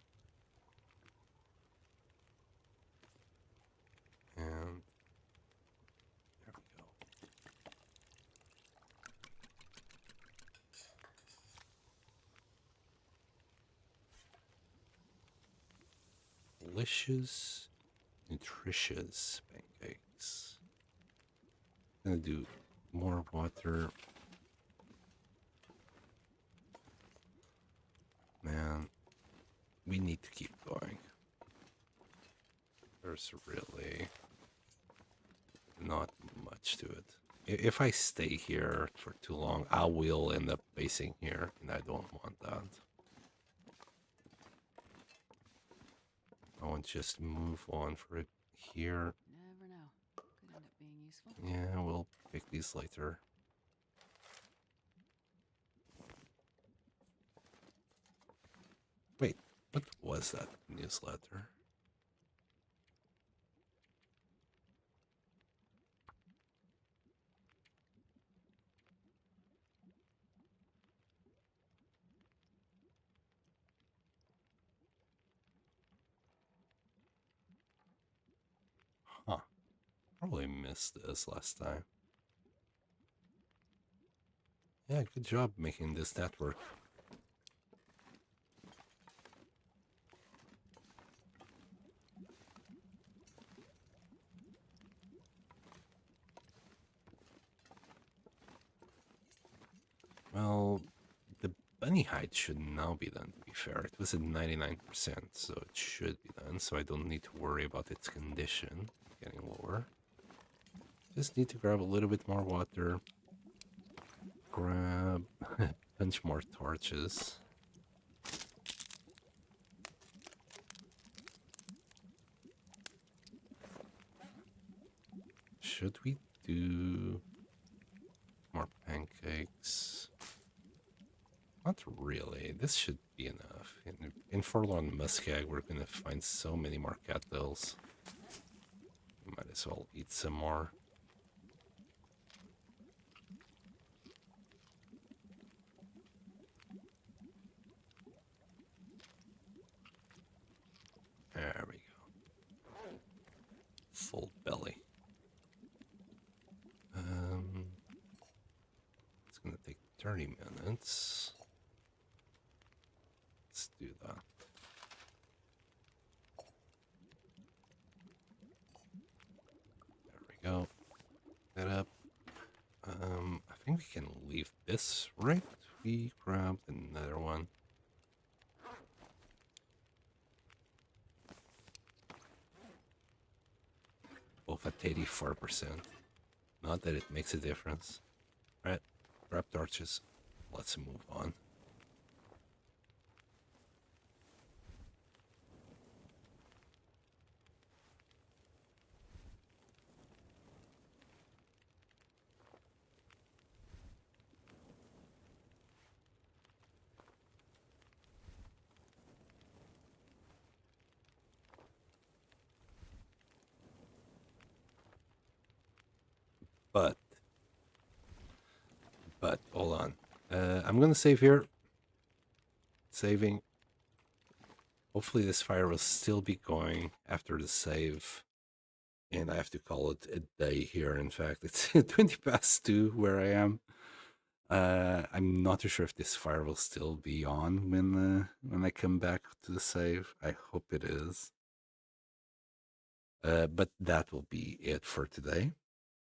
And there we go. Delicious, nutritious pancakes. Gonna do more water. Man, we need to keep going. There's really not much to it. If I stay here for too long, I will end up basing here, and I don't want that. I want to just move on for it here. Never know. Could end up being useful. Yeah, we'll pick these later. Wait, what was that newsletter? Probably missed this last time. Yeah, good job making this network. Well, the bunny hide should now be done, to be fair. It was at 99%, so it should be done, so I don't need to worry about its condition getting lower. Just need to grab a little bit more water. Grab a bunch more torches. Should we do more pancakes? Not really. This should be enough. In Forlorn Muskeg, we're gonna find so many more cattails. Might as well eat some more. There we go. Full belly. It's gonna take 30 minutes. Let's do that. There we go. That up. I think we can leave this, right? We grabbed another one. Both at 84%. Not that it makes a difference. Right, grab torches. Let's move on. But hold on. I'm gonna save here. Saving. Hopefully this fire will still be going after the save. And I have to call it a day here. In fact, it's 20 past 2 where I am. I'm not too sure if this fire will still be on when I come back to the save. I hope it is. But that will be it for today.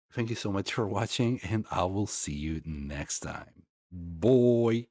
Thank you so much for watching, and I will see you next time. Bye.